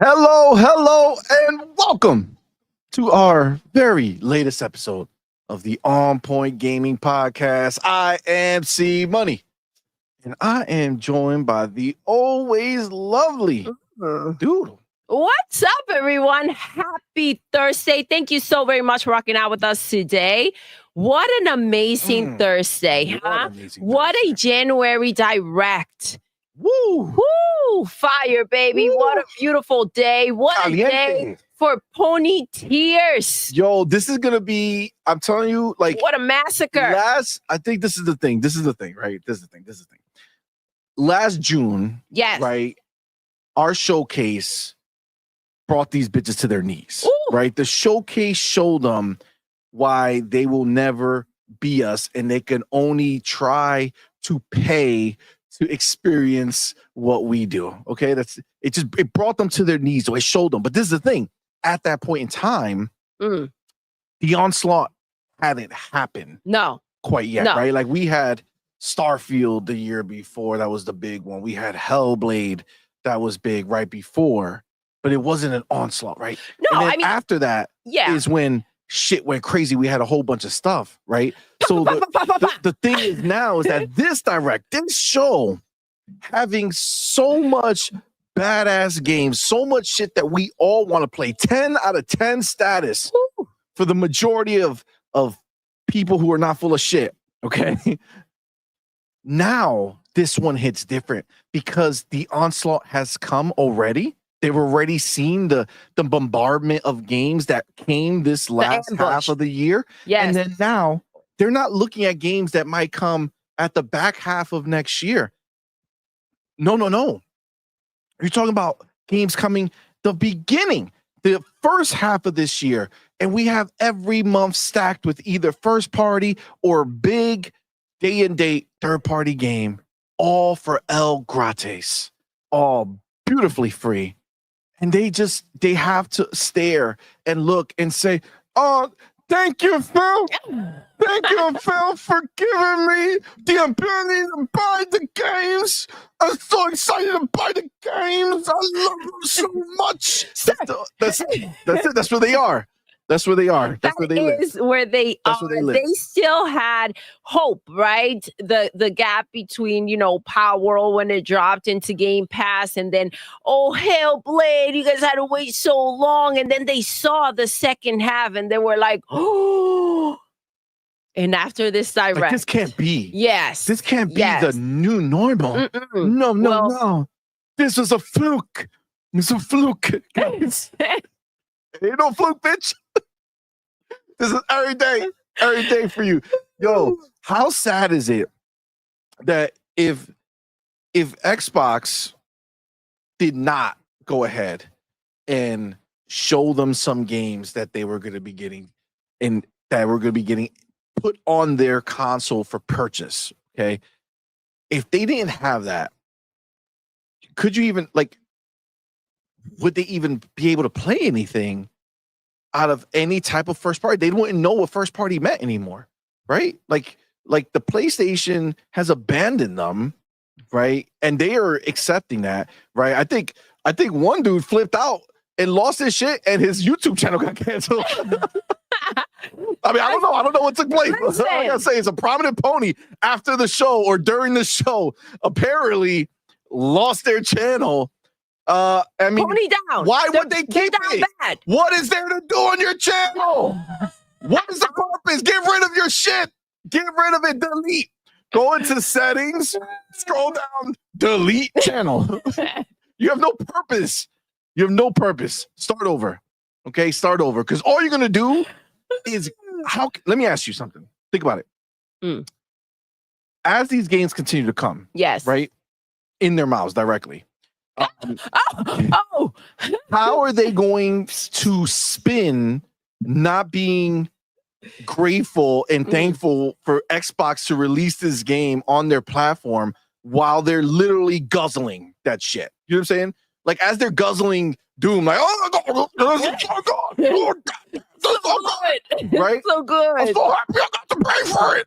Hello, and welcome to our very latest episode of the On Point Gaming Podcast. I am CMoney, and I am joined by the always lovely Doodle. What's up, everyone? Happy Thursday. Thank you so very much for rocking out with us today. What an amazing Thursday, huh? What a January Direct. Woo! Woo! Fire, baby. Woo. What a beautiful day. What Caliente. A day for pony tears. Yo, this is going to be, I'm telling you, like. What a massacre. I think this is the thing. Right? This is the thing. Last June, yes, right? Our showcase brought these bitches to their knees, right? The showcase showed them why they will never be us, and they can only try to pay to experience what we do. Okay, it brought them to their knees, so it showed them. But this is the thing: at that point in time, the onslaught hadn't happened. No, quite yet, right? Like we had Starfield the year before, that was the big one. We had Hellblade, that was big right before, but it wasn't an onslaught, right? No, I mean after that is when shit went crazy. We had a whole bunch of stuff, right? So the thing is now is that this show, having so much badass games, so much shit that we all want to play, 10 out of 10 status for the majority of people who are not full of shit, okay? Now this one hits different because the onslaught has come already. They've already seen the bombardment of games that came this last half of the year. Yes. And then now they're not looking at games that might come at the back half of next year. No. You're talking about games coming the beginning, the first half of this year. And we have every month stacked with either first party or big day and date third party game, all for El Gratis, all beautifully free. And they have to stare and look and say, "Oh, thank you, Phil. Thank you, Phil, for giving me the ability to buy the games. I'm so excited to buy the games. I love them so much." That's it. That's where they are. That's where they are. That's where they live. That is where they are. They still had hope, right? The gap between, Power World when it dropped into Game Pass, and then, Hellblade, you guys had to wait so long. And then they saw the second half and they were like, oh. And after this direct. Like, this can't be. Yes. This can't be the new normal. No. This was a fluke. It's a fluke. Ain't no fluke, bitch. This is every day for you. Yo, how sad is it that if Xbox did not go ahead and show them some games that they were going to be getting and that were going to be getting put on their console for purchase, okay? If they didn't have that, could you even, would they even be able to play anything out of any type of first party? They wouldn't know what first party meant anymore, right? Like the PlayStation has abandoned them, right? And they are accepting that, right? I think one dude flipped out and lost his shit, and his YouTube channel got canceled. I mean, I don't know what took place. All I gotta say is a prominent pony after the show or during the show apparently lost their channel. I mean, pony down. Why would they keep it? Bad. What is there to do on your channel? What is the purpose? Get rid of your shit. Get rid of it. Delete. Go into settings. Scroll down. Delete channel. You have no purpose. Start over. Okay, start over. Because all you're gonna do is let me ask you something. Think about it. As these games continue to come, yes, right, in their mouths directly. How are they going to spin not being grateful and thankful for Xbox to release this game on their platform while they're literally guzzling that shit? You know what I'm saying? Like, as they're guzzling Doom, like, oh my God, right? So good. I'm so happy I got to pay for it.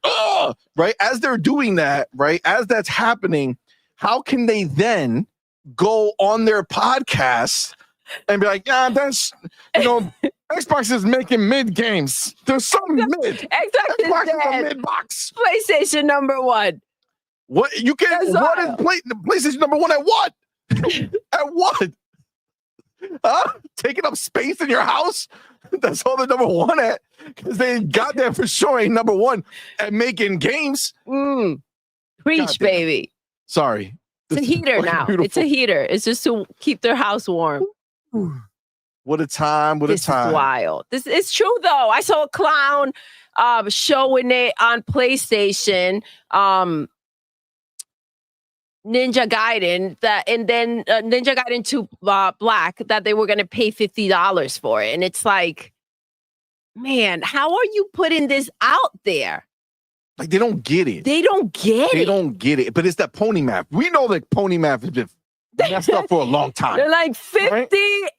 Right? As they're doing that, right? As that's happening, how can they then go on their podcast and be like, yeah, that's, Xbox is making mid games. There's some mid. Xbox is a mid box. PlayStation number 1. What you can? What is PlayStation number 1 at what? At what? Huh? Taking up space in your house? That's all they're number 1 at. Because they got there for sure ain't number 1 at making games. Preach, baby. Sorry. It's a heater now. Beautiful. It's a heater. It's just to keep their house warm. What a time. What a time. This is wild. This is true, though. I saw a clown showing it on PlayStation. Ninja Gaiden, and then Ninja Gaiden 2 Black, that they were going to pay $50 for it. And it's like, man, how are you putting this out there? Like, they don't get it. They don't get it. They don't get it. But it's that pony math. We know that pony math has been messed up for a long time. They're like 50 right?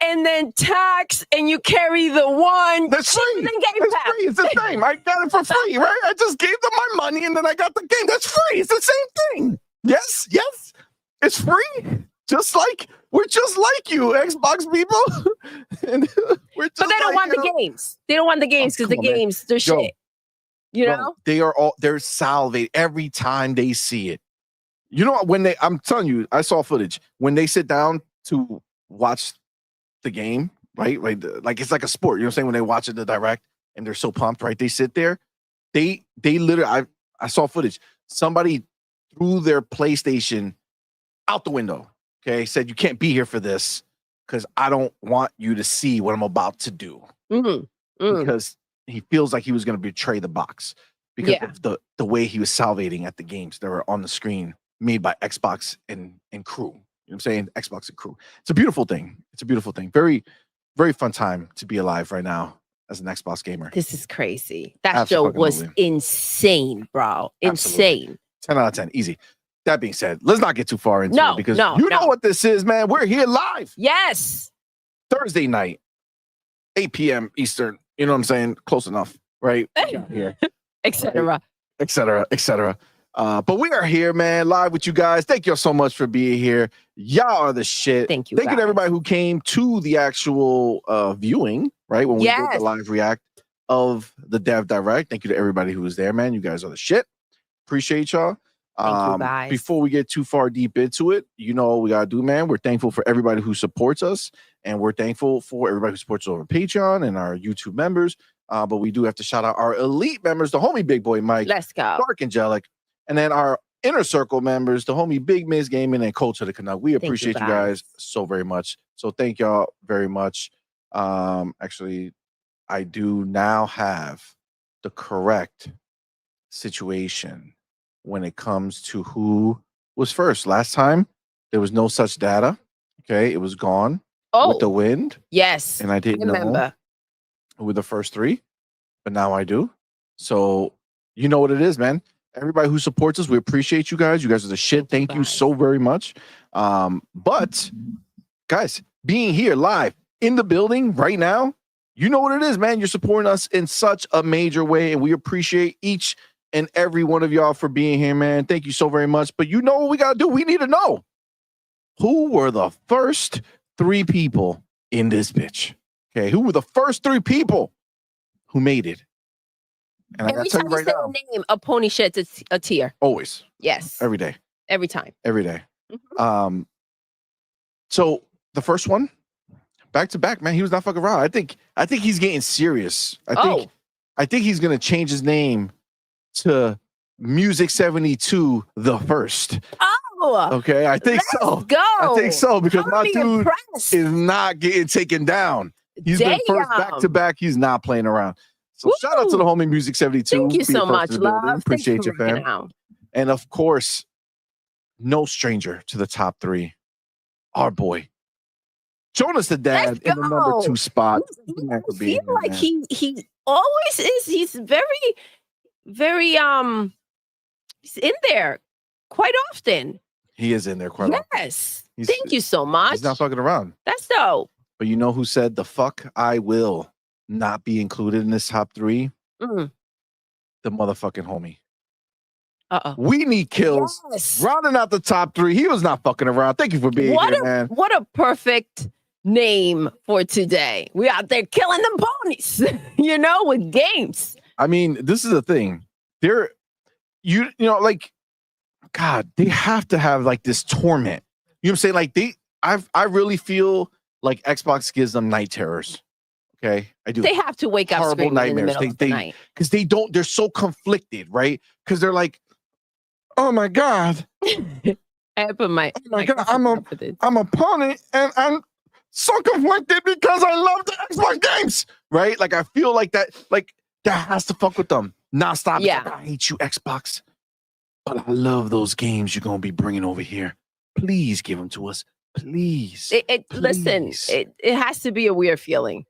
And then tax, and you carry the 1. That's free. That's free. It's the same. I got it for free, right? I just gave them my money, and then I got the game. That's free. It's the same thing. Yes. It's free. We're just like you, Xbox people. And but they don't want the games. They don't want the games because the games, they're shit. You know? They're salivating every time they see it. You know, I'm telling you, I saw footage. When they sit down to watch the game, right? Like it's like a sport. You know what I'm saying? When they watch it the direct and they're so pumped, right? They sit there. They literally, I saw footage. Somebody threw their PlayStation out the window. Okay, said you can't be here for this because I don't want you to see what I'm about to do. Because he feels like he was going to betray the box because of the way he was salivating at the games that were on the screen made by Xbox and crew. You know what I'm saying? Xbox and crew. It's a beautiful thing. It's a beautiful thing. Very, very fun time to be alive right now as an Xbox gamer. This is crazy. That show was insane, bro. Insane. 10 out of 10. Easy. That being said, let's not get too far into it because you know what this is, man. We're here live. Yes. Thursday night, 8 p.m. Eastern. You know what I'm saying? Close enough, right? Here. Etc. But we are here, man, live with you guys. Thank y'all so much for being here. Y'all are the shit. Thank you. Thank you to everybody who came to the actual viewing, right? When we did the live react of the Dev Direct. Thank you to everybody who was there, man. You guys are the shit. Appreciate y'all. Thank you, guys. Before we get too far deep into it, you know what we gotta do, man. We're thankful for everybody who supports us, and we're thankful for everybody who supports us over Patreon and our YouTube members. But we do have to shout out our elite members, the homie Big Boy Mike, let's go, Dark Angelic, and then our inner circle members, the homie Big Miz Gaming and Culture the Canuck. We appreciate you guys so very much. So thank y'all very much. Actually, I do now have the correct situation when it comes to who was first. Last time, there was no such data. Okay, it was gone with the wind. Yes. And I didn't know who were the first 3, but now I do. So you know what it is, man. Everybody who supports us, we appreciate you guys. You guys are the shit. Thank you so very much. But guys, being here live in the building right now, you know what it is, man. You're supporting us in such a major way, and we appreciate each and every one of y'all for being here, man. Thank you so very much. But you know what we got to do? We need to know who were the first 3 people in this bitch. Okay, who were the first 3 people who made it? And every time you say a name, a pony sheds a tear. Always. Yes. Every day. Every time. Every day. So the first one, back to back, man. He was not fucking around. I think he's getting serious. I think he's gonna change his name to Music 72 the first. Oh, okay. I think so. Go. I think so because my dude is not getting taken down. He's been first back to back. He's not playing around. So shout out to the homie Music 72. Thank you so much, love. Appreciate you, fam. And of course, no stranger to the top 3. Our boy, Jonas the Dad in the number 2 spot. I feel like he always is. He's very he's in there quite often. He is in there quite often. Yes. Thank you so much. He's not fucking around. That's dope. But you know who said the fuck I will not be included in this top 3? The motherfucking homie. We need kills. Yes. Rounding out the top 3. He was not fucking around. Thank you for being here, man. What a perfect name for today. We out there killing them ponies, with games. I mean, this is the thing. Like, God, they have to have like this torment. You know what I'm saying? Like I really feel like Xbox gives them night terrors. Okay, I do. They have to wake up horrible nightmares. In the middle of the night because they're so conflicted, right? Because they're like, oh my God, I put my God, I'm a pony and I'm so conflicted because I love the Xbox games, right? Like I feel like that has to fuck with them nonstop. Yeah, like, I hate you, Xbox, but I love those games you're gonna be bringing over here. Please give them to us, please. Listen, it has to be a weird feeling.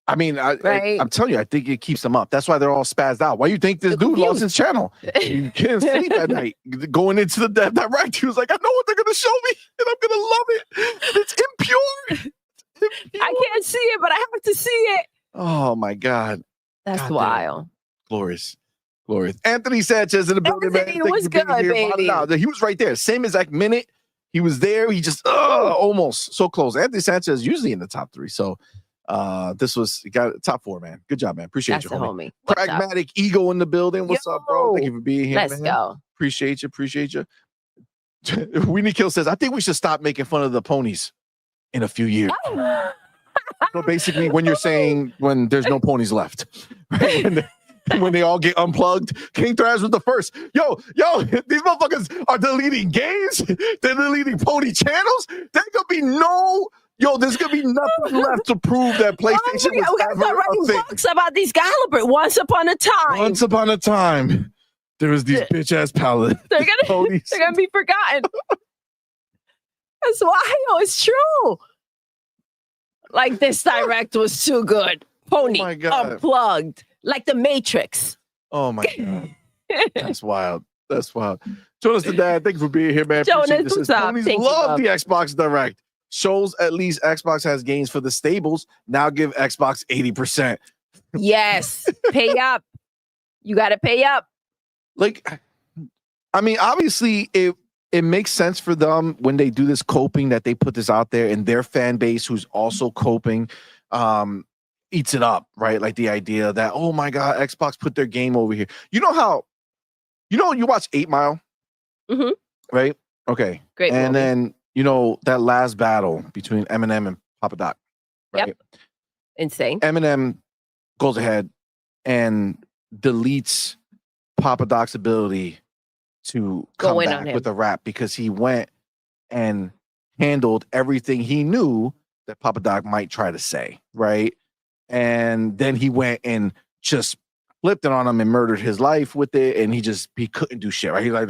I mean, I'm telling you, I think it keeps them up. That's why they're all spazzed out. Why you think this dude lost his channel? You can't sleep at night. Going into the direct, he was like, I know what they're going to show me, and I'm going to love it. It's impure. I can't see it, but I have to see it. Oh, my God. That's wild. Glorious. Anthony Sanchez in the building, man. It was good, baby. He was right there. Same exact minute. He was there. He just almost so close. Anthony Sanchez is usually in the top 3, so... this was got top 4, man. Good job, man. Appreciate you, homie. Pragmatic Ego in the building. What's up, bro? Thank you for being here. Let's go. Appreciate you. Weenie Kill says, I think we should stop making fun of the ponies in a few years. So basically, when you're saying when there's no ponies left, right? When they all get unplugged, King Thrash was the first. Yo, these motherfuckers are deleting games. They're deleting pony channels. There's gonna be there's gonna be nothing left to prove that PlayStation was ever a thing. Books about these Galibert. Once upon a time, there was these bitch ass pallets. They're gonna be forgotten. That's wild. It's true. Like this direct was too good. Pony unplugged, like the Matrix. Oh my God, that's wild. Jonas the Dad, thank you for being here, man. Jonas, what's up? Ponies love the Xbox Direct. Shows at least Xbox has gains for the stables. Now give Xbox 80%. Yes. Pay up. You got to pay up. Like, I mean, obviously it makes sense for them when they do this coping that they put this out there and their fan base who's also coping eats it up, right? Like the idea that, oh my God, Xbox put their game over here. You watch 8 Mile, right? Okay. Great and movie. Then that last battle between Eminem and Papa Doc. Right? Yep. Insane. Eminem goes ahead and deletes Papa Doc's ability to come back with a rap because he went and handled everything he knew that Papa Doc might try to say, right? And then he went and just flipped it on him and murdered his life with it, and he couldn't do shit, right? He's like,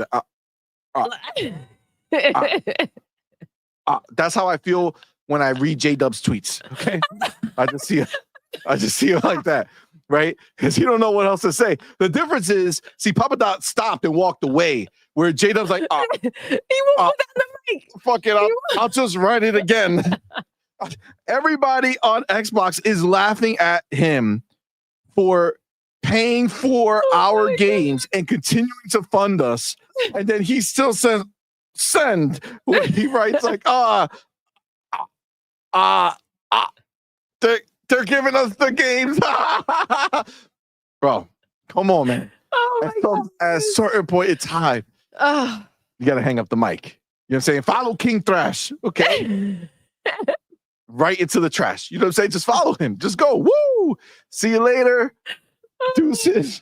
that's how I feel when I read J-Dub's tweets. Okay, I just see it like that, right? Because you don't know what else to say. The difference is, Papa Dot stopped and walked away, where J-Dub's like, he won't put down the mic. Fuck it, I'll just write it again. Everybody on Xbox is laughing at him for paying for our games and continuing to fund us, and then he still says send when he writes like they're giving us the games. Bro, come on, man. At a certain point in time, you gotta hang up the mic. You know what I'm saying? Follow King Thrash, okay? Right into the trash. You know what I'm saying? Just follow him. Just go. Woo! See you later. Deuces.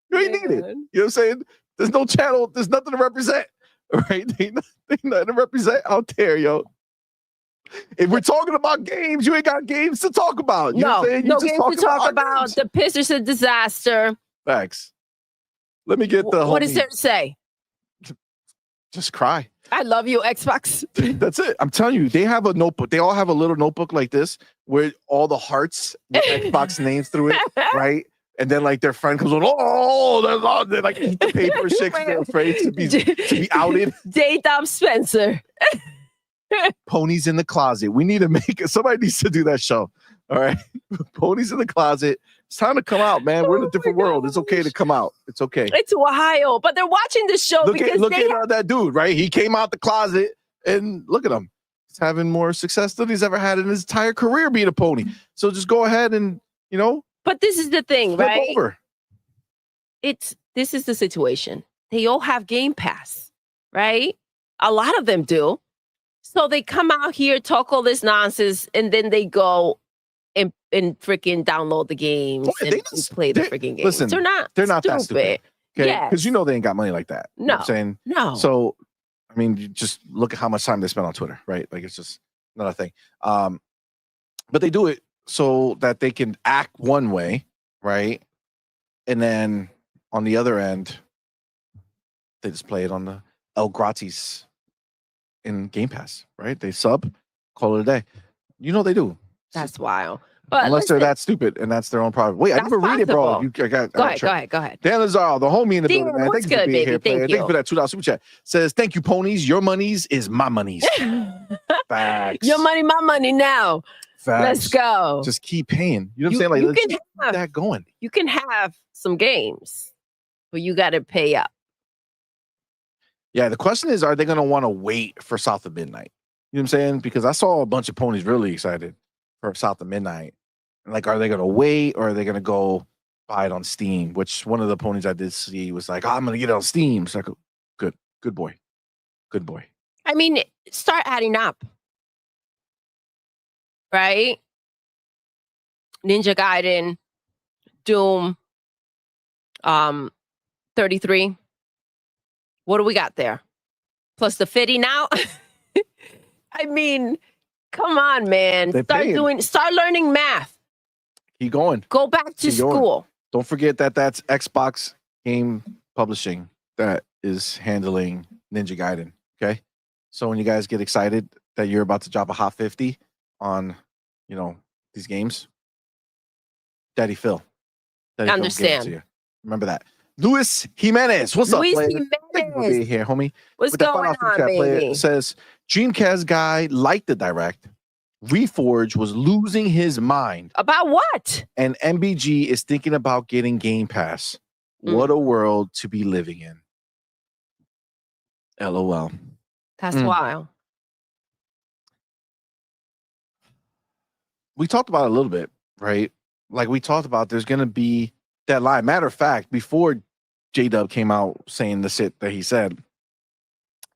You ain't need it. You know what I'm saying? There's no channel. There's nothing to represent. Right? They nothing to represent out there, yo. If we're talking about games, you ain't got games to talk about. You know what I'm saying? No games to talk about. The piss is a disaster. Facts. Let me get the What is there to say? Just cry. I love you, Xbox. That's it. I'm telling you, they have a notebook. They all have a little notebook like this where all the hearts with Xbox names through it, right? And then like their friend comes on, they're like eat the paper shit because they're afraid to be outed. J-Dub Spencer. Ponies in the Closet. We need to make it. Somebody needs to do that show. All right. Ponies in the Closet. It's time to come out, man. We're in a different world. It's okay to come out. It's okay. It's wild. But they're watching this show look at that dude, right? He came out the closet and look at him. He's having more success than he's ever had in his entire career being a pony. So just go ahead and, But this is the thing, flip right? over. This is the situation. They all have Game Pass, right? A lot of them do. So they come out here, talk all this nonsense, and then they go and freaking download the games and play the freaking games. Listen, they're not that stupid. Okay, because Yes. they ain't got money like that. You know what I'm saying? No. So, I mean, you just look at how much time they spend on Twitter, right? Like, it's just not a thing. But they do it so that they can act one way, right? And then on the other end, they just play it on the El Gratis in Game Pass, right? They sub, call it a day. They do. That's wild. But unless they're that stupid and that's their own problem. Wait, I never read it, bro. Go ahead. Dan Lazaro, the homie in the building, man. What's Thank you for good, being baby? here, Thank Thank you for that $2 super chat. Says, thank you, ponies. Your monies is my monies. Facts. Your money, my money now. Facts. Let's go. Just keep paying. You know what I'm saying? Like, let's keep that going. You can have some games, but you got to pay up. Yeah, the question is, are they going to want to wait for South of Midnight? You know what I'm saying? Because I saw a bunch of ponies really excited for South of Midnight. Like, are they going to wait or are they going to go buy it on Steam? Which one of the ponies I did see was like, I'm going to get it on Steam. So like, good boy. Good boy. I mean, start adding up. Right? Ninja Gaiden, Doom, 33. What do we got there? Plus the 50 now? I mean, come on, man. Start learning math. Keep going. Go back to school. Don't forget that that's Xbox Game Publishing that is handling Ninja Gaiden. Okay. So when you guys get excited that you're about to drop a hot 50 on, these games, Daddy Phil. Daddy Understand. Phil gave it to you. Remember that. Luis Jimenez. What's up, player? Thank you for being here, homie. What's going on, baby? Says, Dreamcast guy liked the direct. Reforge was losing his mind. About what? And MBG is thinking about getting Game Pass. What a world to be living in. LOL. That's wild. We talked about it a little bit, right? Like we talked about there's going to be that line. Matter of fact, before J-Dub came out saying the shit that he said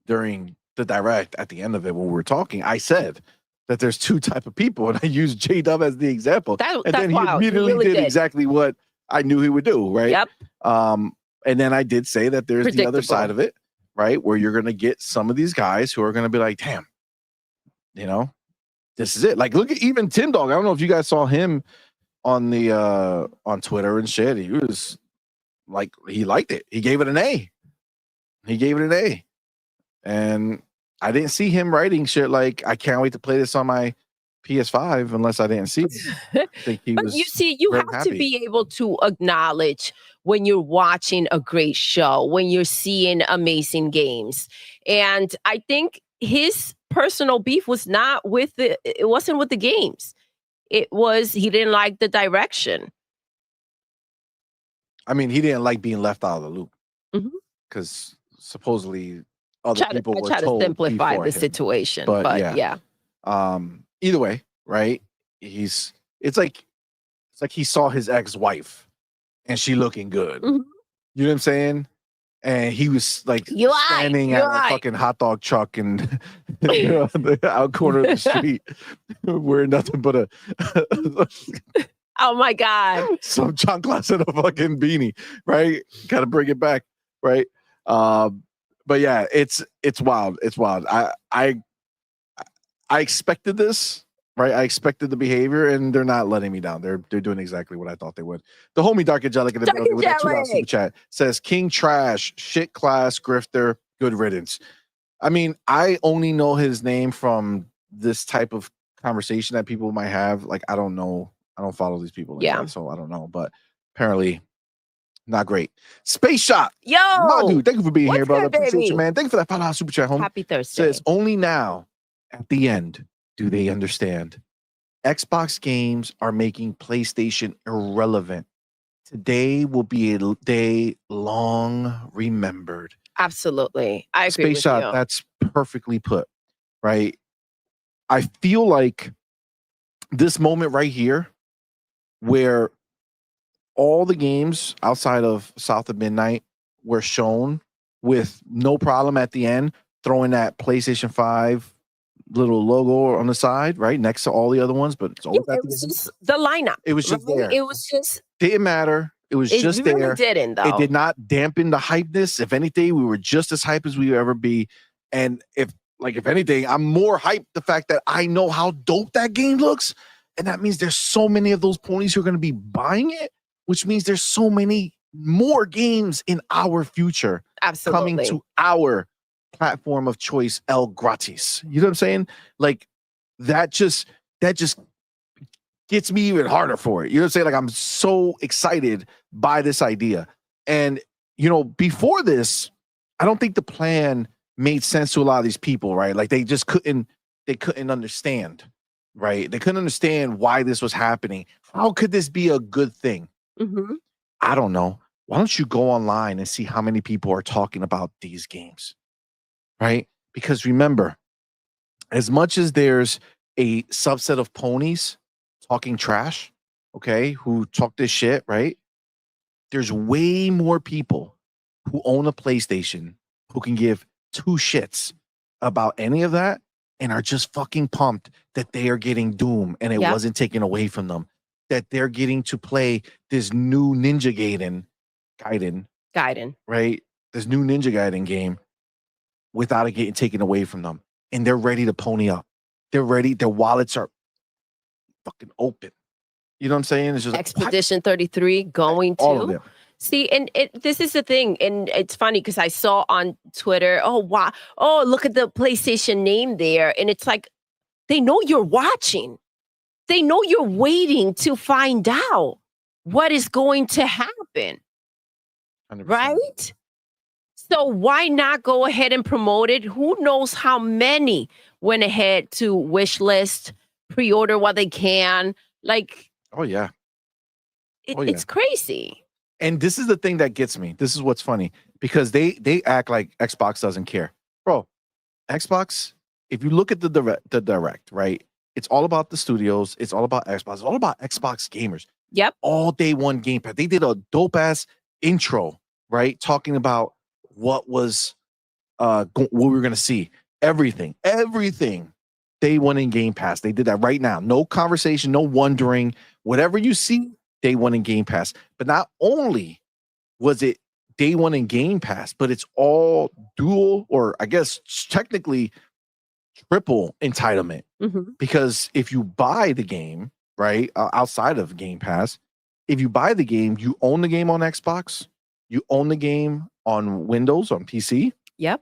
during the direct at the end of it when we were talking, I said that there's two type of people, and I used J-Dub as the example. And then he immediately did exactly what I knew he would do, right? Yep. And then I did say that there's the other side of it, right? Where you're going to get some of these guys who are going to be like, damn, this is it. Like, look at even Tim Dog. I don't know if you guys saw him on the on Twitter and shit. He was like, he liked it. He gave it an A. And I didn't see him writing shit like, I can't wait to play this on my PS5 unless I didn't see it. I think he was you have to be able to acknowledge when you're watching a great show, when you're seeing amazing games. And I think his personal beef was not with it wasn't with the games. It was he didn't like the direction. I mean, he didn't like being left out of the loop because supposedly other people were told to simplify the him. Situation, but yeah. Either way, right? It's like he saw his ex-wife and she looking good. You know what I'm saying? And he was like standing at a fucking hot dog truck and the out corner of the street wearing nothing but a oh my God. Some chanclas and a fucking beanie, right? Gotta bring it back, right? But yeah, it's wild. It's wild. I expected this, right? I expected the behavior, and they're not letting me down. They're doing exactly what I thought they would. The homie Dark Angelic in the building with that $2 super chat says, King Trash, shit class, grifter, good riddance. I mean, I only know his name from this type of conversation that people might have. Like, I don't know. I don't follow these people. So I don't know. But apparently, not great. Space Shot. Yo. My dude, thank you for being here, brother. Appreciate you, man. Thank you for that $5 super chat, homie. Happy Thursday. Says, only now, at the end, do they understand? Xbox games are making PlayStation irrelevant. Today will be a day long remembered. Absolutely. I agree Space with Shot, you. that's perfectly put, right? I feel like this moment right here, where all the games outside of South of Midnight were shown with no problem at the end, throwing that PlayStation 5 little logo on the side, right next to all the other ones, but it's always it was just the lineup. It was just there. It was just didn't matter. It was just really there. Didn't though. It did not dampen the hypeness. If anything, we were just as hype as we would ever be. And if anything, I'm more hyped the fact that I know how dope that game looks, and that means there's so many of those ponies who are going to be buying it, which means there's so many more games in our future coming to our platform of choice, El Gratis. You know what I'm saying? Like that just gets me even harder for it. You know what I'm saying? Like I'm so excited by this idea. And you know, before this, I don't think the plan made sense to a lot of these people, right? Like they just couldn't understand, right? They couldn't understand why this was happening. How could this be a good thing? Mm-hmm. I don't know. Why don't you go online and see how many people are talking about these games, right? Because remember, as much as there's a subset of ponies talking trash, okay, who talk this shit, right? There's way more people who own a PlayStation who can give two shits about any of that and are just fucking pumped that they are getting Doom and it wasn't taken away from them. That they're getting to play this new Ninja Gaiden, right? This new Ninja Gaiden game without it getting taken away from them. And they're ready to pony up. They're ready. Their wallets are fucking open. You know what I'm saying? It's just Expedition 33 going to. All of them. See, and this is the thing, and it's funny because I saw on Twitter, oh, wow, oh, look at the PlayStation name there. And it's like, they know you're watching. They know you're waiting to find out what is going to happen. 100%. Right? So why not go ahead and promote it? Who knows how many went ahead to wish list, pre-order while they can. Like, oh yeah. It's crazy. And this is the thing that gets me. This is what's funny because they act like Xbox doesn't care. Bro, Xbox, if you look at the direct, right? It's all about the studios. It's all about Xbox. It's all about Xbox gamers. Yep. All day one Game Pass. They did a dope ass intro, right? Talking about what was what we were gonna see. Everything. Day one in Game Pass. They did that right now. No conversation, no wondering. Whatever you see, day one in Game Pass. But not only was it day one in Game Pass, but it's all dual, or I guess technically triple entitlement. Mm-hmm. Because if you buy the game, right, outside of Game Pass, if you buy the game, you own the game on Xbox, you own the game on Windows, on PC. Yep.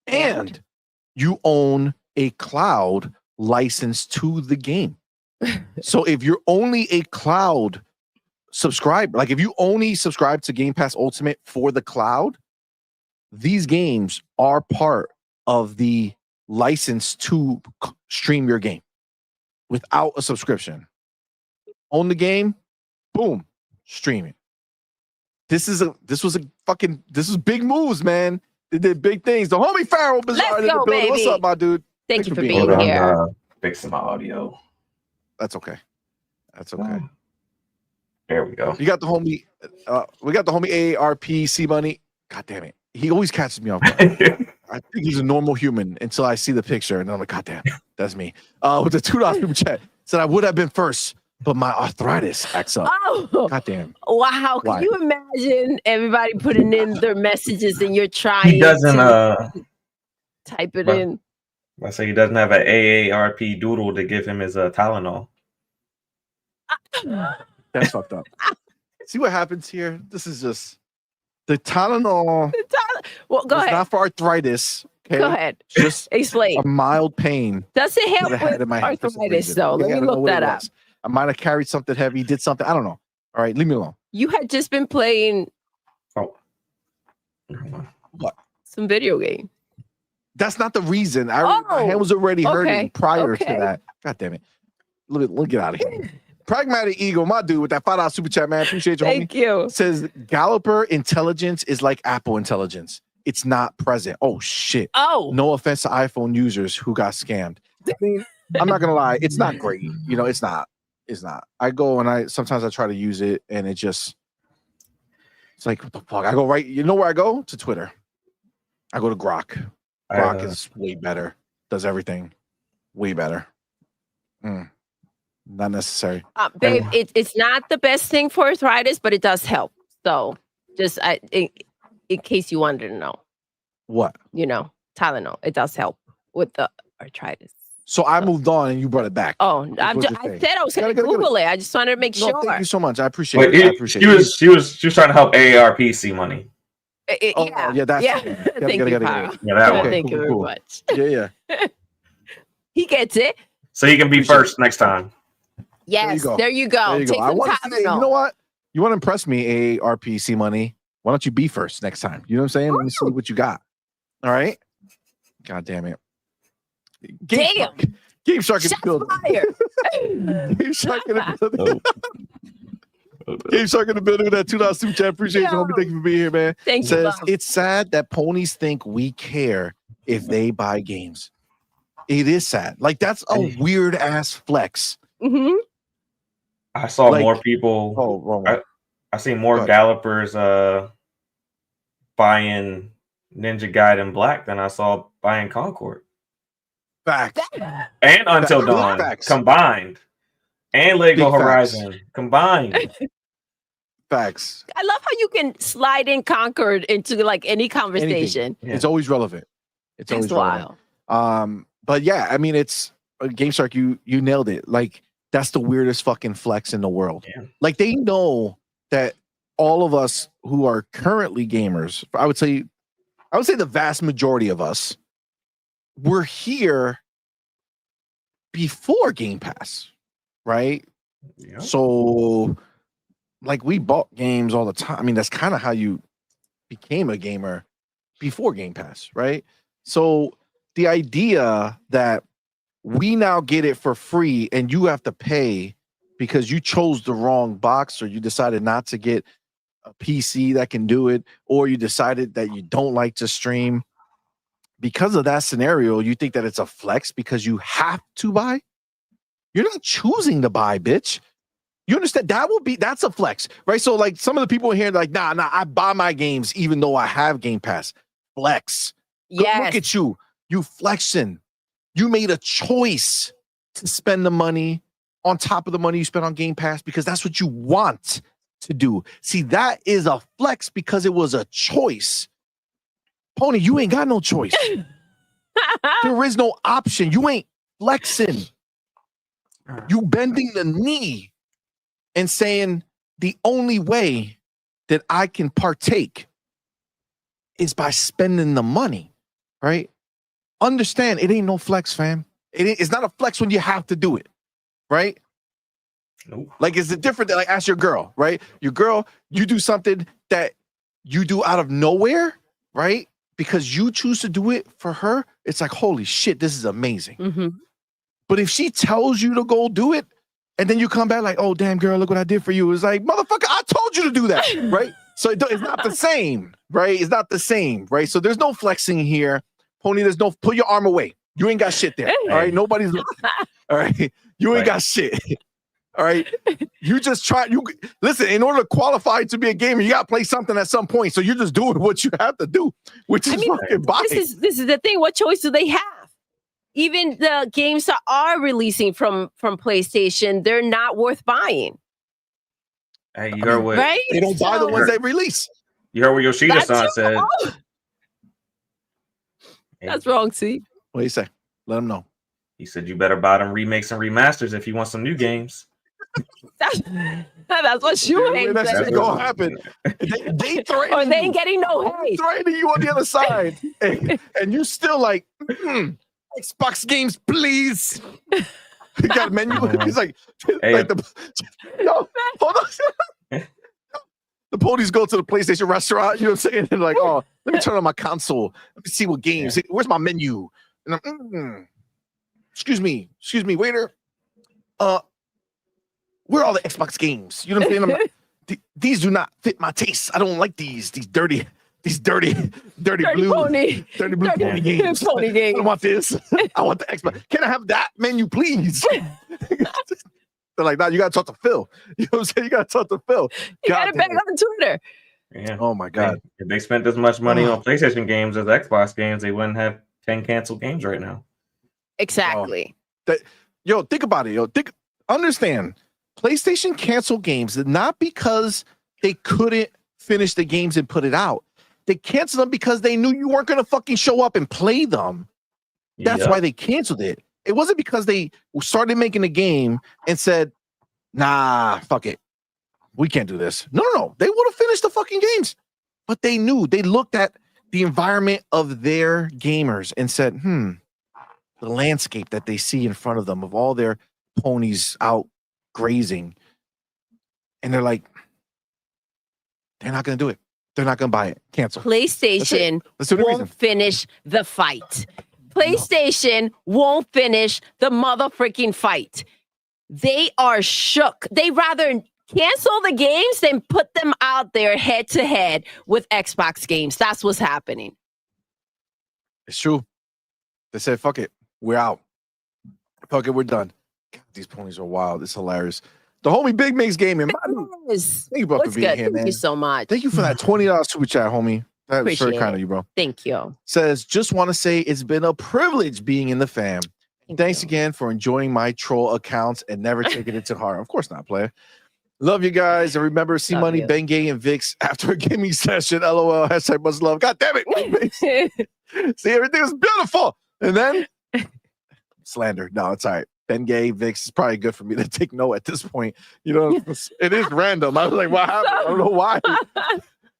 And you own a cloud license to the game. So if you're only a cloud subscriber, like if you only subscribe to Game Pass Ultimate for the cloud, these games are part of the license to stream your game without a subscription. Own the game, boom, stream it. This was big moves, man. They did big things. The homie Pharaoh Bizarre in the building. Baby. What's up, my dude? Thank you for being here. Fixing my audio. That's okay. There we go. You got the homie. We got the homie AARP CMoney. God damn it. He always catches me off guard. I think he's a normal human until I see the picture, and then I'm like, God damn, that's me. With the $2 super chat, said I would have been first, but my arthritis acts up. Oh, God damn. Wow. Can you imagine everybody putting in their messages and you're trying he doesn't to type it in? I say he doesn't have an AARP Doodle to give him his Tylenol. That's fucked up. See what happens here? This is just the Tylenol. Well, go ahead. Not for arthritis. Okay? Go ahead. Just explain. A mild pain. Does it help with arthritis, though? Let me look that up. I might have carried something heavy, did something. I don't know. All right, leave me alone. You had just been playing what? Some video game. That's not the reason. My hand was already hurting prior to that. God damn it. Let me get out of here. Pragmatic Eagle, my dude, with that $5 super chat, man. Appreciate you, homie. Thank you. Says Galloper intelligence is like Apple intelligence. It's not present. Oh, shit. Oh. No offense to iPhone users who got scammed. I mean, I'm not gonna lie, it's not great. You know, it's not. It's not. I go and sometimes I try to use it, and it's like, what the fuck? I go right. You know where I go? To Twitter. I go to Grok. Grok is way better. Does everything way better. Not necessary. Babe, it's not the best thing for arthritis, but it does help. So just in case you wanted to know. What? You know, Tylenol. It does help with the arthritis. So I moved on and you brought it back. Oh, I said I was going to Google it. I just wanted to make sure. Thank you so much. I appreciate it. I appreciate it. She was trying to help AARP see money. Yeah, that's Thank you, Kyle. Thank you very much. Yeah. He gets it. So he can be first next time. Yes, there you go. Take I want to say, you know what? You want to impress me, AARP CMoney. Why don't you be first next time? You know what I'm saying? Let me see what you got. All right. God damn it. Game Shark in the building. Game Shark in the building. Game Shark in the building with that $2 super chat. Appreciate you, homie. Thank you for being here, man. Thank you. Says it's sad that ponies think we care if they buy games. It is sad. Like, that's a weird ass flex. Mm-hmm. I saw more people. I seen more gallopers buying Ninja Gaiden Black than I saw buying Concord. Facts. And Until Dawn combined. And Lego Horizon combined. Facts. I love how you can slide in Concord into like any conversation. Yeah. It's always relevant. It's always relevant. But yeah, I mean, it's Game Shark. You nailed it. Like, that's the weirdest fucking flex in the world. Yeah. Like, they know that all of us who are currently gamers, I would say the vast majority of us were here before Game Pass, right? Yeah. So, like, we bought games all the time. I mean, that's kind of how you became a gamer before Game Pass, right? So the idea that we now get it for free and you have to pay because you chose the wrong box, or you decided not to get a PC that can do it, or you decided that you don't like to stream. Because of that scenario, you think that it's a flex because you have to buy? You're not choosing to buy, bitch. You understand? That's a flex, right? So, like, some of the people in here are like, nah, I buy my games even though I have Game Pass. Flex. Yes. Look at you. You flexing. You made a choice to spend the money on top of the money you spent on Game Pass because that's what you want to do. See, that is a flex because it was a choice. Pony, you ain't got no choice. There is no option. You ain't flexing. You bending the knee and saying the only way that I can partake is by spending the money, right? Understand, it ain't no flex, fam. It's not a flex when you have to do it, right? Nope. Like, it's different than, like, ask your girl, right? Your girl, you do something that you do out of nowhere, right? Because you choose to do it for her. It's like, holy shit, this is amazing. Mm-hmm. But if she tells you to go do it, and then you come back like, oh, damn, girl, look what I did for you. It's like, motherfucker, I told you to do that, right? So it's not the same, right? It's not the same, right? So there's no flexing here. Pony, there's no, pull your arm away. You ain't got shit there, all right? Nobody's looking, all right? You ain't got shit, all right? You just listen, in order to qualify to be a gamer, you got to play something at some point. So you're just doing what you have to do, which is fucking buy. This is the thing. What choice do they have? Even the games that are releasing from PlayStation, they're not worth buying. Hey, you heard what? Right? They don't buy the ones they release. You heard what Yoshida-san said. That's wrong, see? What do you say? Let them know. He said you better buy them remakes and remasters if you want some new games. That's what Shoehane said. That's gonna happen. They threaten they ain't getting no hate. Threatening you on the other side. and you still like, Xbox games, please. He got a menu. He's like, hey, no, hold on. The ponies go to the PlayStation restaurant, you know what I'm saying? And like, oh, let me turn on my console. Let me see what games. Where's my menu? And I'm, excuse me, waiter. Where are all the Xbox games? You know what I'm saying? These do not fit my taste. I don't like these dirty these dirty blue, pony. dirty blue Dirty pony games. pony I games. don't want this. I want the Xbox. Can I have that menu, please? They're like, nah, you gotta talk to Phil. You know what I'm saying? You gotta talk to Phil. You gotta beg on Twitter. Yeah. Oh my God. If they spent as much money on PlayStation games as Xbox games, they wouldn't have 10 canceled games right now. Exactly. Think about it. Understand, PlayStation canceled games not because they couldn't finish the games and put it out. They canceled them because they knew you weren't gonna fucking show up and play them. That's why they canceled it. It wasn't because they started making a game and said, nah, fuck it. We can't do this. No. They would have finished the fucking games. But they knew. They looked at the environment of their gamers and said, the landscape that they see in front of them of all their ponies out grazing. And they're like, they're not going to do it. They're not going to buy it. Cancel. PlayStation won't finish the fight. PlayStation won't finish the motherfucking fight. They are shook. They rather cancel the games than put them out there head to head with Xbox games. That's what's happening. It's true. They said, fuck it. We're out. Fuck it. We're done. God, these ponies are wild. It's hilarious. The homie Big Mix Gaming. Thank you, bro, for being here, man. Thank you so much. Thank you for that $20 super chat, homie. That was very kind of you, bro. Thank you. Says, just want to say it's been a privilege being in the fam. Thanks again for enjoying my troll accounts and never taking it to heart. Of course not, player. Love you guys. And remember, CMoney, Ben Gay, and Vix after a gaming session. LOL. Hashtag much love. God damn it. See, everything was beautiful. And then slander. No, it's all right. Ben Gay, Vix is probably good for me to take no at this point. You know, it is random. I was like, what happened? I don't know why.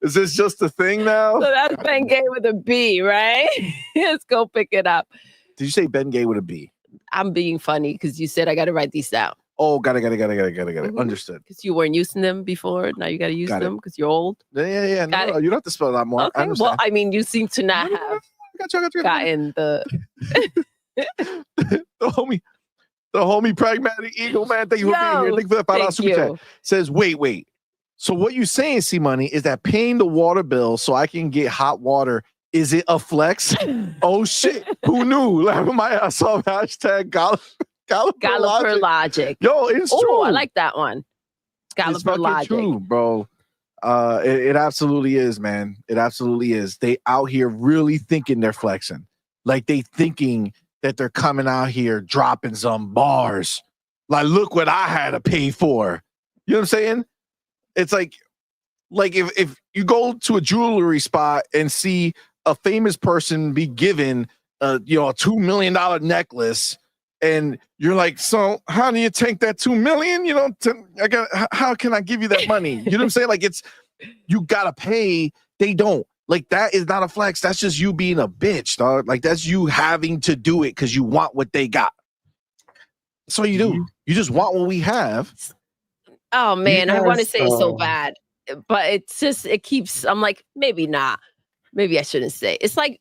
Is this just a thing now? So that's Ben Gay with a B, right? Let's go pick it up. Did you say Ben Gay with a B? I'm being funny because you said I got to write these down. Oh, got it. Understood. Because you weren't using them before. Now you got to use them because you're old. Yeah. No, you don't have to spell that more. Okay. Well, I mean, you seem to not have gotten the... the homie Pragmatic Eagle, man. Thank you for being here. Thank you for that $5 super chat. Says, wait. So what you saying, C-Money, is that paying the water bill so I can get hot water, is it a flex? Oh, shit. Who knew? Laughing my ass off. Hashtag Galloper Logic. Yo, it's true. I like that one. Galloper Logic. True, bro. It absolutely is, man. It absolutely is. They out here really thinking they're flexing. Like they thinking that they're coming out here dropping some bars. Like, look what I had to pay for. You know what I'm saying? It's like if you go to a jewelry spot and see a famous person be given a $2 million necklace, and you're like, so how do you take that 2 million? How can I give you that money? You know what I'm saying? Like, it's, you gotta pay. They don't. Like, that is not a flex. That's just you being a bitch, dog. Like, that's you having to do it because you want what they got. That's what you do. You just want what we have. Oh man, I want to say so bad, but it's just, it keeps, I'm like, maybe not. Maybe I shouldn't say. It's like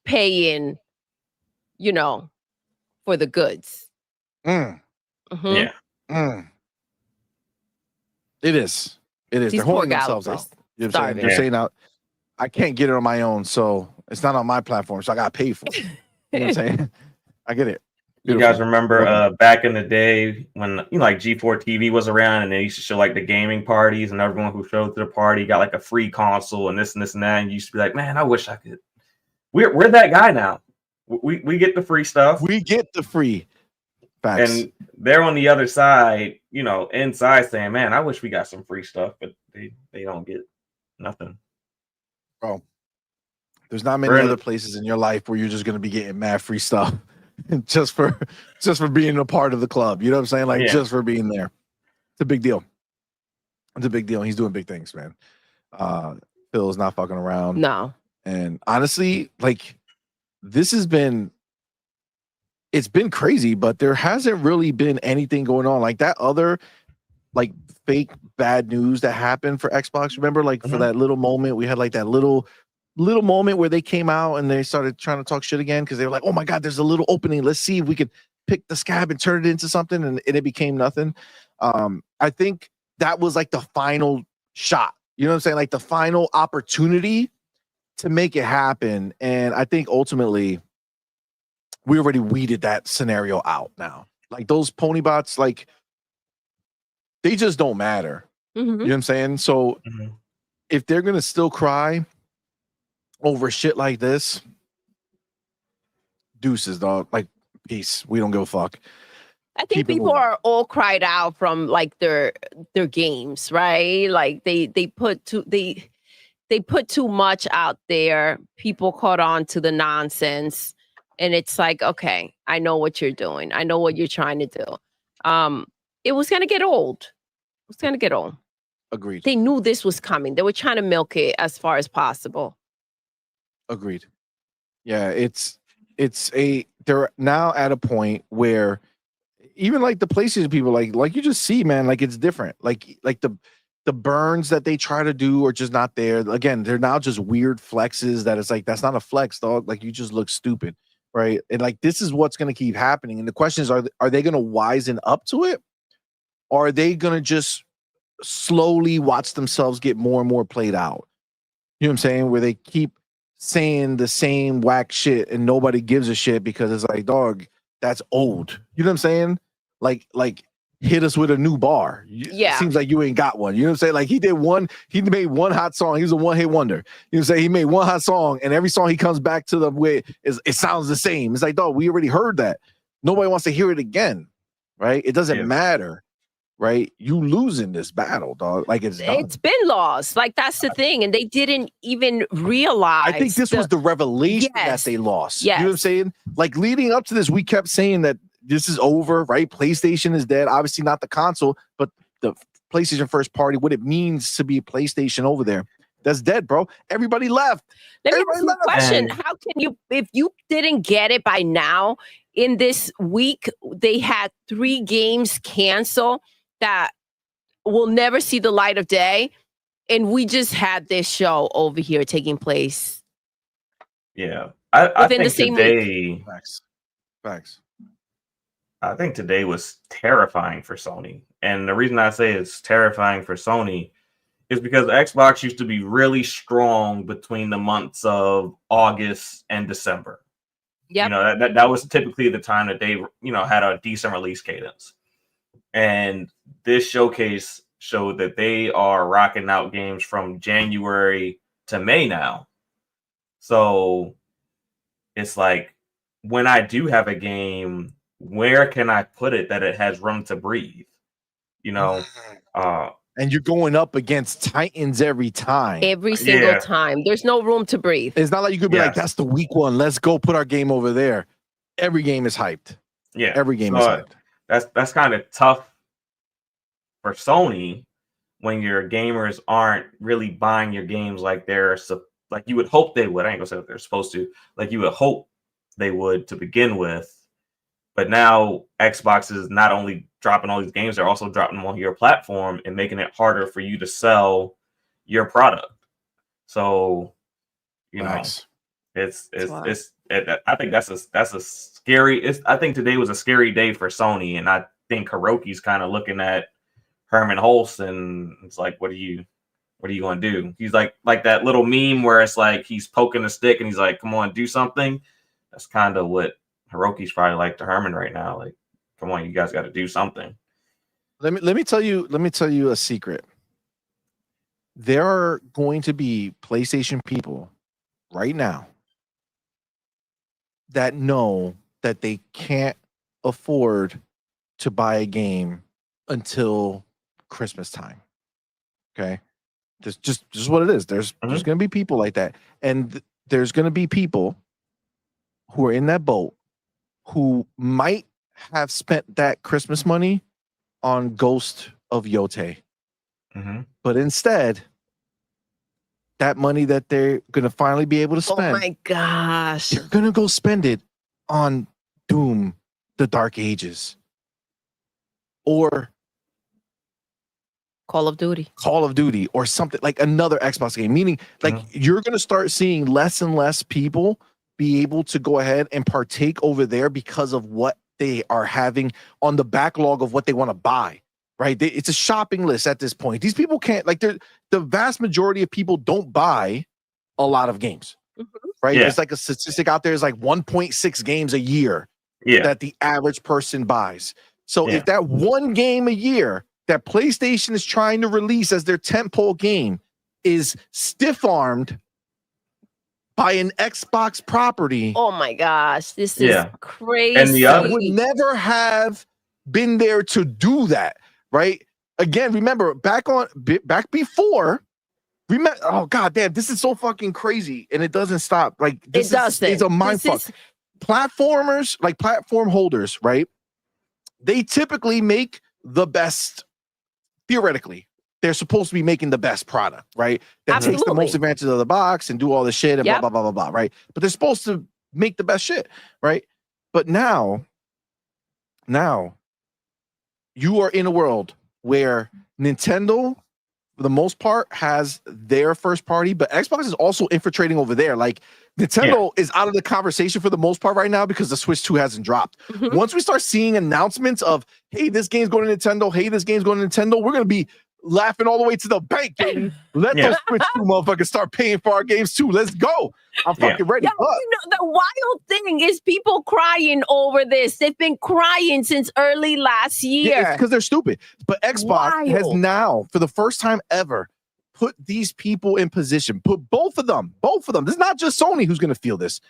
paying, for the goods. Mm-hmm. Yeah. It is. They're holding themselves out. You know what I'm saying? They're saying out, I can't get it on my own, so it's not on my platform, so I gotta pay for it. You know what I'm saying? I get it. Beautiful. You guys remember back in the day when like G4 TV was around and they used to show like the gaming parties and everyone who showed to the party got like a free console and this and this and that, and you used to be like, man, I wish I could. We're that guy now. We get the free stuff. We get the free facts. And they're on the other side, inside saying, man, I wish we got some free stuff, but they don't get nothing. Bro, there's not many other places in your life where you're just gonna be getting mad free stuff. just for being a part of the club. You know what I'm saying? Like, just for being there. It's a big deal. It's a big deal. He's doing big things, man. Phil's not fucking around. No. And honestly, like, it's been crazy, but there hasn't really been anything going on. Like that other like fake bad news that happened for Xbox. Remember, like for that little moment, we had like that little moment where they came out and they started trying to talk shit again because they were like, oh my God, there's a little opening. Let's see if we could pick the scab and turn it into something. And it became nothing. I think that was like the final shot. You know what I'm saying? Like the final opportunity. to make it happen. And I think ultimately we already weeded that scenario out now. Like those pony bots, like they just don't matter. You know what I'm saying? So if they're gonna still cry over shit like this, deuces, dog. Like, peace. We don't give a fuck. I think people are all cried out from like their games, right? Like they put too much out there. People caught on to the nonsense, and it's like, okay, I know what you're doing. I know what you're trying to do. It was gonna get old. It was gonna get old. Agreed. They knew this was coming. They were trying to milk it as far as possible. Agreed. Yeah, they're now at a point where even like the PlayStation people, like you just see, man, like it's different. Like the burns that they try to do are just not there. Again, they're now just weird flexes that it's like, that's not a flex, dog. Like you just look stupid, right? And like this is what's going to keep happening. And the question is, are they going to wisen up to it? Or are they going to just slowly watch themselves get more and more played out? You know what I'm saying? Where they keep saying the same whack shit and nobody gives a shit because it's like, dog, that's old. You know what I'm saying? Like hit us with a new bar. Yeah. It seems like you ain't got one. You know what I'm saying? Like he made one hot song. He was a one-hit wonder. You know what I'm saying? He made one hot song and every song he comes back to them with it sounds the same. It's like, dog, we already heard that. Nobody wants to hear it again. Right? It doesn't matter. Right? You losing this battle, dog. Like it's been lost. Like that's the thing. And they didn't even realize. I think this was the revelation that they lost. You know what I'm saying? Like leading up to this, we kept saying that this is over, right? PlayStation is dead. Obviously not the console, but the PlayStation first party, what it means to be PlayStation over there. That's dead, bro. Everybody left. Let me ask you a question. How can you, if you didn't get it by now, in this week, they had 3 games cancel that will never see the light of day. And we just had this show over here taking place. Yeah. I think the same today, Facts. I think today was terrifying for Sony. And the reason I say it's terrifying for Sony is because Xbox used to be really strong between the months of August and December. Yeah. You know, that was typically the time that they, had a decent release cadence. And this showcase showed that they are rocking out games from January to May now. So it's like, when I do have a game, where can I put it that it has room to breathe? And you're going up against Titans every time. Every single time. There's no room to breathe. It's not like you could be like, that's the weak one. Let's go put our game over there. Every game is hyped. Yeah. Every game is hyped. That's kind of tough for Sony when your gamers aren't really buying your games like like you would hope they would. I ain't gonna say that they're supposed to. Like you would hope they would to begin with. But now Xbox is not only dropping all these games, they're also dropping them on your platform and making it harder for you to sell your product. So, Nice. I think that's a scary. I think today was a scary day for Sony, and I think Hiroki's kind of looking at Herman Hulst, and it's like, what are you going to do? He's like that little meme where it's like he's poking a stick, and he's like, come on, do something. That's kind of what Hiroki's probably like to Herman right now. Like, come on, you guys got to do something. Let me tell you a secret. There are going to be PlayStation people right now that know that they can't afford to buy a game until Christmas time. Okay? Just what it is. There's going to be people like that. And there's going to be people who are in that boat who might have spent that Christmas money on Ghost of Yote. But instead, that money that they're going to finally be able to spend. Oh my gosh. They're going to go spend it on Doom, The Dark Ages. Or Call of Duty or something like another Xbox game. Meaning like you're going to start seeing less and less people be able to go ahead and partake over there because of what they are having on the backlog of what they want to buy, right? It's a shopping list at this point. These people can't, like, the vast majority of people don't buy a lot of games, right? Yeah. It's like a statistic out there is like 1.6 games a year that the average person buys. So if that one game a year that PlayStation is trying to release as their tentpole game is stiff-armed by an Xbox property, oh my gosh, this is crazy. And the that other would never have been there to do that, right? Again, remember back before. Remember, oh god damn, this is so fucking crazy, and it doesn't stop. Like this is a mind fuck. Platformers, like platform holders, right? They typically make the best. Theoretically, they're supposed to be making the best product, right? That takes the most advantage of the box and do all the shit and blah blah blah blah blah, right? But they're supposed to make the best shit, right? But now you are in a world where Nintendo, for the most part, has their first party, but Xbox is also infiltrating over there. Like Nintendo is out of the conversation for the most part right now because the Switch 2 hasn't dropped. Once we start seeing announcements of, hey, this game's going to Nintendo, hey, this game's going to Nintendo, we're going to be laughing all the way to the bank, baby. Let those Switch 2 motherfuckers start paying for our games too. Let's go. I'm fucking ready. Yo, you know, the wild thing is people crying over this. They've been crying since early last year. Yeah, because they're stupid. But Xbox has now, for the first time ever, put these people in position. Put both of them. This is not just Sony who's going to feel this.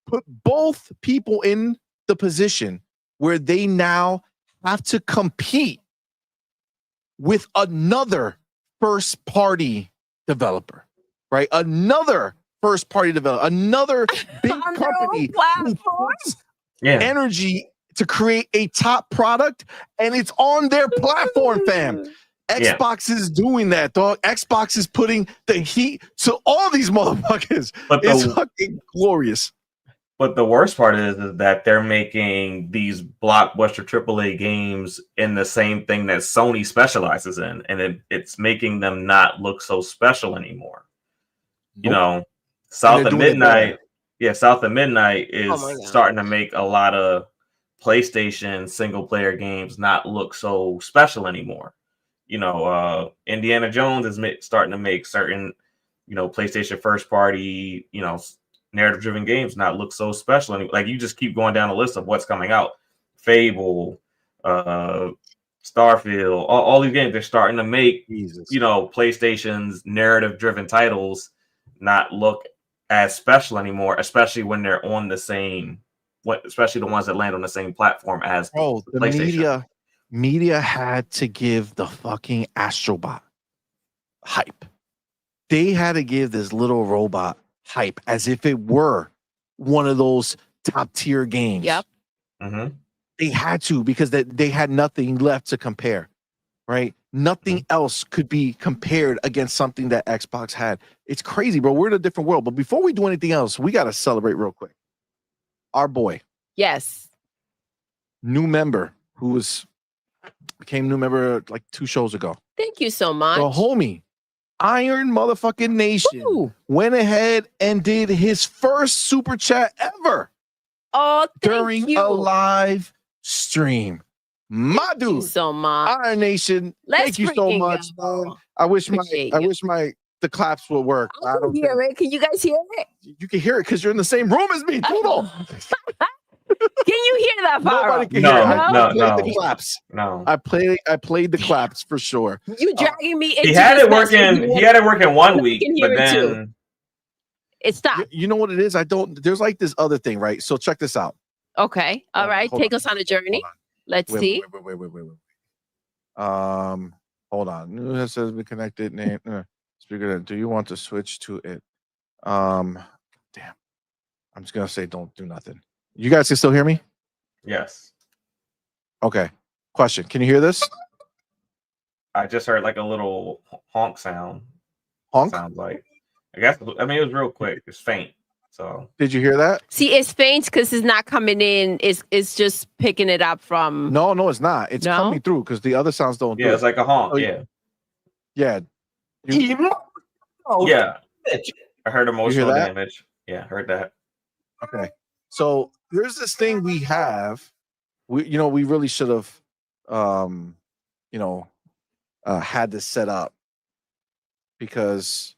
Put both people in the position where they now have to compete with another first-party developer, right? Another first-party developer, another big company who puts energy to create a top product, and it's on their platform, fam. Xbox is doing that, dog. Xbox is putting the heat to all these motherfuckers. It's fucking glorious. But the worst part is that they're making these blockbuster AAA games in the same thing that Sony specializes in, and it's making them not look so special anymore. You know, South of Midnight is starting to make a lot of PlayStation single player games not look so special anymore. You know, Indiana Jones is starting to make certain, you know, PlayStation first party, you know, narrative driven games not look so special anymore. Like you just keep going down a list of what's coming out. Fable, Starfield, all these games, they're starting to make, you know, PlayStation's narrative driven titles not look as special anymore, especially when they're on the same, especially the ones that land on the same platform as the PlayStation. Media had to give the fucking Astrobot hype. They had to give this little robot hype as if it were one of those top tier games. They had to, because they had nothing left to compare, right? Nothing else could be compared against something that Xbox had. It's crazy, bro. We're in a different world. But before we do anything else, we got to celebrate real quick. Our boy. Yes. New member who became new member like 2 shows ago. Thank you so much. The homie, Iron motherfucking Nation, went ahead and did his first super chat ever. Oh, during a live stream. My dude, you so much. Iron Nation, thank you so much. I wish the claps would work. I don't hear it. Can you guys hear it? You can hear it because you're in the same room as me, Doodle. Can you hear that, Farrah? Nobody can hear it. I played the claps. No. I played the claps for sure. You dragging me into He had it working 1 week, but then it stopped. You know what it is? There's like this other thing, right? So check this out. Okay. All right. Take us on a journey. Let's see. Wait. Hold on. It says be connected. Name. Speaker. Do you want to switch to it? Damn. I'm just gonna say don't do nothing. You guys can still hear me? Yes. Okay. Question. Can you hear this? I just heard like a little honk sound. Honk? Sounds like. It was real quick. It's faint. So did you hear that? See, it's faint because it's not coming in. It's just picking it up from. No, it's not. It's coming through because the other sounds don't. Yeah, it's like a honk. Yeah. Yeah. Yeah. I heard emotional damage. Yeah, heard that. Okay. So there's this thing we have. We really should have had this set up because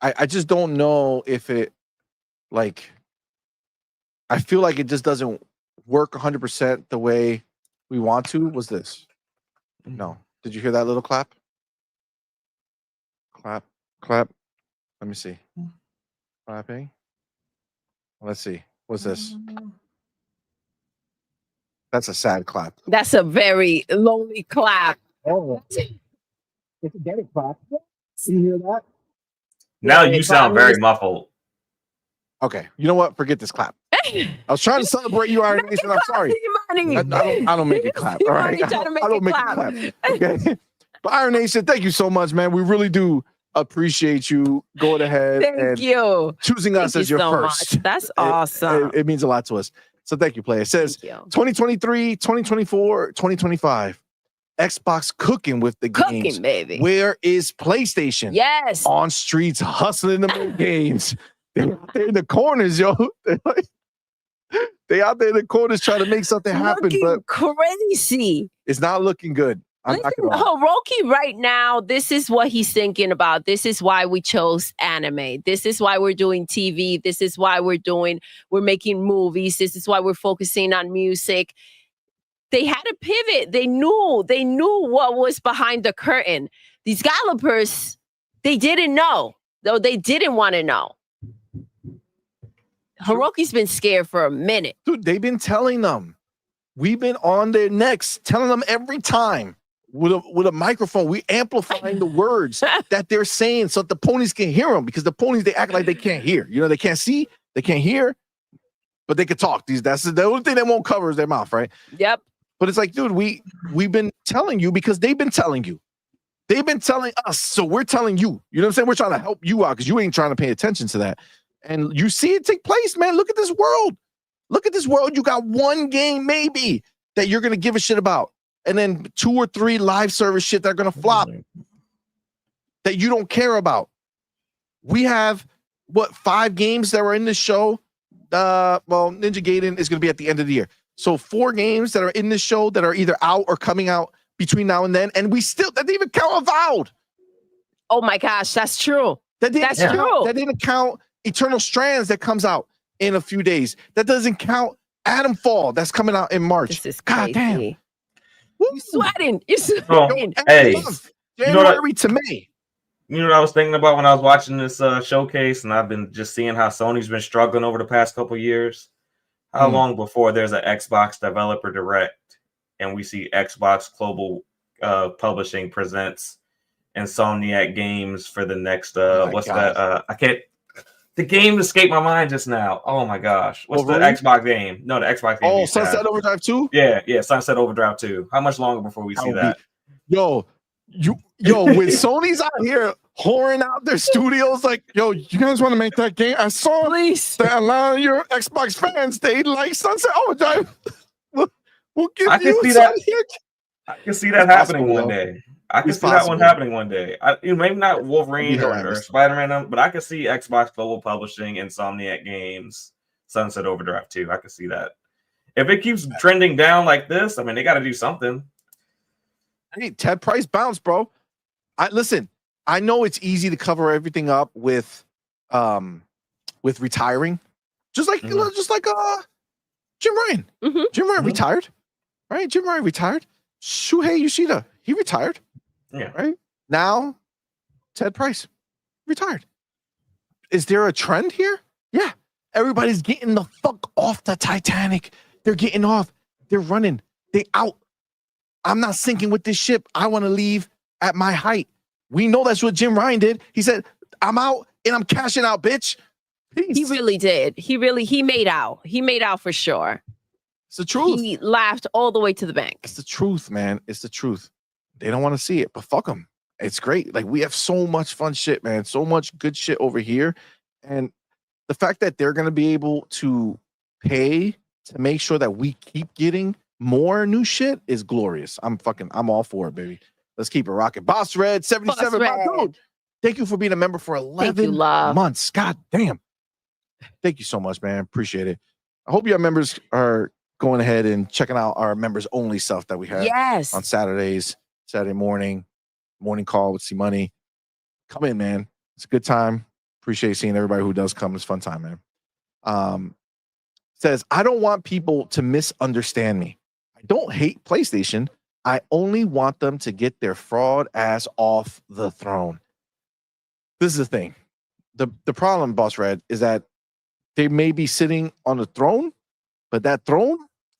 I just don't know if it like. I feel like it just doesn't work 100% the way we want to. Was this? No. Did you hear that little clap? Clap, clap. Let me see. Clapping. Let's see. What's this? That's a sad clap. That's a very lonely clap. Oh, it's a Derek clap. You hear that? Now Yeah, you sound very muffled. Okay. You know what? Forget this clap. I was trying to celebrate you, Iron Nation. I'm sorry. I don't make it clap. All right. I don't make it clap. Okay. But Iron Nation, thank you so much, man. We really do appreciate you going ahead Thank you. choosing us as your so first. Much. That's awesome. It means a lot to us. So thank you, Play. It says 2023, 2024, 2025. Xbox cooking with the games. Cooking, baby. Where is PlayStation? Yes. On streets hustling to make games. They're out there in the corners, yo. They out there in the corners trying to make something happen, but crazy. It's not looking good. Listen, Hiroki right now, this is what he's thinking about. This is why we chose anime. This is why we're doing TV. This is why we're making movies. This is why we're focusing on music. They had to pivot. They knew what was behind the curtain. These developers, they didn't know, though they didn't want to know. Hiroki's been scared for a minute. Dude, they've been telling them. We've been on their necks, telling them every time with a microphone. We amplifying the words that they're saying so that the ponies can hear them, because the ponies, they act like they can't hear. You know, they can't see, they can't hear, but they can talk. That's the only thing they won't cover is their mouth, right? Yep. But it's like, dude, we've been telling you because they've been telling you. They've been telling us, so we're telling you. You know what I'm saying? We're trying to help you out because you ain't trying to pay attention to that. And you see it take place, man. Look at this world. Look at this world. You got one game maybe that you're going to give a shit about. And then 2 or 3 live service shit that are going to flop that you don't care about. We have, 5 games that were in this show? Well, Ninja Gaiden is going to be at the end of the year. So 4 games that are in this show that are either out or coming out between now and then. And that didn't even count Avowed. Oh my gosh, that's true. That's true. That didn't count Eternal Strands that comes out in a few days. That doesn't count Adam Fall that's coming out in March. This is crazy. God damn. You're sweating. You're sweating. Hey, January to May. You know what I was thinking about when I was watching this showcase, and I've been just seeing how Sony's been struggling over the past couple of years. How long before there's an Xbox Developer Direct and we see Xbox Global Publishing presents Insomniac Games for the next the game escaped my mind just now. Oh my gosh. What's the Xbox game? No, the Xbox game. Oh, Sunset Overdrive 2? Yeah, Sunset Overdrive 2. How much longer before we see that? Yo, when Sony's out here whoring out their studios, like, yo, you guys want to make that game? I saw that a lot of your Xbox fans, they like Sunset Overdrive. We'll give you that. I can see that happening one day. I can see that one happening one day. Maybe not Wolverine or Spider-Man, but I can see Xbox Global Publishing, Insomniac Games, Sunset Overdrive 2. I can see that. If it keeps trending down like this, I mean, they got to do something. Hey, Ted Price bounce, bro. Listen, I know it's easy to cover everything up with retiring. Just like Jim Ryan. Mm-hmm. Jim Ryan retired. Right? Jim Ryan retired. Shuhei Yoshida, he retired. Yeah. Right? Now, Ted Price retired. Is there a trend here? Yeah. Everybody's getting the fuck off the Titanic. They're getting off. They're running. They out. I'm not sinking with this ship. I want to leave at my height. We know that's what Jim Ryan did. He said, I'm out and I'm cashing out, bitch. Peace. He really did. He made out. He made out for sure. It's the truth. He laughed all the way to the bank. It's the truth, man. It's the truth. They don't want to see it, but fuck them. It's great. Like, we have so much fun shit, man. So much good shit over here. And the fact that they're going to be able to pay to make sure that we keep getting more new shit is glorious. I'm all for it, baby. Let's keep it rocking. Boss Red 77. My dude. Thank you for being a member for 11 months. God damn. Thank you so much, man. Appreciate it. I hope your members are going ahead and checking out our members only stuff that we have on Saturdays, Saturday morning call with CMoney. Come in, man. It's a good time. Appreciate seeing everybody who does come. It's a fun time, man. Says, I don't want people to misunderstand me. I don't hate PlayStation. I only want them to get their fraud ass off the throne. This is the thing. The problem, Boss Red, is that they may be sitting on a throne, but that throne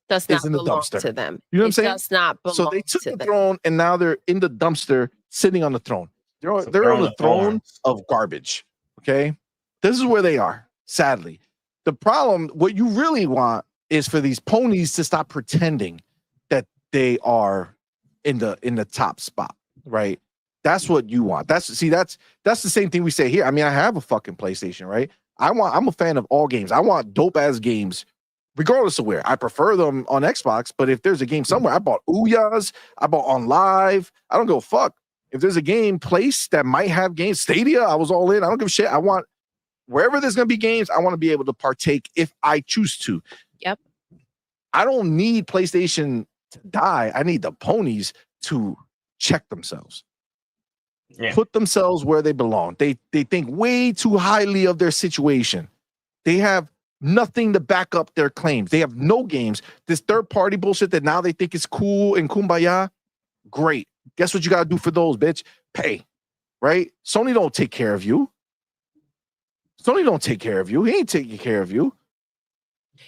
does not is in the belong dumpster to them. You know what I'm saying? Does not belong So they took to the them. throne and now they're in the dumpster sitting on the throne. They're on the throne of garbage. Okay. This is where they are, sadly. The problem, what you really want is for these ponies to stop pretending that they are in the top spot, right? That's what you want. That's the same thing we say here. I mean, I have a fucking PlayStation, right? I'm a fan of all games. I want dope ass games, regardless of where. I prefer them on Xbox, but if there's a game somewhere, I bought Ouya's, I bought on live. I don't go fuck. If there's a game place that might have games, Stadia, I was all in. I don't give a shit. I want wherever there's gonna be games, I want to be able to partake if I choose to. Yep. I don't need PlayStation to die. I need the ponies to check themselves. Yeah. Put themselves where they belong. They think way too highly of their situation. They have nothing to back up their claims. They have no games. This third-party bullshit that now they think is cool and kumbaya, great. Guess what you got to do for those, bitch? Pay, right? Sony don't take care of you. Sony don't take care of you. He ain't taking care of you.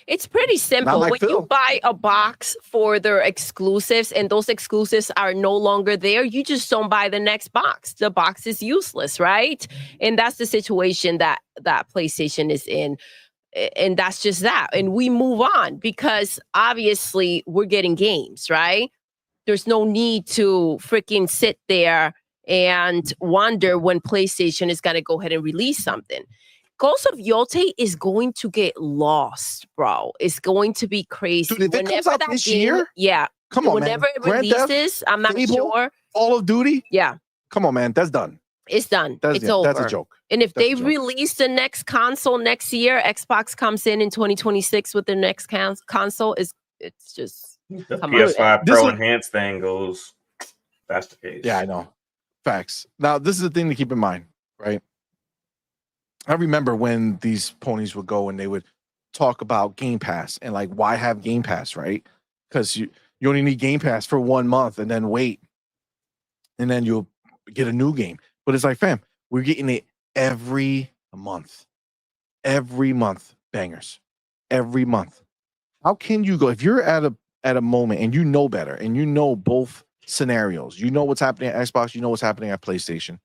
It's pretty simple. Like when Phil. you buy a box for their exclusives and those exclusives are no longer there, you just don't buy the next box. The box is useless, right? And that's the situation that PlayStation is in. And that's just that. And we move on because obviously we're getting games, right? There's no need to freaking sit there and wonder when PlayStation is going to go ahead and release something. Ghost of Yote is going to get lost, bro. It's going to be crazy. Dude, if it comes out this year? Yeah. Come on, whenever man. it releases, I'm not sure. Call of Duty? Yeah. Come on, man. That's done. It's done. It's over. That's a joke. And if they release the next console next year, Xbox comes in 2026 with their next console, it's just... The PS5 Pro Enhanced thing goes, that's the case. Yeah, I know. Facts. Now, this is the thing to keep in mind, right? I remember when these ponies would go and they would talk about Game Pass and like, why have Game Pass, right? Because you only need Game Pass for 1 month and then wait. And then you'll get a new game. But it's like, fam, we're getting it every month. Every month, bangers. Every month. How can you go, if you're at a moment and you know better and you know both scenarios, you know what's happening at Xbox, you know what's happening at PlayStation,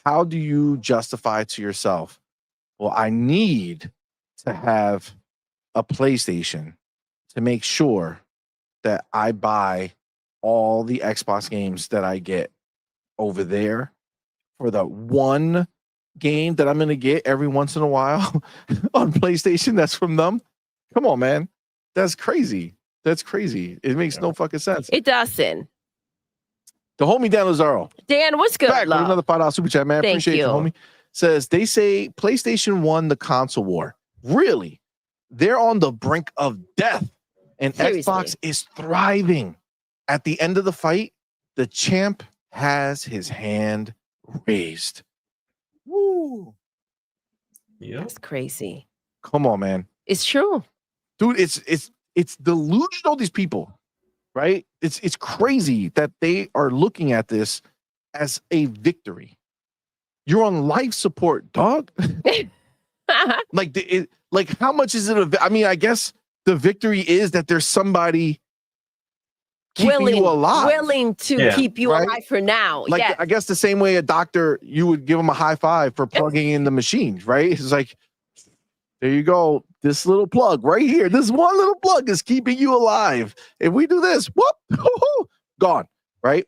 how do you justify to yourself, well, I need to have a PlayStation to make sure that I buy all the Xbox games that I get over there for the one game that I'm going to get every once in a while on PlayStation that's from them? Come on, man. That's crazy. That's crazy. It makes no fucking sense. It doesn't. The homie Dan Lazaro. Dan, what's good? Back with another $5 super chat, man. Thank Appreciate you, homie. Says they say PlayStation won the console war. Really? They're on the brink of death, and seriously, Xbox is thriving. At the end of the fight, the champ has his hand raised. Woo! Yeah, that's crazy. Come on, man. It's true, dude. It's delusional. These people. Right? It's crazy that they are looking at this as a victory. You're on life support, dog. Like how much is it? I mean, I guess the victory is that there's somebody keeping you alive, willing to keep you alive for now. Like I guess the same way a doctor, you would give him a high five for plugging in the machine, right? It's like, there you go. This little plug right here. This one little plug is keeping you alive. If we do this, whoop, gone, right?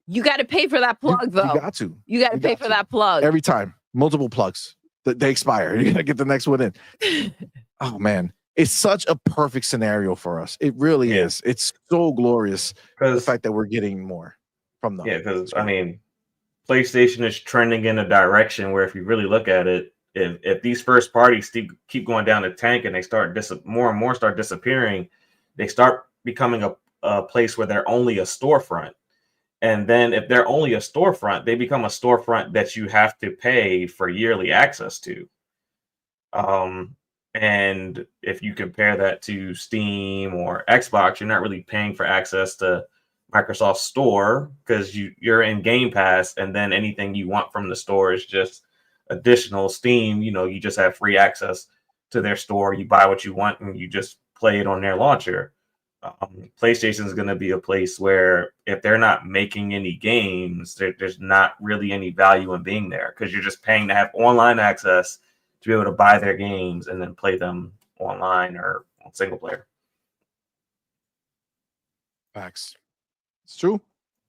You got to pay for that plug, though. You got to. You got to pay for that plug. Every time. Multiple plugs. They expire. You got to get the next one in. Oh, man. It's such a perfect scenario for us. It really is. It's so glorious. The fact that we're getting more from them. Yeah, because, I mean, PlayStation is trending in a direction where if you really look at it, if these first parties keep going down the tank and they start more and more start disappearing, they start becoming a place where they're only a storefront. And then if they're only a storefront, they become a storefront that you have to pay for yearly access to. And if you compare that to Steam or Xbox, you're not really paying for access to Microsoft Store because you're in Game Pass, and then anything you want from the store is just additional. Steam, you just have free access to their store. You buy what you want and you just play it on their launcher. PlayStation is going to be a place where if they're not making any games, there's not really any value in being there because you're just paying to have online access to be able to buy their games and then play them online or on single player. Facts. It's true.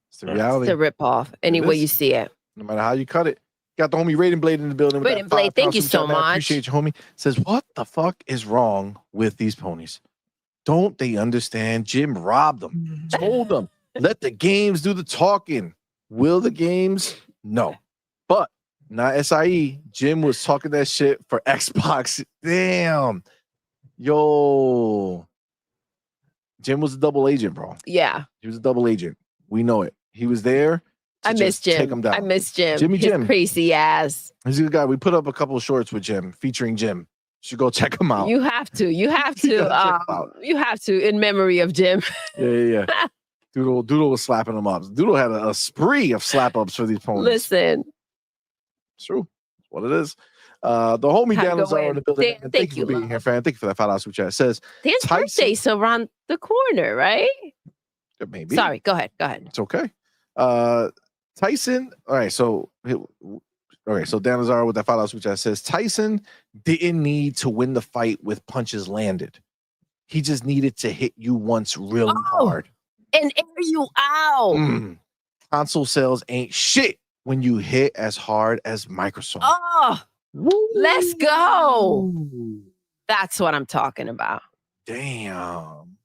It's the reality. It's a ripoff. Any way you see it. No matter how you cut it. Got the homie Raiden Blade in the building. Raiden Blade, thank you so much. Appreciate you, homie. Says, what the fuck is wrong with these ponies? Don't they understand? Jim robbed them. Told them. Let the games do the talking. Will the games? No. But not SIE. Jim was talking that shit for Xbox. Damn. Yo. Jim was a double agent, bro. Yeah. He was a double agent. We know it. He was there. I miss Jim. Take him down. I miss Jim. Jim. Crazy ass. He's a good guy. We put up a couple of shorts with Jim, featuring Jim. You should go check him out. You have to. You have to. You have to, in memory of Jim. Yeah. Doodle was slapping him up. Doodle had a spree of slap ups for these ponies. Listen. It's true. It's what it is. The homie Dan is in the building. Dan, thank you for being here, fan. Thank you for that $5 super chat. It says Dan's birthday's around the corner, right? Maybe. Sorry, go ahead. It's okay. Tyson. All right, so Dan Lazaro with that $5 super chat says Tyson didn't need to win the fight with punches landed. He just needed to hit you once really hard and air you out. Console sales ain't shit when you hit as hard as Microsoft. Let's go. That's what I'm talking about. Damn.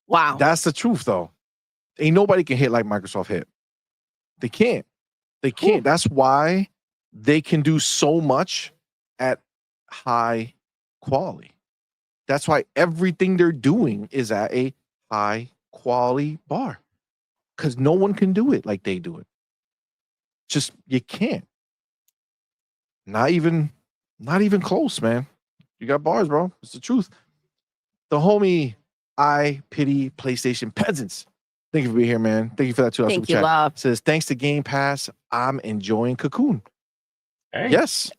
Wow. That's the truth, though. Ain't nobody can hit like Microsoft hit. They can't. That's why they can do so much at high quality. That's why everything they're doing is at a high quality bar. Because no one can do it like they do it. Just, you can't. Not even close, man. You got bars, bro. It's the truth. The homie, I pity PlayStation peasants. Thank you for being here, man. Thank you for that $2 super chat. Love. Says, thanks to Game Pass, I'm enjoying Cocoon. Hey. Yes.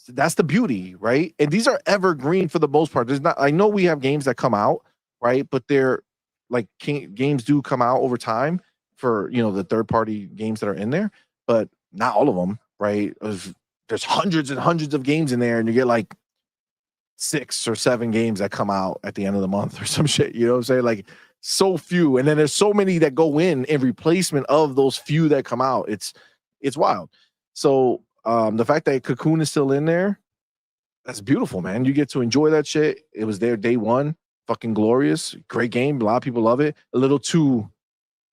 That's the beauty, right? And these are evergreen for the most part. I know we have games that come out, right? But they're like games do come out over time for, the third-party games that are in there, but not all of them, right? There's hundreds and hundreds of games in there, and you get like 6 or 7 games that come out at the end of the month or some shit. You know what I'm saying? Like, so few, and then there's so many that go in replacement of those few that come out. It's wild. So the fact that Cocoon is still in there, that's beautiful, man. You get to enjoy that shit. It was there day one. Fucking glorious. Great game. A lot of people love it. A little too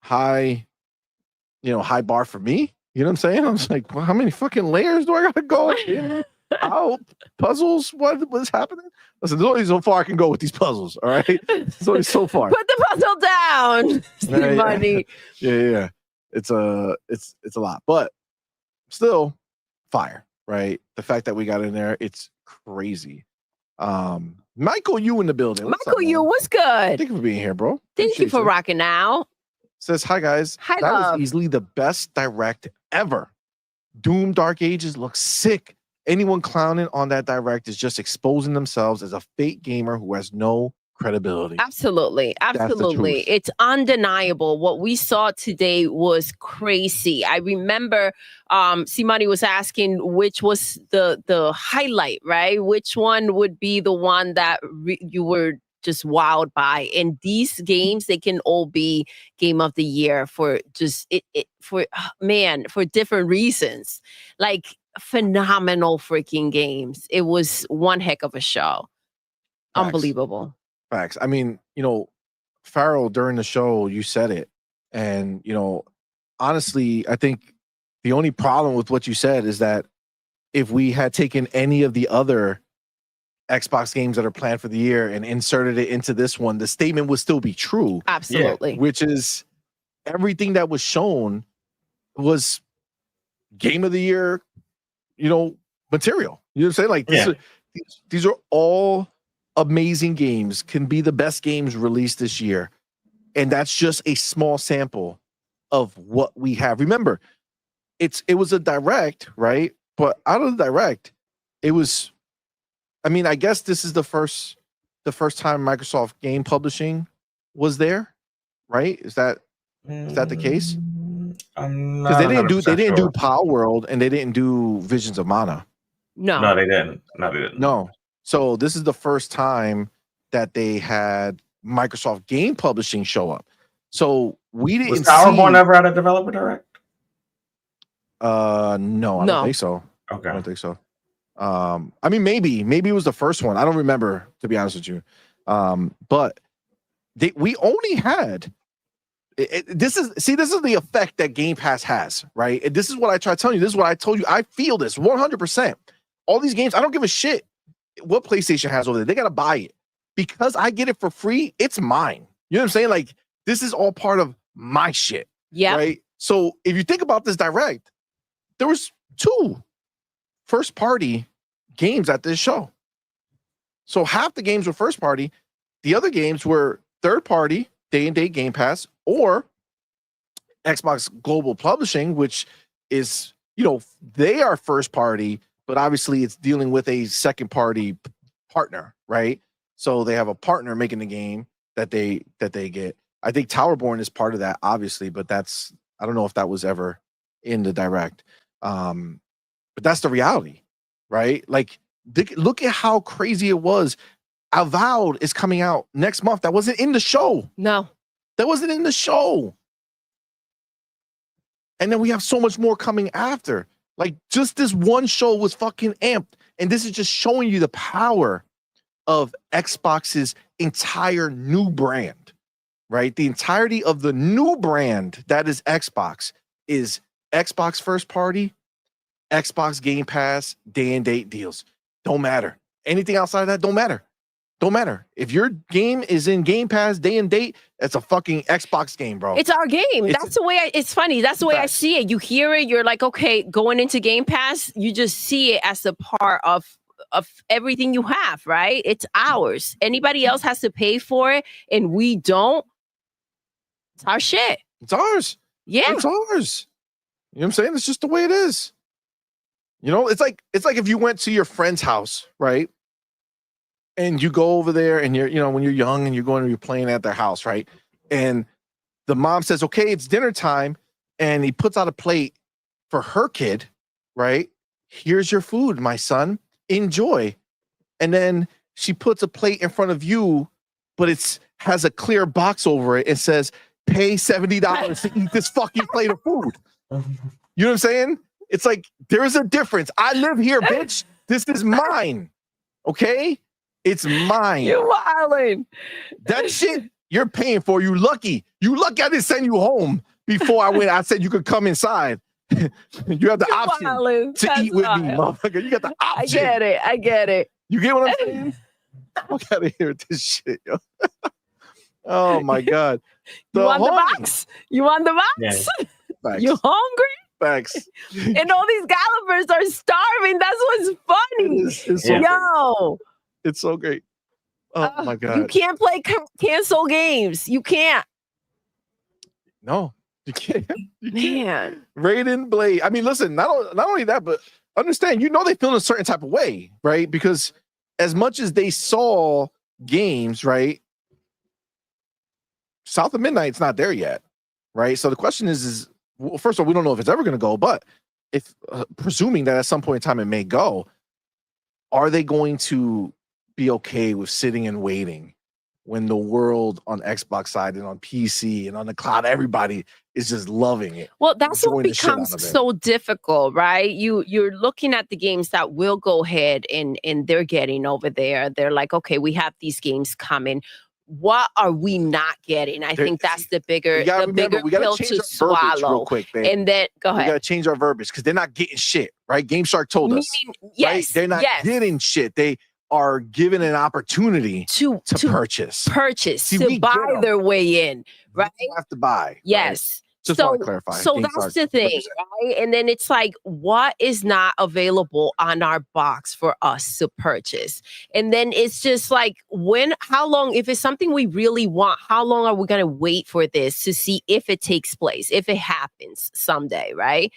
high, high bar for me. You know what I'm saying? I was like, well, how many fucking layers do I gotta go in? Out? Puzzles? What's happening? Listen, there's only so far I can go with these puzzles, all right? There's only so far. Put the puzzle down. CMoney. Yeah. It's a lot. But still fire, right? The fact that we got in there, it's crazy. Michael, you in the building. What's good? Thank you for being here, bro. Thank you for rocking out. Says, hi, guys. Hi, that love. was easily the best direct ever. Doom Dark Ages looks sick. Anyone clowning on that direct is just exposing themselves as a fake gamer who has no credibility. Absolutely. It's undeniable. What we saw today was crazy. I remember CMoney was asking which was the highlight, right? Which one would be the one that you were just wowed by? And these games, they can all be game of the year for just for different reasons. Like, phenomenal freaking games. It was one heck of a show. Facts. Unbelievable. Facts. I mean, Farrell, during the show, you said it. And, honestly, I think the only problem with what you said is that if we had taken any of the other Xbox games that are planned for the year and inserted it into this one, the statement would still be true. Absolutely. Which is everything that was shown was game of the year, material. You know what I'm saying? Like these are all amazing games, can be the best games released this year. And that's just a small sample of what we have. Remember, it was a direct, right? But out of the direct, it was, I guess this is the first time Microsoft Game Publishing was there, right? Is that the case? Because they didn't do Power World and they didn't do Visions of Mana. No, they didn't. No. So this is the first time that they had Microsoft Game Publishing show up. So we didn't. Was Towerborn ever at a developer direct? No, I don't think so. Okay, I don't think so. Maybe it was the first one. I don't remember, to be honest with you. But we only had. This is the effect that Game Pass has, right? And this is what I try to tell you. This is what I told you. I feel this 100%. All these games, I don't give a shit what PlayStation has over there. They got to buy it because I get it for free. It's mine. You know what I'm saying? Like, this is all part of my shit. Yeah. Right. So if you think about this direct, there was 2 first party games at this show. So half the games were first party. The other games were third party, day and date Game Pass, or Xbox Global Publishing, which is, they are first party, but obviously it's dealing with a second party partner, right? So they have a partner making the game that they get. I think Towerborn is part of that, obviously, but I don't know if that was ever in the direct. But that's the reality, right? Like, look at how crazy it was. Avowed is coming out next month. That wasn't in the show. No. That wasn't in the show. And then we have so much more coming after. Like, just this one show was fucking amped. And this is just showing you the power of Xbox's entire new brand, right? The entirety of the new brand that is Xbox is Xbox first party, Xbox Game Pass, day and date deals. Don't matter. Anything outside of that, don't matter. Don't matter. If your game is in Game Pass, day and date, it's a fucking Xbox game, bro. It's our game. That's the way it's funny. That's the way I see it. You hear it, you're like, okay, going into Game Pass, you just see it as a part of everything you have, right? It's ours. Anybody else has to pay for it and we don't. It's our shit. It's ours. Yeah. It's ours. You know what I'm saying? It's just the way it is. It's like if you went to your friend's house, right? And you go over there and you're, when you're young and you're playing at their house, right? And the mom says, okay, it's dinner time. And he puts out a plate for her kid, right? Here's your food, my son. Enjoy. And then she puts a plate in front of you, but has a clear box over it and says, pay $70 to eat this fucking plate of food. You know what I'm saying? It's like, there's a difference. I live here, bitch. This is mine. Okay? It's mine. You're wilding. That shit you're paying for. You lucky. You lucky I didn't send you home before I went. I said you could come inside. You have the option to eat with me, motherfucker. You got the option. I get it. You get what I'm saying? Fuck out of here with this shit, yo. Oh my God. You want the box? You want the box? Yeah. You hungry? Facts. And all these Gallivers are starving. That's what's funny. It's so Yo. It's so great. Oh my God. You can't play cancel games. You can't. No, you can't. Man. Raiden Blade. I mean, listen, not only that, but understand, they feel a certain type of way, right? Because as much as they saw games, right? South of Midnight's not there yet, right? So the question is well, first of all, we don't know if it's ever going to go, but if presuming that at some point in time it may go, are they going to be okay with sitting and waiting when the world on Xbox side and on PC and on the cloud, everybody is just loving it? Well, that's what becomes so difficult, right? You're looking at the games that will go ahead and they're getting over there. They're like, okay, we have these games coming. What are we not getting? I think that's the bigger pill to swallow. Real quick, babe. And then go ahead. We gotta change our verbiage because they're not getting shit, right? Game Shark told us. Yes, right? They're not getting shit. are given an opportunity to purchase. See, to buy their way in, right? You have to buy. Yes. Right? Just want to clarify. So that's the thing, right? And then it's like, what is not available on our box for us to purchase? And then it's just like, how long, if it's something we really want, how long are we going to wait for this to see if it takes place, if it happens someday, right?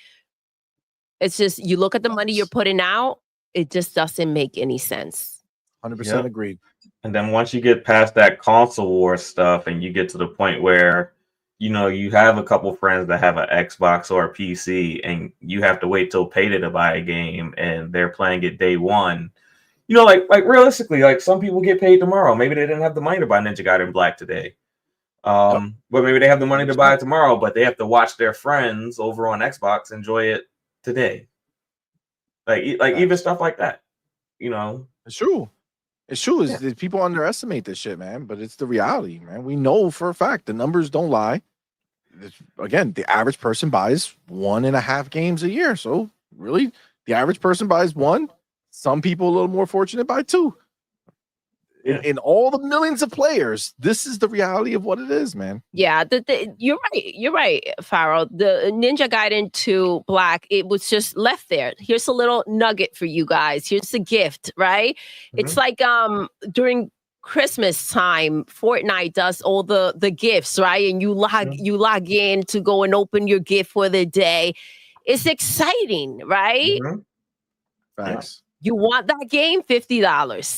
It's just, you look at the money you're putting out, it just doesn't make any sense. 100% agreed. And then once you get past that console war stuff and you get to the point where, you know, you have a couple friends that have an Xbox or a PC and you have to wait till payday to buy a game and they're playing it day one. You know, like realistically, like some people get paid tomorrow. Maybe they didn't have the money to buy Ninja Gaiden Black today. But maybe they have the money to buy it tomorrow, but they have to watch their friends over on Xbox enjoy it today. Like even stuff like that, you know. It's true. It's true. People underestimate this shit, man. But it's the reality, man. We know for a fact the numbers don't lie. Again, the average person buys 1.5 games a year. So really, the average person buys one. Some people a little more fortunate buy two. In all the millions of players, this is the reality of what it is, man. Yeah, you're right. You're right, Farrell. The Ninja Gaiden 2 Black, it was just left there. Here's a little nugget for you guys. Here's a gift, right? It's like during Christmas time, Fortnite does all the gifts, right? And you log in to go and open your gift for the day. It's exciting, right? Facts. You want that game? $50.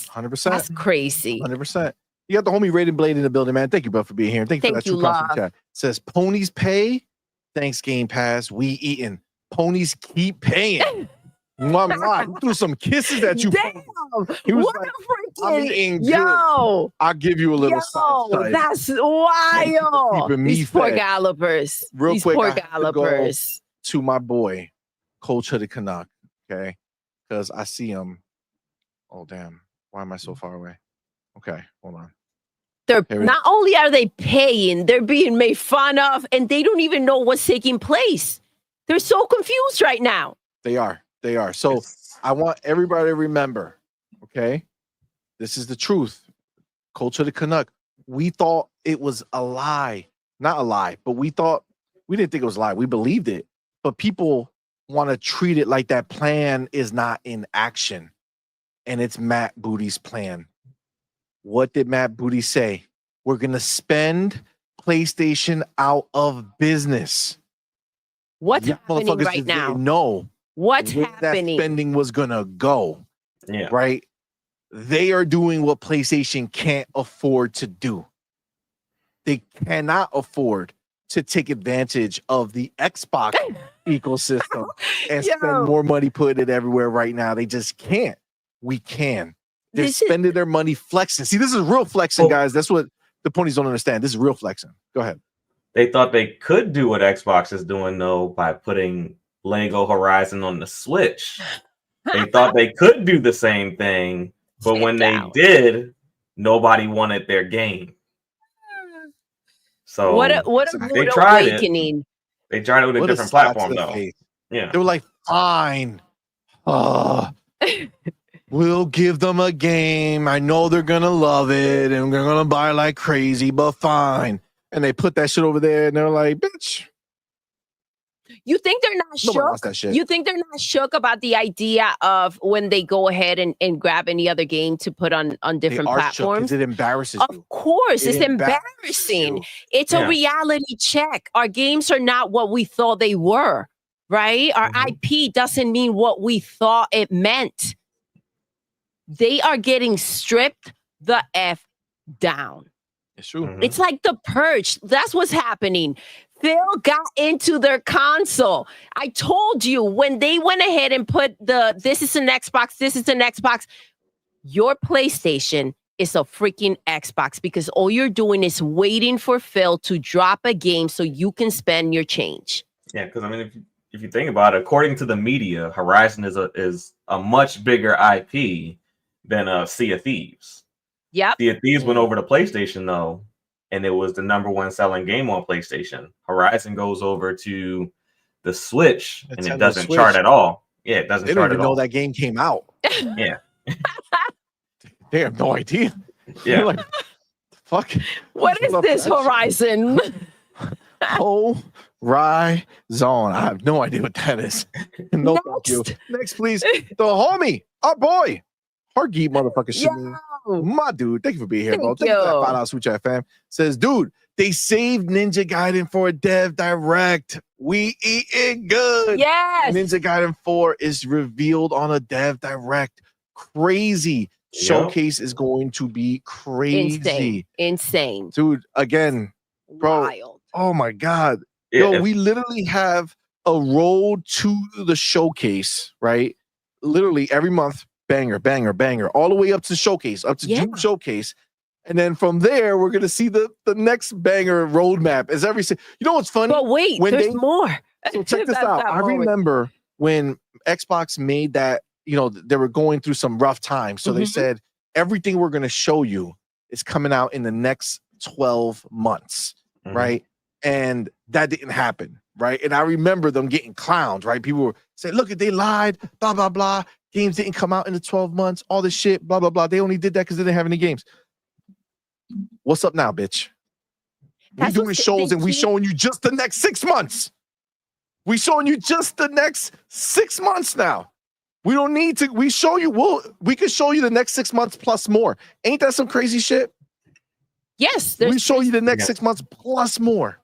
100%. That's crazy. 100%. You got the homie Rated Blade in the building, man. Thank you, bro, for being here. And thank you for that $2 chat. Says ponies pay. Thanks, Game Pass. We eating. Ponies keep paying. He threw some kisses at you. Damn. He was what like, a I'm freaking eating good. yo. I'll give you a little side. That's wild. Keeping me These poor fed. gallopers. Real These quick, poor I have to go gallopers. to my boy, Culture the Canuck. Okay. Because I see him. Oh, damn. Why am I so far away? Okay. Hold on. They're not only are they paying, they're being made fun of, and they don't even know what's taking place. They're so confused right now. They are. So I want everybody to remember, okay? This is the truth. Culture the Canuck. We thought it was a lie. Not a lie, but we didn't think it was a lie. We believed it. But people want to treat it like that plan is not in action. And it's Matt Booty's plan. What did Matt Booty say? We're going to spend PlayStation out of business. What's happening right now? No. What's happening? That spending was going to go. Yeah. Right? They are doing what PlayStation can't afford to do. They cannot afford to take advantage of the Xbox ecosystem and spend more money putting it everywhere right now. They just can't. We can. They're spending their money flexing. See, this is real flexing, guys. That's what the ponies don't understand. This is real flexing. Go ahead. They thought they could do what Xbox is doing, though, by putting Lego Horizon on the Switch. They thought they could do the same thing, but when they did, nobody wanted their game. So what a they tried awakening. It. They tried it with a different platform, though. Yeah, they were like, fine. We'll give them a game. I know they're gonna love it and they're gonna buy like crazy, but fine. And they put that shit over there and they're like, bitch. You think they're not shook? You think they're not shook about the idea of when they go ahead and grab any other game to put on different platforms? It embarrasses you. Of course, it's embarrassing. It's a reality check. Our games are not what we thought they were, right? Our IP doesn't mean what we thought it meant. They are getting stripped the F down. It's true. It's like the purge. That's what's happening. Phil got into their console. I told you when they went ahead and put this is an Xbox, your PlayStation is a freaking Xbox because all you're doing is waiting for Phil to drop a game so you can spend your change. Yeah, because I mean, if you think about it, according to the media, Horizon is a much bigger IP than Sea of Thieves. Yep. Sea of Thieves went over to PlayStation though, and it was the #1 selling game on PlayStation. Horizon goes over to the Switch, and it doesn't chart at all. Yeah, it doesn't chart at all. They don't even know that game came out. Yeah. They have no idea. Yeah. They're like, fuck. What is this Horizon? Horizon. I have no idea what that is. No, thank you. Next, please. The homie, our boy, Hargeet motherfucker shit. My dude, thank you for being here, bro. Thank you for that $5 Switch Chat, fam. Says, dude, they saved Ninja Gaiden for a dev direct. We eating good. Yes. Ninja Gaiden 4 is revealed on a dev direct. Crazy. Showcase is going to be crazy. Insane. Dude, again, bro. Wild. Oh my God. Yo, we literally have a road to the showcase, right? Literally every month, banger, banger, banger, all the way up to showcase, up to June showcase. And then from there, we're gonna see the next banger roadmap. As you know what's funny? But wait, there's more. So check this out. I remember when Xbox made that, you know, they were going through some rough times. So they said everything we're gonna show you is coming out in the next 12 months, right? And that didn't happen, right? And I remember them getting clowned, right? People were saying, look, they lied, blah, blah, blah. Games didn't come out in the 12 months, all this shit, blah, blah, blah. They only did that because they didn't have any games. What's up now, bitch? We're doing shows and we showing you just the next 6 months. We showing you just the next 6 months now. We don't need to, we could show you the next 6 months plus more. Ain't that some crazy shit? Yes. We show you the next 6 months plus more.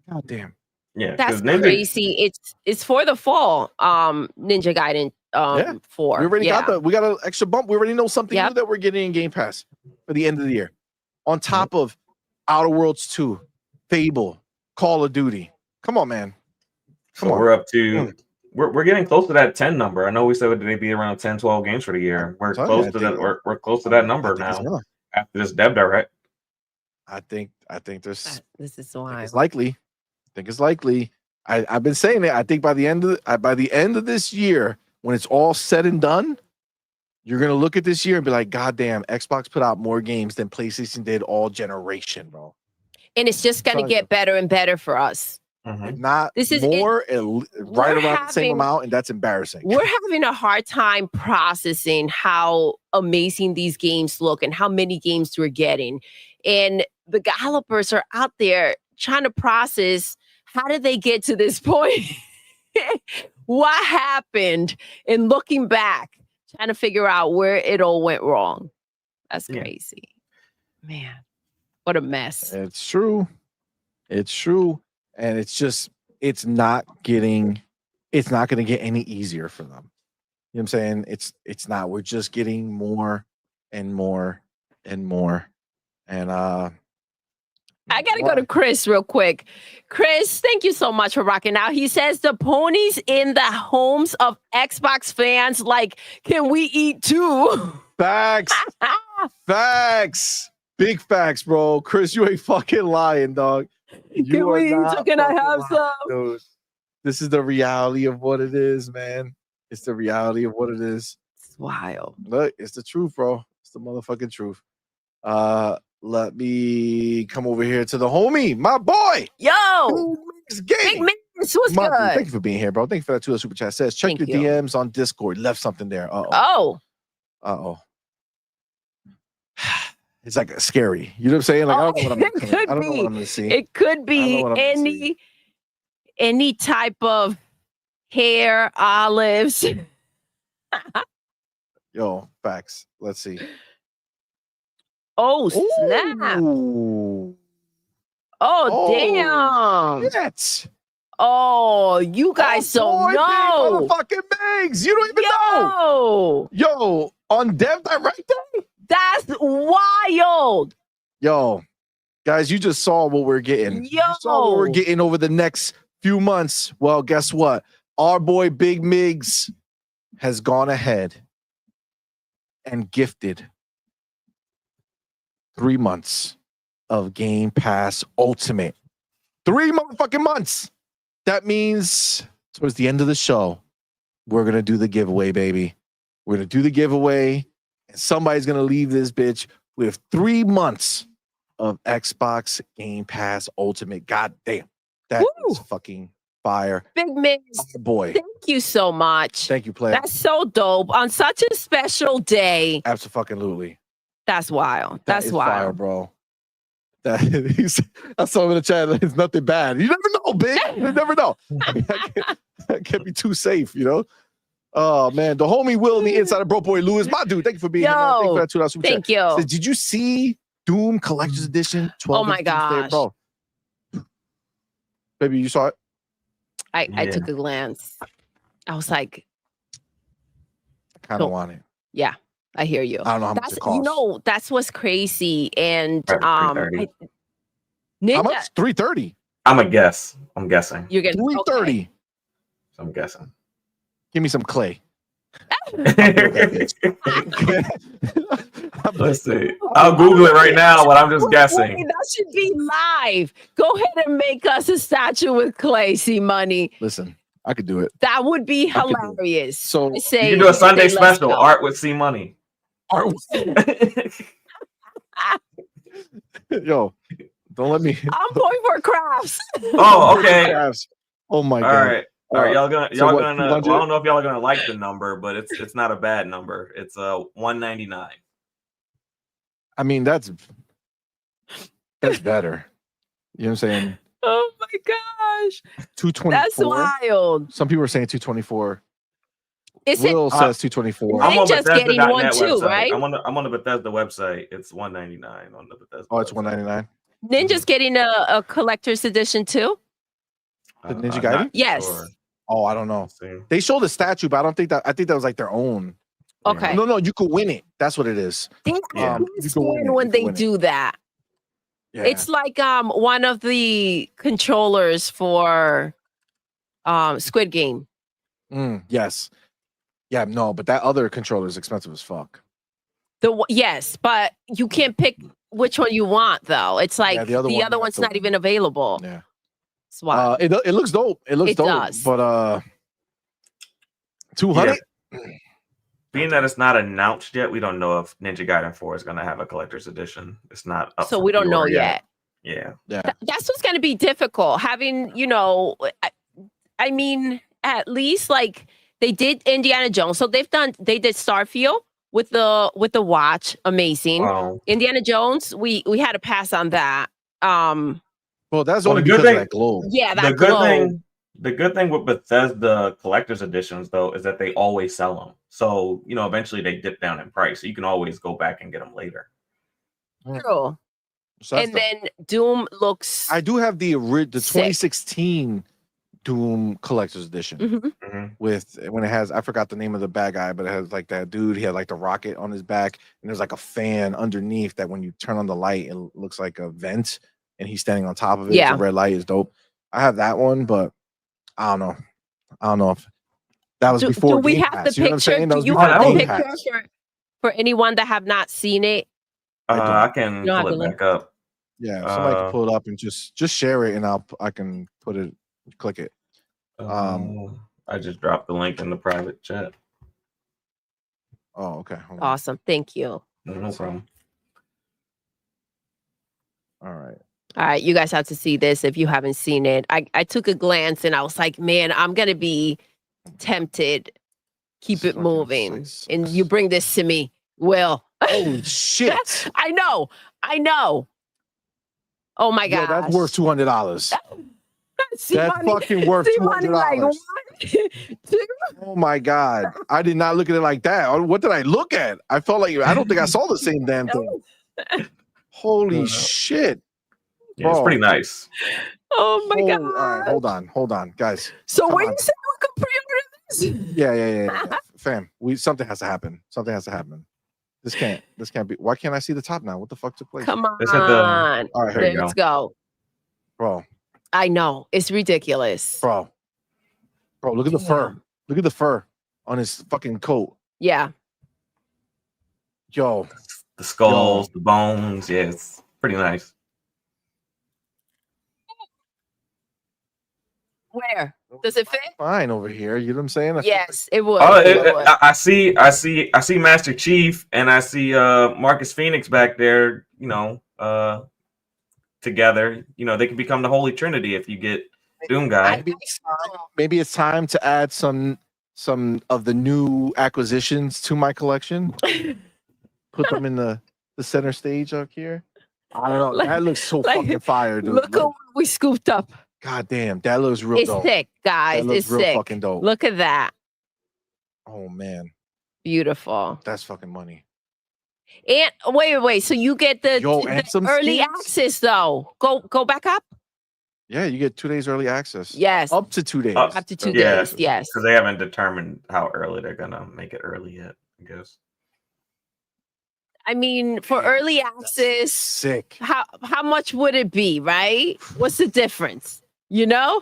God damn. Yeah. That's crazy. It's for the fall. Ninja Gaiden 4. We already got an extra bump. We already know something new that we're getting in Game Pass for the end of the year. On top of Outer Worlds 2, Fable, Call of Duty. Come on, man. Come on. We're up to we're getting close to that 10 number. I know we said that they'd be around 10, 12 games for the year. We're close to that. We're close to that number now. After this dev direct. I think this is wild. It's likely. I think it's likely. I've been saying it. I think by the end of this year, when it's all said and done, you're gonna look at this year and be like, God damn, Xbox put out more games than PlayStation did all generation, bro. And it's just gonna get better and better for us. If not more, right around the same amount, and that's embarrassing. We're having a hard time processing how amazing these games look and how many games we're getting. And the developers are out there trying to process, how did they get to this point? What happened? And looking back, trying to figure out where it all went wrong. That's crazy. Man, what a mess. It's true. It's true. And it's not going to get any easier for them. You know what I'm saying? It's not. We're just getting more and more and more. And I gotta go to Chris real quick. Chris, thank you so much for rocking out. He says the ponies in the homes of Xbox fans, like, can we eat too? Facts. Facts. Big facts, bro. Chris, you ain't fucking lying, dog. Can we eat? Can I have some? Dude. This is the reality of what it is, man. It's the reality of what it is. It's wild. Look, it's the truth, bro. It's the motherfucking truth. Let me come over here to the homie, my boy. Yo, Big Mix, what's good? Thank you for being here, bro. Thank you for that $2 super chat. Says check your DMs on Discord. Left something there. Uh-oh. It's like scary. You know what I'm saying? Like, I don't know what I'm gonna see. It could be any type of hair, olives. Yo, facts. Let's see. Oh, snap. Ooh. Oh, damn. Yes. Oh, you guys don't know. Motherfucking Bangs. You don't even know. Yo, on Dev Direct Day? That's wild. Yo, guys, you just saw what we're getting. You saw what we're getting over the next few months. Well, guess what? Our boy Big Migs has gone ahead and gifted 3 months of Game Pass Ultimate. 3 motherfucking months. That means towards the end of the show, we're going to do the giveaway, baby. We're going to do the giveaway, and somebody's going to leave this bitch with 3 months of Xbox Game Pass Ultimate. God damn. That is fucking fire. Big Mix. Oh, boy. Thank you so much. Thank you, player. That's so dope. On such a special day. Absolutely. That's wild. That That's is fire, wild. bro. I saw him in the chat. It's nothing bad. You never know, big. You never know. I can't be too safe, you know. Oh man, the homie Will, the insider bro boy Lewis, my dude. Thank you for being here, man. Thank you for that $2 super Thank chat. you. Says, did you see Doom Collector's Edition 12? Oh my gosh, bro. Baby, you saw it? I took a glance. I was like, I kind of want it. yeah, I hear you. I don't know how much it costs. You know, that's what's crazy. And $330. Ninja, How much? $330. I'm a guess. I'm guessing. you're gonna $330. okay. I'm guessing. Give me some clay. Let's see. I'll Google it right now, but I'm just guessing. That should be live. Go ahead and make us a statue with clay, CMoney. Listen, I could do it. That would be I could do it. hilarious. So I say, You can do a Sunday let's special, go. art with CMoney. Yo, don't let me. I'm going for crafts. Oh, okay. Oh my All god. right. All right, y'all gonna so what, well, I don't know if y'all are gonna like the number, but it's not a bad number. It's $199. I mean, that's better. You know what I'm saying? Oh my gosh, 224. that's wild. Some people are saying 224. Is Will it? says 224. I'm on Ninja's getting Bethesda.net one too, website. right? I'm on the Bethesda website. It's $199 on the Bethesda. Oh, it's website. $199. Ninja's getting a collector's edition too. The Ninja I'm Gaiden? not Yes. sure. Oh, I don't know. Let's see. They showed a statue, but I think that was like their own. Okay. No, you could win it. That's what it is. They Yeah. You can win it. when You they can win it. do that. Yeah. It's like one of the controllers for Squid Game. Yes. Yeah, no, but that other controller is expensive as fuck. Yes, but you can't pick which one you want though. It's like the other one, you one's have not to- even available. Yeah. It's wild. It looks dope. It looks It dope. does. But 200. Being that it's not announced yet, we don't know if Ninja Gaiden 4 is going to have a collector's edition. It's not up So for we don't know pre-order yet. Yeah. Yeah. That's what's going to be difficult. Having, I mean, at least like they did Indiana Jones. So they did Starfield with the watch. Amazing. Wow. Indiana Jones, we had to pass on that. Well, that's Well, only the good because of thing- that globe. Yeah, The that good globe. thing with Bethesda collector's editions though is that they always sell them. So, eventually they dip down in price. So you can always go back and get them later. True. So that's And then Doom looks I do have the Sick. 2016 Doom Collector's Edition Mhm. with when it has I forgot the name of the bad guy, but it has like that dude. He had like the rocket on his back, and there's like a fan underneath that when you turn on the light, it looks like a vent, and he's standing on top of it. Yeah. The red light is dope. I have that one, but I don't know. I don't know if that was before. Do we Game have Pass. the You know what I'm picture? saying? That Do was you before have the Game picture Pass. for anyone that have not seen it? I can You don't have pull the it link? back up. Yeah, if somebody can pull it up and just share it, and I can put it, click it. I just dropped the link in the private chat. Oh, okay. Hold on. Awesome. Thank you. No problem. All right. All right, you guys have to see this if you haven't seen it. I took a glance and I was like, man, I'm gonna be tempted. Keep It's it fucking moving. sick. And you bring this to me, Will. Holy shit! I know. Oh my Yo, god. that's worth $200. That's fucking worth $200. Oh my god! I did not look at it like that. What did I look at? I felt like I don't think I saw the same damn thing. Holy shit! Yeah, it's Bro. pretty nice. Oh my god. All right, hold on, guys. So come when on. you say we could pre-order this? Yeah. Fam, something has to happen. Something has to happen. This can't be. Why can't I see the top now? What the fuck took place? Come on. Let's hit the- All right, here you Let's go. bro. I know. It's ridiculous. Bro, look at the fur. Look at the fur on his fucking coat. Yeah. Yo, The skulls, the bones. Yeah, it's pretty nice. Where? Does it fit? fine over here. You know what I'm saying? I feel Yes, it would. Oh, It would. I see Master Chief, and I see Marcus Phoenix back there. Together. They can become the Holy Trinity if you get Doom Guy. maybe it's time to add some of the new acquisitions to my collection. Put them in the the center stage up here. I don't know. Like- That looks so like, fucking fire, dude. Look at what we scooped up. God damn, that looks real It's dope. sick, guys. That looks It's real sick. fucking dope. Look at that. Oh man, Beautiful. that's fucking money. And wait. So you get the and some early skins? access though. Go back up. Yeah, you get 2 days early access. Yes. Up to 2 days. Up to 2 days. Yes. Because they haven't determined how early they're gonna make it early yet, I guess. I mean, for early access, Sick. how much would it be, right? What's the difference? You know?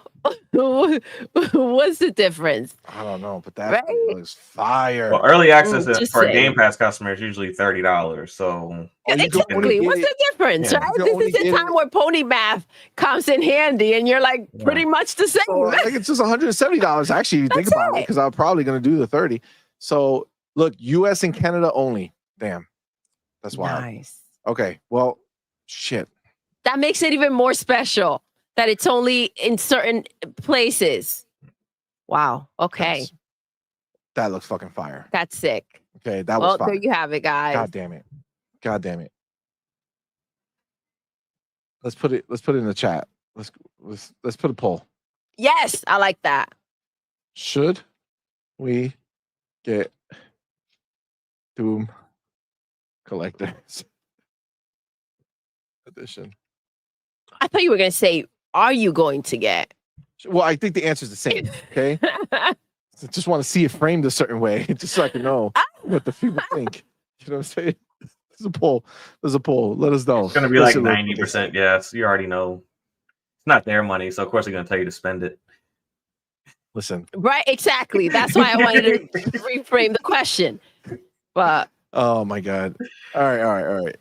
What's the difference? I don't know, but that Right? looks fire. Well, early access just for saying. Game Pass customers usually $30. So Oh, you can only Exactly. What's get the difference, Yeah, right? you can This only is the get time it- where pony math comes in handy, and you're like Yeah. pretty much the same. So, I think it's just $170. Actually, if you think That's about it, it. because I'm probably going to do the 30. So look, US and Canada only. Damn. That's wild. Nice. Okay. Well, shit. That makes it even more special that it's only in certain places. Wow. Okay. That's- That looks fucking fire. That's sick. Okay. That Well, was fire. there you have it, guys. God damn it. God damn it. Let's put it in the chat. Let's put a poll. Yes, I like that. Should we get Doom Collectors Edition? I thought you were going to say, are you going to get? Well, I think the answer is the same. Okay. I just want to see it framed a certain way, just so I can know what the people think. You know what I'm saying? There's a poll. There's a poll. Let us know. it's gonna be like Listen, look, 90% yes. You already know it's not their money, so of course they're gonna tell you to spend it. Listen. Right, exactly. That's why I wanted to reframe the question. But Oh my God. All right.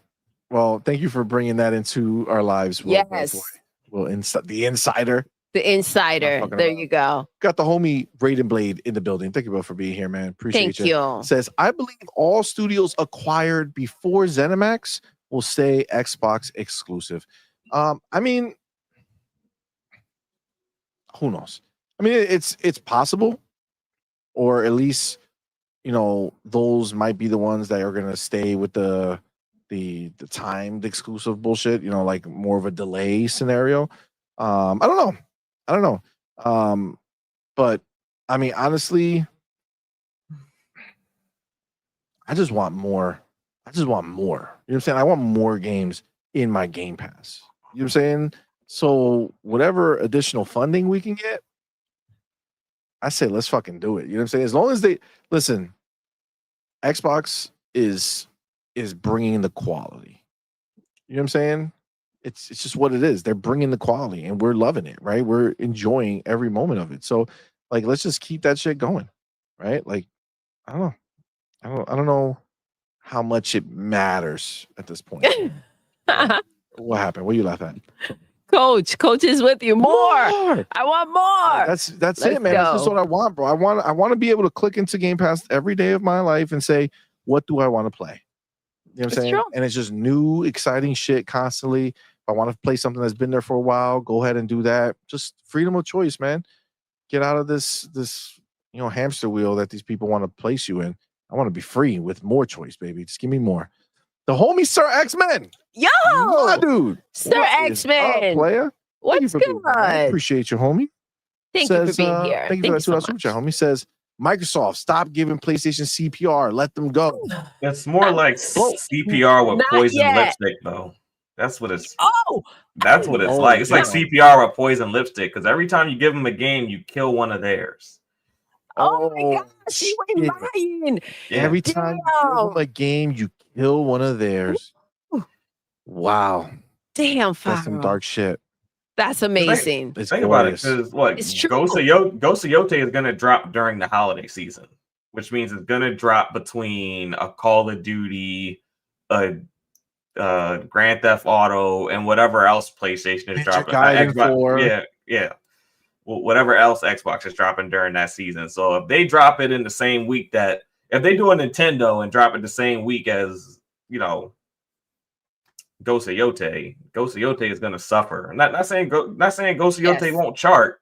Well, thank you for bringing that into our lives. yes, Well, the insider. the insider. fucking There around. you go. Got the homie Raiden Blade in the building. Thank you both for being here, man. Appreciate Thank you. you. Says, I believe all studios acquired before ZeniMax will stay Xbox exclusive. I mean, who knows? I mean, it's possible, or at least, you know, those might be the ones that are gonna stay with the timed exclusive bullshit. You know, like more of a delay scenario. I don't know. But I mean, honestly, I just want more. You know what I'm saying? I want more games in my Game Pass. You know what I'm saying? So whatever additional funding we can get, I say let's fucking do it. You know what I'm saying? As long as they listen, Xbox is bringing the quality. You know what I'm saying? It's just what it is. They're bringing the quality, and we're loving it, right? We're enjoying every moment of it. So, like, let's just keep that shit going, right? Like, I don't know how much it matters at this point. What happened? What you laugh at? Coach is with you. More. I want more. That's Let's it, man. That's just go. what I want, bro. I want to be able to click into Game Pass every day of my life and say, what do I want to play? You know what I'm It's saying? true. And it's just new, exciting shit constantly. If I want to play something that's been there for a while, go ahead and do that. Just freedom of choice, man. Get out of this hamster wheel that these people want to place you in. I want to be free with more choice, baby. Just give me more. The homie Sir X-Men. Yo, My dude. Sir What is up, X-Men. player? Thank you What's for being here, man. good? Appreciate you, homie. Thank you for being here. Thank you for that so super chat, homie. Says Microsoft, stop giving PlayStation CPR. Let them go. It's more like CPR with Not poison yet. lipstick, though. That's what it's Oh, like. It's like damn. CPR with poison lipstick, because every time you give them a game, you kill one of theirs. oh my gosh, you ain't shit. lying. Yeah. Every time you give them a game, you kill one of theirs. Wow. Damn, That's some Faro. dark shit. That's amazing. It's Think about it, glorious. because what It's true. Ghost of Yote is going to drop during the holiday season, which means it's going to drop between a Call of Duty, a Grand Theft Auto, and whatever else PlayStation is Ninja dropping. Gaiden 4. Yeah. Well, whatever else Xbox is dropping during that season. So if they drop it in the same week if they do a Nintendo and drop it the same week as, you know, Ghost of Yote is going to suffer. I'm not saying Ghost of Yote Yes. won't chart,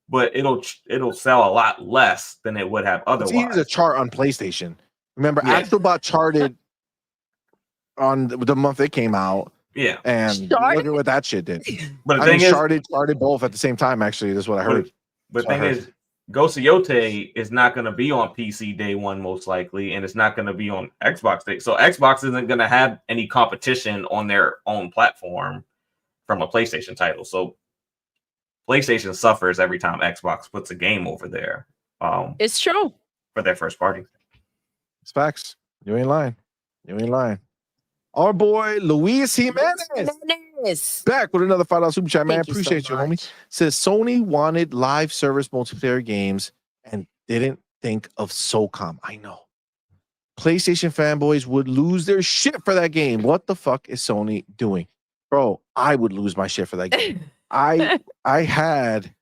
but it'll sell a lot less than it would have It's otherwise. easy to chart on PlayStation. Remember, Yeah. Astrobot charted on the month it came out. Yeah. And look at what that shit did. But the I thing mean, is, started both at the same time. Actually, that's what I heard. But the thing is, Ghost of Yote is not going to be on PC day one, most likely, and it's not going to be on Xbox day. So Xbox isn't going to have any competition on their own platform from a PlayStation title. So PlayStation suffers every time Xbox puts a game over there. It's true. For their first party. It's facts. You ain't lying. You ain't lying. Our boy Luis Jimenez back with another $5 super chat, man. Appreciate you, homie. Says Sony wanted live service multiplayer games and didn't think of SOCOM. I know. PlayStation fanboys would lose their shit for that game. What the fuck is Sony doing? Bro, I would lose my shit for that game. I had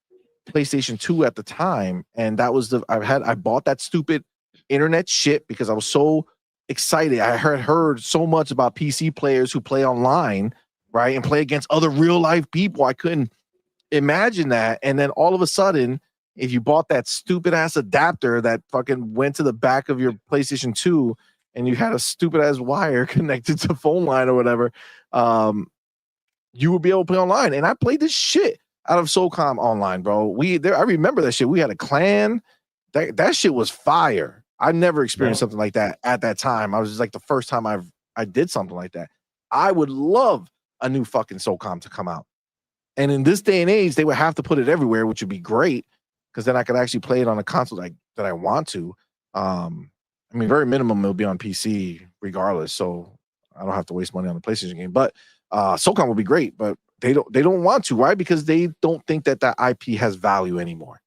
PlayStation 2 at the time, and that was I bought that stupid internet shit because I was so excited. I heard so much about PC players who play online, right, and play against other real life people. I couldn't imagine that. And then all of a sudden, if you bought that stupid ass adapter that fucking went to the back of your PlayStation 2 and you had a stupid ass wire connected to phone line or whatever, you would be able to play online. And I played this shit out of SOCOM online, bro. I remember that shit. We had a clan. That shit was fire. I never experienced something like that at that time. I was just like the first time I did something like that. I would love a new fucking SOCOM to come out. And in this day and age, they would have to put it everywhere, which would be great because then I could actually play it on a console that I want to. I mean, very minimum it'll be on PC regardless, so I don't have to waste money on the PlayStation game. But SOCOM would be great, but they don't want to, right? Because they don't think that IP has value anymore.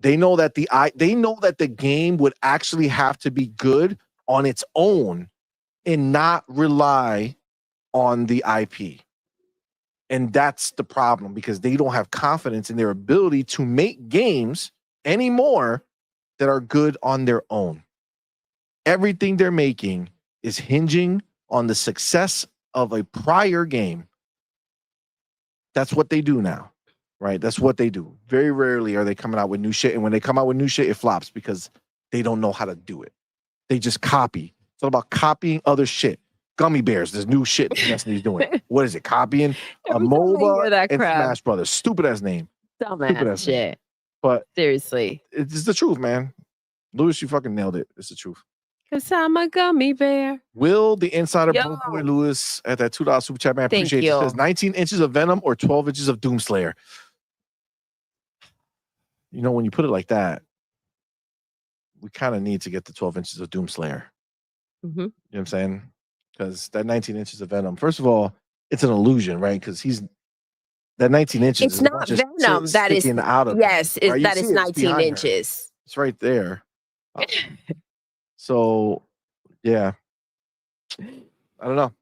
They know that the game would actually have to be good on its own and not rely on the IP. And that's the problem because they don't have confidence in their ability to make games anymore that are good on their own. Everything they're making is hinging on the success of a prior game. That's what they do now. Right, that's what they do. Very rarely are they coming out with new shit, and when they come out with new shit, it flops because they don't know how to do it. They just copy. It's all about copying other shit. Gummy bears, there's new shit Destiny's doing. What is it? Copying a MOBA and Smash Brothers. Stupid ass name. Dumbass shit. Name. But seriously, it's the truth, man. Lewis, you fucking nailed it. It's the truth. Cause I'm a gummy bear. Will the insider boy Lewis at that $2 super chat, man? Appreciate it. Says 19 inches of Venom or 12 inches of Doomslayer. You know, when you put it like that, we kind of need to get the 12 inches of Doomslayer. Mm-hmm. You know what I'm saying? Because that 19 inches of Venom, first of all, it's an illusion, right? Because that 19 inches. It's not Venom. That is out of yes. it, right? That is 19 inches. It's right there. So, yeah. I don't know.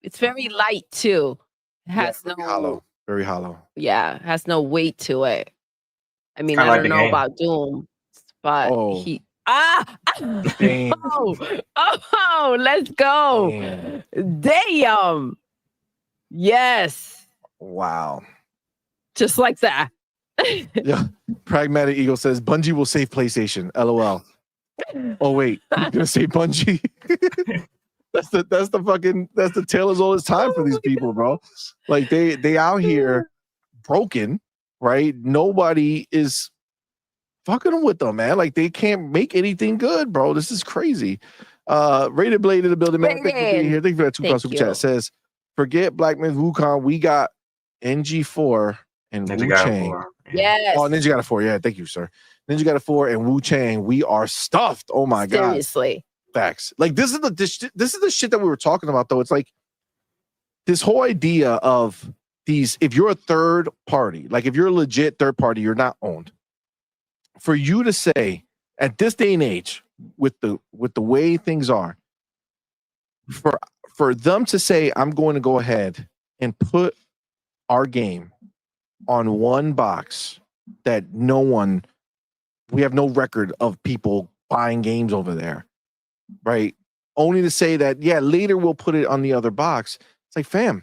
It's very light too. It has hollow. Very hollow. Yeah, has no weight to it. I mean, I don't know about Doom, but he let's go. Damn. Yes. Wow. Just like that. Yeah. Pragmatic Eagle says Bungie will save PlayStation. LOL. Oh wait, I'm gonna say Bungie. that's the tale as old as time for these people, bro. Like they out here broken, right? Nobody is fucking with them, man. Like they can't make anything good, bro. This is crazy. Rated Blade in the building, man. Thank you for being here. Thank you for that $2 super chat. Says, forget Black Myth Wukong. We got NG4 and Wu Chang. Yes. Oh, Ninja got a 4. Yeah, thank you, sir. Ninja got a 4 and Wu Chang. We are stuffed. Oh my god. Seriously. Facts. Like this is the shit that we were talking about though. It's like this whole idea of these, if you're a third party, like if you're a legit third party, you're not owned. For you to say at this day and age, with the way things are, for them to say, I'm going to go ahead and put our game on one box that we have no record of people buying games over there, right? Only to say that, yeah, later we'll put it on the other box. It's like, fam,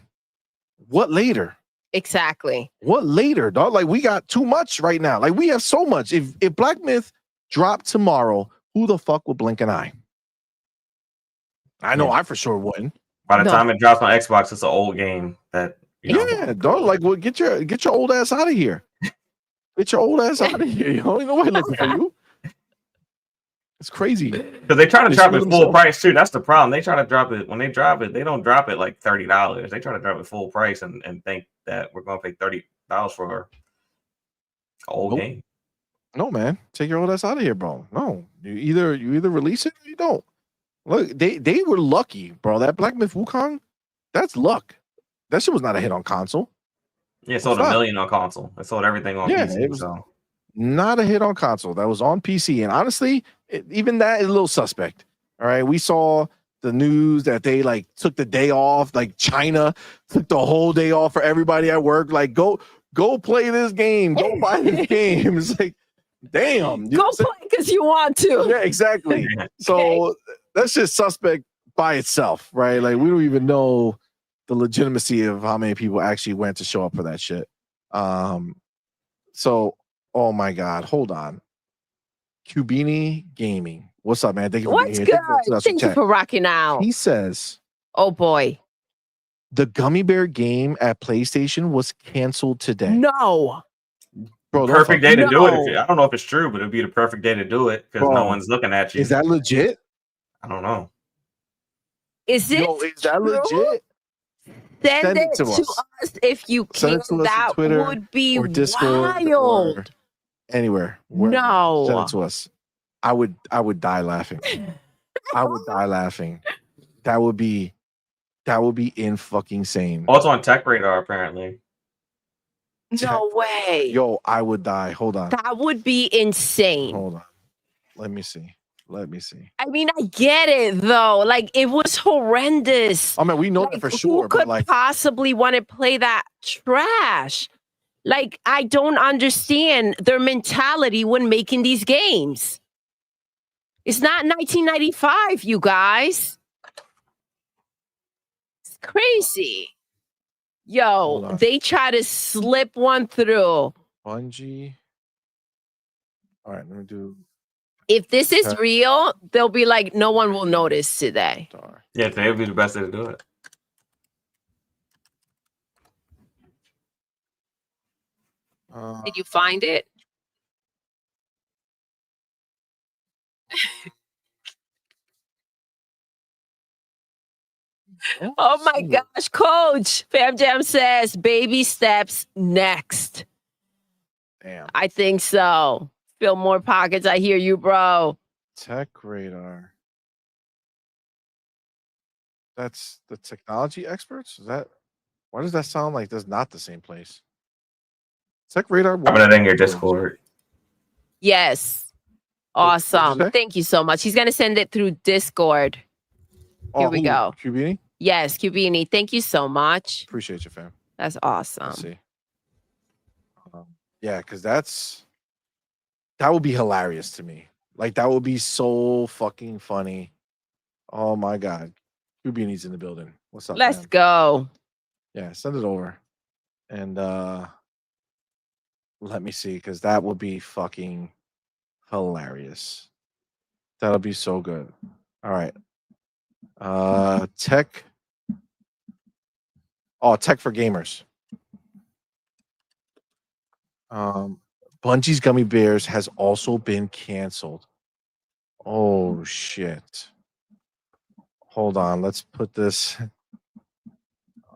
what later? Exactly. What later, dog? Like, we got too much right now. Like, we have so much. If Black Myth dropped tomorrow, who the fuck will blink an eye? I know Yeah. I for sure wouldn't. By the No. time it drops on Xbox, it's an old game that Yeah, dog. Like, well, get your old ass out of here. Get your old ass out of here. You know, ain't nobody looking for you. It's crazy. Because they try to They drop screw it full themselves. price too. That's the problem. They try to drop it when they drop it. They don't drop it like $30. They try to drop it full price and think that we're going to pay $30 for an old Nope. game. No, man. Take your old ass out of here, bro. No, you either release it or you don't. Look, they were lucky, bro. That Black Myth Wukong, that's luck. That shit was not a hit on console. Yeah, it sold It's a not. million on console. It sold everything on Yeah, PC. it was So not a hit on console. That was on PC. And honestly, even that is a little suspect. All right. We saw the news that they like took the day off, like China took the whole day off for everybody at work. Like, go play this game, go buy this game. It's like, damn. Go play because you want to. Yeah, exactly. So that's just suspect by itself, right? Like, we don't even know the legitimacy of how many people actually went to show up for that shit. So, oh my God, hold on. Cubini Gaming. What's up, man? Thank you for What's being good? here. Thank you for rocking out. He says, oh boy, the Gummy Bear game at PlayStation was canceled today. No. Bro, perfect day to do it. No. I don't know if it's true, but it'd be the perfect day to do it because no Bro, one's looking at you. Is that legit? I don't know. Is it Yo, is that true? legit? Send it to us if you Send can. it to us on That Twitter would be or Discord wild. or anywhere. Wherever. No. Send it to us. I would die laughing. I would die laughing. That would be in fucking sane. Oh, it's on Tech Radar apparently. No way. Yo, I would die. Hold on. That would be insane. Hold on. Let me see. I mean, I get it though. Like, it was horrendous. I mean, we know Like, that for sure. Who But could like, possibly want to play that trash? Like, I don't understand their mentality when making these games. It's not 1995, you guys. It's crazy. Hold Yo, on. they try to slip one through. Bungie. All right, let me do. If this is Okay. real, they'll be like, no one will notice today. Star. Yeah, today would be the best day to do it. Did you find it? Oh my gosh, coach. Fam Jam says baby steps next. Damn. I think so. Fill more pockets. I hear you, bro. Tech Radar. That's the technology experts? Is that why does that sound like that's not the same place? Tech Radar. I'm gonna in your Discord. Yes. What'd you Awesome. say? Thank you so much. He's going to send it through Discord. Here we go. Cubini? Yes, Cubini. Thank you so much. Appreciate you, fam. That's Let's awesome. see. Yeah, because that would be hilarious to me. Like, that would be so fucking funny. Oh my God. Cubini's in the building. What's up? Let's fam? go. Yeah, send it over. And let me see, because that would be fucking hilarious. That'll be so good. All right. Tech. Oh, Tech for Gamers. Bungie's Gummy Bears has also been canceled. Oh shit. Hold on, let's put this.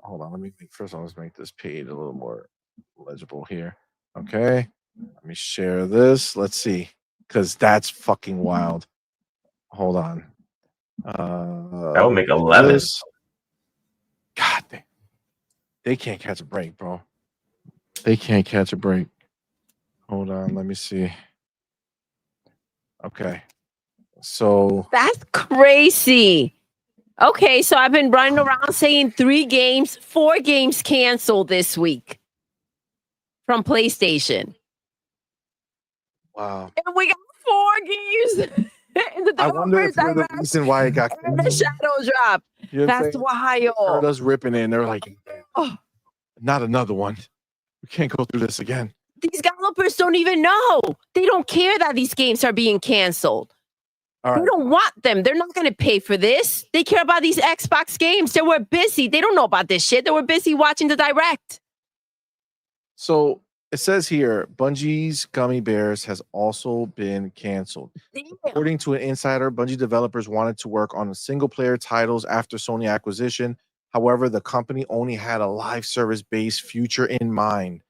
Hold on, first let's make this page a little more legible here. Okay. Let me share this. Let's see. Because that's fucking wild. Hold on. That would make 11. this- God damn. They can't catch a break, bro. They can't catch a break. Hold on, let me see. Okay. So That's crazy. Okay, so I've been running around saying 4 games canceled this week from PlayStation. wow. And we got 4 games. And the I wonder if developers you're the are reason why it got and the canceled. shadow drop. You know what I'm That's saying? Heard wild. us ripping in. They're like, Oh, not another one. We can't go through this again. these developers don't even know. They don't care that these games are being canceled. All They right. don't want them. They're not going to pay for this. They care about these Xbox games. They were busy. They don't know about this shit. They were busy watching the direct. So it says here, Bungie's Gummy Bears has also been canceled. Damn. According to an insider, Bungie developers wanted to work on single-player titles after Sony acquisition. However, the company only had a live service-based future in mind.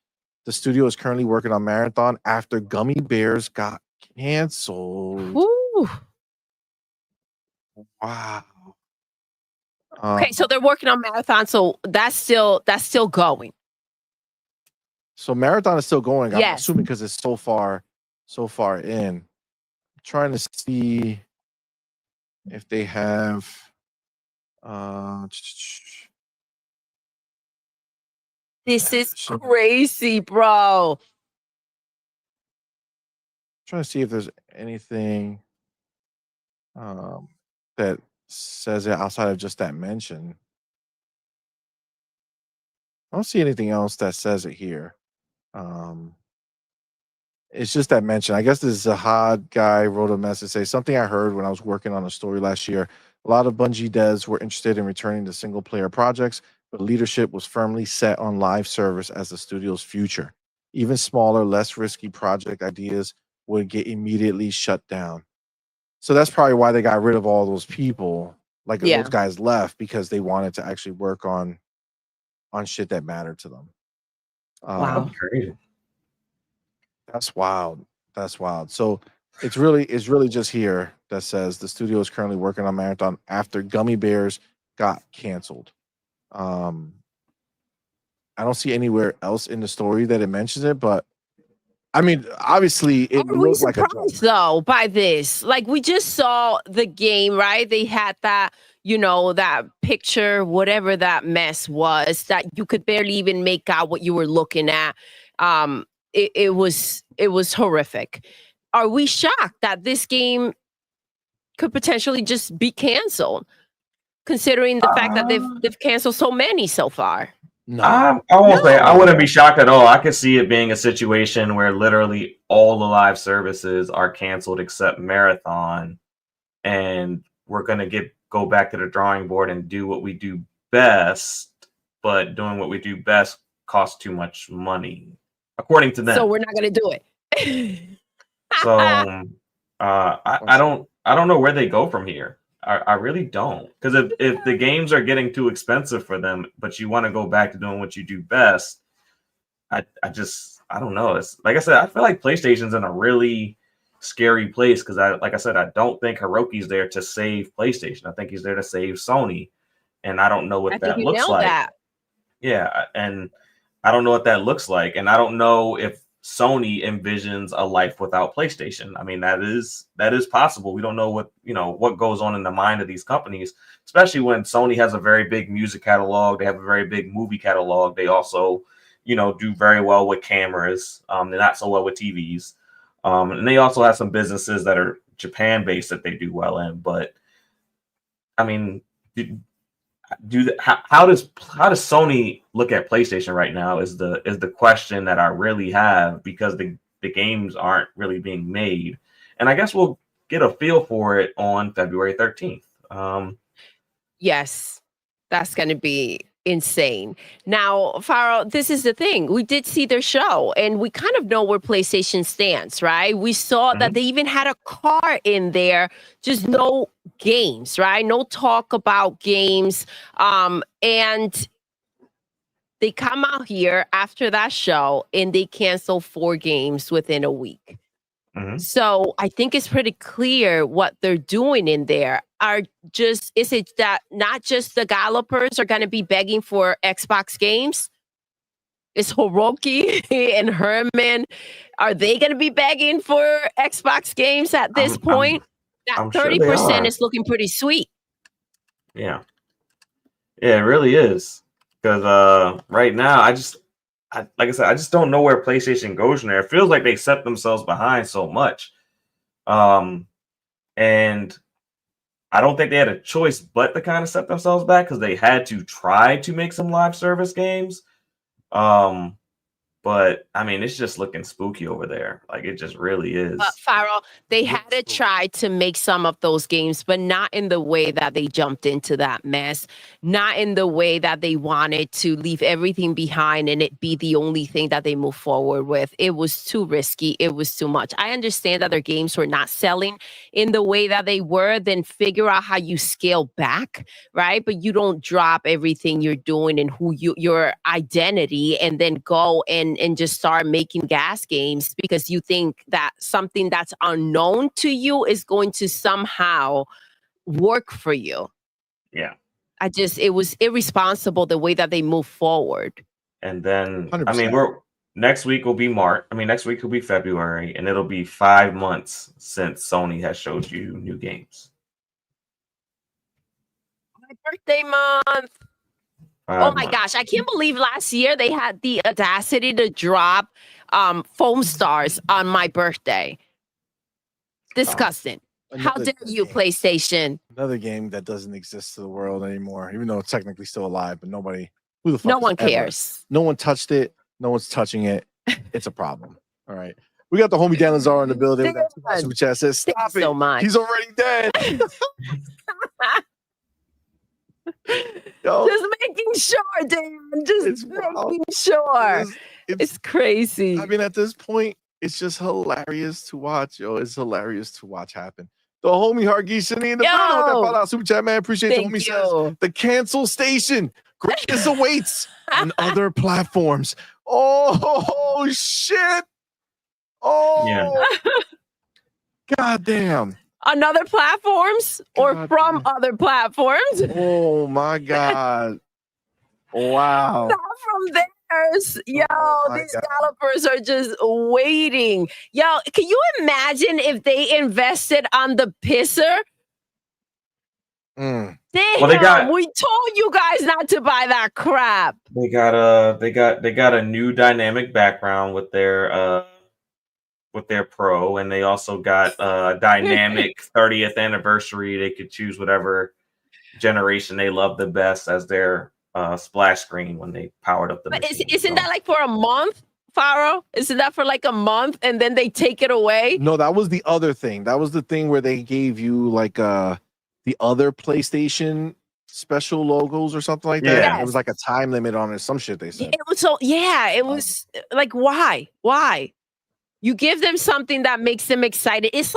The studio is currently working on Marathon after Gummy Bears got canceled. Woo. Wow. Okay, so they're working on Marathon, so that's still going. So Marathon is still going. I'm Yes. assuming because it's so far in. I'm trying to see if they have This is crazy, bro. trying to see if there's anything that says it outside of just that mention. I don't see anything else that says it here. It's just that mention. I guess this Zahad guy wrote a message say something I heard when I was working on a story last year. A lot of Bungie devs were interested in returning to single player projects, but leadership was firmly set on live service as the studio's future. Even smaller, less risky project ideas would get immediately shut down. So that's probably why they got rid of all those people. Like those guys left because they wanted to actually work on shit that mattered to them. Wow. Crazy. That's wild. That's wild. So it's really just here that says the studio is currently working on Marathon after Gummy Bears got canceled. I don't see anywhere else in the story that it mentions it, but I mean, obviously it looks like a joke. Though by this, like we just saw the game, right? They had that, that picture, whatever that mess was, that you could barely even make out what you were looking at. It was horrific. Are we shocked that this game could potentially just be canceled, considering the fact that they've canceled so many so far? No, I won't say I wouldn't be shocked at all. I could see it being a situation where literally all the live services are canceled except Marathon, and we're gonna go back to the drawing board and do what we do best. But doing what we do best costs too much money, according to them. So we're not gonna do it. So I don't know where they go from here. I really don't, because if the games are getting too expensive for them, but you want to go back to doing what you do best, I don't know. It's like I said, I feel like PlayStation's in a really scary place because like I said, I don't think Hiroki's there to save PlayStation. I think he's there to save Sony, and I don't know what that looks like. Yeah, and I don't know what that looks like, and I don't know if Sony envisions a life without PlayStation. I mean, that is possible. We don't know what goes on in the mind of these companies, especially when Sony has a very big music catalog. They have a very big movie catalog. They also, do very well with cameras. They're not so well with TVs. And they also have some businesses that are Japan based that they do well in. But I mean, how does Sony look at PlayStation right now is the question that I really have, because the games aren't really being made, and I guess we'll get a feel for it on February 13th. Yes, that's going to be insane. Now, Farrell, this is the thing. We did see their show, and we kind of know where PlayStation stands, right? We saw that they even had a car in there, just no games, right? No talk about games. And they come out here after that show, and they cancel 4 games within a week. So I think it's pretty clear what they're doing in there. Is it that not just the developers are going to be begging for Xbox games? Is Hiroki and Herman, are they going to be begging for Xbox games at this point? That 30% is looking pretty sweet. Yeah, it really is. Because right now, like I said, I just don't know where PlayStation goes from there. It feels like they set themselves behind so much. And I don't think they had a choice but to kind of set themselves back, because they had to try to make some live service games. But I mean, it's just looking spooky over there. Like it just really is. Farrell, they had to try to make some of those games, but not in the way that they jumped into that mess, not in the way that they wanted to leave everything behind and it be the only thing that they move forward with. It was too risky. It was too much. I understand that their games were not selling in the way that they were. Then figure out how you scale back, right? But you don't drop everything you're doing and your identity and then go and just start making gas games because you think that something that's unknown to you is going to somehow work for you. Yeah. It was irresponsible the way that they move forward. And then 100%. I mean, next week will be March. I mean, next week will be February, and it'll be 5 months since Sony has showed you new games. My birthday month. Oh my gosh, I can't believe last year they had the audacity to drop foam stars on my birthday. Disgusting. How dare you, PlayStation? Another game that doesn't exist to the world anymore, even though it's technically still alive, but nobody, who the fuck? No one cares. No one touched it. No one's touching it. It's a problem. All right. We got the homie Dan Lazar in the building. We got Super Chat says, stop it. So much. He's already dead. Yo, just making sure, Dan. Just making sure. It's crazy. I mean, at this point, it's just hilarious to watch, yo. It's hilarious to watch happen. The homie Hargeisani in the building with that follow Super Chat, man. Appreciate the homie says the cancel station. Greatness awaits on other platforms. Oh shit. Oh yeah. God damn. On other platforms or from other platforms? Oh my God. Wow. Not from theirs. Yo, these developers are just waiting. Yo, can you imagine if they invested on the pisser? Mm. Damn, we told you guys not to buy that crap. They got a new dynamic background with their Pro, and they also got a dynamic 30th anniversary. They could choose whatever generation they love the best as their splash screen when they powered up the machine. Isn't that like for a month, Faro? Isn't that for like a month and then they take it away? No, that was the other thing. That was the thing where they gave you like the other PlayStation special logos or something like that. Yes. It was like a time limit on it, some shit they said. It was it was like why? You give them something that makes them excited. It's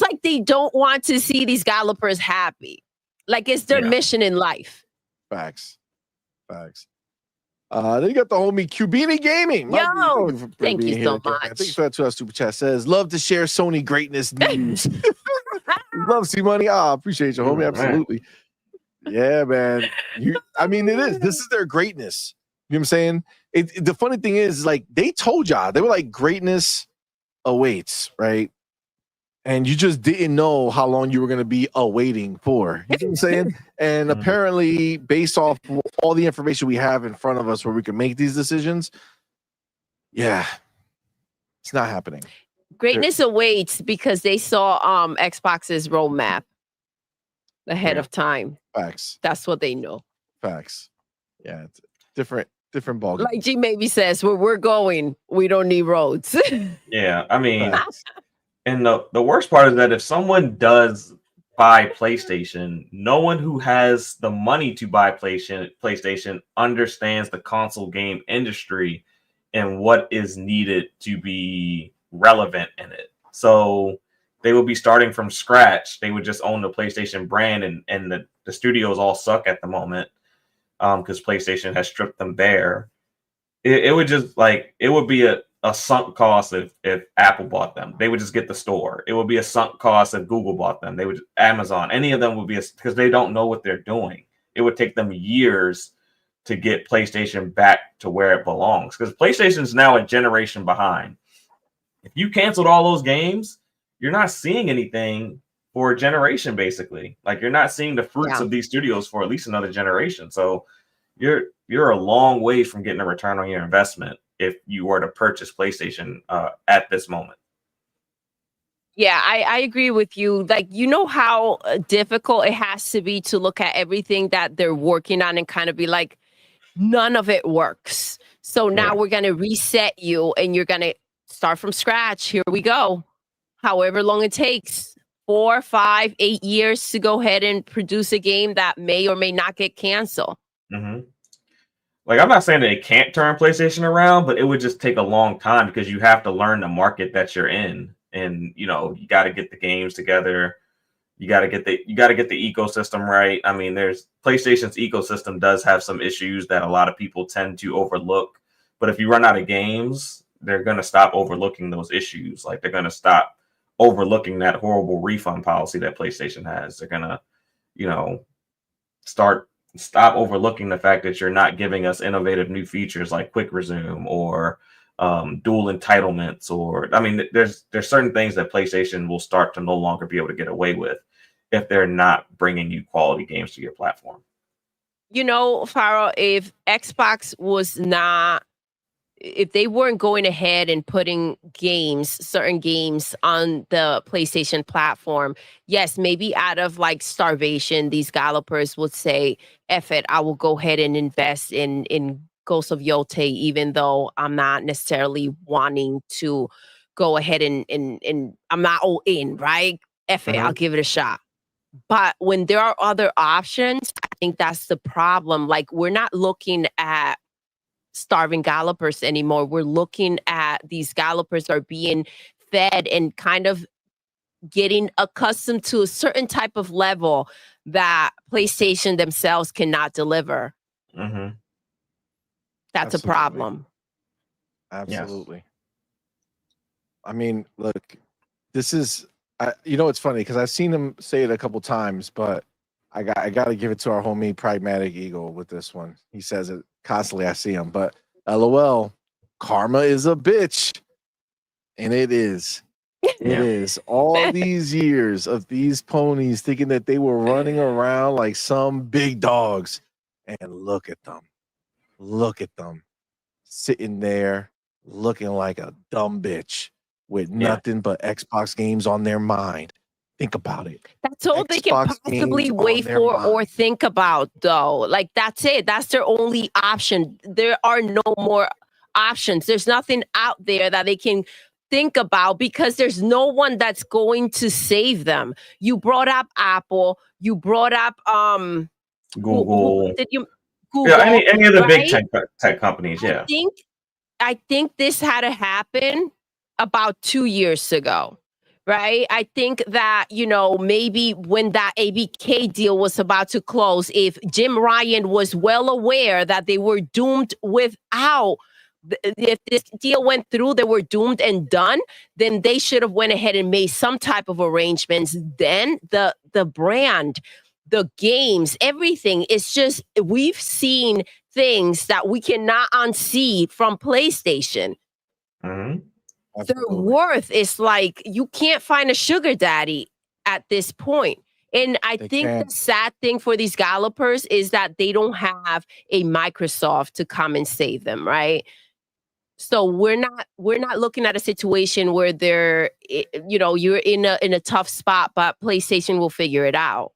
like they don't want to see these developers happy. Like it's their mission in life. Facts. Then you got the homie Cubini Gaming. Yo, thank you so much. Thank you for that 2 hour super chat. Says, love to share Sony greatness news. Love CMoney. Appreciate you, homie. Absolutely. Yeah, man. I mean, it is. This is their greatness. You know what I'm saying? The funny thing is, like, they told y'all, they were like, greatness awaits, right? And you just didn't know how long you were going to be awaiting for. You know what I'm saying? And apparently, based off all the information we have in front of us where we can make these decisions, it's not happening. Greatness awaits because they saw Xbox's roadmap ahead of time. Facts. That's what they know. Facts. Yeah, it's different ballgame. Like G maybe says, where we're going, we don't need roads. Yeah, I mean, and the worst part is that if someone does buy PlayStation, no one who has the money to buy PlayStation understands the console game industry and what is needed to be relevant in it. So they will be starting from scratch. They would just own the PlayStation brand, and the studios all suck at the moment because PlayStation has stripped them bare. It would just it would be a sunk cost if Apple bought them. They would just get the store. It would be a sunk cost if Google bought them. They would Amazon. Any of them would be because they don't know what they're doing. It would take them years to get PlayStation back to where it belongs because PlayStation is now a generation behind. If you canceled all those games, you're not seeing anything for a generation, basically. Like you're not seeing the fruits of these studios for at least another generation. So you're a long way from getting a return on your investment if you were to purchase PlayStation at this moment. Yeah, I agree with you. Like, you know how difficult it has to be to look at everything that they're working on and kind of be like, none of it works. So now we're going to reset you and you're going to start from scratch. Here we go. However long it takes, 4, 5, 8 years to go ahead and produce a game that may or may not get canceled. Mm-hmm. Like, I'm not saying that it can't turn PlayStation around, but it would just take a long time because you have to learn the market that you're in. And, you know, you got to get the games together. You got to get the ecosystem right. I mean, PlayStation's ecosystem does have some issues that a lot of people tend to overlook. But if you run out of games, they're going to stop overlooking those issues. Like, they're going to stop overlooking that horrible refund policy that PlayStation has. They're going to, you know, stop overlooking the fact that you're not giving us innovative new features like quick resume or dual entitlements, or I mean, there's certain things that PlayStation will start to no longer be able to get away with if they're not bringing you quality games to your platform. You know, Farrell, if they weren't going ahead and putting certain games on the PlayStation platform, yes, maybe out of like starvation, these developers would say, F it, I will go ahead and invest in Ghost of Yotei, even though I'm not necessarily wanting to go ahead and I'm not all in, right? F it, I'll give it a shot. But when there are other options, I think that's the problem. Like, we're not looking at starving developers anymore. We're looking at these developers are being fed and kind of getting accustomed to a certain type of level that PlayStation themselves cannot deliver. Mm-hmm. That's a problem. Absolutely. Yes. I mean, look, this is, you know, it's funny because I've seen him say it a couple times, but I got to give it to our homie Pragmatic Eagle with this one. He says it constantly. I see him, but LOL, karma is a bitch, and it is. It is. All these years of these ponies thinking that they were running around like some big dogs, and look at them. Look at them sitting there looking like a dumb bitch with nothing but Xbox games on their mind. Think about it. That's all they can possibly wait for or think about, though. Like, that's it. That's their only option. There are no more options. There's nothing out there that they can think about because there's no one that's going to save them. You brought up Apple. You brought up Google. Google, yeah, any of the big tech companies. Yeah, I think this had to happen about 2 years ago, right? I think that, you know, maybe when that ABK deal was about to close, if Jim Ryan was well aware that they were doomed without, if this deal went through, they were doomed and done, then they should have went ahead and made some type of arrangements. Then the brand, the games, everything. It's just, we've seen things that we cannot unsee from PlayStation. Mm-hmm. Their worth is like, you can't find a sugar daddy at this point. And I think the sad thing for these developers is that they don't have a Microsoft to come and save them, right? So we're not looking at a situation where they're, you know, you're in a tough spot, but PlayStation will figure it out.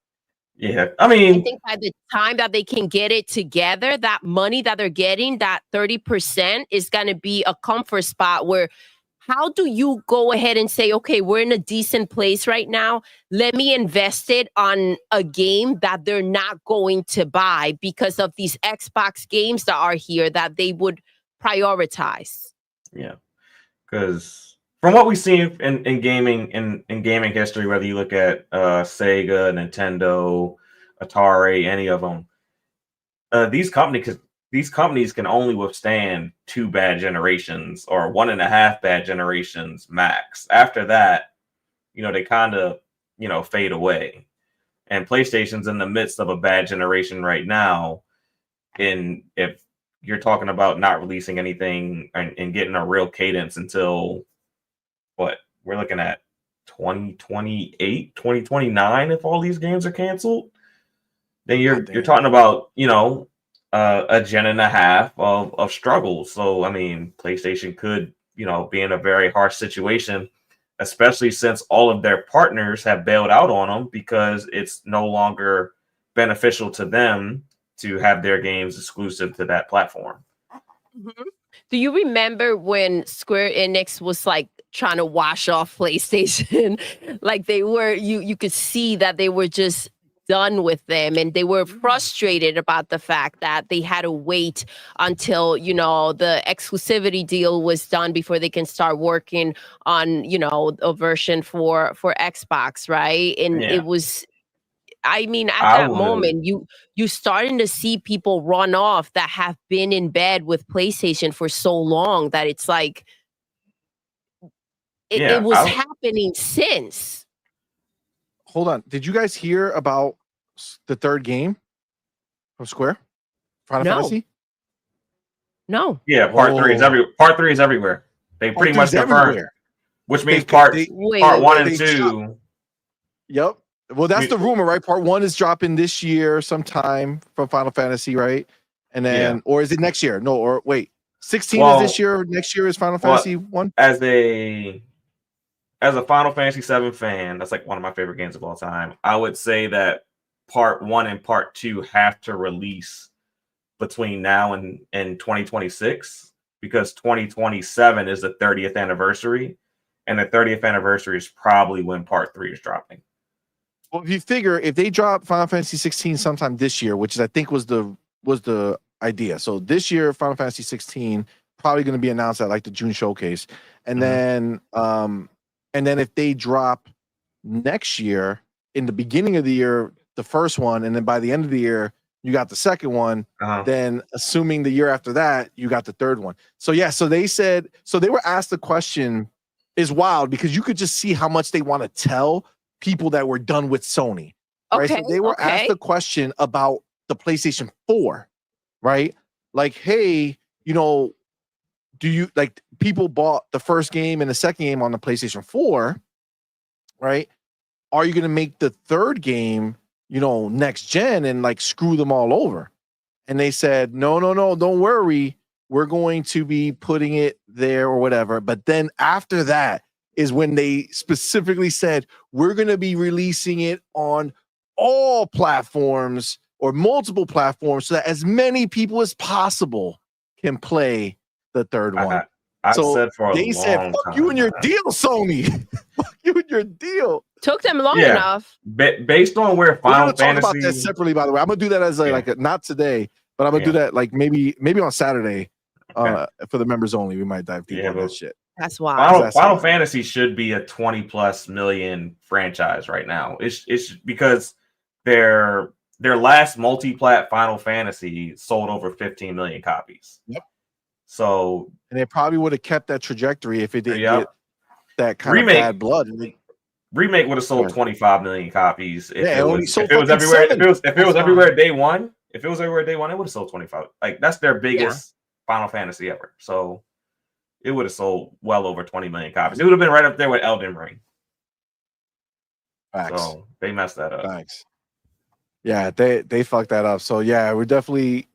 Yeah, I mean, I think by the time that they can get it together, that money that they're getting, that 30% is going to be a comfort spot where, how do you go ahead and say, okay, we're in a decent place right now. Let me invest it on a game that they're not going to buy because of these Xbox games that are here that they would prioritize. Yeah, because from what we see in gaming in gaming history, whether you look at Sega, Nintendo, Atari, any of them, these companies can only withstand 2 bad generations or 1.5 bad generations max. After that, you know, they kind of, you know, fade away. And PlayStation's in the midst of a bad generation right now. And if you're talking about not releasing anything and getting a real cadence until what we're looking at 2028, 2029, if all these games are canceled, then you're talking about, you know, a gen and a half of struggle. So I mean, PlayStation could, you know, be in a very harsh situation, especially since all of their partners have bailed out on them because it's no longer beneficial to them to have their games exclusive to that platform. Mm-hmm. Do you remember when Square Enix was like trying to wash off PlayStation? Like they were, you could see that they were just done with them, and they were frustrated about the fact that they had to wait until, you know, the exclusivity deal was done before they can start working on, you know, a version for Xbox, right? And Yeah. it was, I mean, at I that would. moment, you starting to see people run off that have been in bed with PlayStation for so long that it's like it Yeah. was happening since. Hold on. Did you guys hear about the third game from Square? Final No. Fantasy? No. Yeah. Part 3 is everywhere. They Part pretty three much is confirmed, everywhere. which means They- part they- Wait, 1 they and 2. Yep. Well, that's the rumor, right? Part 1 is dropping this year sometime from Final Fantasy, right? And then, or is it next year? No, or wait, 16 is this year. Next year is Final Fantasy 1. As a Final Fantasy 7 fan, that's like one of my favorite games of all time. I would say that Part 1 and Part 2 have to release between now and 2026, because 2027 is the 30th anniversary, and the 30th anniversary is probably when Part 3 is dropping. Well, if you figure if they drop Final Fantasy 16 sometime this year, which is I think was the idea. So this year, Final Fantasy 16 probably going to be announced at like the June showcase, and then if they drop next year in the beginning of the year, the first one, and then by the end of the year you got the second one, then assuming the year after that you got the third one. So yeah, so they said, so they were asked the question, is wild because you could just see how much they want to tell people that were done with Sony. Right? Okay. So they were asked the question about the PlayStation 4, right? Like, hey, you know, do you like people bought the first game and the second game on the PlayStation 4, right? Are you going to make the third game, you know, next gen and like screw them all over? And they said, no, don't worry. We're going to be putting it there or whatever. But then after that is when they specifically said, we're going to be releasing it on all platforms or multiple platforms so that as many people as possible can play the third one. I said for a they long said, fuck time, you and your deal, Sony. Fuck you and your deal. Took them long enough. Based on where Final Fantasy... talk about that separately, by the way. I'm going to do that as like not today, but I'm going to do that like maybe on Saturday for the members only. We might dive deep on that shit. That's why Final Fantasy should be a 20+ million franchise right now. It's because their last multi-plat Final Fantasy sold over 15 million copies. Yep. So, and they probably would have kept that trajectory if it didn't get that kind of bad blood. Remake would have sold 25 million copies if it was everywhere day one. If it was everywhere day one, it would have sold 25. Like that's their biggest Final Fantasy ever. So it would have sold well over 20 million copies. It would have been right up there with Elden Ring. Facts. So they messed that up. Thanks. Yeah, they fucked that up. So yeah, we're definitely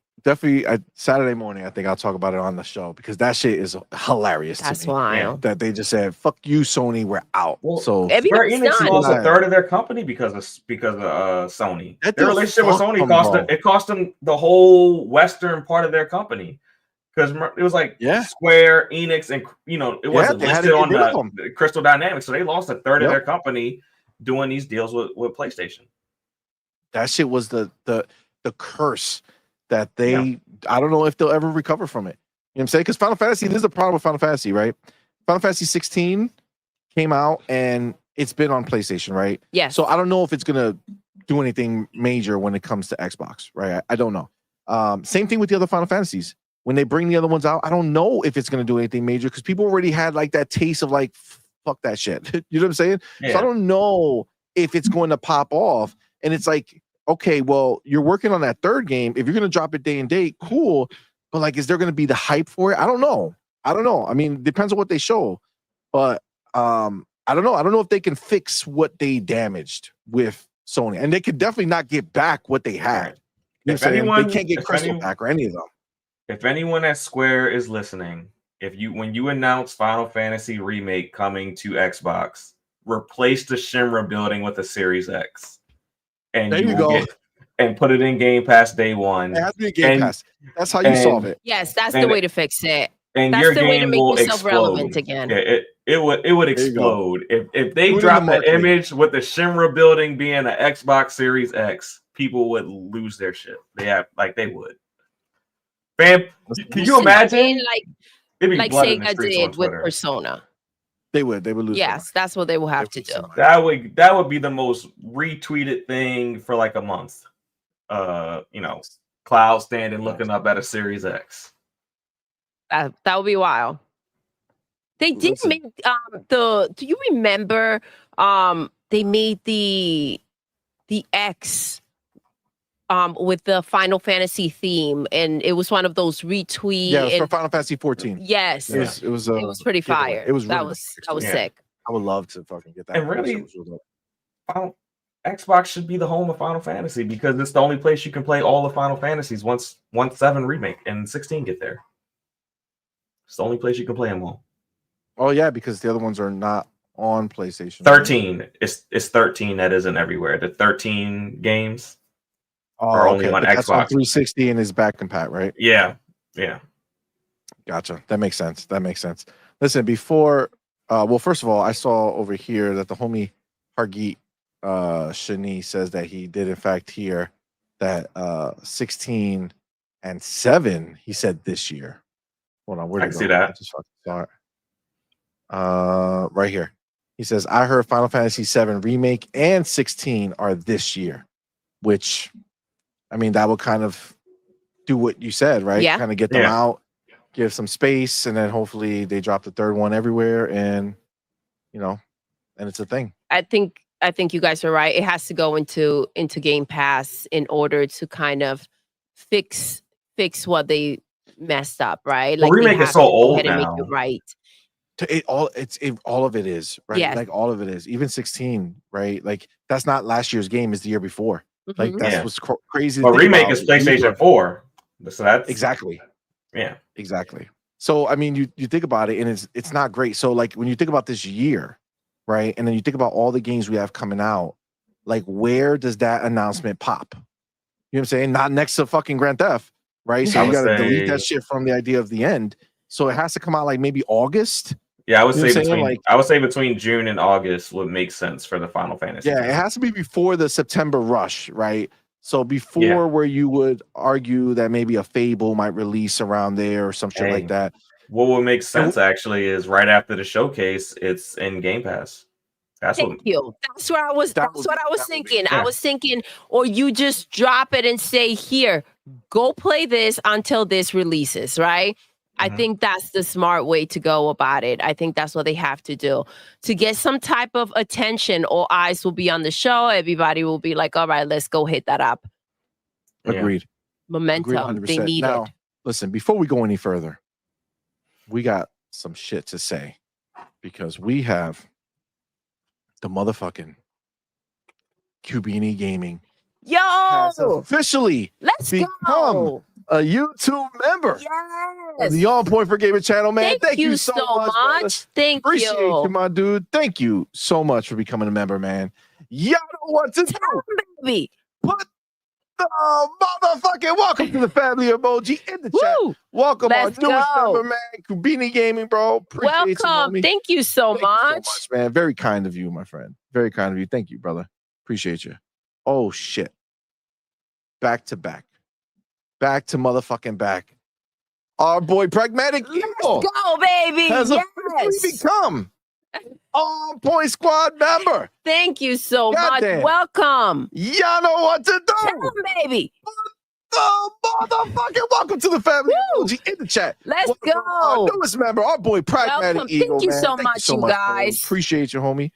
Saturday morning. I think I'll talk about it on the show because that shit is hilarious. That's to me. wild. That they just said, "Fuck you, Sony, we're out." Well, so Square Enix lost a third of their company because of Sony. Their relationship with Sony cost them the whole western part of their company. Because it was like Square Enix, and it wasn't listed on the Crystal Dynamics, so they lost a third of their company doing these deals with PlayStation. That shit was the curse that they. I don't know if they'll ever recover from it. You know what I'm saying? Because Final Fantasy, this is a problem with Final Fantasy, right? Final Fantasy 16 came out and it's been on PlayStation, right? Yeah. So I don't know if it's gonna do anything major when it comes to Xbox, right? I don't know. Same thing with the other Final Fantasies. When they bring the other ones out, I don't know if it's going to do anything major because people already had like that taste of like, fuck that shit. You know what I'm saying? Yeah. So I don't know if it's going to pop off. And it's like, okay, well, you're working on that third game. If you're going to drop it day and date, cool. But like, is there going to be the hype for it? I don't know. I mean, it depends on what they show. But I don't know. I don't know if they can fix what they damaged with Sony. And they could definitely not get back what they had. You know what I'm saying? They can't get Crystal back or any of them. If anyone at Square is listening, when you announce Final Fantasy Remake coming to Xbox, replace the Shinra building with a Series X, and there you go, and put it in Game Pass day one. It has to be a Game Pass. That's how you solve it. Yes, that's the way to fix it. and That's your the way to game make will yourself relevant explode. again. Yeah, it would There you go. explode if they Put it in dropped the the marketing. image with the Shinra building being an Xbox Series X. People would lose their shit. They would. Fam, can you imagine? It'd be Like blood in the Sega streets on did with Twitter. Persona. They would lose. Yes, that's what they will have to do. That would be the most retweeted thing for like a month. Cloud standing looking up at a Series X. That would be wild. They did make do you remember they made the X with the Final Fantasy theme, and it was one of those retweet. Yeah, it was for Final Fantasy 14. Yes, it was pretty fire. It was that really was sick. I would love to fucking get that. And really, Xbox should be the home of Final Fantasy because it's the only place you can play all the Final Fantasies once 7 remake and 16 get there. It's the only place you can play them all. Oh yeah, because the other ones are not on PlayStation. 13. It's 13 that isn't everywhere. The 13 games are only on Xbox. That's on 360 and is back compat, right? Yeah. Gotcha. That makes sense. Listen, before first of all, I saw over here that the homie Hargeet Shani says that he did in fact hear that 16 and 7 he said this year. Hold on, where did I see that? I just fucking saw it. Right here. He says, I heard Final Fantasy 7 remake and 16 are this year, which I mean that would kind of do what you said, right? Yeah. Kind of get them out, give some space, and then hopefully they drop the third one everywhere, and and it's a thing. I think you guys are right. It has to go into Game Pass in order to kind of fix what they messed up, right? Like remake is so old now. Make it right. All of it is right. Yes. Like all of it is. Even 16, right? Like that's not last year's game; it's the year before. Mm-hmm. Like that's what's crazy. Well, remake is PlayStation 4. So that's exactly. Yeah. Exactly. So I mean, you think about it, and it's not great. So like when you think about this year, right, and then you think about all the games we have coming out, like where does that announcement pop? You know what I'm saying? Not next to fucking Grand Theft, right? So you got to delete that shit from the idea of the end. So it has to come out like maybe August. Yeah, I would say between June and August would make sense for the Final Fantasy. Yeah, it has to be before the September rush, right? So before where you would argue that maybe a Fable might release around there or some shit like that. What would make sense actually is right after the showcase, it's in Game Pass. Thank you. That's what I was thinking. I was thinking, or you just drop it and say, here, go play this until this releases, right? I think that's the smart way to go about it. I think that's what they have to do to get some type of attention. All eyes will be on the show. Everybody will be like, all right, let's go hit that up. Agreed. Momentum. Agreed 100%. They need now, it. Listen, before we go any further, we got some shit to say because we have the motherfucking Cubini Gaming. Yo, has officially become a YouTube member. Yes. The On Point for Gaming channel, man. Thank you so much. Thank you. Appreciate you, my dude. Thank you so much for becoming a member, man. Y'all know what to do. Baby. Put the motherfucking welcome to the family emoji in the chat. Welcome our newest member, man. Cubini Gaming, bro. Appreciate welcome. You, Thank you so much. Man. Very kind of you, my friend. Very kind of you. Thank you, brother. Appreciate you. Oh, shit. Back to motherfucking back. Our boy Pragmatic Evil. Let's go, baby. Has officially become On Point Squad member. Thank you so much. Welcome. Y'all know what to do. Tell them, baby. The motherfucking welcome to the family emoji in the chat. Let's go. Our newest member, our boy Pragmatic Eagle. Thank you so much, you guys. Appreciate you, homie.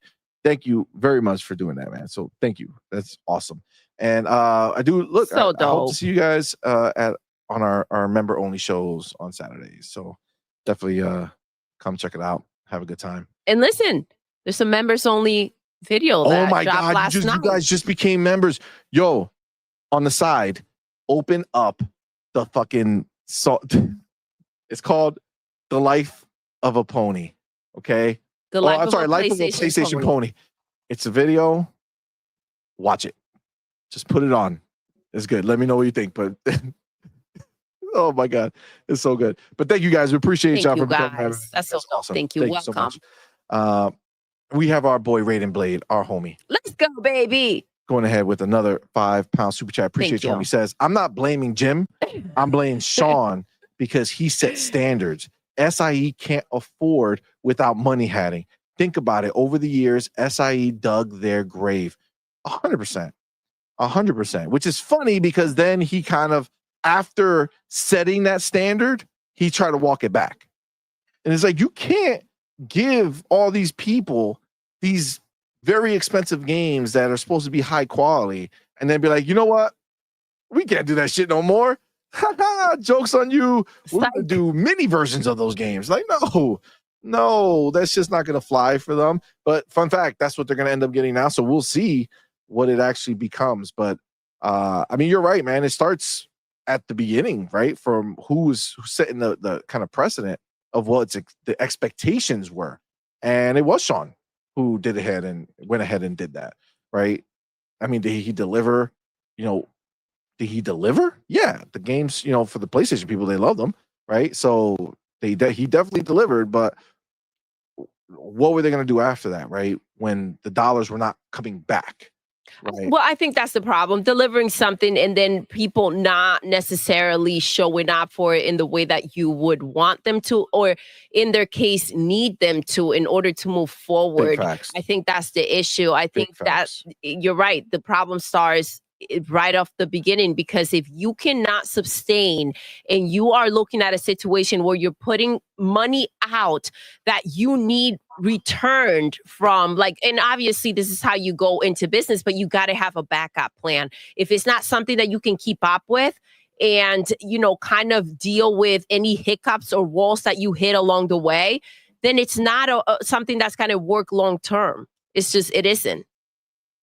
Thank you very much for doing that, man. So thank you. That's awesome. And I do look. I hope to see you guys on our member only shows on Saturdays. So definitely come check it out. Have a good time. And listen, there's some members only video. That oh my god! last night. You guys just became members. Yo, on the side, open up the fucking It's called The Life of a Pony. Okay. Life of a PlayStation Pony. It's a video. Watch it. Just put it on. It's good. Let me know what you think. But Oh my god, it's so good. But thank you guys. We appreciate Thank y'all you for becoming. guys. That's so dope. awesome. Thank you. Thank you so Welcome. much. We have our boy Raiden Blade, our homie, Let's go, baby. going ahead with another £5 super chat. Appreciate Thank you. you. Homie says, I'm not blaming Jim. I'm blaming Sean because he set standards. SIE can't afford without money having. Think about it. Over the years, SIE dug their grave. 100%. 100%. Which is funny because then he kind of, after setting that standard, he tried to walk it back. And it's like, you can't give all these people these very expensive games that are supposed to be high quality and then be like, you know what? We can't do that shit no more. Joke's on you. We're going to do mini versions of those games. Like, no, that's just not going to fly for them. But fun fact, that's what they're going to end up getting now. So we'll see what it actually becomes. But I mean, you're right, man. It starts at the beginning, right? From who's setting the kind of precedent of what the expectations were. And it was Sean who went ahead and did that, right? I mean, did he deliver? Did he deliver? Yeah, the games, for the PlayStation people, they love them, right? So he definitely delivered, but what were they going to do after that, right? When the dollars were not coming back. Right. Well, I think that's the problem. Delivering something and then people not necessarily showing up for it in the way that you would want them to, or in their case, need them to in order to move forward. I think that's the issue. I think that you're right. The problem starts right off the beginning, because if you cannot sustain and you are looking at a situation where you're putting money out that you need returned from, like, and obviously this is how you go into business, but you got to have a backup plan. If it's not something that you can keep up with and, kind of deal with any hiccups or walls that you hit along the way, then it's not something that's going to work long term. It isn't.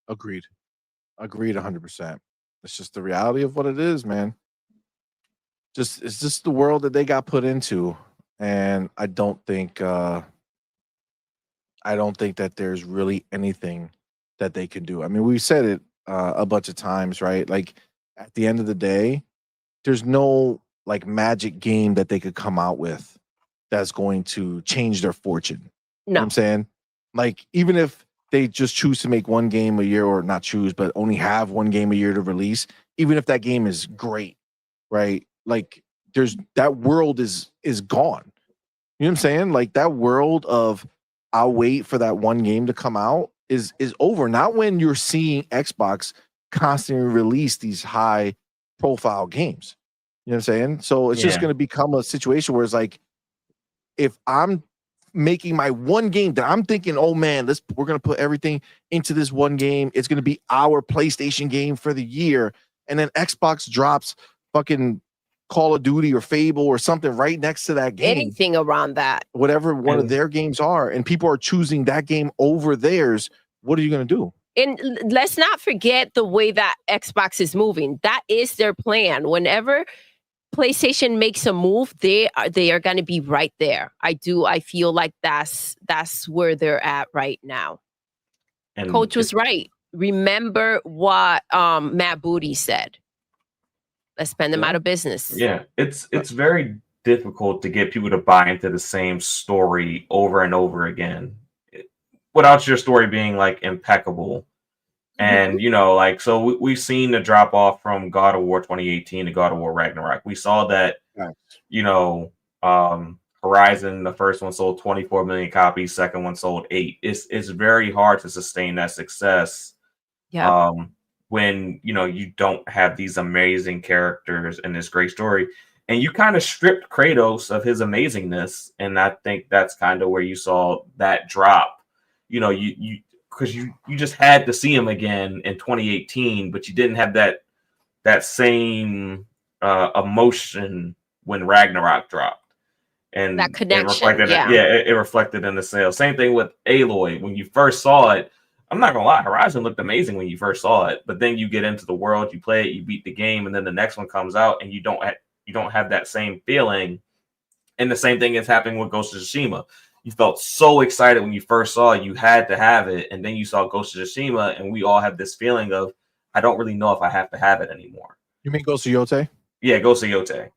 Agreed 100%. It's just the reality of what it is, man. It's just the world that they got put into, and I don't think that there's really anything that they can do. I mean, we said it a bunch of times, right? Like, at the end of the day, there's no like magic game that they could come out with that's going to change their fortune. You know what I'm saying? Like, even if they just choose to make one game a year, or not choose, but only have one game a year to release, even if that game is great, right? Like, that world is gone. You know what I'm saying? Like, that world of I'll wait for that one game to come out is over. Not when you're seeing Xbox constantly release these high profile games. You know what I'm saying? So it's just going to become a situation where it's like, if I'm making my one game that I'm thinking, oh man, we're going to put everything into this one game. It's going to be our PlayStation game for the year. And then Xbox drops fucking Call of Duty or Fable or something right next to that game. Anything around that. Whatever one of their games are, and people are choosing that game over theirs. What are you going to do? And let's not forget the way that Xbox is moving. That is their plan. Whenever PlayStation makes a move, they are going to be right there. I feel like that's where they're at right now. And Coach was right. Remember what Matt Booty said. Let's spend them out of business. Yeah, it's very difficult to get people to buy into the same story over and over again without your story being like impeccable. And, so we've seen the drop off from God of War 2018 to God of War Ragnarok. We saw that, Horizon, the first one sold 24 million copies, second one sold 8. It's very hard to sustain that success. Yeah. When, you don't have these amazing characters and this great story. And you kind of stripped Kratos of his amazingness. And I think that's kind of where you saw that drop. Because you just had to see him again in 2018, but you didn't have that same emotion when Ragnarok dropped, and that connection. It reflected in the sales. Same thing with Aloy. When you first saw it, I'm not gonna lie, Horizon looked amazing when you first saw it, but then you get into the world, you play it, you beat the game, and then the next one comes out, and you don't have that same feeling. And the same thing is happening with Ghost of Tsushima. You felt so excited when you first saw it, you had to have it. And then you saw Ghost of Tsushima, and we all have this feeling of, I don't really know if I have to have it anymore. You mean Ghost of Yotei? Yeah, Ghost of Yotei.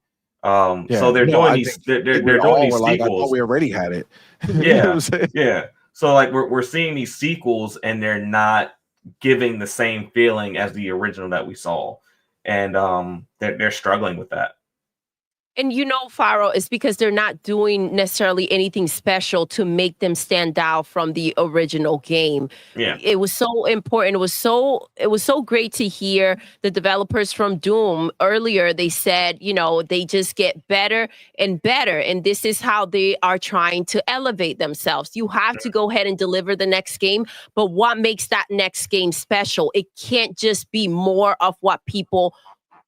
So they're doing these. They're doing these like, I thought sequels. we already had it. You know what Yeah, I'm saying? yeah. So like we're seeing these sequels, and they're not giving the same feeling as the original that we saw, and they're struggling with that. And Faro, it's because they're not doing necessarily anything special to make them stand out from the original game. Yeah. It was so important. It was so great to hear the developers from Doom earlier. They said, they just get better and better. And this is how they are trying to elevate themselves. You have to go ahead and deliver the next game. But what makes that next game special? It can't just be more of what people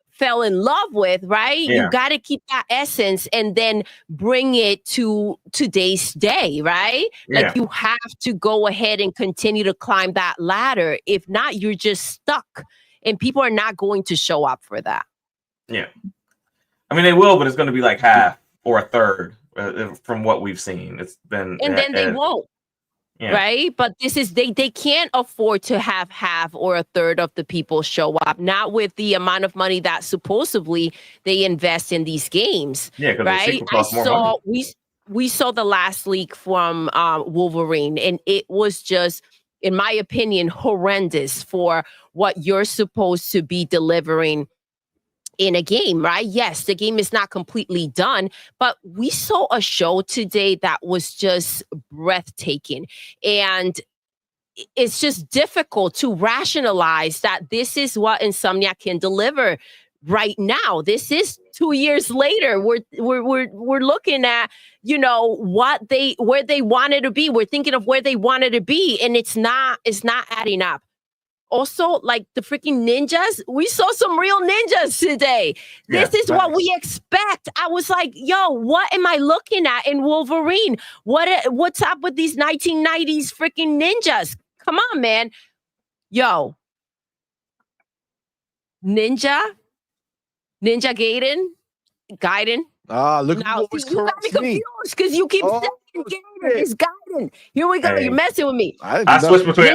fell in love with, right? Yeah. You got to keep that essence and then bring it to today's day, right? Yeah. Like you have to go ahead and continue to climb that ladder. If not, you're just stuck and people are not going to show up for that. Yeah. I mean, they will, but it's going to be like half or a third from what we've seen. It's been, and then they won't. Yeah. Right. But this is they can't afford to have half or a third of the people show up, not with the amount of money that supposedly they invest in these games. Yeah, right. We saw the last leak from Wolverine, and it was just, in my opinion, horrendous for what you're supposed to be delivering in a game, right? Yes, the game is not completely done, but we saw a show today that was just breathtaking. And it's just difficult to rationalize that this is what Insomniac can deliver right now. This is 2 years later. We're looking at, where they wanted to be. We're thinking of where they wanted to be, and it's not adding up. Also, like the freaking ninjas, we saw some real ninjas today. This is what we expect. I was like, yo, what am I looking at in Wolverine? What's up with these 1990s freaking ninjas? Come on, man. Yo. Ninja Gaiden. Look now, what was you got me confused because you keep saying Gaiden. It's Gaiden. Here we go. Hey. You're messing with me. I switched between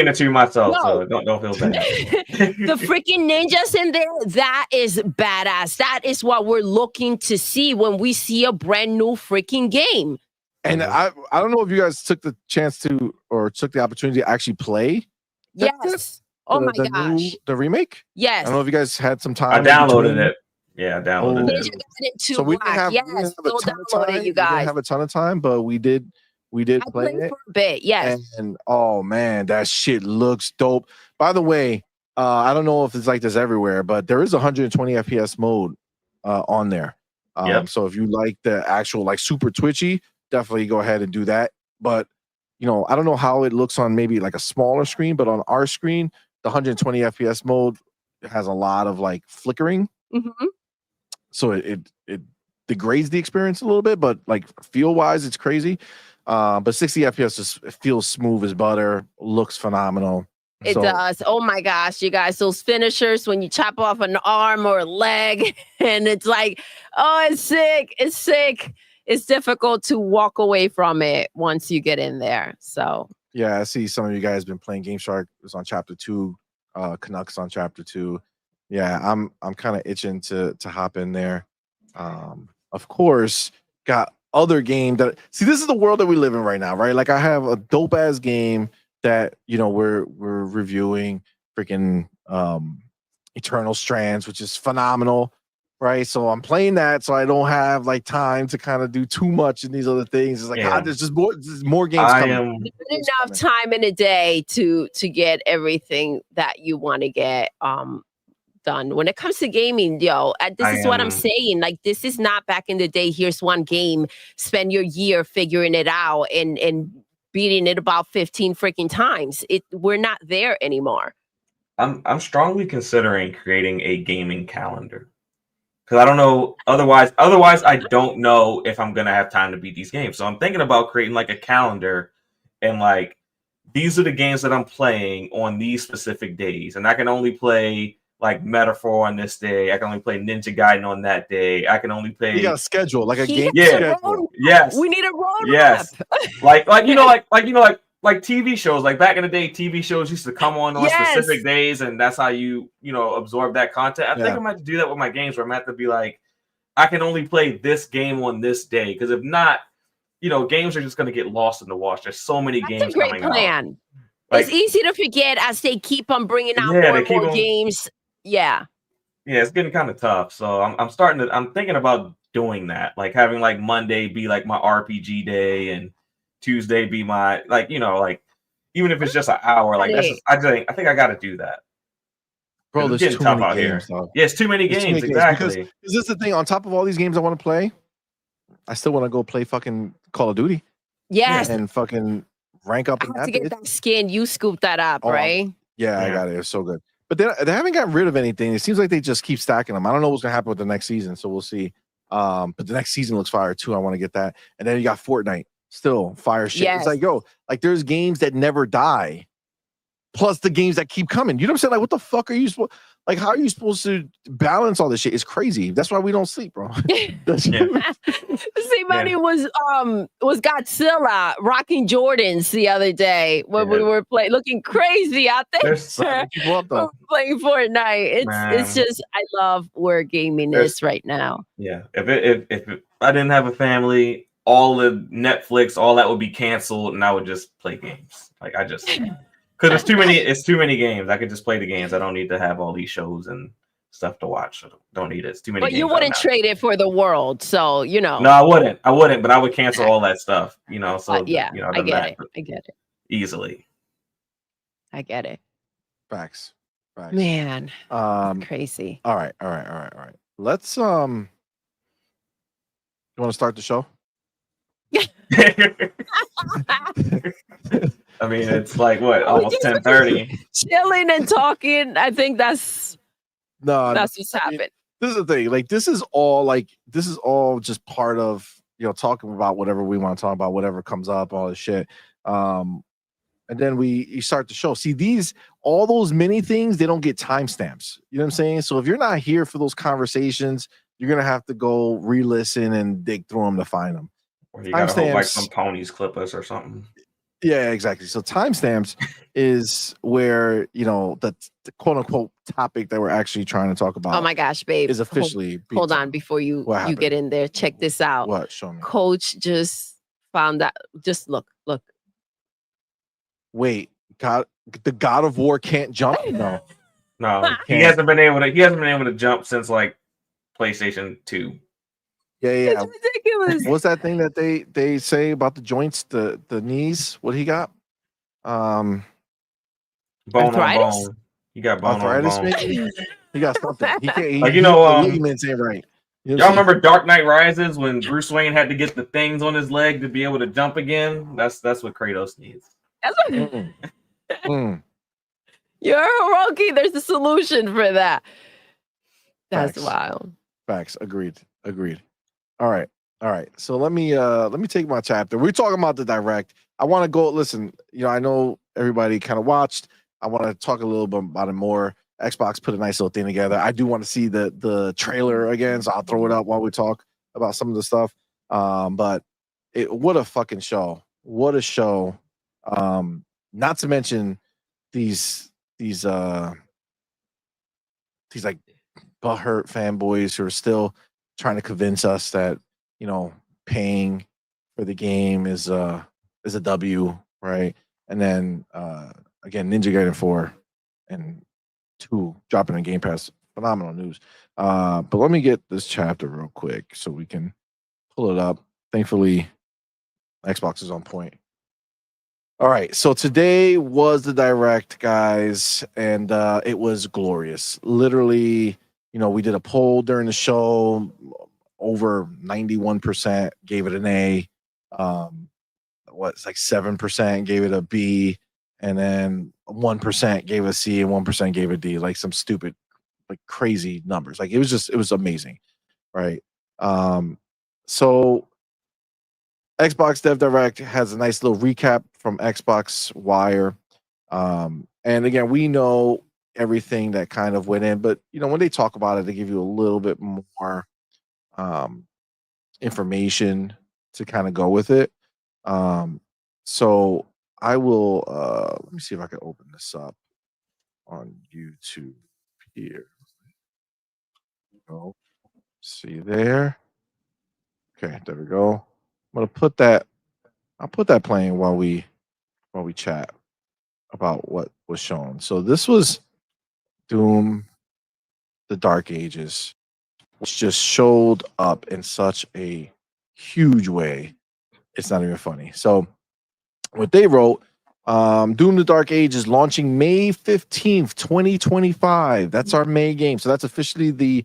the two myself, so don't feel bad. The freaking ninjas in there, that is badass. That is what we're looking to see when we see a brand new freaking game. And I don't know if you guys took the chance to or took the opportunity to actually play. Yes. Oh my gosh. The remake? Yes. I don't know if you guys had some time. I downloaded it. Yeah, I downloaded it. So we didn't have, yes, we didn't have a ton of time. you guys. We didn't have a ton of time, but we did play it for a bit. Yes. And oh man, that shit looks dope. By the way, I don't know if it's like this everywhere, but there is 120 FPS mode on there. So if you like the actual like super twitchy, definitely go ahead and do that. But I don't know how it looks on maybe like a smaller screen, but on our screen, the 120 FPS mode has a lot of like flickering. Mm-hmm. So it degrades the experience a little bit, but like feel wise, it's crazy. But 60 FPS just feels smooth as butter, looks phenomenal. It does. Oh my gosh, you guys, those finishers when you chop off an arm or a leg, and it's like, oh, it's sick. It's sick. It's difficult to walk away from it once you get in there. So yeah, I see some of you guys been playing Game Shark. It was on chapter 2. Canucks on chapter 2. Yeah, I'm kind of itching to hop in there. Of course, got other game that this is the world that we live in right now, right? Like I have a dope ass game that we're reviewing, freaking Eternal Strands, which is phenomenal, right? So I'm playing that, so I don't have like time to kind of do too much in these other things. It's like there's just more games coming. There's enough time in a day to get everything that you want to get done. When it comes to gaming, this is what I'm saying. Like, this is not back in the day. Here's one game, spend your year figuring it out and beating it about 15 freaking times. We're not there anymore. I'm strongly considering creating a gaming calendar because I don't know. Otherwise, I don't know if I'm gonna have time to beat these games. So I'm thinking about creating like a calendar and like these are the games that I'm playing on these specific days, and I can only play like Metaphor on this day. I can only play Ninja Gaiden on that day. I can only play. You got a schedule, like a game schedule. Yes, we need a roadmap. Yes, like TV shows. Like back in the day, TV shows used to come on specific days, and that's how you absorb that content. I think I might do that with my games, where I'm have to be like, I can only play this game on this day, because if not, games are just going to get lost in the wash. There's so many That's games a great coming out. plan. Like, it's easy to forget as they keep on bringing out yeah, more they and keep more on. games. Yeah. Yeah, it's getting kind of tough. So I'm thinking about doing that. Like having like Monday be like my RPG day and Tuesday be my like even if it's just an hour, like that's just I think I got to do that. Bro, It's there's getting too tough many out games, here. dog. Yeah, it's too many There's games. too many games Exactly. because this is the thing. On top of all these games I want to play, I still want to go play fucking Call of Duty. Yes. And fucking rank up I in have to that get bitch. that skin. You scooped that up, right? Yeah, I got it. It's so good. But they haven't gotten rid of anything. It seems like they just keep stacking them. I don't know what's gonna happen with the next season, so we'll see. But the next season looks fire too. I want to get that. And then you got Fortnite, still fire shit. Yes. It's like, yo, like there's games that never die, plus the games that keep coming. You know what I'm saying? Like, what the fuck are you supposed? Like, how are you supposed to balance all this shit? It's crazy. That's why we don't sleep, bro. CMoney was Godzilla rocking Jordans the other day when we were looking crazy out there. There's so many people up though. Playing Fortnite. It's just I love where gaming is right now. Yeah. If I didn't have a family, all the Netflix, all that would be canceled, and I would just play games. Like I just because it's too many games. I could just play the games. I don't need to have all these shows and stuff to watch. I don't need it. It's too many. But you wouldn't trade it for the world, so No, I wouldn't. But I would cancel all that stuff. So yeah, I get it. I get it easily. I get it. Facts. Man, crazy. All right. Let's you want to start the show? I mean, it's like what, almost 10:30. Chilling and talking. I think that's what's happened. This is the thing. Like, this is all just part of talking about whatever we want to talk about, whatever comes up, all this shit. And then you start the show. See, all those mini things, they don't get timestamps. You know what I'm saying? So if you're not here for those conversations, you're gonna have to go re-listen and dig through them to find them. Or you gotta hope like some ponies clip us or something. Yeah, exactly. So timestamps is where the quote unquote topic that we're actually trying to talk about. Oh my gosh, babe! Is officially hold on before you get in there. Check this out. What? Show me. Coach just found out. Just look. Wait, the God of War can't jump? No, he hasn't been able to jump since like PlayStation 2. Yeah. It's ridiculous. What's that thing that they say about the joints, the knees? What he got? Bone arthritis? on bone. He got bone arthritis, on bone. Maybe? He got something. He can't. Like, the ligaments ain't right. Y'all remember Dark Knight Rises when Bruce Wayne had to get the things on his leg to be able to jump again? That's what Kratos needs. You're a Hiroki. There's a solution for that. That's Facts. wild. Facts. Agreed. All right. So let me take my chapter. We're talking about the direct. I want to go listen. I know everybody kind of watched. I want to talk a little bit about it more. Xbox put a nice little thing together. I do want to see the trailer again, so I'll throw it up while we talk about some of the stuff. But what a fucking show. What a show. Not to mention these like butthurt fanboys who are still trying to convince us that paying for the game is a W, right? And then again, Ninja Gaiden 4 and 2 dropping on Game Pass. Phenomenal news. But let me get this chapter real quick so we can pull it up. Thankfully, Xbox is on point. All right, so today was the direct, guys, and it was glorious. Literally, we did a poll during the show. Over 91% gave it an A. It's like 7% gave it a B, and then 1% gave it a C, and 1% gave it a D. Like some stupid, like crazy numbers. Like it was amazing, right? So Xbox Dev Direct has a nice little recap from Xbox Wire. And again, we know everything that kind of went in, but when they talk about it, they give you a little bit more information to kind of go with it. So I will let me see if I can open this up on YouTube here. See there. Okay, there we go. I'm gonna put that. I'll put that playing while we chat about what was shown. So this was Doom: The Dark Ages, which just showed up in such a huge way. It's not even funny. So what they wrote, Doom: The Dark Ages launching May 15th, 2025. That's our May game. So that's officially the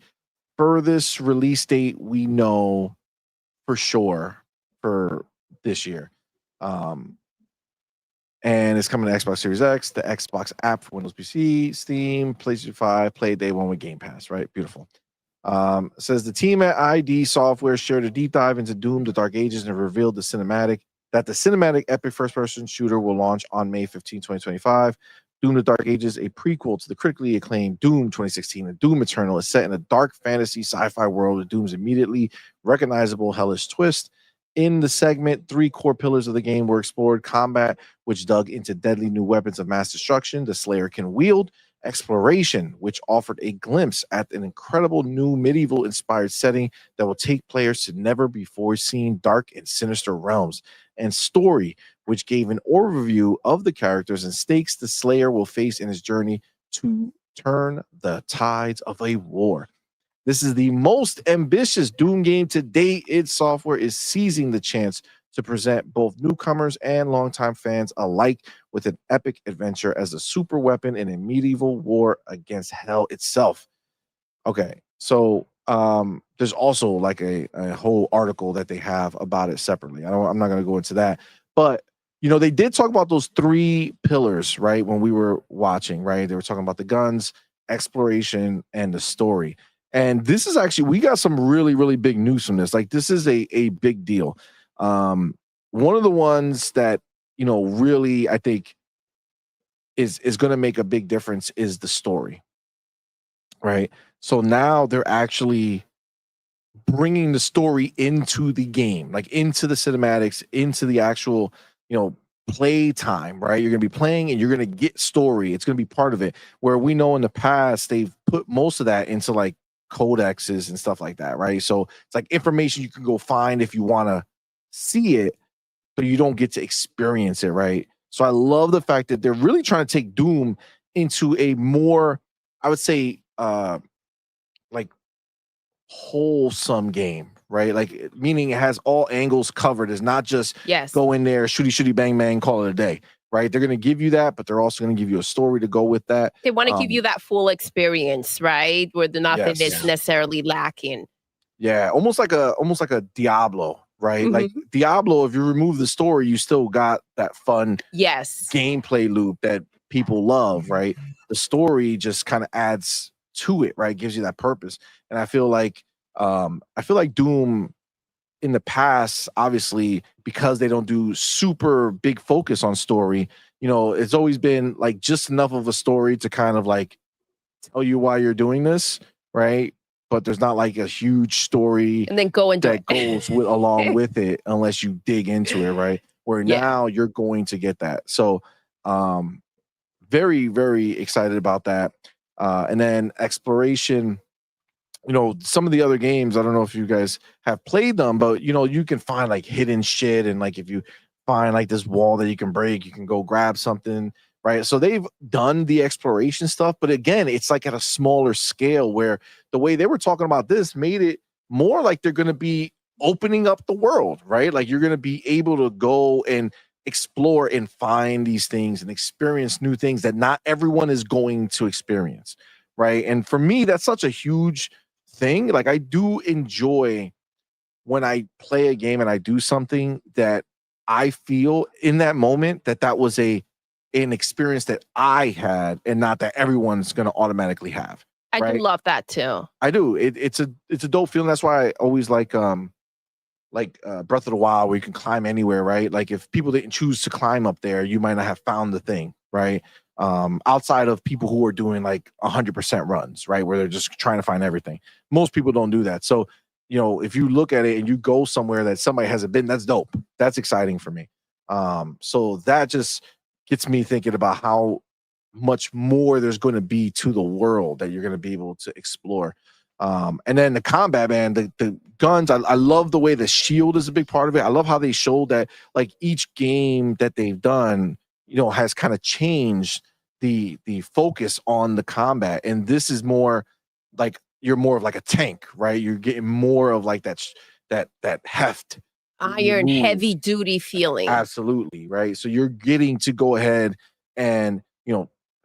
furthest release date we know for sure for this year. And it's coming to Xbox Series X, the Xbox app for Windows PC, Steam, PlayStation 5, play day one with Game Pass, right? Beautiful. It says the team at ID Software shared a deep dive into Doom: The Dark Ages and revealed the cinematic epic first-person shooter will launch on May 15, 2025. Doom: The Dark Ages, a prequel to the critically acclaimed Doom 2016 and Doom Eternal, is set in a dark fantasy sci-fi world with Doom's immediately recognizable hellish twist. In the segment, 3 core pillars of the game were explored: combat, which dug into deadly new weapons of mass destruction the Slayer can wield; exploration, which offered a glimpse at an incredible new medieval-inspired setting that will take players to never before seen dark and sinister realms; and story, which gave an overview of the characters and stakes the Slayer will face in his journey to turn the tides of a war. This is the most ambitious Doom game to date. Id Software is seizing the chance to present both newcomers and longtime fans alike with an epic adventure as a super weapon in a medieval war against hell itself. Okay, so there's also like a whole article that they have about it separately. I'm not going to go into that, but they did talk about those 3 pillars, right? When we were watching, right? They were talking about the guns, exploration, and the story. And this is actually, we got some really, really big news from this. Like, this is a big deal. One of the ones that, really, I think is going to make a big difference is the story, right? So now they're actually bringing the story into the game, like into the cinematics, into the actual, play time, right? You're going to be playing and you're going to get story. It's going to be part of it. Where we know in the past, they've put most of that into like codexes and stuff like that, right? So it's like information you can go find if you want to see it, but you don't get to experience it, right? So I love the fact that they're really trying to take Doom into a more, I would say, like wholesome game, right? Like, meaning it has all angles covered. It's not just go in there, shooty bang bang, call it a day, right? They're going to give you that, but they're also going to give you a story to go with that. They want to give you that full experience, right? Where the nothing is necessarily lacking. Yeah, almost like a Diablo, right? Mm-hmm. Like Diablo, if you remove the story, you still got that fun gameplay loop that people love, right? The story just kind of adds to it, right? Gives you that purpose. And I feel like Doom in the past, obviously, because they don't do super big focus on story, it's always been like just enough of a story to kind of like tell you why you're doing this, right? But there's not like a huge story and then go into that goes along with it unless you dig into it, right? Where now you're going to get that. So very, very excited about that. And then exploration, some of the other games, I don't know if you guys have played them, but you can find like hidden shit, and like if you find like this wall that you can break, you can go grab something, right? So they've done the exploration stuff, but again, it's like at a smaller scale, where the way they were talking about this made it more like they're going to be opening up the world, right? Like you're going to be able to go and explore and find these things and experience new things that not everyone is going to experience, right? And for me, that's such a huge thing. Like, I do enjoy when I play a game and I do something that I feel in that moment that was an experience that I had, and not that everyone's going to automatically have. I do love that too. I do. It's a dope feeling. That's why I always like Breath of the Wild, where you can climb anywhere, right? Like if people didn't choose to climb up there, you might not have found the thing, right? Outside of people who are doing like 100% runs, right? Where they're just trying to find everything. Most people don't do that. So, if you look at it and you go somewhere that somebody hasn't been, that's dope. That's exciting for me. So that just gets me thinking about how much more there's going to be to the world that you're going to be able to explore. And then the combat, man, the guns, I love the way the shield is a big part of it. I love how they showed that like each game that they've done, has kind of changed the focus on the combat. And this is more like you're more of like a tank, right? You're getting more of like that heft. Iron, heavy duty feeling. Absolutely, right? So you're getting to go ahead and,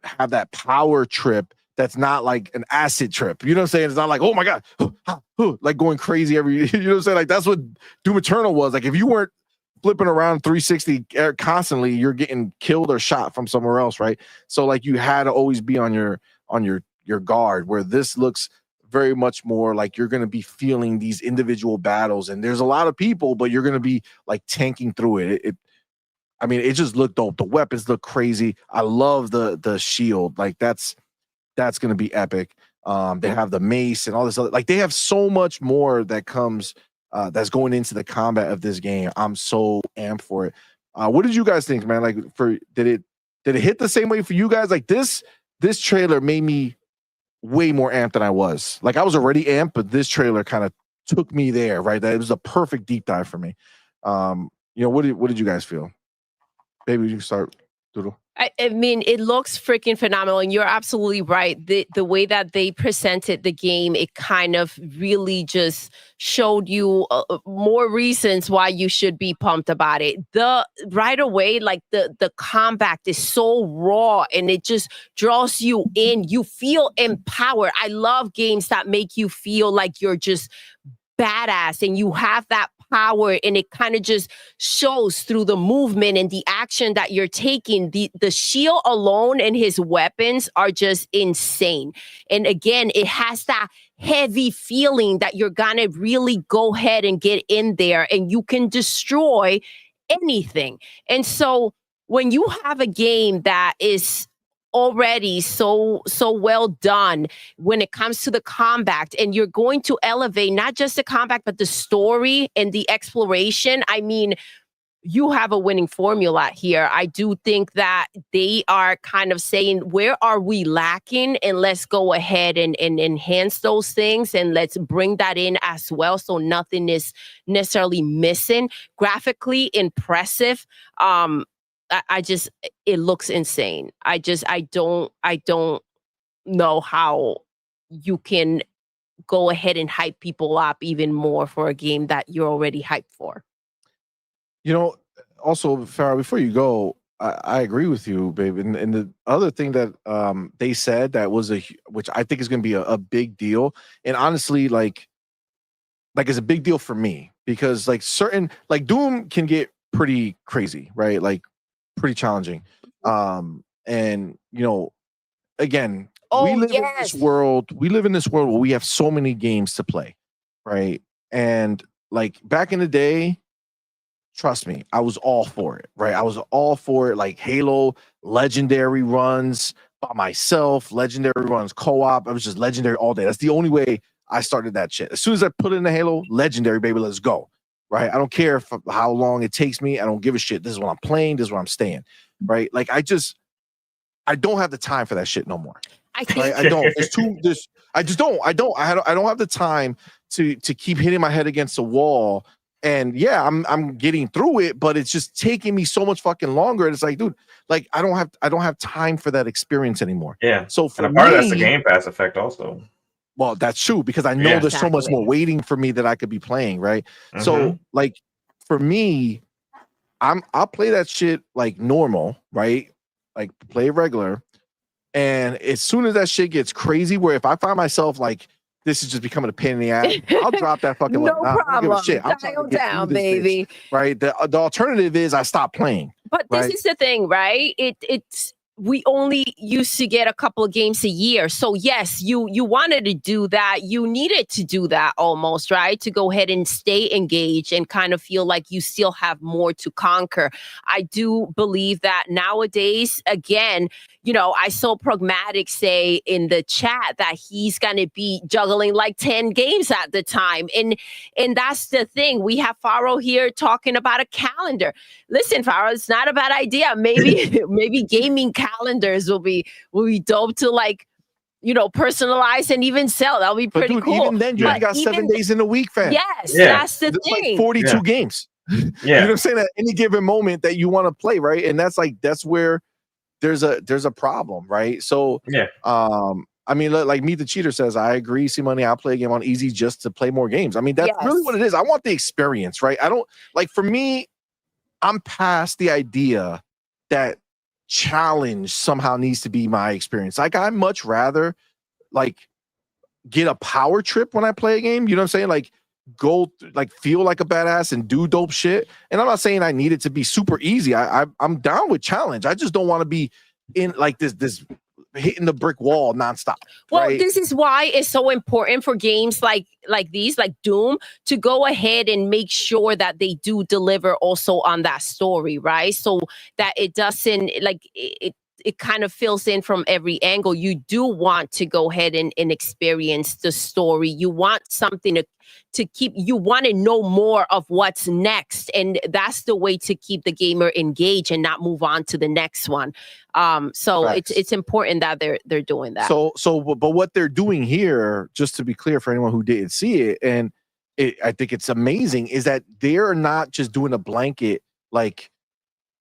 have that power trip that's not like an acid trip. You know what I'm saying? It's not like, oh my God, like going crazy every, you know what I'm saying? Like that's what Doom Eternal was. Like if you weren't flipping around 360 constantly, you're getting killed or shot from somewhere else, right? So like you had to always be on your guard, where this looks very much more like you're going to be feeling these individual battles, and there's a lot of people, but you're going to be like tanking through it. It just looked dope. The weapons look crazy. I love the shield. Like that's going to be epic. They have the mace and all this other, like they have so much more that comes that's going into the combat of this game. I'm so amped for it. What did you guys think, man? Like did it hit the same way for you guys? Like this trailer made me way more amped than I was. Like I was already amped, but this trailer kind of took me there, right? That it was a perfect deep dive for me. What did you guys feel? Maybe you can start, Doodle. I mean, it looks freaking phenomenal, and you're absolutely right. The way that they presented the game, it kind of really just showed you more reasons why you should be pumped about it. Right away, like the combat is so raw, and it just draws you in. You feel empowered. I love games that make you feel like you're just badass and you have that power, and it kind of just shows through the movement and the action that you're taking. The shield alone and his weapons are just insane. And again, it has that heavy feeling that you're gonna really go ahead and get in there and you can destroy anything. And so when you have a game that is already so well done when it comes to the combat, and you're going to elevate not just the combat but the story and the exploration, I mean, you have a winning formula here. I do think that they are kind of saying, where are we lacking? And let's go ahead and enhance those things, and let's bring that in as well, so nothing is necessarily missing. Graphically impressive. It looks insane. I don't know how you can go ahead and hype people up even more for a game that you're already hyped for. Also, Farah, before you go, I agree with you, babe. And the other thing that they said that was which I think is going to be a big deal, and honestly, like it's a big deal for me, because like Doom can get pretty crazy, right? Like pretty challenging. And again, we live in this world where we have so many games to play, right? And like back in the day, trust me, I was all for it, right? I was all for it. Like Halo legendary runs by myself, legendary runs co-op. I was just legendary all day. That's the only way I started that shit. As soon as I put in the Halo, legendary, baby, let's go. Right? I don't care how long it takes me. I don't give a shit. This is what I'm playing. This is where I'm staying. Right? Like I don't have the time for that shit no more. I don't. I don't have the time to keep hitting my head against the wall. And yeah, I'm getting through it, but it's just taking me so much fucking longer. And it's like, dude, like I don't have time for that experience anymore. Yeah. So for and a part of that's the Game Pass effect also. Well, that's true, because I know there's so much more waiting for me that I could be playing, right? Mm-hmm. So, like, for me, I'll play that shit like normal, right? Like play regular, and as soon as that shit gets crazy, where if I find myself like this is just becoming a pain in the ass, I'll drop that fucking. No problem. Dial down, baby. Bitch, right? The alternative is I stop playing. But this is the thing, right? It's. We only used to get a couple of games a year. So yes, you wanted to do that. You needed to do that almost, right? To go ahead and stay engaged and kind of feel like you still have more to conquer. I do believe that nowadays, again, I saw Pragmatic say in the chat that he's going to be juggling like 10 games at the time. And that's the thing. We have Faro here talking about a calendar. Listen, Faro, it's not a bad idea. Maybe gaming calendars will be dope to like, personalize and even sell. That'll be pretty cool. Even then, you only got 7 days in a week, fam. Yes, Yeah. that's the There's thing. like 42 games. You know Yeah. what I'm saying? At any given moment that you want to play, right? And that's where there's a problem, right? So Yeah. I mean, like Meet the Cheater says, I agree. CMoney, I'll play a game on easy just to play more games. I mean, that's really what it is. I want the experience, right? I don't like, for me, I'm past the idea that challenge somehow needs to be my experience. Like, I'd much rather like get a power trip when I play a game. You know what I'm saying? Like, go like feel like a badass and do dope shit. And I'm not saying I need it to be super easy. I'm down with challenge. I just don't want to be in like this hitting the brick wall nonstop. Well, right? this is why it's so important for games like these, like Doom, to go ahead and make sure that they do deliver also on that story, right? So that it doesn't like it kind of fills in from every angle. You do want to go ahead and experience the story. You want something to keep, you want to know more of what's next. And that's the way to keep the gamer engaged and not move on to the next one. So Facts. it's important that they're doing that. But what they're doing here, just to be clear for anyone who didn't see it, and I think it's amazing, is that they're not just doing a blanket, like,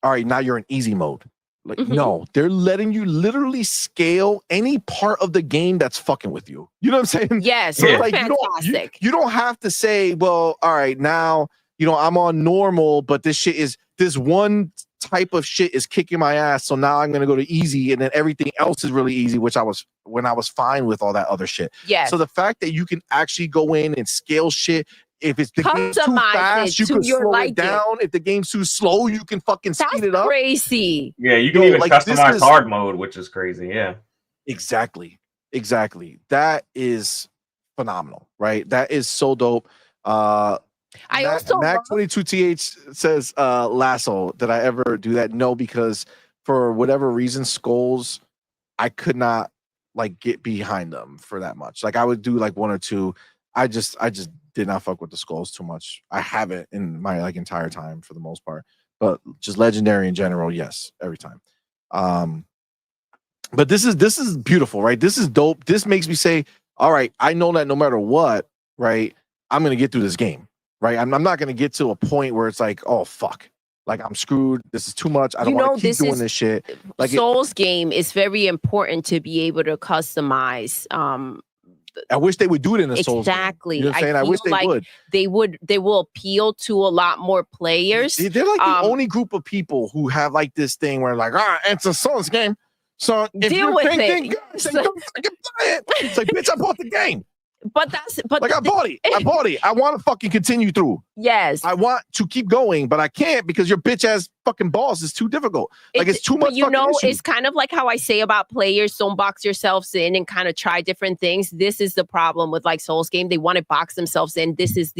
all right, now you're in easy mode. Like, no, they're letting you literally scale any part of the game that's fucking with you. You know what I'm saying? Yes, So like, fantastic. You don't have to say, well, all right, now, I'm on normal, but this one type of shit is kicking my ass. So now I'm going to go to easy, and then everything else is really easy, which I was fine with all that other shit. Yes. So the fact that you can actually go in and scale shit, if it's the game's too fast, you can slow it down. If the game's too slow, you can fucking speed it up. Crazy. Yeah, you can even customize hard mode, which is crazy. Yeah. Exactly. That is phenomenal, right? That is so dope. I also Mac22TH says Lasso. Did I ever do that? No, because for whatever reason, Skulls, I could not like get behind them for that much. Like, I would do like one or two. I just did not fuck with the Skulls too much. I haven't in my like entire time for the most part, but just Legendary in general, yes, every time. But this is beautiful, right? This is dope. This makes me say, all right, I know that no matter what, right, I'm gonna get through this game, right? I'm not gonna get to a point where it's like, oh fuck, like I'm screwed. This is too much. I don't want to keep doing this shit. Like, Souls game is very important to be able to customize. I wish they would do it in a Souls game. Exactly. You know what I'm saying? I wish they would. They will appeal to a lot more players. They're like the only group of people who have like this thing where like, it's a Souls game. So if deal you with think it. good, then don't fucking play it. It's like, bitch, I bought the game. But like, I bought it. I want to fucking continue through. Yes. I want to keep going, but I can't because your bitch ass fucking boss is too difficult. Like, it's too much. It's kind of like how I say about players don't box yourselves in and kind of try different things. This is the problem with like Souls game. They want to box themselves in. This is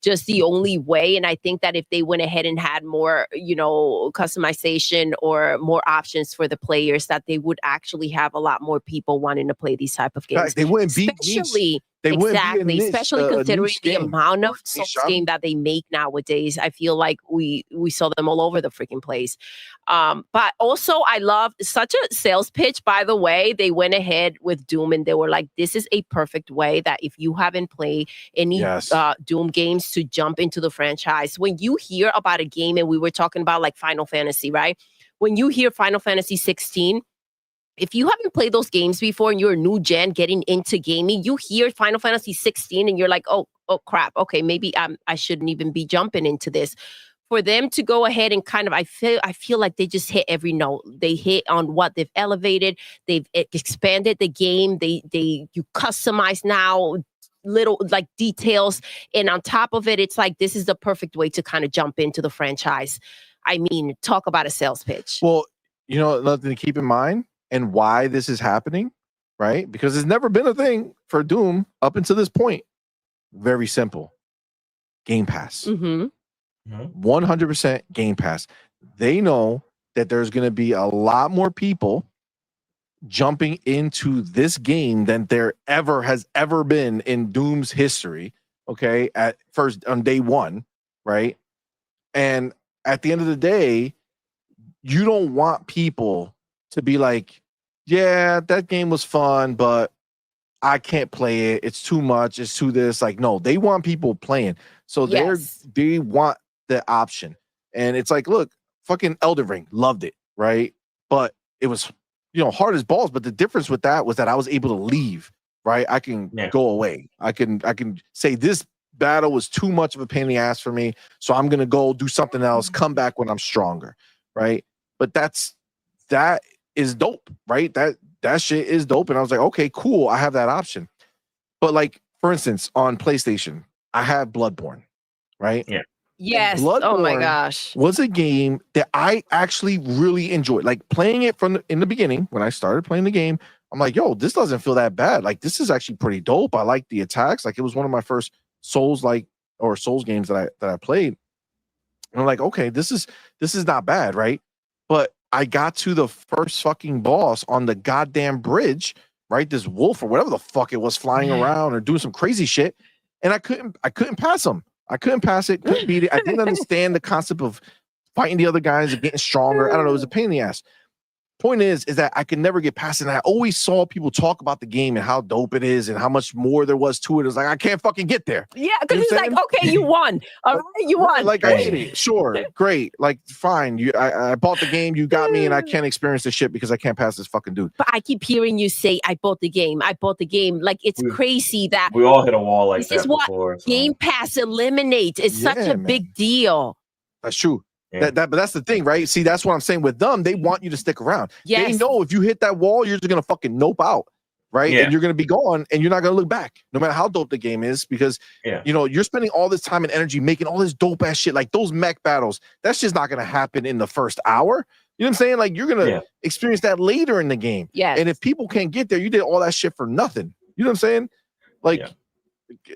just the only way. And I think that if they went ahead and had more, customization or more options for the players, that they would actually have a lot more people wanting to play these type of games. They wouldn't be especially considering the amount of Souls game that they make nowadays. I feel like we saw them all over the freaking place. But also, I love such a sales pitch, by the way. They went ahead with Doom and they were like, this is a perfect way that if you haven't played any Doom games, to jump into the franchise. When you hear about a game, and we were talking about like Final Fantasy, right? When you hear Final Fantasy 16, if you haven't played those games before and you're a new gen getting into gaming, you hear Final Fantasy 16 and you're like, oh crap, okay, maybe I shouldn't even be jumping into this. For them to go ahead and kind of, I feel like they just hit every note. They hit on what they've elevated. They've expanded the game. You customize now little like details, and on top of it, it's like this is the perfect way to kind of jump into the franchise. I mean, talk about a sales pitch. Well, nothing to keep in mind. And why this is happening, right? Because it's never been a thing for Doom up until this point. Very simple. Game Pass. 100% Game Pass. They know that there's going to be a lot more people jumping into this game than there has ever been in Doom's history. Okay, at first on day one, right? And at the end of the day, you don't want people to be like, yeah, that game was fun, but I can't play it. It's too much. It's too this. Like, no, they want people playing. So Yes. they want the option. And it's like, look, fucking Elden Ring, loved it, right? But it was, hard as balls. But the difference with that was that I was able to leave, right? I can go away. I can say this battle was too much of a pain in the ass for me. So I'm gonna go do something else, come back when I'm stronger, right? But that is dope, right? That shit is dope. And I was like, okay, cool. I have that option. But like, for instance, on PlayStation, I have Bloodborne, right? Yeah. Yes. Bloodborne Oh my gosh. was a game that I actually really enjoyed. Like playing it in the beginning, when I started playing the game, I'm like, yo, this doesn't feel that bad. Like, this is actually pretty dope. I like the attacks. Like, it was one of my first Souls games that I played. And I'm like, okay, this is not bad, right? But I got to the first fucking boss on the goddamn bridge, right? This wolf or whatever the fuck it was flying around or doing some crazy shit, and I couldn't pass him. I couldn't pass it, couldn't beat it. I didn't understand the concept of fighting the other guys and getting stronger. I don't know, it was a pain in the ass. Point is that I could never get past it. And I always saw people talk about the game and how dope it is and how much more there was to it. It was like, I can't fucking get there. Yeah, because it's like, okay, you won. All right, you won. Like, I get it. Sure. Great. Like, fine. I bought the game. You got me, and I can't experience this shit because I can't pass this fucking dude. But I keep hearing you say, I bought the game. I bought the game. Like, it's crazy that we all hit a wall like that before. This is what Game Pass eliminates. It's such a big deal. That's true. Yeah. But that's the thing, right? See, that's what I'm saying with them. They want you to stick around. Yes. They know if you hit that wall, you're just gonna fucking nope out, right? Yeah. And you're gonna be gone, and you're not gonna look back, no matter how dope the game is, because you're spending all this time and energy making all this dope ass shit, like those mech battles. That's just not gonna happen in the first hour. You know what I'm saying? Like, you're gonna experience that later in the game. Yeah. And if people can't get there, you did all that shit for nothing. You know what I'm saying? Like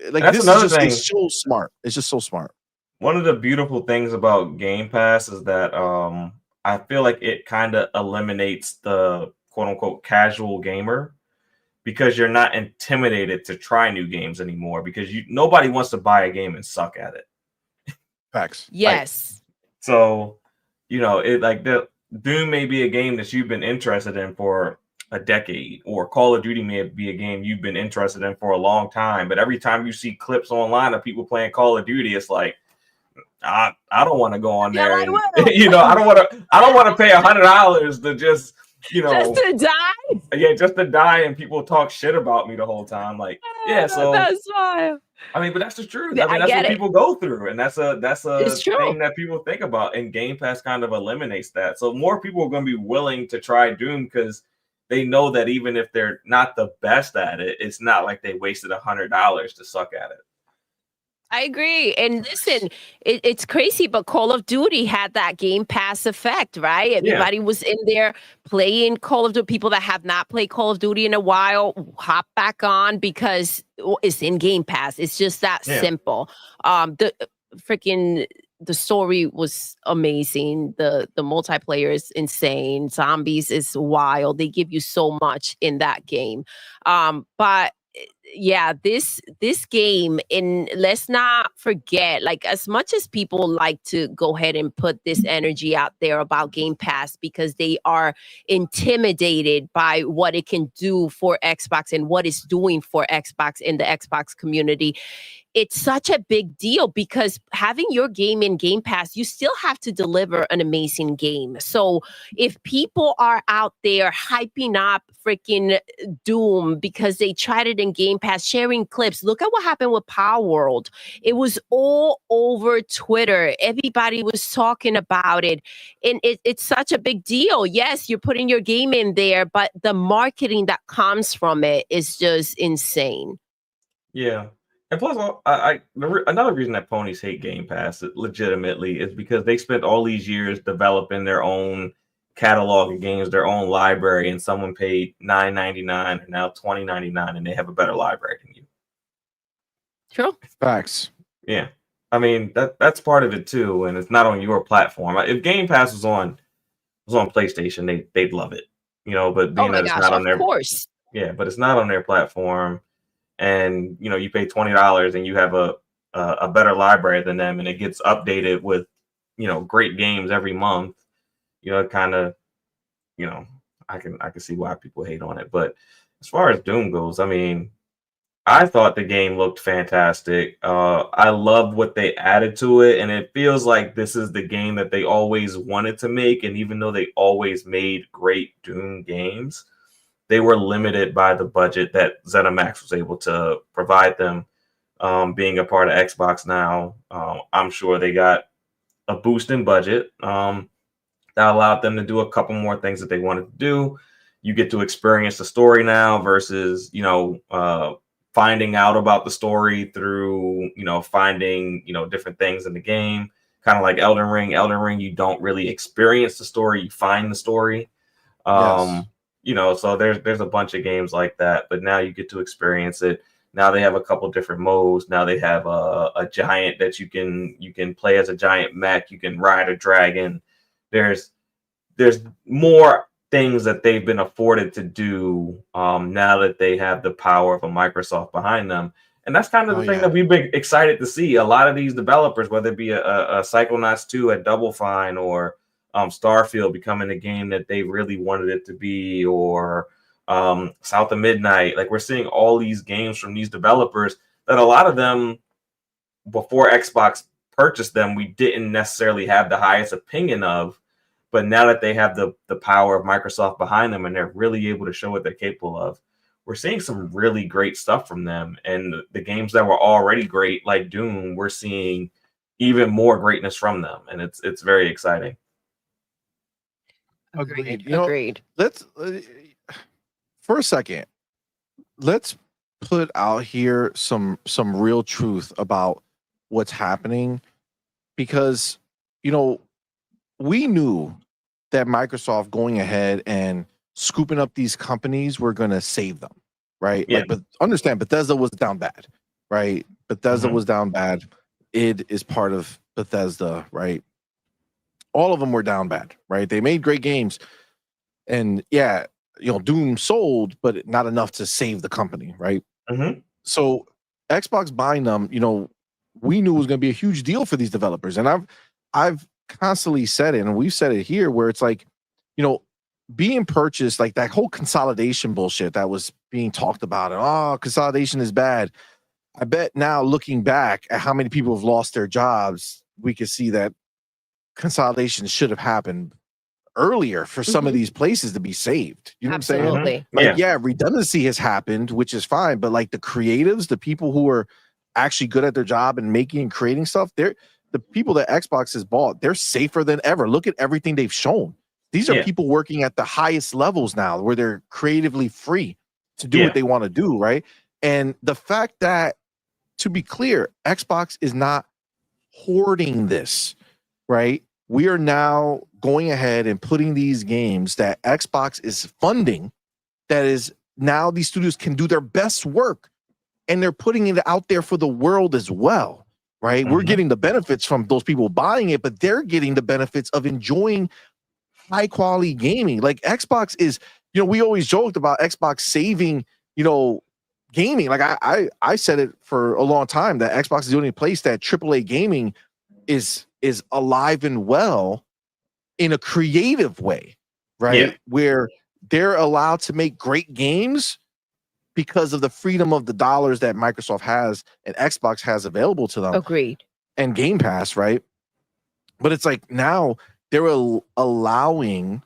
that's this another is just thing. it's so smart. It's just so smart. One of the beautiful things about Game Pass is that I feel like it kind of eliminates the quote unquote casual gamer, because you're not intimidated to try new games anymore, because nobody wants to buy a game and suck at it. Facts. Yes. So, it like the Doom may be a game that you've been interested in for a decade, or Call of Duty may be a game you've been interested in for a long time. But every time you see clips online of people playing Call of Duty, it's like, I don't want to go on there. And, I don't want to pay $100 to just to die. Yeah, just to die, and people talk shit about me the whole time. Like, so that's why. I mean, but that's the truth. Yeah, I mean, that's what people go through, and that's a thing that people think about. And Game Pass kind of eliminates that. So more people are going to be willing to try Doom because they know that even if they're not the best at it, it's not like they wasted $100 to suck at it. I agree. And listen, it's crazy, but Call of Duty had that Game Pass effect, right? Everybody was in there playing Call of Duty. People that have not played Call of Duty in a while hop back on because it's in Game Pass. It's just that simple. The story was amazing. The multiplayer is insane. Zombies is wild. They give you so much in that game. But yeah, this game, and let's not forget, like, as much as people like to go ahead and put this energy out there about Game Pass because they are intimidated by what it can do for Xbox and what it's doing for Xbox in the Xbox community, it's such a big deal because having your game in Game Pass, you still have to deliver an amazing game. So if people are out there hyping up freaking Doom because they tried it in Game Pass, sharing clips, look at what happened with Power World. It was all over Twitter. Everybody was talking about it. And it's such a big deal. Yes, you're putting your game in there, but the marketing that comes from it is just insane. Yeah. And plus, another reason that ponies hate Game Pass legitimately is because they spent all these years developing their own catalog of games, their own library, and someone paid $9.99 or now $20.99, and they have a better library than you. True. Facts. Yeah. I mean, that's part of it too, and it's not on your platform. If Game Pass was on PlayStation, they'd love it, But being that it's not on their, course. Yeah, but it's not on their platform. And you pay $20 and you have a better library than them, and it gets updated with great games every month. It kind of I can see why people hate on it. But as far as Doom goes, I mean, I thought the game looked fantastic. I love what they added to it, and it feels like this is the game that they always wanted to make. And even though they always made great Doom games, they were limited by the budget that ZeniMax was able to provide them. Being a part of Xbox now, I'm sure they got a boost in budget that allowed them to do a couple more things that they wanted to do. You get to experience the story now versus, finding out about the story through, finding, different things in the game. Kind of like Elden Ring. Elden Ring, you don't really experience the story, you find the story. Yes. So there's a bunch of games like that, but now you get to experience it. Now they have a couple different modes. Now they have a giant that you can play as a giant mech. You can ride a dragon. There's more things that they've been afforded to do now that they have the power of a Microsoft behind them. And that's kind of the thing that we've been excited to see. A lot of these developers, whether it be a Psychonauts 2 at Double Fine or Starfield becoming the game that they really wanted it to be, or South of Midnight, like we're seeing all these games from these developers that a lot of them, before Xbox purchased them, we didn't necessarily have the highest opinion of. But now that they have the power of Microsoft behind them and they're really able to show what they're capable of, we're seeing some really great stuff from them. And the games that were already great, like Doom, we're seeing even more greatness from them. And it's very exciting. Agreed. Agreed. Let's for a second, let's put out here some real truth about what's happening, because we knew that Microsoft going ahead and scooping up these companies were going to save them, right? Yeah. Like, but understand, Bethesda was down bad, right? Bethesda was down bad. Id is part of Bethesda, right? All of them were down bad, right? They made great games, and Doom sold, but not enough to save the company, right? So Xbox buying them, we knew it was going to be a huge deal for these developers, and I've constantly said it, and we've said it here, where it's like, being purchased, like that whole consolidation bullshit that was being talked about, and consolidation is bad. I bet now, looking back at how many people have lost their jobs, we could see that consolidation should have happened earlier for some of these places to be saved. You know what I'm saying? Like, redundancy has happened, which is fine, but like the creatives, the people who are actually good at their job and making and creating stuff, the people that Xbox has bought, they're safer than ever. Look at everything they've shown. These are people working at the highest levels now, where they're creatively free to do what they want to do, right? And the fact that, to be clear, Xbox is not hoarding this, right? We are now going ahead and putting these games that Xbox is funding, that is now these studios can do their best work, and they're putting it out there for the world as well. Right, we're getting the benefits from those people buying it, but they're getting the benefits of enjoying high quality gaming. Like Xbox is, we always joked about Xbox saving, gaming. Like I said it for a long time that Xbox is the only place that AAA gaming is alive and well in a creative way, right? Where they're allowed to make great games because of the freedom of the dollars that Microsoft has and Xbox has available to them. Agreed. And Game Pass, right? But it's like now they're allowing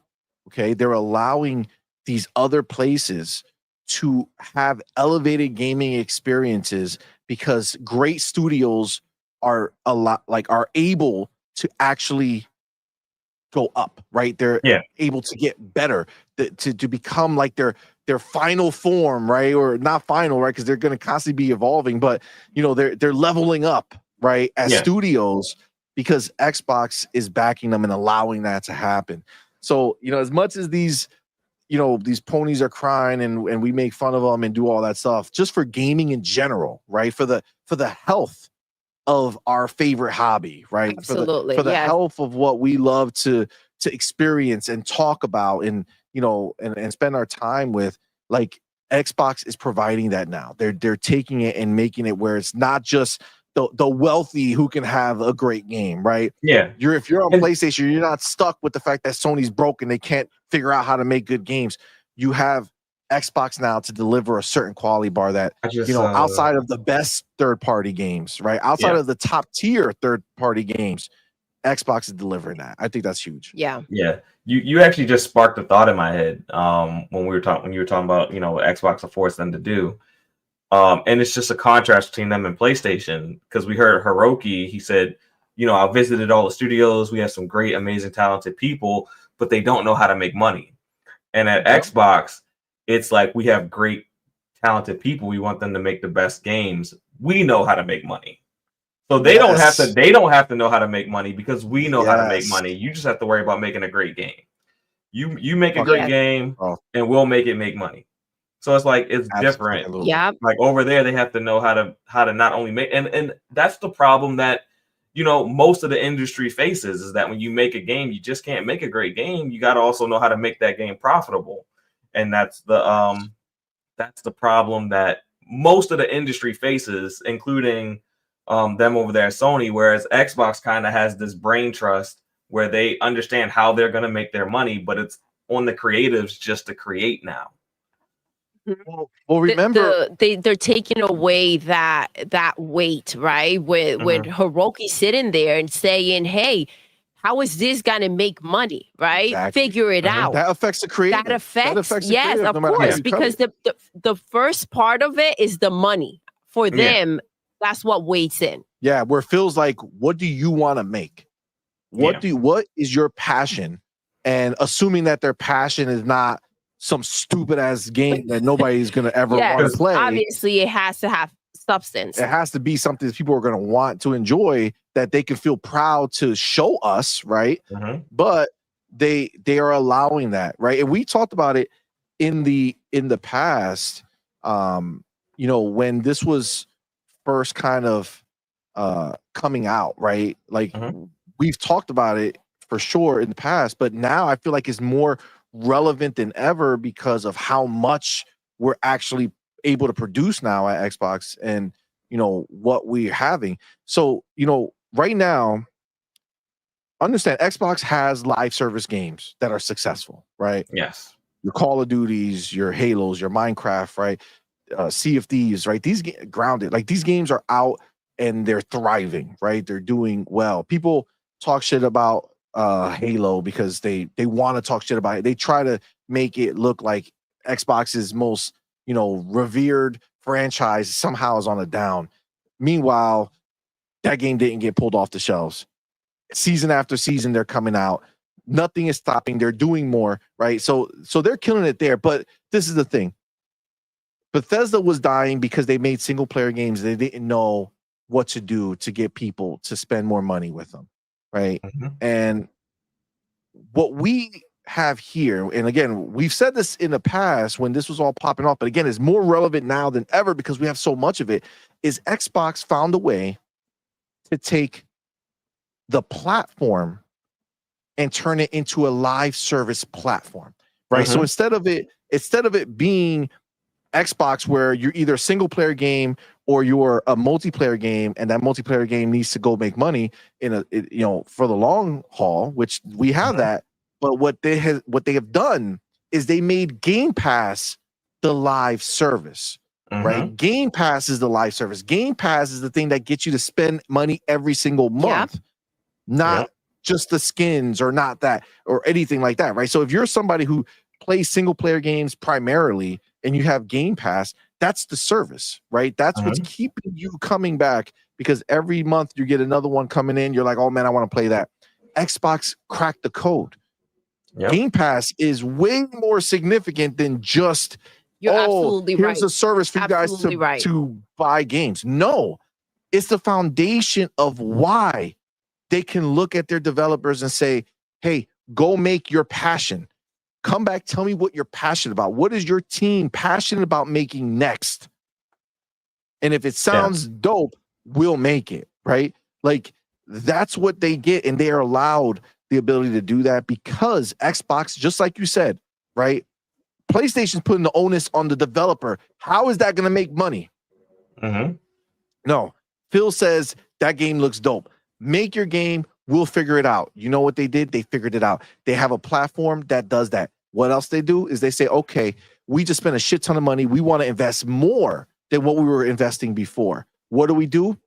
these other places to have elevated gaming experiences, because great studios are able to actually go up, right? They're able to get better, to become like their final form, right? Or not final, right? Because they're going to constantly be evolving, but they're leveling up, right? As studios, because Xbox is backing them and allowing that to happen. So, as much as these ponies are crying and we make fun of them and do all that stuff, just for gaming in general, right? For the health of our favorite hobby, right? Absolutely. For the health of what we love to experience and talk about and spend our time with, like Xbox is providing that now. They're taking it and making it where it's not just the wealthy who can have a great game, right? Yeah. If you're on PlayStation, you're not stuck with the fact that Sony's broken. They can't figure out how to make good games. You have Xbox now to deliver a certain quality bar that, I just, outside of the best third-party games, right? Outside of the top tier third-party games, Xbox is delivering that. I think that's huge. Yeah. Yeah. You actually just sparked a thought in my head when you were talking about, what Xbox will force them to do. And it's just a contrast between them and PlayStation, because we heard Hiroki, he said, I visited all the studios. We have some great, amazing, talented people, but they don't know how to make money. And at Xbox, it's like, we have great, talented people. We want them to make the best games. We know how to make money. So they don't have to know how to make money, because we know how to make money. You just have to worry about making a great game. You make a great game and we'll make money. So it's like, it's different. Yeah. Like over there, they have to know how to not only make, and that's the problem that, most of the industry faces, is that when you make a game, you just can't make a great game. You got to also know how to make that game profitable. And that's the problem that most of the industry faces, including them over there at Sony, whereas Xbox kind of has this brain trust where they understand how they're going to make their money, but it's on the creatives just to create now. Well, remember, they're taking away that weight, right? With Hiroki sitting there and saying, "Hey, how is this gonna make money?" Right? Exactly. Figure it out. That affects the creative. That affects the yes, creative, of course, because the first part of it is the money for them. That's what weights in. Yeah, where it feels like, what do you want to make? What is your passion? And assuming that their passion is not some stupid ass game that nobody's gonna ever want to play. Obviously, it has to have substance. It has to be something that people are gonna want to enjoy, that they can feel proud to show us, right? But they are allowing that, right? And we talked about it in the past. When this was first kind of coming out, right? Like we've talked about it for sure in the past, but now I feel like it's more relevant than ever because of how much we're actually able to produce now at Xbox, and what we're having. So right now, understand, Xbox has live service games that are successful, right? Yes. Your Call of Duties, your Halos, your Minecraft, right? Sea of Thieves, right? These Grounded, like, these games are out and they're thriving, right? They're doing well. People talk shit about Halo because they want to talk shit about it. They try to make it look like Xbox's most revered franchise somehow is on a down. Meanwhile, that game didn't get pulled off the shelves. Season after season, they're coming out. Nothing is stopping. They're doing more, right? So they're killing it there. But this is the thing. Bethesda was dying because they made single player games. They didn't know what to do to get people to spend more money with them, right? And what we have here, and again, we've said this in the past when this was all popping off, but again, it's more relevant now than ever because we have so much of it, is Xbox found a way to take the platform and turn it into a live service platform, right? So instead of it being Xbox, where you're either a single player game or you're a multiplayer game, and that multiplayer game needs to go make money for the long haul, which we have that. But what they have done is they made Game Pass the live service, right? Game Pass is the live service. Game Pass is the thing that gets you to spend money every single month, not just the skins or not that or anything like that, right? So if you're somebody who plays single player games primarily and you have Game Pass, that's the service, right? That's what's keeping you coming back, because every month you get another one coming in. You're like, oh man, I want to play that. Xbox cracked the code. Game Pass is way more significant than just, absolutely right. Here's a service for you guys to buy games. No, it's the foundation of why they can look at their developers and say, hey, go make your passion. Come back, tell me what you're passionate about. What is your team passionate about making next? And if it sounds dope, we'll make it, right? Like, that's what they get, and they are allowed the ability to do that because Xbox, just like you said, right? PlayStation's putting the onus on the developer. How is that going to make money? No. Phil says that game looks dope. Make your game. We'll figure it out. You know what they did? They figured it out. They have a platform that does that. what else they do is they say, okay, we just spent a shit ton of money. We want to invest more than what we were investing before. What do? You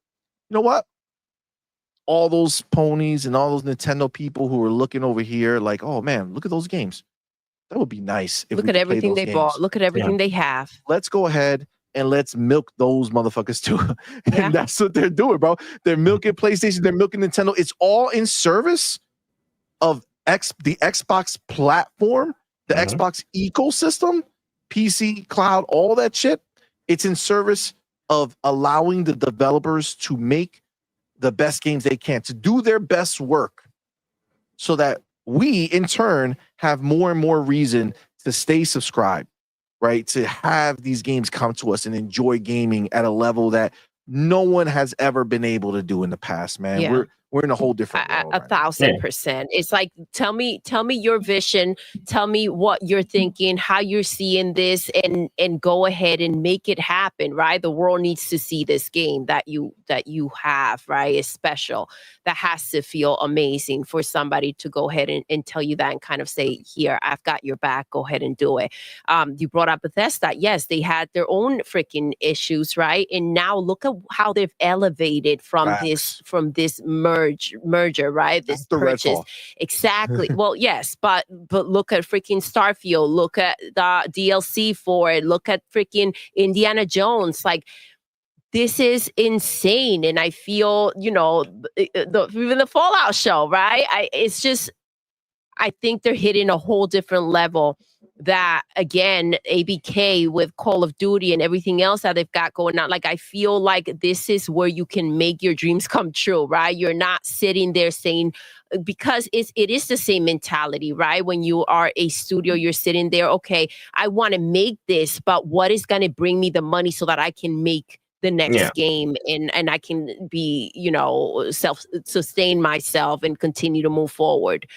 know what? All those ponies and all those Nintendo people who are looking over here like, oh man, look at those games. That would be nice. If Look we at could play everything those they games. bought. Look at everything they have. Let's go ahead and let's milk those motherfuckers too. Yeah. And that's what they're doing, bro. They're milking PlayStation. They're milking Nintendo. It's all in service of the Xbox platform, the Xbox ecosystem, PC, cloud, all that shit. It's in service of allowing the developers to make the best games they can, to do their best work, so that we, in turn, have more and more reason to stay subscribed, right? To have these games come to us and enjoy gaming at a level that no one has ever been able to do in the past, man. Yeah. We're in a whole different world. 1,000%. It's like, tell me your vision, tell me what you're thinking, how you're seeing this, and go ahead and make it happen, right? The world needs to see this game that you have, right? It's special. That has to feel amazing for somebody to go ahead and tell you that and kind of say, here, I've got your back, go ahead and do it. You brought up Bethesda. Yes, they had their own freaking issues, right? And now look at how they've elevated from this merger, right? This purchase. Exactly. Well, yes, but look at freaking Starfield, look at the DLC for it, look at freaking Indiana Jones. Like, this is insane. And I feel, even the Fallout show, right? I think they're hitting a whole different level. That, again, ABK with Call of Duty and everything else that they've got going on. Like, I feel like this is where you can make your dreams come true, right? You're not sitting there saying, because it is the same mentality, right? When you are a studio, you're sitting there, okay, I want to make this, but what is going to bring me the money so that I can make the next game and I can be, self-sustain myself and continue to move forward.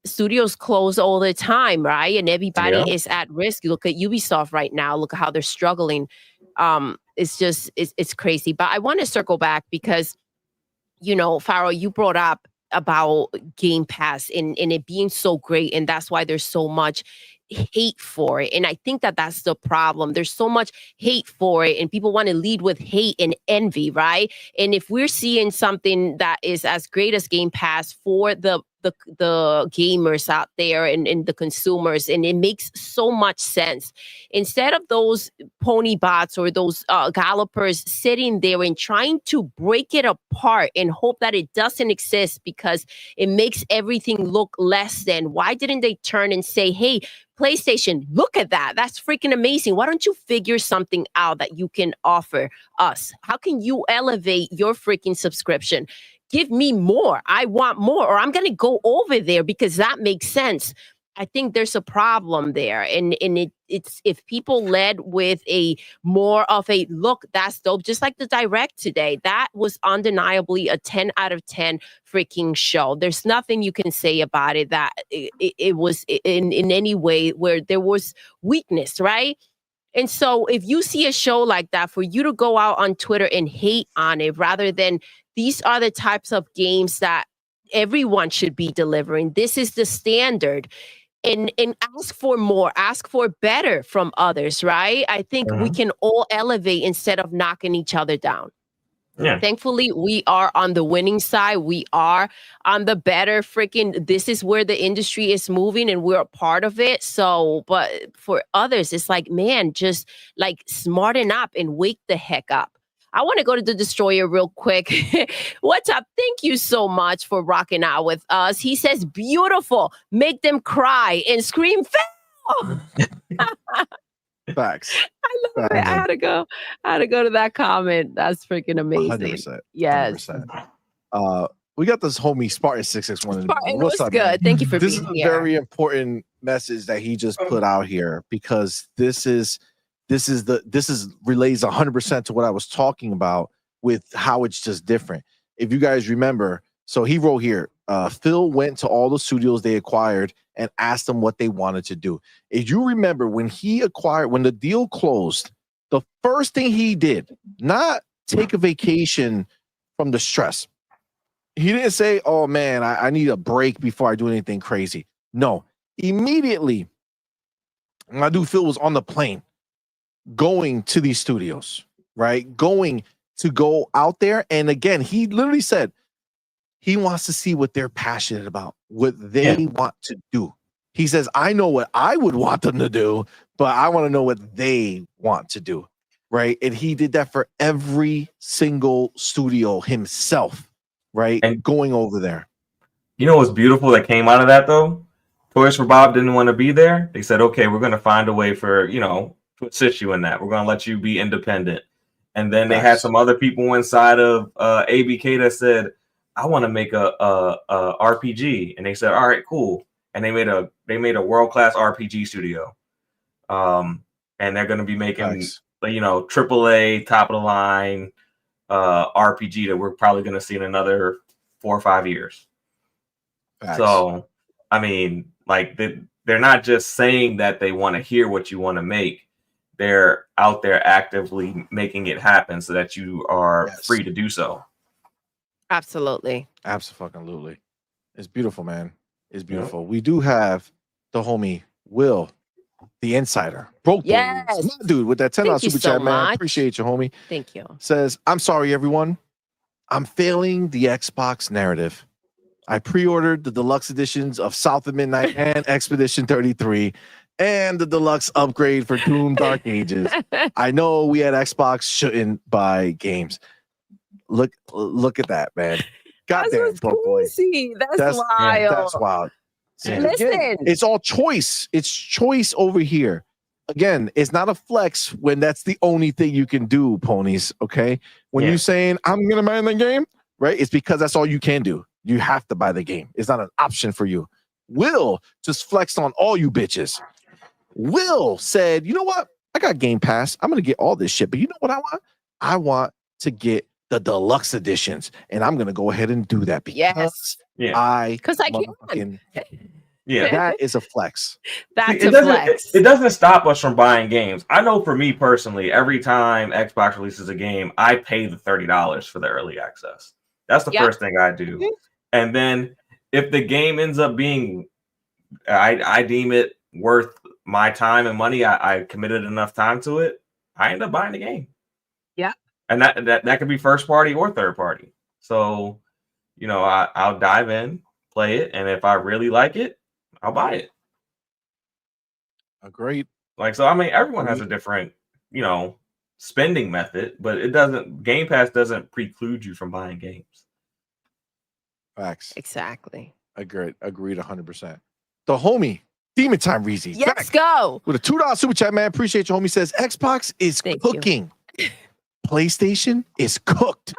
Studios close all the time, right? And everybody is at risk. You look at Ubisoft right now, look at how they're struggling. It's crazy. But I want to circle back because, Farrell, you brought up about Game Pass and it being so great. And that's why there's so much hate for it. And I think that's the problem. There's so much hate for it and people want to lead with hate and envy, right? And if we're seeing something that is as great as Game Pass for the gamers out there and the consumers, and it makes so much sense. Instead of those pony bots or those gallopers sitting there and trying to break it apart and hope that it doesn't exist because it makes everything look less than, why didn't they turn and say, hey, PlayStation, look at that. That's freaking amazing. Why don't you figure something out that you can offer us? How can you elevate your freaking subscription? Give me more. I want more, or I'm going to go over there because that makes sense. I think there's a problem there. And it's if people led with a more of a look, that's dope, just like the Direct today, that was undeniably a 10 out of 10 freaking show. There's nothing you can say about it that it was in any way where there was weakness, right? And so if you see a show like that, for you to go out on Twitter and hate on it, rather than these are the types of games that everyone should be delivering. This is the standard. And ask for more, ask for better from others, right? I think we can all elevate instead of knocking each other down. Yeah. Thankfully, we are on the winning side. We are on the better freaking, this is where the industry is moving and we're a part of it. So, but for others, it's like, man, just like smarten up and wake the heck up. I want to go to the Destroyer real quick. What's up? Thank you so much for rocking out with us. He says, beautiful. Make them cry and scream, fail. Facts. I love it. I had to go to that comment. That's freaking amazing. 100%. Yes. 100%. We got this homie Spartan 661. What's up, good? Man? Thank you for being here. This is a very important message that he just put out here, because this relays 100% to what I was talking about with how it's just different. If you guys remember, so he wrote here, Phil went to all the studios they acquired and asked them what they wanted to do. If you remember, when the deal closed, the first thing he did, not take a vacation from the stress. He didn't say, oh man, I need a break before I do anything crazy. No, immediately My dude Phil was on the plane going to these studios, right? Going to go out there. And again, he literally said he wants to see what they're passionate about, what they want to do. He says, I know what I would want them to do, but I want to know what they want to do, right? And he did that for every single studio himself, right? And going over there. You know what's beautiful that came out of that, though? Toys for Bob didn't want to be there. They said, okay, we're going to find a way for, to assist you in that. We're going to let you be independent. And then they had some other people inside of ABK that said, I want to make a RPG. And they said, all right, cool. And they made a world-class RPG studio. And they're going to be making, AAA, top of the line RPG that we're probably going to see in another 4 or 5 years. Facts. So, I mean, like they're not just saying that they want to hear what you want to make. They're out there actively making it happen so that you are free to do so. Absolutely. Absolutely. It's beautiful, man. It's beautiful. We do have the homie Will, the insider. Broke yes. My dude with that $10 super chat, man. Appreciate you, homie. Thank you. Says, I'm sorry, everyone. I'm failing the Xbox narrative. I pre-ordered the deluxe editions of South of Midnight and Expedition 33 and the deluxe upgrade for Doom Dark Ages. I know we at Xbox shouldn't buy games. Look at that, man. Goddamn, broke boy. That's wild. That's wild. See, listen, again, it's all choice. It's choice over here. Again, it's not a flex when that's the only thing you can do, ponies. Okay, when you're saying I'm gonna buy the game, right? It's because that's all you can do. You have to buy the game. It's not an option for you. Will just flexed on all you bitches. Will said, you know what? I got Game Pass. I'm gonna get all this shit, but you know what I want? I want to get the deluxe editions, and I'm gonna go ahead and do that because I can. Yeah, that is a flex. That's a flex. It doesn't stop us from buying games. I know for me personally, every time Xbox releases a game, I pay the $30 for the early access. That's the first thing I do. And then if the game ends up being, I deem it worth my time and money, I committed enough time to it, I end up buying the game. Yeah. And that could be first party or third party. So, I'll dive in, play it, and if I really like it, I'll buy it. Agreed. So I mean, everyone has a different, spending method, but Game Pass doesn't preclude you from buying games. Facts. Exactly. Agreed 100%. The homie, Demon Time Reezy. Let's go. With a $2 super chat, man. Appreciate you, homie. Says Xbox is cooking. PlayStation is cooked.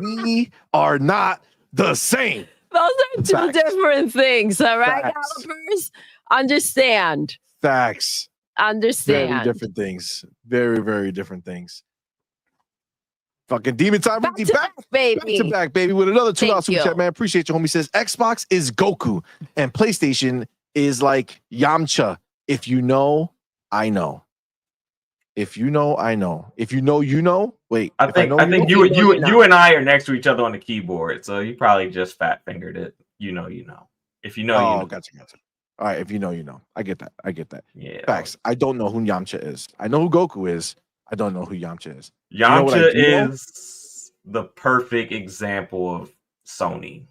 We are not the same. Those are two different things, all right, developers? Understand. Facts. Understand. Very different things. Very, very different things. Fucking Demon Time. Back to back, baby. With another $2 super chat, man. Appreciate you, homie. Says Xbox is Goku and PlayStation is like Yamcha. If you know, I know. If you know, I know. If you know, you know. Wait. I think you and I are next to each other on the keyboard, so you probably just fat fingered it. You know. If you know, you know. Gotcha. All right. If you know, you know. I get that. Yeah. Facts. I don't know who Yamcha is. I know who Goku is. I don't know who Yamcha is. Yamcha is the perfect example of Sony.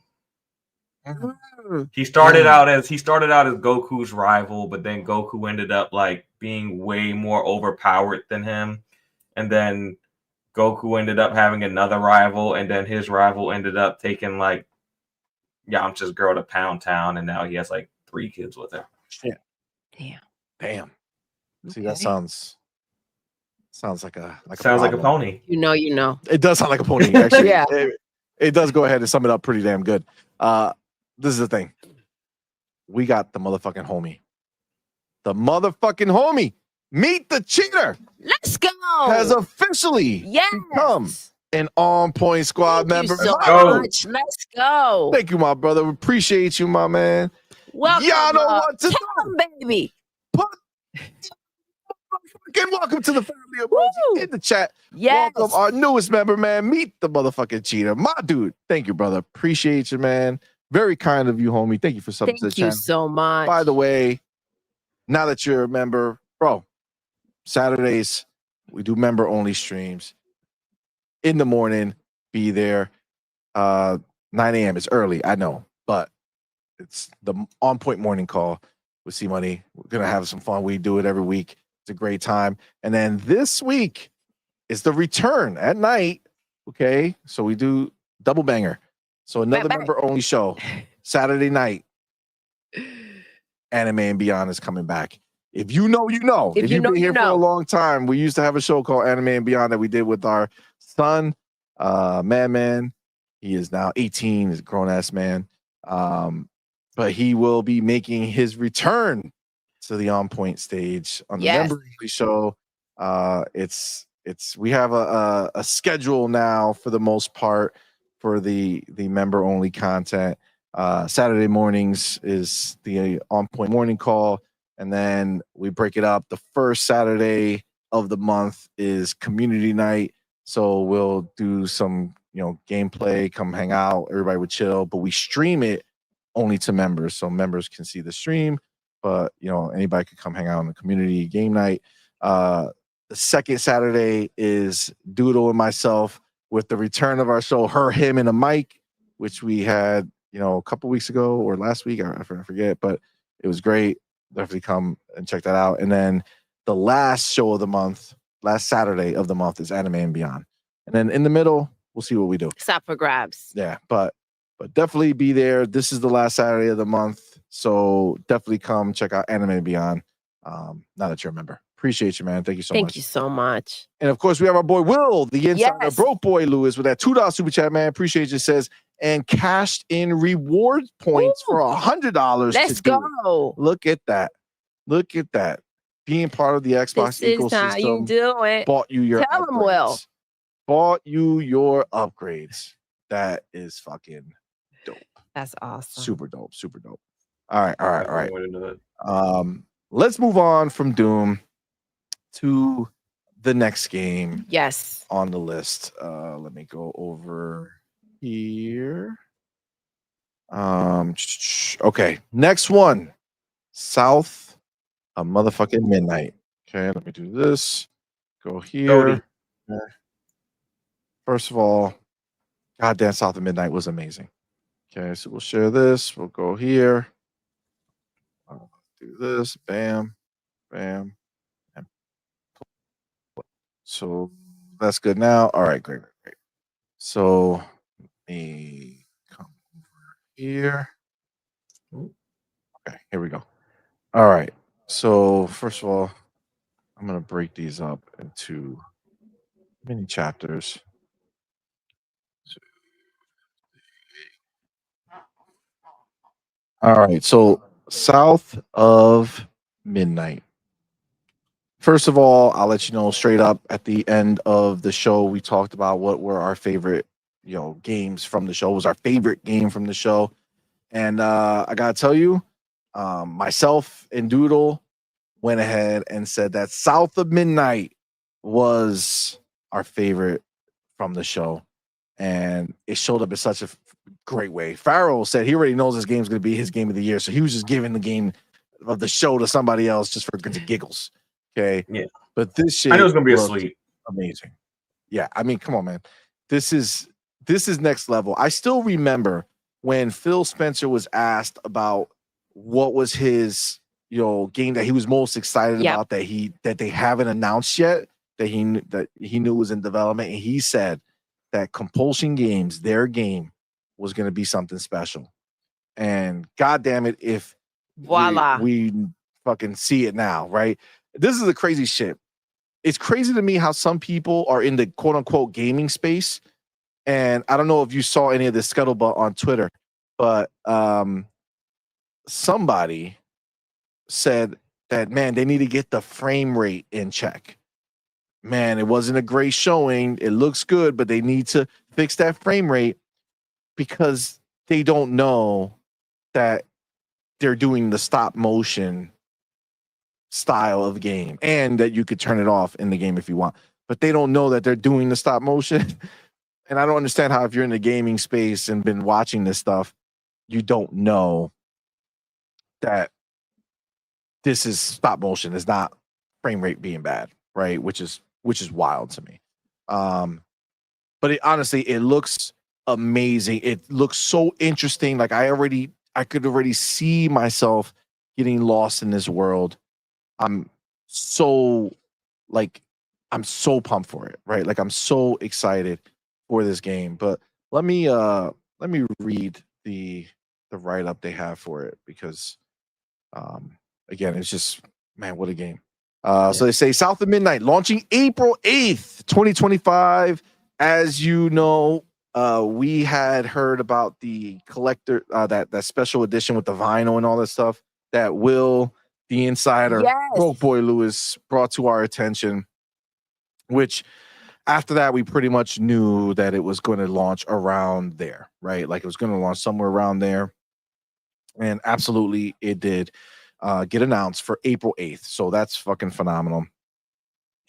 He started out as Goku's rival, but then Goku ended up being way more overpowered than him, and then Goku ended up having another rival, and then his rival ended up taking Yamcha's girl to Pound Town, and now he has 3 kids with her. Yeah. Damn. See, that sounds like a pony. You know. It does sound like a pony, actually. Yeah. It does go ahead and sum it up pretty damn good. This is the thing. We got the motherfucking homie. The motherfucking homie. Meet the Cheater. Let's go. Has officially become an On Point Squad member. Thank you so much. Let's go. Thank you, my brother. Appreciate you, my man. Welcome, y'all know what to do, baby. Welcome to the family of emoji in the chat. Yes. Welcome our newest member, man. Meet the motherfucking Cheater. My dude. Thank you, brother. Appreciate you, man. Very kind of you, homie. Thank you for something to the channel. Thank you so much. By the way, now that you're a member, bro, Saturdays, we do member only streams in the morning. Be there. 9 a.m. is early, I know, but it's the on point morning call with CMoney. We're going to have some fun. We do it every week. It's a great time. And then this week is the return at night. Okay. So we do double banger. So another member only show Saturday night. Anime and Beyond is coming back. If you know, you know. If you've been here for a long time, we used to have a show called Anime and Beyond that we did with our son, Man. He is now 18, he's a grown-ass man. But he will be making his return to the On Point stage on the member only show. We have a schedule now for the most part for the member only content. Saturday mornings is the On Point morning call, and then we break it up. The first Saturday of the month is community night, so we'll do some gameplay, come hang out, everybody would chill, but we stream it only to members, so members can see the stream, but anybody could come hang out on the community game night. The second Saturday is Doodle and myself with the return of our show, Her, Him, and a Mic, which we had a couple weeks ago or last week, I forget, but it was great. Definitely come and check that out. And then the last show of the month, last Saturday of the month, is Anime and Beyond. And then in the middle, we'll see what we do. It's up for grabs. Yeah, but definitely be there. This is the last Saturday of the month, so definitely come check out Anime and Beyond. Now that you're a member, appreciate you, man. Thank you so much. Thank you so much. And of course, we have our boy Will, the insider, broke boy Lewis, with that $2 super chat, man. Appreciate you. Says and cashed in reward points for $100. Let's go. Look at that. Look at that. Being part of the Xbox ecosystem. How you do it. Bought you your Tell him, Will. Bought you your upgrades. That is fucking dope. That's awesome. Super dope. Super dope. All right. Let's move on from Doom to the next game. Yes. On the list. Let me go over here. Okay. Next one. South of motherfucking Midnight. Okay, let me do this. Go here. First of all, goddamn, South of Midnight was amazing. Okay, so we'll share this. We'll go here. Do this. Bam. Bam. Bam. So that's good now. All right, great. So let me come over here. Okay, here we go. All right. So first of all, I'm going to break these up into mini chapters. All right. So South of Midnight. First of all, I'll let you know straight up at the end of the show, we talked about what were our favorite, games from the show. It was our favorite game from the show. And I got to tell you, myself and Doodle went ahead and said that South of Midnight was our favorite from the show. And it showed up in such a great way. Farrell said he already knows this game's going to be his game of the year. So he was just giving the game of the show to somebody else just for good giggles. Okay. Yeah. But this shit, I know it's going to be a sweep. Amazing. Yeah. I mean, come on, man. This is next level. I still remember when Phil Spencer was asked about what was his, game that he was most excited about that they haven't announced yet, that he knew was in development, and he said that Compulsion Games, their game, was going to be something special. And God damn it, if we fucking see it now, right? This is the crazy shit. It's crazy to me how some people are in the quote unquote gaming space. And I don't know if you saw any of this scuttlebutt on Twitter, but somebody said that, man, they need to get the frame rate in check. Man, it wasn't a great showing. It looks good, but they need to fix that frame rate because they don't know that they're doing the stop motion style of game and that you could turn it off in the game if you want. But they don't know that they're doing the stop motion. And I don't understand how, if you're in the gaming space and been watching this stuff, you don't know that this is stop motion. It's not frame rate being bad, right? Which is wild to me. But honestly, it looks amazing. It looks so interesting. Like I could already see myself getting lost in this world. I'm so pumped for it, right? Like I'm so excited for this game. But let me read the write-up they have for it, because again, it's just, man, what a game. So they say South of Midnight launching April 8th, 2025. As you know, we had heard about the collector, that special edition with the vinyl and all that stuff that Will, the insider, Broke Boy Lewis, brought to our attention, which after that, we pretty much knew that it was going to launch around there, right? Like it was going to launch somewhere around there. And absolutely it did get announced for April 8th. So that's fucking phenomenal.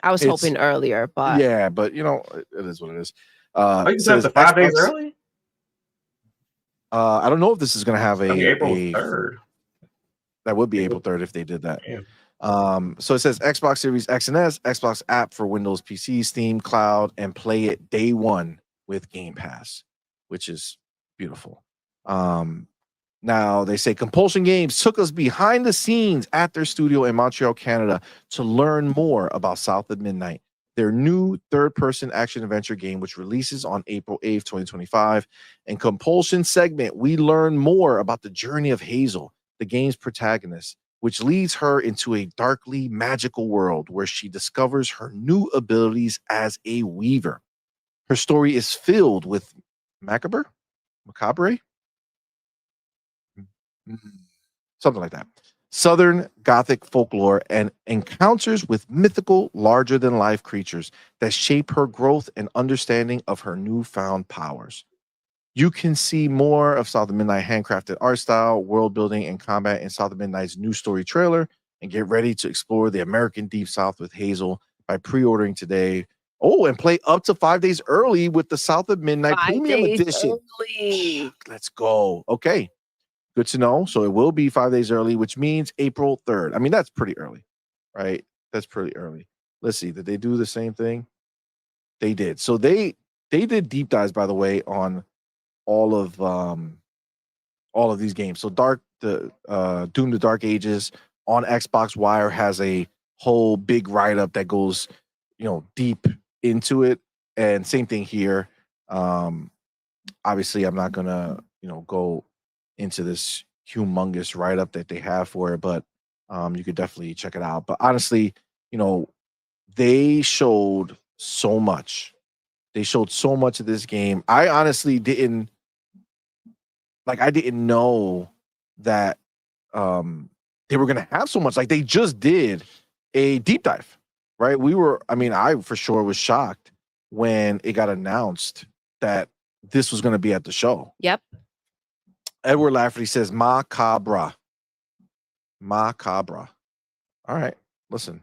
I was hoping earlier, but yeah, but you know, it is what it is. You said the 5 days early? I don't know if this is going to have April 3rd. That would be April 3rd if they did that. Yeah. So it says Xbox Series X and S, Xbox app for Windows PC, Steam, Cloud, and play it day one with Game Pass, which is beautiful. Now they say Compulsion Games took us behind the scenes at their studio in Montreal, Canada, to learn more about South of Midnight, their new third-person action-adventure game, which releases on April 8th, 2025. In Compulsion segment, we learn more about the journey of Hazel, the game's protagonist, which leads her into a darkly magical world where she discovers her new abilities as a weaver. Her story is filled with macabre, something like that, Southern Gothic folklore, and encounters with mythical, larger-than-life creatures that shape her growth and understanding of her newfound powers. You can see more of South of Midnight handcrafted art style, world building, and combat in South of Midnight's new story trailer, and get ready to explore the American Deep South with Hazel by pre-ordering today. Oh, and play up to 5 days early with the South of Midnight Premium Edition. Let's go. Okay. Good to know. So it will be 5 days early, which means April 3rd. I mean, that's pretty early, right? That's pretty early. Let's see. Did they do the same thing? They did. So they did deep dives, by the way, on all of these games. So Doom the Dark Ages on Xbox Wire has a whole big write-up that goes, deep into it. And same thing here. Obviously, I'm not gonna, go into this humongous write-up that they have for it, but you could definitely check it out. But honestly, they showed so much. They showed so much of this game. I honestly didn't know that they were gonna have so much. Like they just did a deep dive, right? I for sure was shocked when it got announced that this was gonna be at the show. Yep. Edward Lafferty says macabre. Macabre. All right, listen.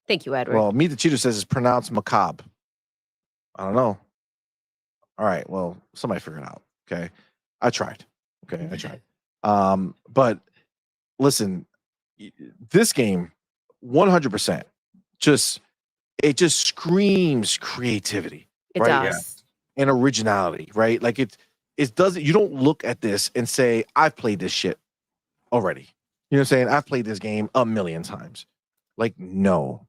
Thank you, Edward. Well, Meet the Cheater says it's pronounced macabre. I don't know. All right, well, somebody figure it out. Okay. I tried. Okay, I tried. But listen, this game 100% it just screams creativity. It right? does. And originality, right? Like it doesn't, you don't look at this and say, I've played this shit already. You know what I'm saying? I've played this game a million times. Like, no.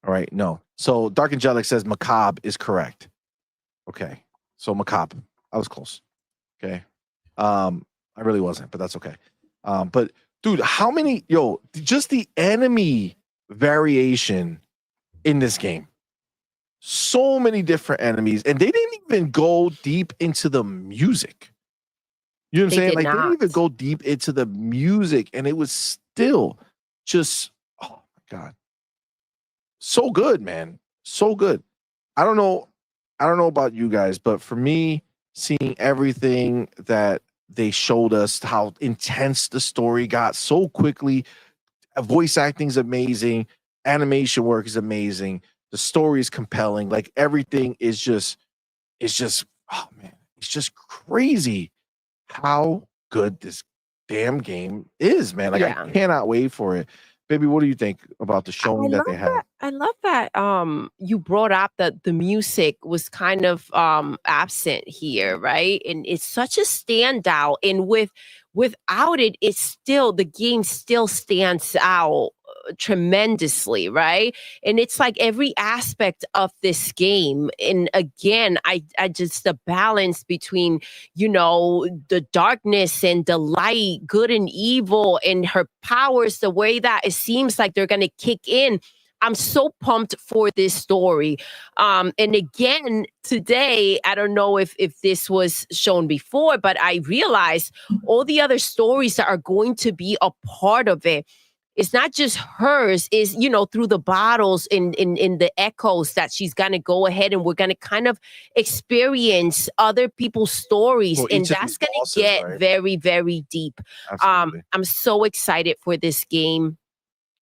All right, no. So Dark Angelic says macabre is correct. Okay. So macabre. I was close. Okay. I really wasn't, but that's okay. But dude, how many, just the enemy variation in this game. So many different enemies, and they didn't even go deep into the music. You know what I'm saying? Like, they didn't even go deep into the music, and it was still just, oh my God. So good, man. So good. I don't know about you guys, but for me, seeing everything that they showed us, how intense the story got so quickly, voice acting is amazing, animation work is amazing, the story is compelling, like everything is just, oh man, it's just crazy how good this damn game is, man. Like I cannot wait for it. Baby, what do you think about the I showing that love they had? that. I love that. You brought up that the music was kind of absent here, right? And it's such a standout. And without it, it's still the game still stands out tremendously, right? And it's like every aspect of this game. And again, I just the balance between the darkness and the light, good and evil, and her powers, the way that it seems like they're gonna kick in. I'm so pumped for this story. And again, today, I don't know if this was shown before, but I realized all the other stories that are going to be a part of it. It's not just hers, is through the bottles in the echoes that she's gonna go ahead and we're gonna kind of experience other people's stories, Well, and each of that's these gonna bosses, get right? very, very deep. Absolutely. I'm so excited for this game.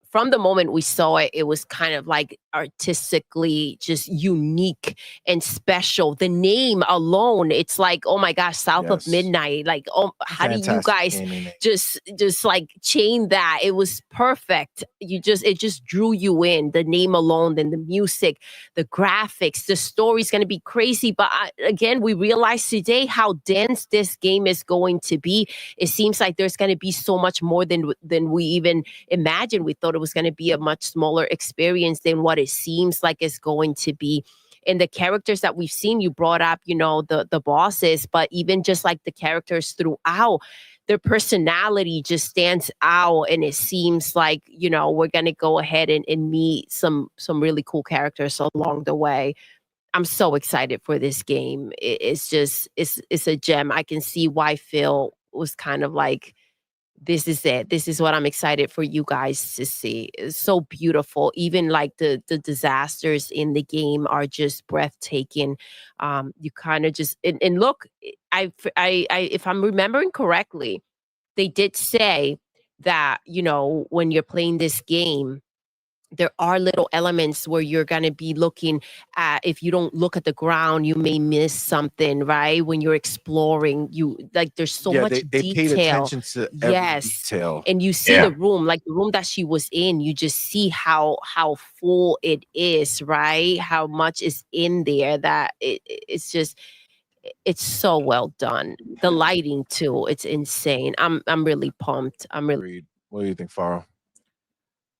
From the moment we saw it, it was kind of like artistically just unique and special. The name alone, it's like, oh my gosh, South of Yes. Midnight. Like, oh, how do you Fantastic guys gaming name. just like chain that? It was perfect. It just drew you in. The name alone, then the music, the graphics, the story's gonna be crazy. But again, we realized today how dense this game is going to be. It seems like there's gonna be so much more than we even imagined. We thought it was going to be a much smaller experience than what it seems like it's going to be. And the characters that we've seen, you brought up, the bosses, but even just like the characters throughout, their personality just stands out. And it seems like, we're going to go ahead and meet some really cool characters along the way. I'm so excited for this game. It's a gem. I can see why Phil was kind of like, this is it. This is what I'm excited for you guys to see. It's so beautiful. Even like the disasters in the game are just breathtaking. You kind of just and look, I if I'm remembering correctly, they did say that when you're playing this game, there are little elements where you're going to be looking at, if you don't look at the ground, you may miss something, right? When you're exploring, there's so Yeah, much they paid detail. attention to every Yes. detail. And you see Yeah. the room, like the room that she was in, you just see how full it is, right? How much is in there, that it's so well done. The lighting too, it's insane. I'm really pumped. Agreed. What do you think, Faro?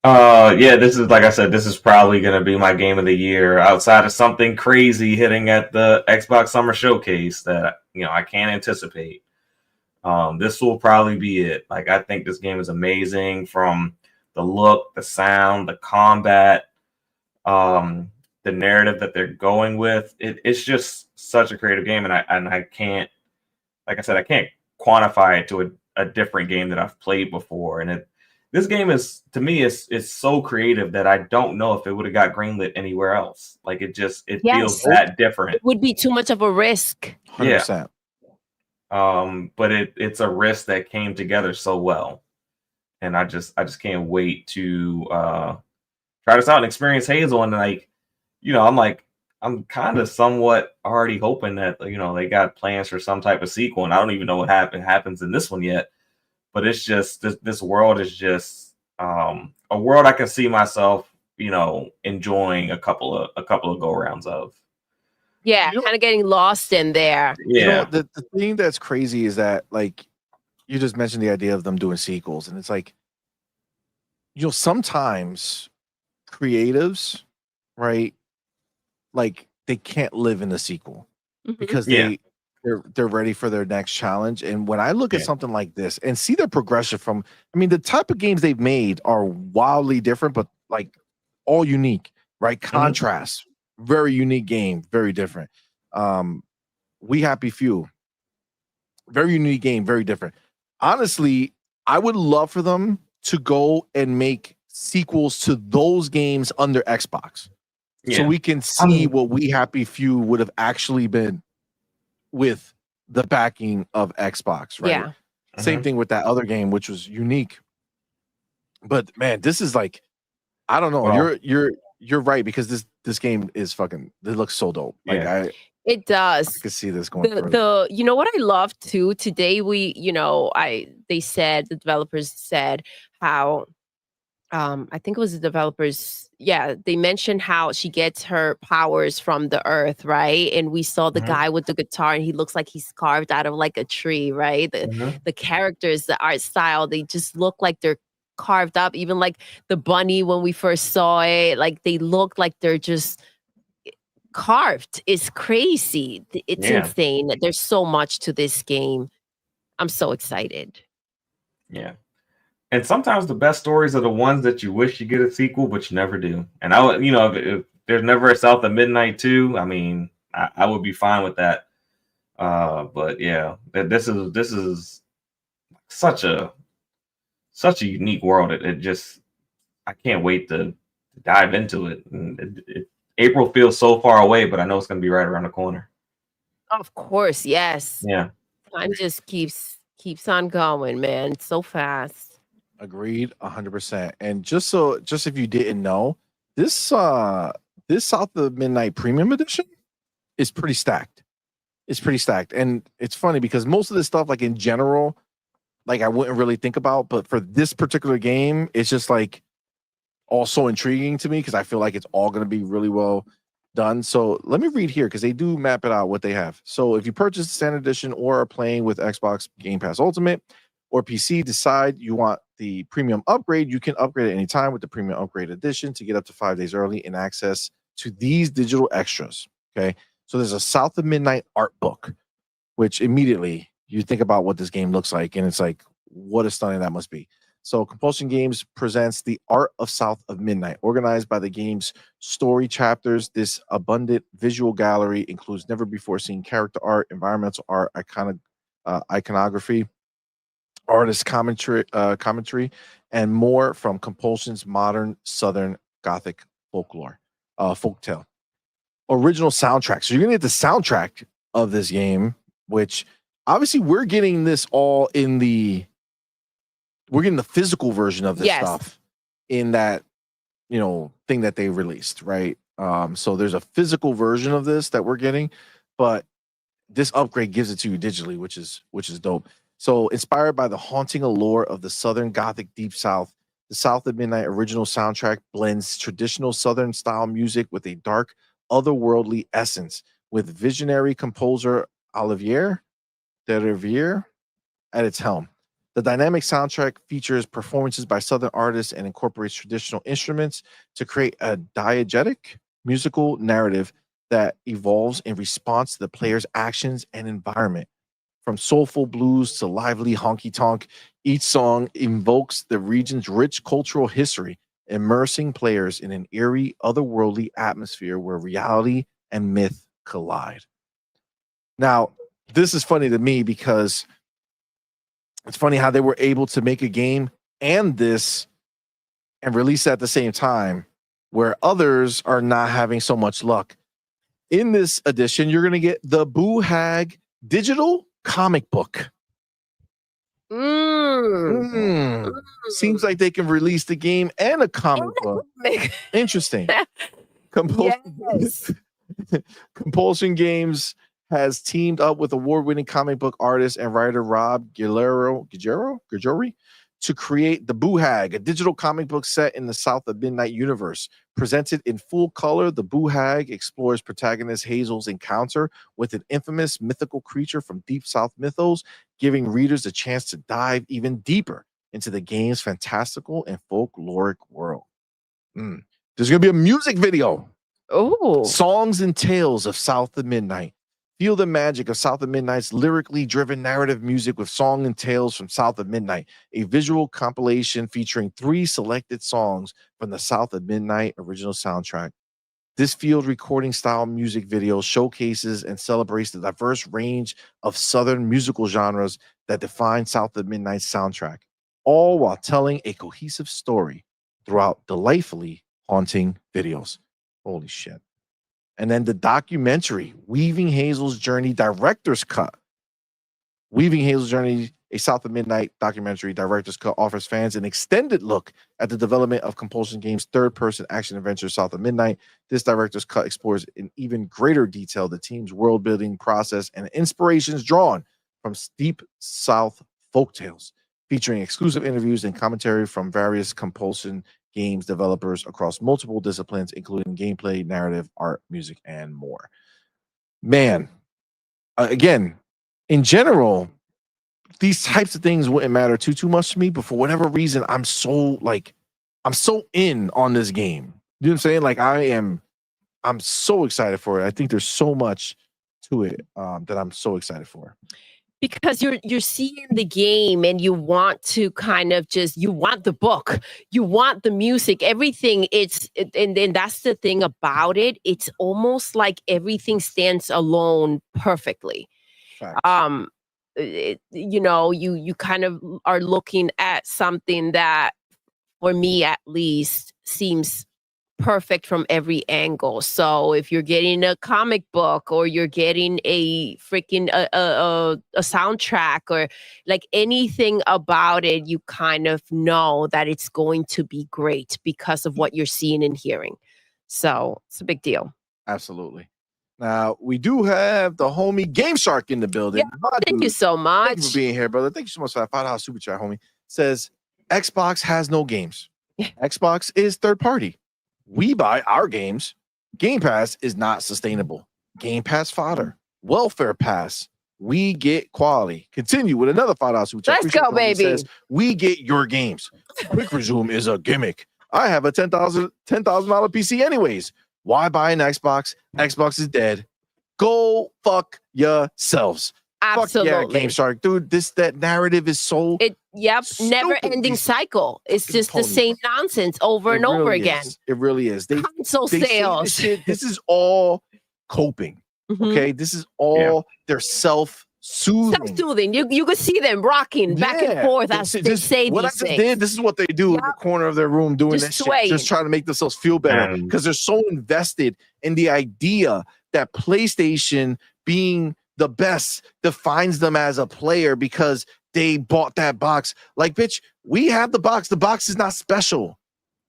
Yeah, this is, like I said, this is probably going to be my game of the year outside of something crazy hitting at the Xbox Summer Showcase that, I can't anticipate. This will probably be it. Like, I think this game is amazing, from the look, the sound, the combat, the narrative that they're going with. It's just such a creative game, and I can't, like I said, I can't quantify it to a different game that I've played before. And this game is, to me, it's so creative that I don't know if it would have got greenlit anywhere else. Like, it Yes. feels that different. It would be too much of a risk. 100%. But it's a risk that came together so well, and I just can't wait to try this out and experience Hazel. And I'm kind of somewhat already hoping that they got plans for some type of sequel, and I don't even know what happens in this one yet. But it's just this world is just a world I can see myself enjoying a couple of go rounds of. Yeah, kind of getting lost in there. Yeah. The thing that's crazy is that, like, you just mentioned the idea of them doing sequels, and it's like, sometimes creatives, right? Like, they can't live in a sequel because they're ready for their next challenge. And when I look at something like this and see their progression from, the type of games they've made are wildly different, but like all unique, right? Contrast, very unique game, very different. We Happy Few, very unique game, very different. Honestly, I would love for them to go and make sequels to those games under Xbox. So we can see what We Happy Few would have actually been with the backing of Xbox, right? Yeah. Same thing with that other game, which was unique. But man, this is like, I don't know. Well, you're right, because this game is fucking. It looks so dope. Like it does. I could see this going. What I love too today, they said, the developers said how I think it was the developers. Yeah, they mentioned how she gets her powers from the earth, right? And we saw the Mhm, guy with the guitar, and he looks like he's carved out of like a tree, right? mhm. The characters, the art style, they just look like they're carved up. Even like the bunny when we first saw it, like they look like they're just carved. It's crazy. It's Yeah, insane. There's so much to this game. I'm so excited. yeah. And sometimes the best stories are the ones that you wish you get a sequel, but you never do. And I would, if there's never a South of Midnight 2, I mean, I would be fine with that. But yeah, this is such a such a unique world. It just I can't wait to dive into it. And April feels so far away, but I know it's going to be right around the corner. Of course, yes. Yeah. Time just keeps on going, man. It's so fast. Agreed, 100%. And just if you didn't know, this this South of Midnight Premium Edition is pretty stacked. It's pretty stacked, and it's funny because most of this stuff, like in general, like I wouldn't really think about, but for this particular game, it's just like also intriguing to me because I feel like it's all going to be really well done. So let me read here because they do map it out what they have. So if you purchase the standard edition or are playing with Xbox Game Pass Ultimate or PC, decide you want the premium upgrade, you can upgrade at any time with the premium upgrade edition to get up to 5 days early and access to these digital extras. Okay. So there's a South of Midnight art book, which immediately you think about what this game looks like, and it's like, what a stunning that must be. So Compulsion Games presents the Art of South of Midnight, organized by the game's story chapters. This abundant visual gallery includes never before seen character art, environmental art, iconography, artist commentary, and more from Compulsion's modern Southern Gothic folklore, folktale. Original soundtrack. So you're gonna get the soundtrack of this game, which obviously we're getting this all in we're getting the physical version of this Yes. stuff in that thing that they released, right? So there's a physical version of this that we're getting, but this upgrade gives it to you digitally, which is dope. So inspired by the haunting allure of the Southern Gothic Deep South, the South of Midnight original soundtrack blends traditional Southern style music with a dark, otherworldly essence, with visionary composer Olivier de Riviere at its helm. The dynamic soundtrack features performances by Southern artists and incorporates traditional instruments to create a diegetic musical narrative that evolves in response to the player's actions and environment. From soulful blues to lively honky tonk, each song invokes the region's rich cultural history, immersing players in an eerie, otherworldly atmosphere where reality and myth collide. Now, this is funny to me because it's funny how they were able to make a game and this and release at the same time where others are not having so much luck. In this edition, you're going to get the Boo Hag digital comic book. Seems like they can release the game and a comic book. Interesting. Yes. Compulsion Games has teamed up with award-winning comic book artist and writer Rob Guillermo to create the Boo Hag, a digital comic book set in the South of Midnight universe. Presented in full color, the Boo Hag explores protagonist Hazel's encounter with an infamous mythical creature from Deep South mythos, giving readers a chance to dive even deeper into the game's fantastical and folkloric world. There's going to be a music video. Oh, Songs and tales of South of Midnight. Feel the magic of South of Midnight's lyrically driven narrative music with song and tales from South of Midnight, a visual compilation featuring 3 selected songs from the South of Midnight original soundtrack. This field recording style music video showcases and celebrates the diverse range of Southern musical genres that define South of Midnight's soundtrack, all while telling a cohesive story throughout delightfully haunting videos. Holy shit. And then the documentary, Weaving Hazel's Journey Director's Cut. Weaving Hazel's Journey, a South of Midnight documentary Director's Cut, offers fans an extended look at the development of Compulsion Games' third-person action adventure South of Midnight. This Director's Cut explores in even greater detail the team's world-building process and inspirations drawn from Deep South folktales, featuring exclusive interviews and commentary from various Compulsion games developers across multiple disciplines, including gameplay, narrative, art, music, and more. Man, again, in general, these types of things wouldn't matter too much to me, but for whatever reason, I'm so in on this game. You know what I'm saying? Like I'm so excited for it. I think there's so much to it that I'm so excited for. Because you're seeing the game and you want to kind of you want the book, you want the music, everything. And that's the thing about it. It's almost like everything stands alone perfectly. Facts. You kind of are looking at something that, for me at least, seems perfect from every angle. So if you're getting a comic book, or you're getting a freaking a soundtrack, or like anything about it, you kind of know that it's going to be great because of what you're seeing and hearing. So it's a big deal. Absolutely. Now we do have the homie Game Shark in the building. Yeah, thank you so much. Thank you for being here, brother. Thank you so much for that $5 super chat, homie. Says Xbox has no games. Xbox is third party. We buy our games. Game Pass is not sustainable. Game Pass fodder. Welfare Pass. We get quality. Continue with another $5 super chat. Let's go, baby. Says, we get your games. Quick resume is a gimmick. I have a $10,000 PC anyways. Why buy an Xbox? Xbox is dead. Go fuck yourselves. Absolutely. Fuck yeah, Game Shark. Dude, that narrative is so never ending cycle. It's just the same nonsense over and over again. It really is. Console sales. This is all coping. Okay. This is all their self-soothing. You could see them rocking back and forth as they say these things. This is what they do in the corner of their room doing this shit. Just trying to make themselves feel better because they're so invested in the idea that PlayStation being the best defines them as a player because they bought that box. Like, bitch, we have the box. The box is not special,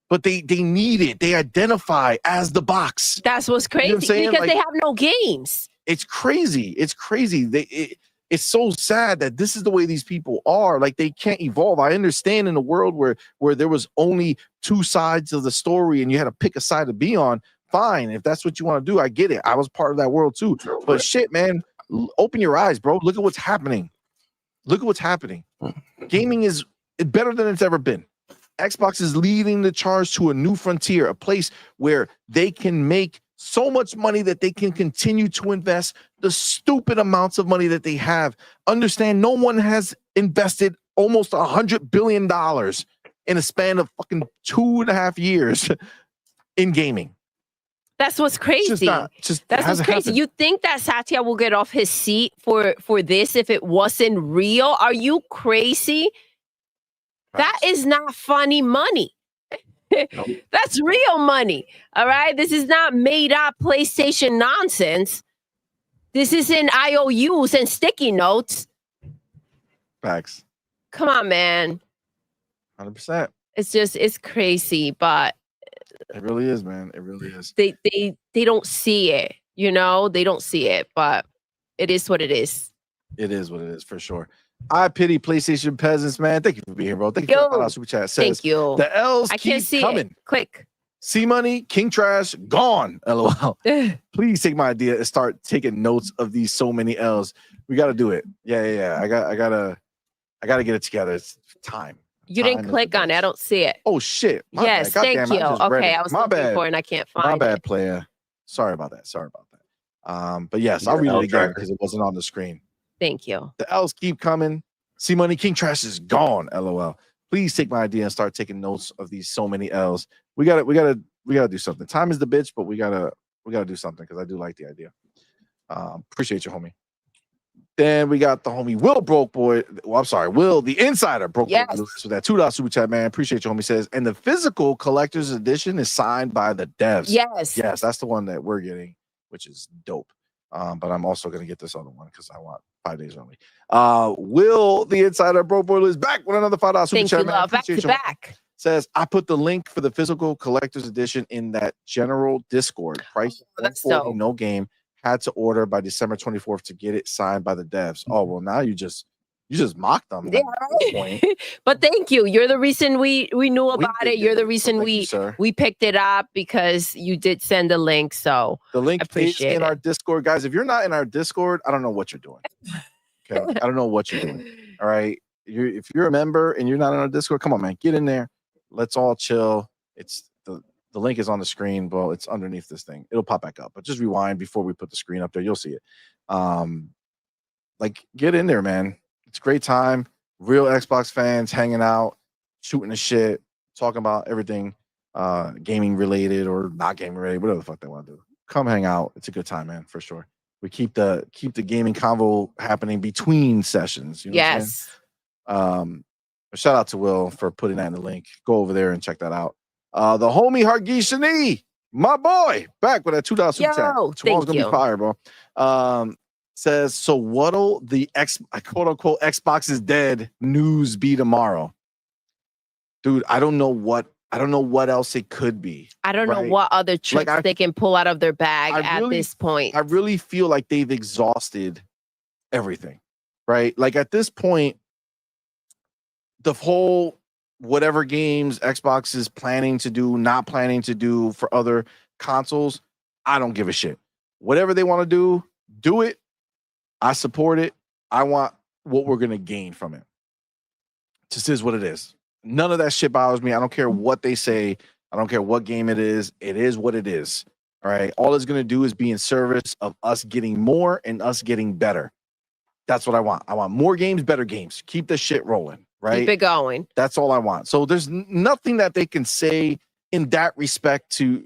but they need it. They identify as the box. That's what's crazy, you know because they have no games. It's crazy. It's crazy. It's so sad that this is the way these people are. Like, they can't evolve. I understand in a world where there was only two sides of the story and you had to pick a side to be on. Fine, if that's what you want to do, I get it. I was part of that world too. But shit, man, open your eyes, bro. Look at what's happening. Gaming is better than it's ever been. Xbox is leading the charge to a new frontier, a place where they can make so much money that they can continue to invest the stupid amounts of money that they have. Understand, no one has invested almost $100 billion in a span of fucking 2.5 years in gaming. That's what's crazy. That's what's crazy. Happened. You think that Satya will get off his seat for this if it wasn't real? Are you crazy? That is not funny money. Nope. That's real money. All right. This is not made up PlayStation nonsense. This is in IOUs and sticky notes. Facts. Come on, man. 100%. It's crazy, but it really is, man. It really is. They don't see it, you know? They don't see it, but it is what it is. It is what it is, for sure. I pity PlayStation peasants, man. Thank you for being here, bro. Thank you for the super chat. Says, thank you. The L's I keep can't see coming. It. Click. CMoney, King Trash, gone. LOL. Please take my idea and start taking notes of these so many L's. We got to do it. Yeah. I gotta get it together. It's time. You didn't click on it. I don't see it. Oh shit. Yes, thank you. Okay, I was looking for it and I can't find it. My bad, player. Sorry about that. But yes, I'll read it again because it wasn't on the screen. Thank you. The L's keep coming. CMoney, King Trash is gone. LOL. Please take my idea and start taking notes of these so many L's. We gotta do something. Time is the bitch, but we gotta do something because I do like the idea. Appreciate you, homie. Then we got the homie Will Broke Boy. Well, I'm sorry, Will the Insider Broke Boy with that $2 super chat, man. Appreciate you, homie. Says, and the physical collector's edition is signed by the devs. Yes, that's the one that we're getting, which is dope. But I'm also gonna get this other one because I want 5 days only. Will the Insider Broke Boy is back with another $5 super chat, man. Back to back. Says, I put the link for the physical collector's edition in that general Discord. Price $140, no game. Had to order by December 24th to get it signed by the devs. Oh, well, now you just You just mocked them. Yeah, at this point. but thank you. You're the reason we knew about it. did You're the it. reason Thank you, sir. we picked it up because you did send a link. So The link is appreciate in it. our Discord, guys. If you're not in our Discord, I don't know what you're doing. Okay, I don't know what you're doing. All right, if you're a member and you're not in our Discord, come on, man, get in there. Let's all chill. It's the link is on the screen. Well, it's underneath this thing. It'll pop back up, but just rewind before we put the screen up there. You'll see it. Like, get in there, man. It's a great time. Real Xbox fans hanging out, shooting the shit, talking about everything gaming related or not gaming related, whatever the fuck they want to do. Come hang out. It's a good time, man, for sure. We keep the gaming convo happening between sessions. You know Yes. what I'm saying? Shout out to Will for putting that in the link. Go over there and check that out. The homie Hargishani, my boy, back with that $2 super chat. Tomorrow's thank gonna you. be fire, bro. Says, so what'll the quote unquote Xbox is dead news be tomorrow? Dude, I don't know what else it could be. I don't know right? what other tricks they can pull out of their bag at this point. I really feel like they've exhausted everything, right? Like at this point, the whole whatever games Xbox is planning to do, not planning to do for other consoles, I don't give a shit. Whatever they want to do it. I support it. I want what we're going to gain from it. Just is what it is. None of that shit bothers me. I don't care what they say. I don't care what game it is. It is what it is. All right. All it's going to do is be in service of us getting more and us getting better. That's what I want. I want more games, better games. Keep the shit rolling. Right. Keep it going. That's all I want. So there's nothing that they can say in that respect to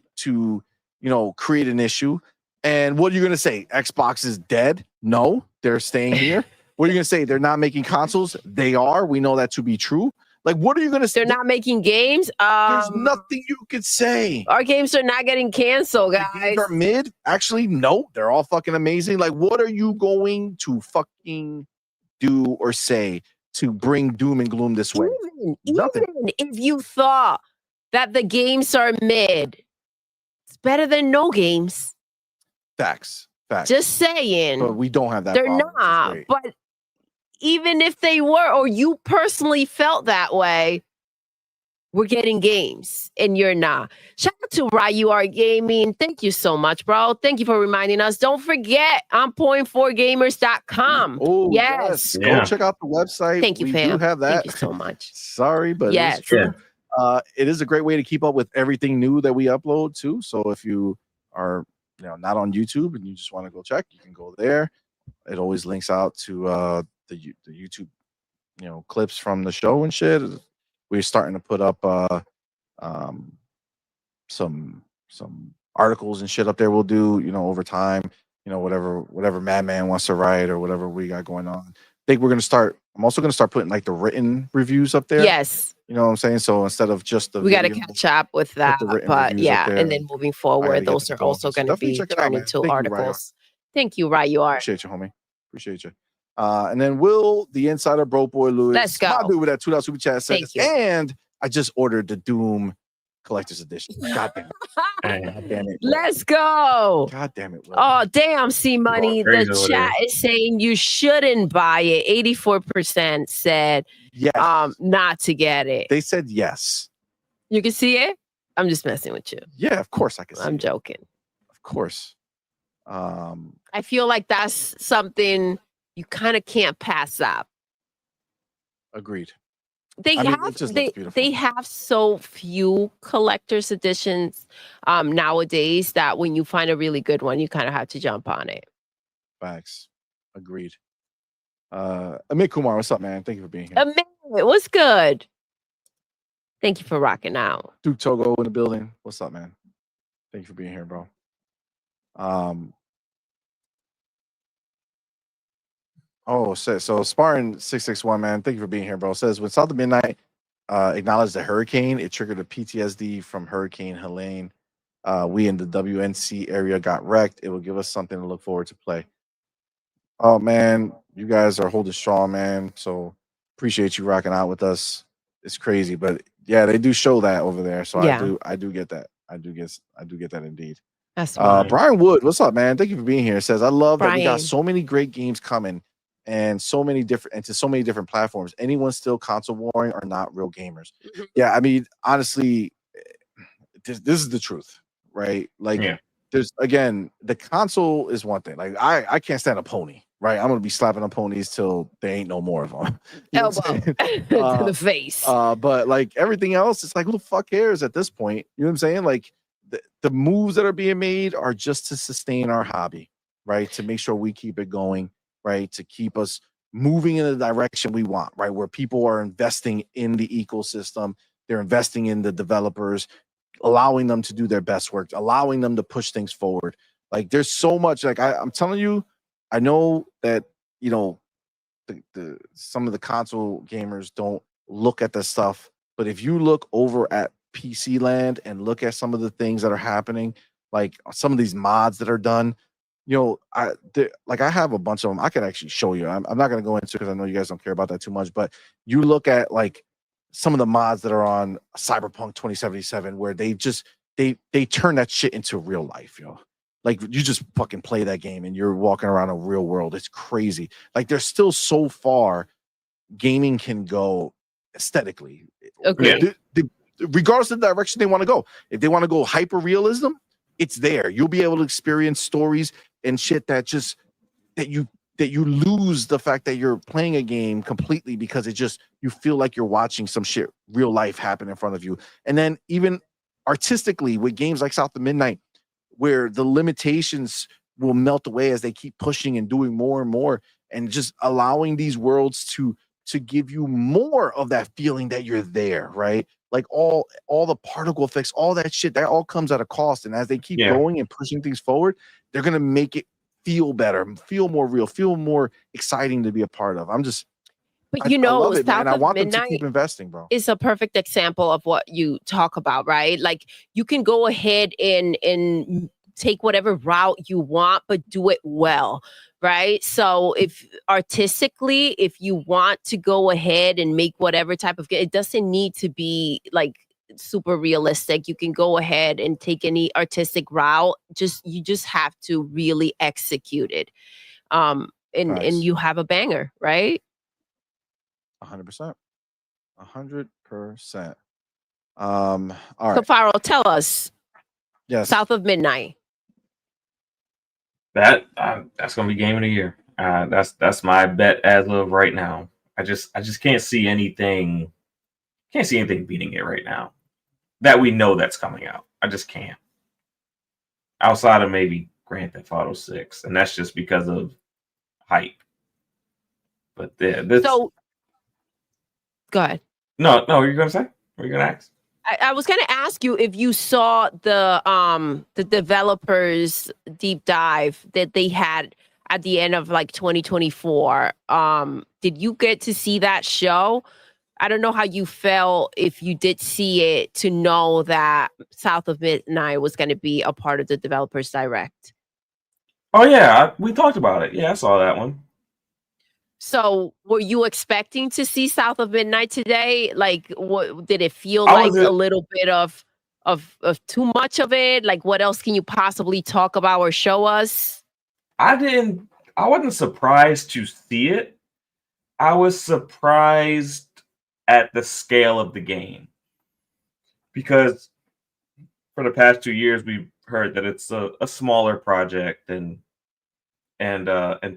create an issue. And what are you going to say? Xbox is dead? No, they're staying here. What are you going to say? They're not making consoles? They are. We know that to be true. Like, what are you going to say? They're not making games? There's nothing you could say. Our games are not getting canceled, guys. The games are mid? Actually, no. They're all fucking amazing. Like, what are you going to fucking do or say to bring doom and gloom this way? Even if you thought that the games are mid, it's better than no games. Facts. Just saying. But we don't have that. They're problem, not. But even if they were, or you personally felt that way, we're getting games and you're not. Shout out to Ryu Gaming. Thank you so much, bro. Thank you for reminding us. Don't forget, I'm point4gamers.com. Oh, yes. Yeah. Go check out the website. Thank you, we fam. do have that. Thank you so much. Sorry, but yes. It's true. It is a great way to keep up with everything new that we upload too. So if you are not on YouTube and you just want to go check, you can go there. It always links out to the YouTube clips from the show and shit. We're starting to put up some articles and shit up there. We'll do over time, whatever Madman wants to write or whatever we got going on. I think we're gonna start. I'm also gonna start putting like the written reviews up there. Yes. You know what I'm saying? So instead of just the we got to catch up with that, but yeah, and then moving forward, those are also going to be turned into articles. Thank you, Ryu. Appreciate you, homie. Appreciate you. And then Will, the insider broke boy Lewis. Let's go. My dude with that $2 super chat says, Thank you. and I just ordered the Doom Collector's Edition. God damn it. God damn it. Let's go. God damn it. Will. Oh, damn, CMoney. The chat is saying you shouldn't buy it. 84% said yes. Not to get it. They said yes. You can see it? I'm just messing with you. Yeah, of course I can see I'm it. joking. Of course. I feel like that's something you kind of can't pass up. Agreed. They have so few collector's editions nowadays that when you find a really good one, you kind of have to jump on it. Facts. Agreed. Amit Kumar, what's up, man? Thank you for being here. Amit, what's good? Thank you for rocking out. Duke Togo in the building. What's up, man? Thank you for being here, bro. So Sparring 661, man. Thank you for being here, bro. Says when South of Midnight acknowledged the hurricane, it triggered a PTSD from Hurricane Helene. We in the WNC area got wrecked. It will give us something to look forward to play. Oh man, you guys are holding strong, man. So appreciate you rocking out with us. It's crazy, but yeah, they do show that over there. So yeah. I do get that. I do get that indeed. That's fine. Brian Wood, what's up, man? Thank you for being here. Says I love that we got so many great games coming. and so many different platforms. Anyone still console warring are not real gamers. Yeah, I mean, honestly, this is the truth, right? Like, Yeah. there's, again, the console is one thing. Like, I can't stand a pony, right? I'm gonna be slapping on ponies till there ain't no more of them. You know what I'm Elbow saying? to the face. But like everything else, it's like, who the fuck cares at this point? You know what I'm saying? Like, the moves that are being made are just to sustain our hobby, right? To make sure we keep it going, right? To keep us moving in the direction we want, right? Where people are investing in the ecosystem, they're investing in the developers, allowing them to do their best work, allowing them to push things forward. Like, there's so much. Like, I'm telling you, I know that, you know, the some of the console gamers don't look at the stuff, but if you look over at PC land and look at some of the things that are happening, like some of these mods that are done, you know, I have a bunch of them. I can actually show you. I'm not going to go into, because I know you guys don't care about that too much, but you look at like some of the mods that are on Cyberpunk 2077, where they just they turn that shit into real life, yo. Like, you just fucking play that game and you're walking around a real world. It's crazy. Like, there's still so far gaming can go aesthetically. Okay. Regardless of the direction they want to go. If they want to go hyper realism, it's there. You'll be able to experience stories and shit that just that you lose the fact that you're playing a game completely, because it just, you feel like you're watching some shit real life happen in front of you. And then even artistically with games like South of Midnight, where the limitations will melt away as they keep pushing and doing more and more, and just allowing these worlds to give you more of that feeling that you're there, right? Like all the particle effects, all that shit, that all comes at a cost. And as they keep going and pushing things forward, they're gonna make it feel better, feel more real, feel more exciting to be a part of. But I love it, man. I want them to keep investing, bro. Is a perfect example of what you talk about, right? Like, you can go ahead and take whatever route you want, but do it well, right? So if artistically, if you want to go ahead and make whatever type of game, it doesn't need to be like super realistic. You can go ahead and take any artistic route. You just have to really execute it. And you have a banger, right? 100%. 100%. All right. So Farrell, tell us. Yes. South of Midnight. That's gonna be game of the year. That's my bet as of right now. I just can't see anything. Can't see anything beating it right now. That we know that's coming out. I just can't. Outside of maybe Grand Theft Auto 6, and that's just because of hype. But so go ahead. No, you're gonna say? What are you gonna ask? I was gonna ask you if you saw the developers deep dive that they had at the end of like 2024. Did you get to see that show? I don't know how you felt if you did see it, to know that South of Midnight was going to be a part of the developers direct. Oh yeah, we talked about it. Yeah, I saw that one. So, were you expecting to see South of Midnight today? Like, what did it feel like? A little bit of too much of it? Like, what else can you possibly talk about or show us? I wasn't surprised to see it. I was surprised at the scale of the game, because for the past 2 years we've heard that it's a smaller project and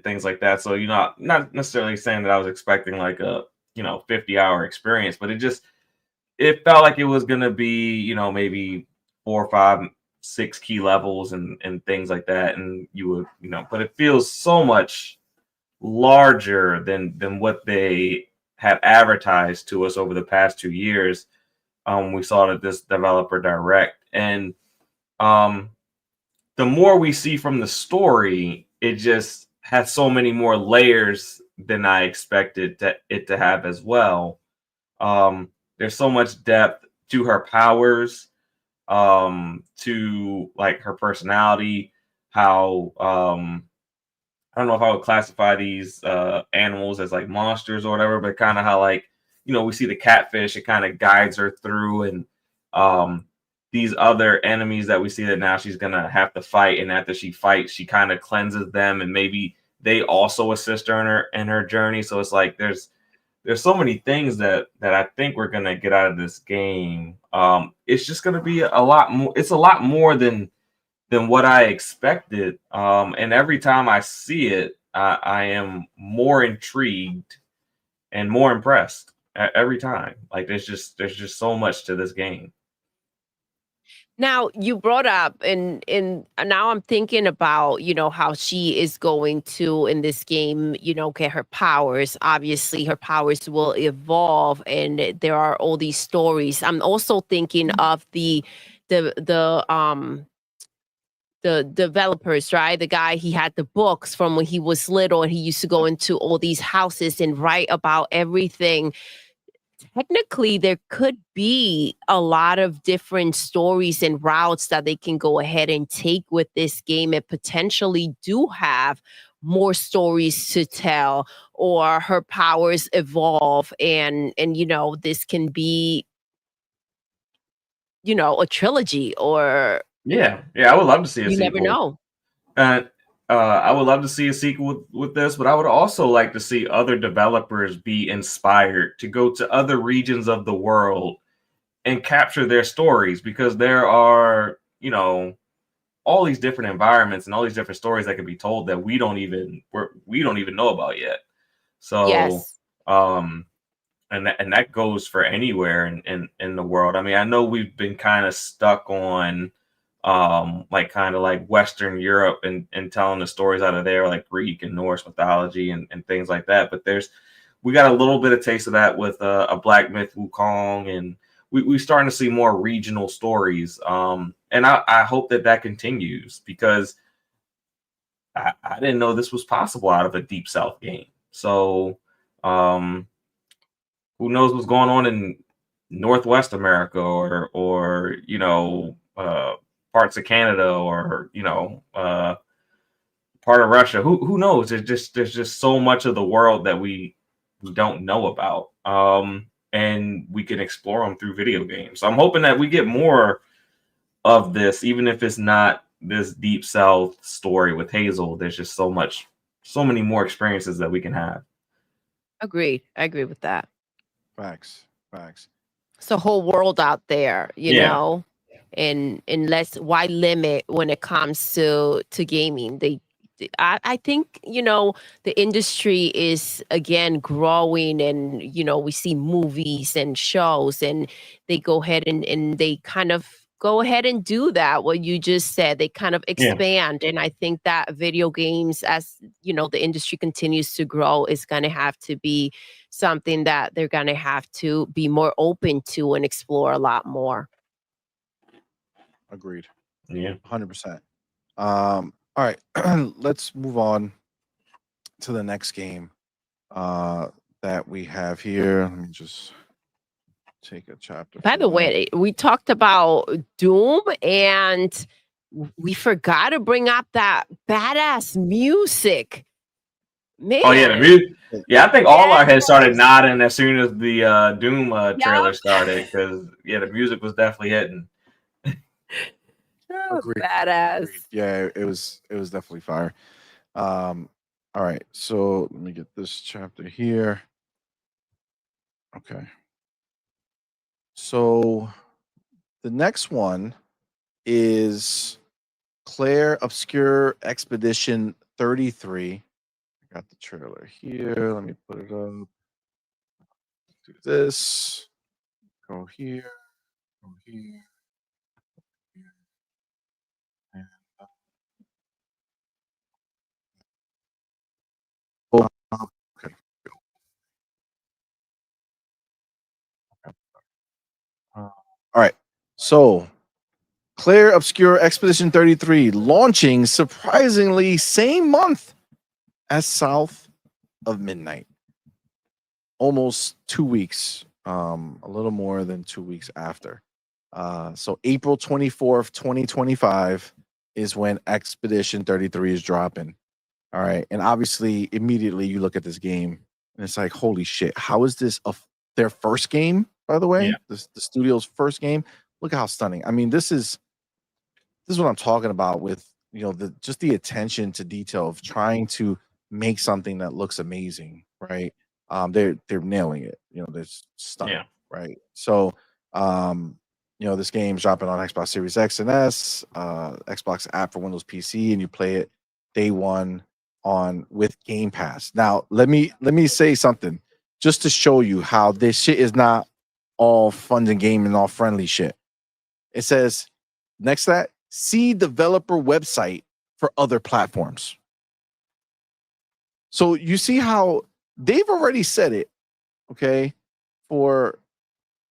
things like that. So, not necessarily saying that I was expecting like a 50-hour experience, but it felt like it was gonna be maybe 4, 5, 6 key levels and things like that, and you would but it feels so much larger than what they have advertised to us over the past 2 years. We saw that this developer direct, and the more we see from the story, it just has so many more layers than I expected it to have as well. There's so much depth to her powers, to like her personality, how I don't know if I would classify these animals as like monsters or whatever, but kind of how like, we see the catfish, it kind of guides her through, and these other enemies that we see that now she's going to have to fight. And after she fights, she kind of cleanses them and maybe they also assist her in her journey. So it's like there's so many things that I think we're gonna get out of this game. It's just gonna be a lot more. It's a lot more than what I expected. And every time I see it, I am more intrigued and more impressed every time. Like there's just so much to this game. Now you brought up, and now I'm thinking about, how she is going to in this game, get her powers. Obviously, her powers will evolve, and there are all these stories. I'm also thinking of the developers, right? The guy, he had the books from when he was little, and he used to go into all these houses and write about everything. Technically, there could be a lot of different stories and routes that they can go ahead and take with this game, and potentially do have more stories to tell, or her powers evolve, and this can be a trilogy, or Yeah, I would love to see a you never sequel. know. And I would love to see a sequel with this, but I would also like to see other developers be inspired to go to other regions of the world and capture their stories, because there are, all these different environments and all these different stories that could be told that we don't even know about yet. So, Yes. and that goes for anywhere in the world. I mean, I know we've been kind of stuck on like kind of like Western Europe and telling the stories out of there, like Greek and Norse mythology and things like that. But we got a little bit of taste of that with a Black Myth Wukong, and we're starting to see more regional stories. And I hope that continues, because I didn't know this was possible out of a Deep South game. So who knows what's going on in Northwest America, or parts of Canada, or part of Russia. Who knows? There's just so much of the world that we don't know about, and we can explore them through video games. So I'm hoping that we get more of this, even if it's not this Deep South story with Hazel. There's just so many more experiences that we can have. Agreed. I agree with that. Facts. It's a whole world out there, Yeah. and why limit when it comes to gaming? I think, the industry is again growing, and we see movies and shows, and they go ahead and they kind of go ahead and do that, what you just said. They kind of Yeah. expand, and I think that video games, as the industry continues to grow, is going to have to be something that they're going to have to be more open to and explore a lot more. Agreed. Yeah. 100%. All right, let's move on to the next game that we have here. Let me just take a chapter. By the way, we talked about Doom, and we forgot to bring up that badass music. Man. Oh yeah, the music. Yeah, I think all our heads started nodding as soon as the Doom trailer started, because the music was definitely hitting. Agreed. Badass. Yeah, it was definitely fire. All right, so let me get this chapter here. Okay. So the next one is Clair Obscur Expedition 33. I got the trailer here. Let me put it up. Do this. Go here. Go here. And, okay. All right. So Clair Obscur Expedition 33 launching surprisingly same month as South of Midnight. Almost 2 weeks, a little more than 2 weeks after. So April 24th, 2025 is when Expedition 33 is dropping. All right. And obviously, immediately you look at this game and it's like, holy shit, how is this their first game, by the way? Yeah. The studio's first game. Look how stunning. I mean, this is what I'm talking about with, just the attention to detail of trying to make something that looks amazing, right? They're nailing it. You know, they're stunning, Yeah. right? So, you know, this game's dropping on Xbox Series X and S, Xbox app for Windows PC, and you play it day one on with Game Pass. Now, let me say something just to show you how this shit is not all fun and game and all friendly shit. It says next to that, see developer website for other platforms. So you see how they've already said it, okay, for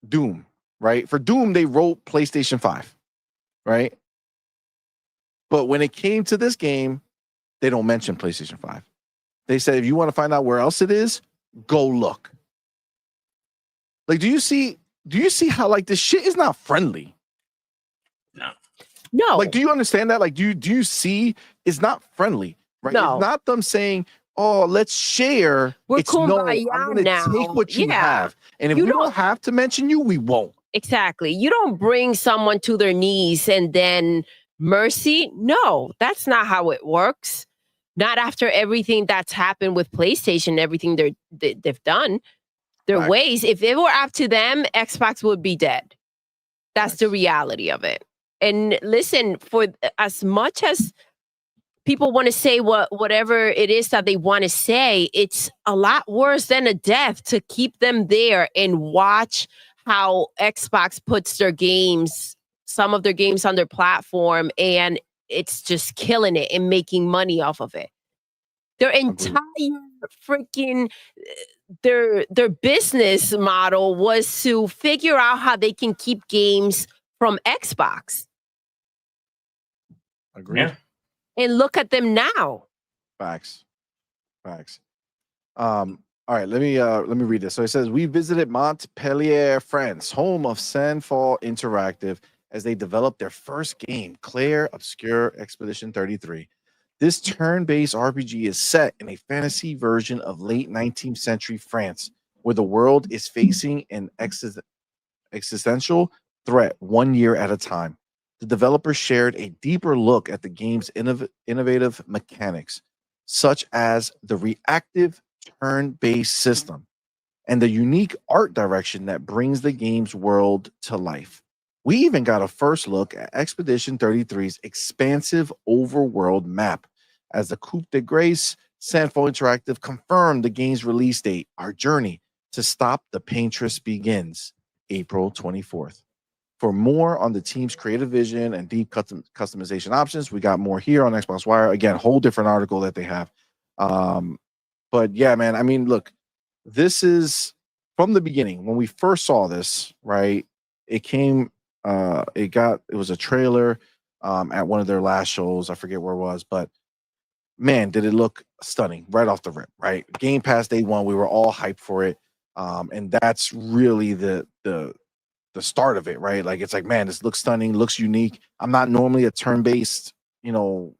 Doom, right? For Doom, they wrote PlayStation 5, right? But when it came to this game, they don't mention PlayStation 5. They said, if you want to find out where else it is, go look. Like, do you see how like this shit is not friendly? No. Like, do you understand that? Like, do you see it's not friendly, right? No. It's not them saying, oh, let's share. We're it's no, kumbaya I'm gonna now. take what you have. And if You we don't don't- have to mention you, we won't. Exactly. You don't bring someone to their knees and then mercy. No, that's not how it works. Not after everything that's happened with PlayStation, everything they've done, their Facts. ways. If it were up to them, Xbox would be dead. That's the Facts. reality of it. And listen, for as much as people want to say whatever it is that they want to say, it's a lot worse than a death to keep them there and watch how Xbox puts their games, some of their games on their platform, and it's just killing it and making money off of it. Their entire freaking their business model was to figure out how they can keep games from Xbox. Agreed. Yeah. And look at them now. Facts. All right, let me read this. So it says, we visited Montpellier, France, home of Sandfall Interactive, as they developed their first game, Clair Obscur Expedition 33. This turn-based RPG is set in a fantasy version of late 19th century France, where the world is facing an existential threat 1 year at a time. The developer shared a deeper look at the game's innovative mechanics, such as the reactive turn-based system and the unique art direction that brings the game's world to life. We even got a first look at Expedition 33's expansive overworld map as the Coupe de Grace Sandfall Interactive confirmed the game's release date. Our journey to stop the Paintress begins April 24th. For more on the team's creative vision and deep customization options, we got more here on Xbox Wire. Again, whole different article that they have. But yeah, man, I mean, look, this is from the beginning. When we first saw this, right, it came, it was a trailer at one of their last shows. I forget where it was, but man, did it look stunning right off the rip, right? Game Pass day one, we were all hyped for it. And that's really the start of it, right? Like, it's like, man, this looks stunning, looks unique. I'm not normally a turn-based, you know,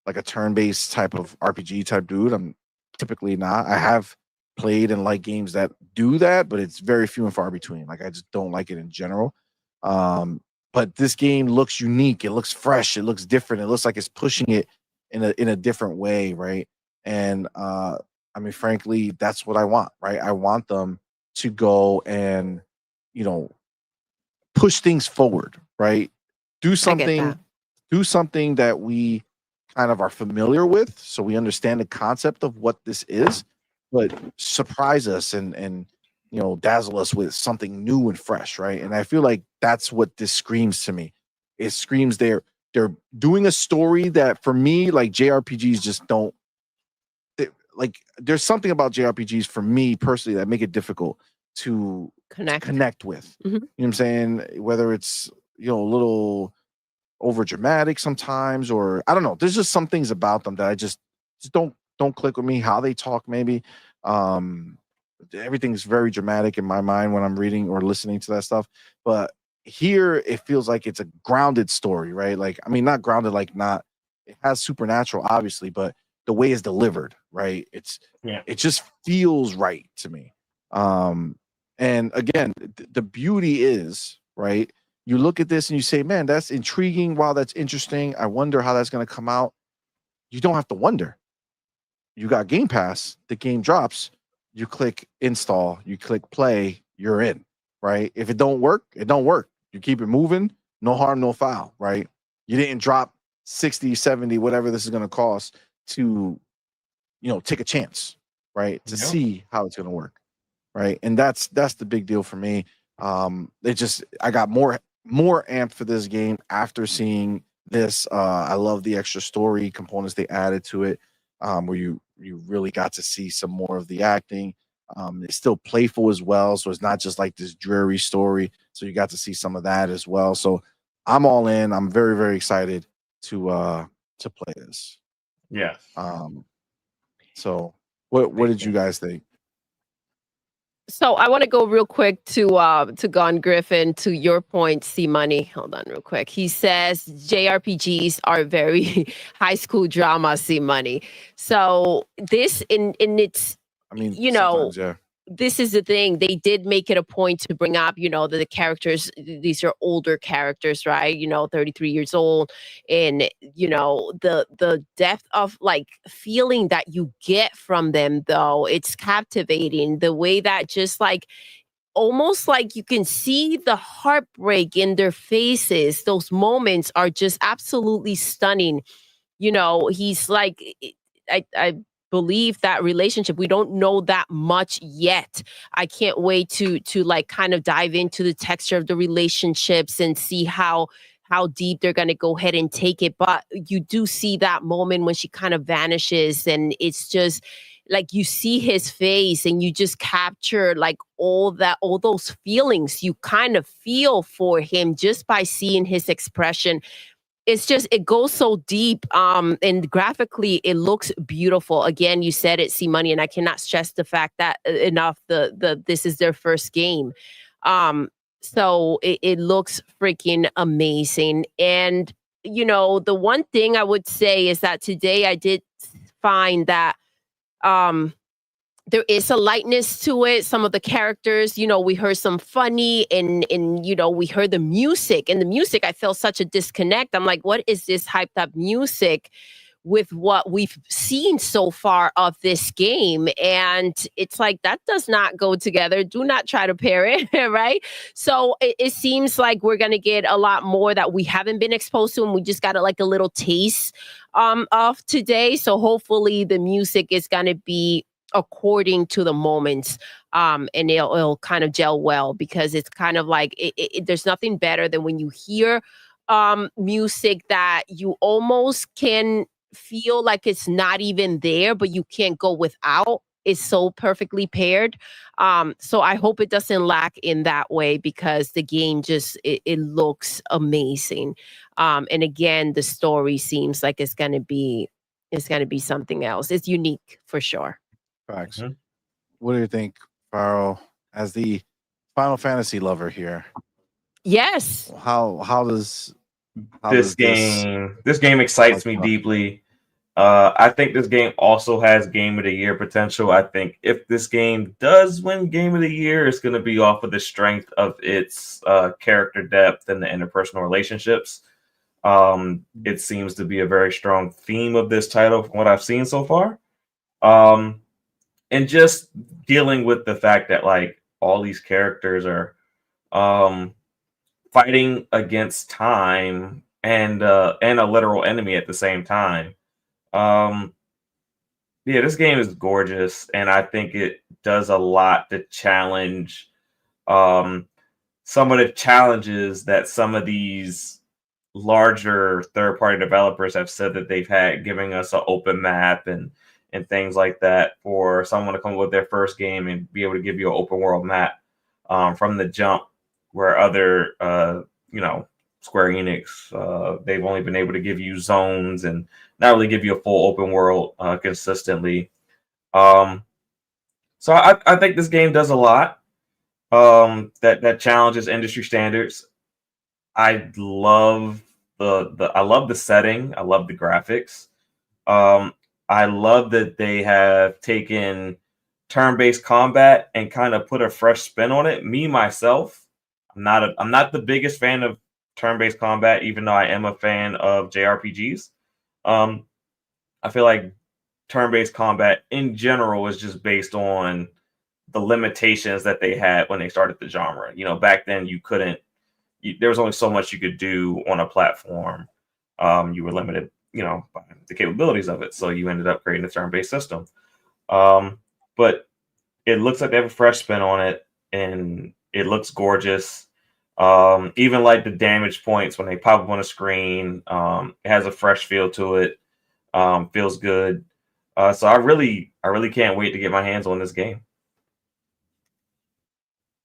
like a turn-based type of RPG type dude. I'm typically not. I have played and like games that do that, but it's very few and far between. Like, I just don't like it in general. But this game looks unique. It looks fresh. It looks different. It looks like it's pushing it in a different way, right? And I mean, frankly, that's what I want, right? I want them to go and, you know, push things forward, right? Do something that we kind of are familiar with, so we understand the concept of what this is, but surprise us and you know, dazzle us with something new and fresh, right? And I feel like that's what this screams to me. It screams they're doing a story that, for me, like, JRPGs just don't, like, there's something about JRPGs for me personally that make it difficult to connect with. Mm-hmm. You know what I'm saying? Whether it's, you know, a little over dramatic sometimes, or I don't know. There's just some things about them that I just don't click with me. How they talk, maybe. Everything's very dramatic in my mind when I'm reading or listening to that stuff. But here it feels like it's a grounded story, right? Like, I mean, not grounded, like, not, it has supernatural, obviously, but the way it's delivered, right? It just feels right to me. And again, the beauty is, right, you look at this and you say, man, that's intriguing. Wow, that's interesting. I wonder how that's going to come out. You don't have to wonder. you got Game Pass, the game drops, you click install, you click play, you're in, right? If it don't work, it don't work. You keep it moving, no harm, no foul, right? You didn't drop 60, 70, whatever this is going to cost to, take a chance, right? To see how it's going to work, right? And that's the big deal for me. I got more amped for this game after seeing this. I love the extra story components they added to it, where you really got to see some more of the acting. It's still playful as well, so it's not just like this dreary story. So you got to see some of that as well. So I'm all in. I'm very, very excited to play this. Yes. So what did you guys think? So I want to go real quick to Gone Griffin, to your point, CMoney. Hold on real quick. He says JRPGs are very high school drama, CMoney. So this in its, yeah. This is the thing. They did make it a point to bring up, the characters, these are older characters, right? 33 years old. And, the depth of like feeling that you get from them, though, it's captivating. The way that just like, almost like you can see the heartbreak in their faces. Those moments are just absolutely stunning. He's like, I believe that relationship, we don't know that much yet. I can't wait to like kind of dive into the texture of the relationships and see how deep they're going to go ahead and take it. But you do see that moment when she kind of vanishes, and it's just like you see his face and you just capture like all those feelings you kind of feel for him just by seeing his expression. It's just, it goes so deep, and graphically it looks beautiful. Again, you said it, CMoney, and I cannot stress the fact that enough. This is their first game, so it looks freaking amazing. And the one thing I would say is that today I did find that there is a lightness to it. Some of the characters, we heard some funny, and we heard the music. And the music, I felt such a disconnect. I'm like, what is this hyped up music with what we've seen so far of this game? And it's like, that does not go together. Do not try to pair it, right? So it seems like we're going to get a lot more that we haven't been exposed to, and we just got like a little taste of today. So hopefully the music is going to be according to the moments, and it'll kind of gel well, because it's kind of like there's nothing better than when you hear music that you almost can feel like it's not even there, but you can't go without. It's so perfectly paired. So I hope it doesn't lack in that way, because the game just it looks amazing. And again, the story seems like it's gonna be something else. It's unique for sure. Facts. Mm-hmm. What do you think, Faro, as the Final Fantasy lover here? Yes. How does this game excites me deeply. I think this game also has Game of the Year potential. I think if this game does win Game of the Year, it's going to be off of the strength of its character depth and the interpersonal relationships. It seems to be a very strong theme of this title from what I've seen so far. And just dealing with the fact that like all these characters are fighting against time and a literal enemy at the same time. Yeah, this game is gorgeous, and I think it does a lot to challenge some of the challenges that some of these larger third-party developers have said that they've had, giving us an open map and things like that, for someone to come with their first game and be able to give you an open world map from the jump, where other, Square Enix, they've only been able to give you zones and not really give you a full open world consistently. So I think this game does a lot that challenges industry standards. I love the setting. I love the graphics. I love that they have taken turn-based combat and kind of put a fresh spin on it. Me, myself, I'm not the biggest fan of turn-based combat, even though I am a fan of JRPGs. I feel like turn-based combat in general is just based on the limitations that they had when they started the genre. You know, back then you couldn't. There was only so much you could do on a platform. You were limited, you know, by the capabilities of it. So you ended up creating a turn-based system. But it looks like they have a fresh spin on it, and it looks gorgeous. Even like the damage points when they pop up on a screen, it has a fresh feel to it. Feels good. So I really can't wait to get my hands on this game.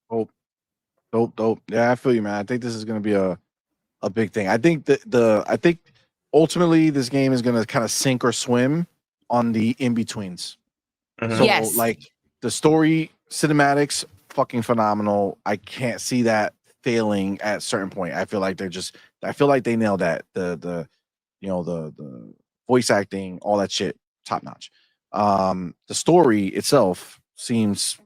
Dope. Yeah, I feel you, man. I think this is going to be a big thing. I think I think ultimately this game is going to kind of sink or swim on the in-betweens. Mhm. So Yes. like the story cinematics, fucking phenomenal. I can't see that failing at a certain point. I feel like they nailed that. The voice acting, all that shit, top notch. The story itself seems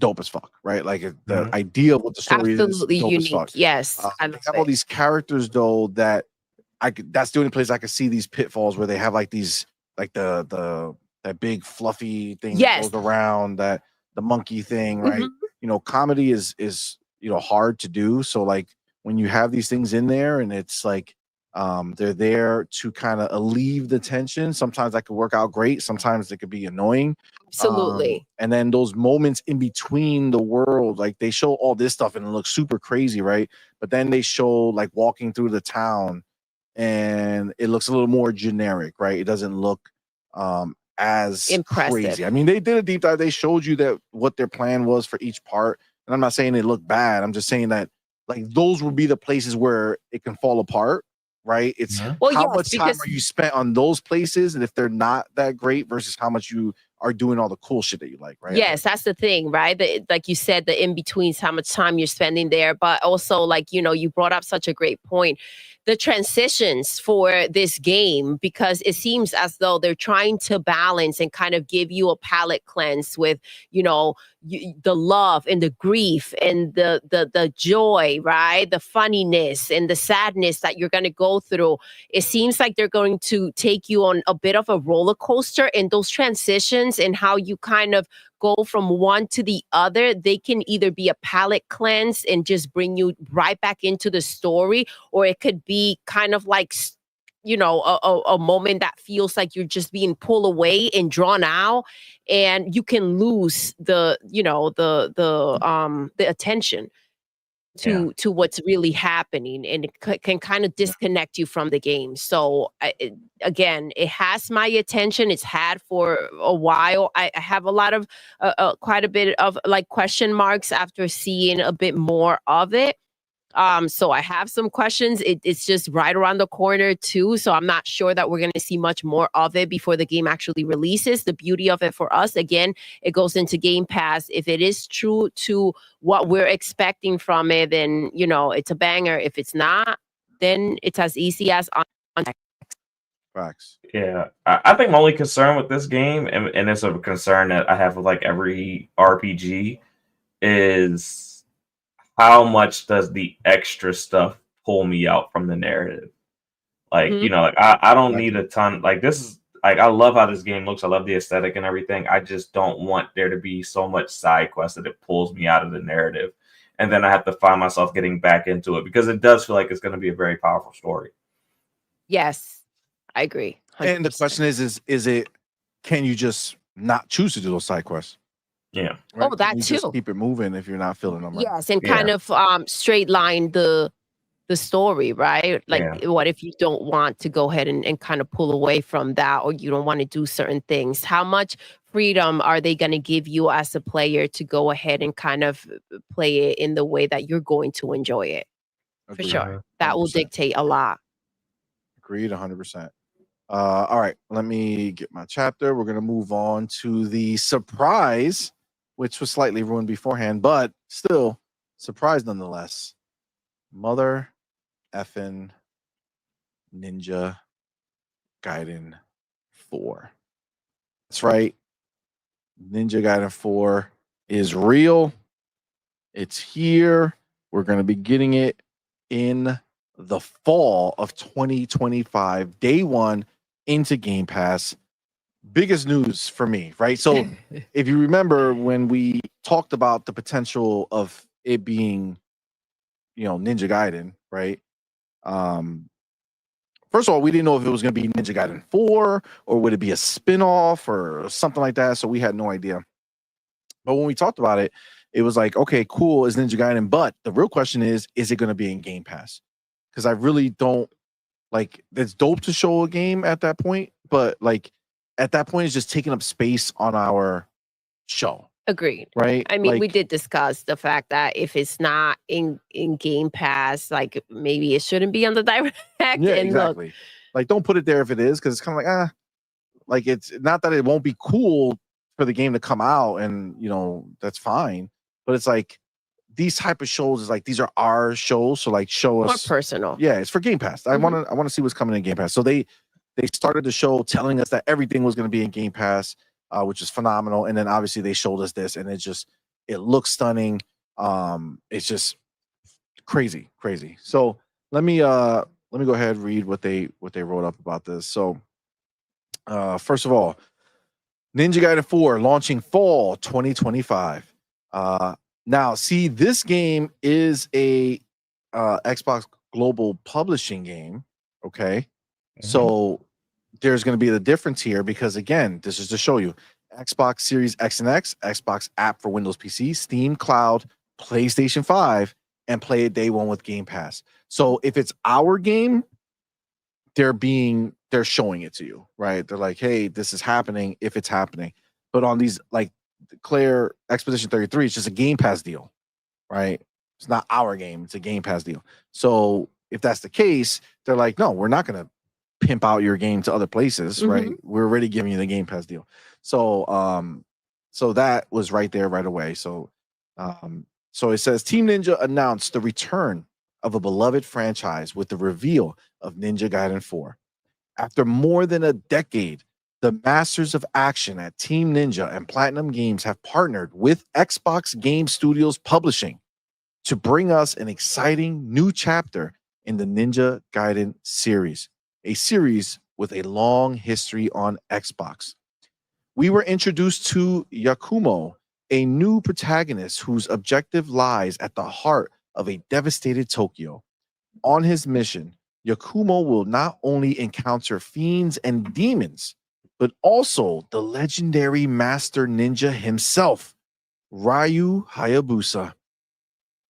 dope as fuck, right? Like the idea of what the story Absolutely is dope as unique. fuck. Yes. I They love have all it. these characters though that that's the only place I could see these pitfalls where they have like these like that big fluffy thing Yes. that goes around, that the monkey thing, right? Mhm. You know, comedy is hard to do. So like when you have these things in there and it's like they're there to kind of alleviate the tension. Sometimes that could work out great. Sometimes it could be annoying. Absolutely. And then those moments in between the world, like they show all this stuff and it looks super crazy, right? But then they show like walking through the town and it looks a little more generic, right? It doesn't look as Impressive. crazy. I mean, they did a deep dive. They showed you that what their plan was for each part. And I'm not saying they look bad. I'm just saying that like those would be the places where it can fall apart, right? It's Well, how yes, much time because are you spent on those places, and if they're not that great versus how much you are doing all the cool shit that you like, right? yes, that's the thing, right? Like you said, the in betweens, how much time you're spending there, but also like you brought up such a great point. The transitions for this game, because it seems as though they're trying to balance and kind of give you a palate cleanse with the love and the grief and the joy, right? The funniness and the sadness that you're going to go through. It seems like they're going to take you on a bit of a roller coaster, and those transitions and how you kind of go from one to the other, they can either be a palate cleanse and just bring you right back into the story, or it could be kind of like a moment that feels like you're just being pulled away and drawn out, and you can lose the attention to what's really happening, and it can kind of disconnect you from the game. So again, it has my attention. It's had for a while. I have a lot of quite a bit of like question marks after seeing a bit more of it. So I have some questions. It's just right around the corner too. So I'm not sure that we're going to see much more of it before the game actually releases. The beauty of it for us, again, it goes into Game Pass. If it is true to what we're expecting from it, then, it's a banger. If it's not, then it's as easy as on. Facts. Yeah, I think my only concern with this game, and it's a concern that I have with like every RPG, is how much does the extra stuff pull me out from the narrative? Like, Mhm. like I don't need a ton. Like this is like I love how this game looks. I love the aesthetic and everything. I just don't want there to be so much side quest that it pulls me out of the narrative, and then I have to find myself getting back into it because it does feel like it's going to be a very powerful story. Yes, I agree. 100%. And the question is it, can you just not choose to do those side quests? Yeah. Right? Oh, that Can you just too. keep it moving if you're not feeling them right? Yes, and Yeah. kind of straight line the story, right? Like, Yeah. what if you don't want to go ahead and kind of pull away from that, or you don't want to do certain things? How much freedom are they going to give you as a player to go ahead and kind of play it in the way that you're going to enjoy it? For Agreed. sure. That will 100%. dictate a lot. Agreed 100%. All right, let me get my chapter. We're going to move on to the surprise, which was slightly ruined beforehand, but still surprise nonetheless. Mother effing Ninja Gaiden 4. That's right. Ninja Gaiden 4 is real. It's here. We're going to be getting it in the fall of 2025, day one into Game Pass. biggest news for me, right? So if you remember when we talked about the potential of it being, Ninja Gaiden, right? Um, First of all, we didn't know if it was going to be Ninja Gaiden 4 or would it be a spin-off or something like that. So we had no idea. But when we talked about it, it was like, okay, cool, is Ninja Gaiden. But the real question is it going to be in Game Pass? Because I really don't it's dope to show a game at that point. But at that point, it's just taking up space on our show. Agreed. Right. I mean, we did discuss the fact that if it's not in Game Pass, maybe it shouldn't be on the direct. Yeah, and exactly. Don't put it there if it is, because it's kind of it's not that it won't be cool for the game to come out, and that's fine. But it's these type of shows is these are our shows, so show us more personal. Yeah, it's for Game Pass. I want to see what's coming in Game Pass. So they started the show telling us that everything was going to be in Game Pass. Which is phenomenal. And then obviously they showed us this, and it looks stunning. It's just crazy. So let me go ahead and read what they wrote up about this. So first of all, Ninja Gaiden 4 launching fall 2025. Now, see, this game is a Xbox Global Publishing game. Okay. So there's going to be the difference here because, again, this is to show you Xbox Series X and X, Xbox app for Windows PC, Steam Cloud, PlayStation 5, and play it day one with Game Pass. So if it's our game, they're showing it to you, right? They're like, hey, this is happening if it's happening. But on these, Clair Expedition 33, it's just a Game Pass deal, right? It's not our game. It's a Game Pass deal. So if that's the case, they're like, no, we're not going to pimp out your game to other places, right? We're already giving you the Game Pass deal. So so that was right there right away. So so it says Team Ninja announced the return of a beloved franchise with the reveal of Ninja Gaiden 4. After more than a decade, the masters of action at Team Ninja and Platinum Games have partnered with Xbox Game Studios Publishing to bring us an exciting new chapter in the Ninja Gaiden series, a series with a long history on Xbox. We were introduced to Yakumo, a new protagonist whose objective lies at the heart of a devastated Tokyo. On his mission, Yakumo will not only encounter fiends and demons, but also the legendary master ninja himself, Ryu Hayabusa.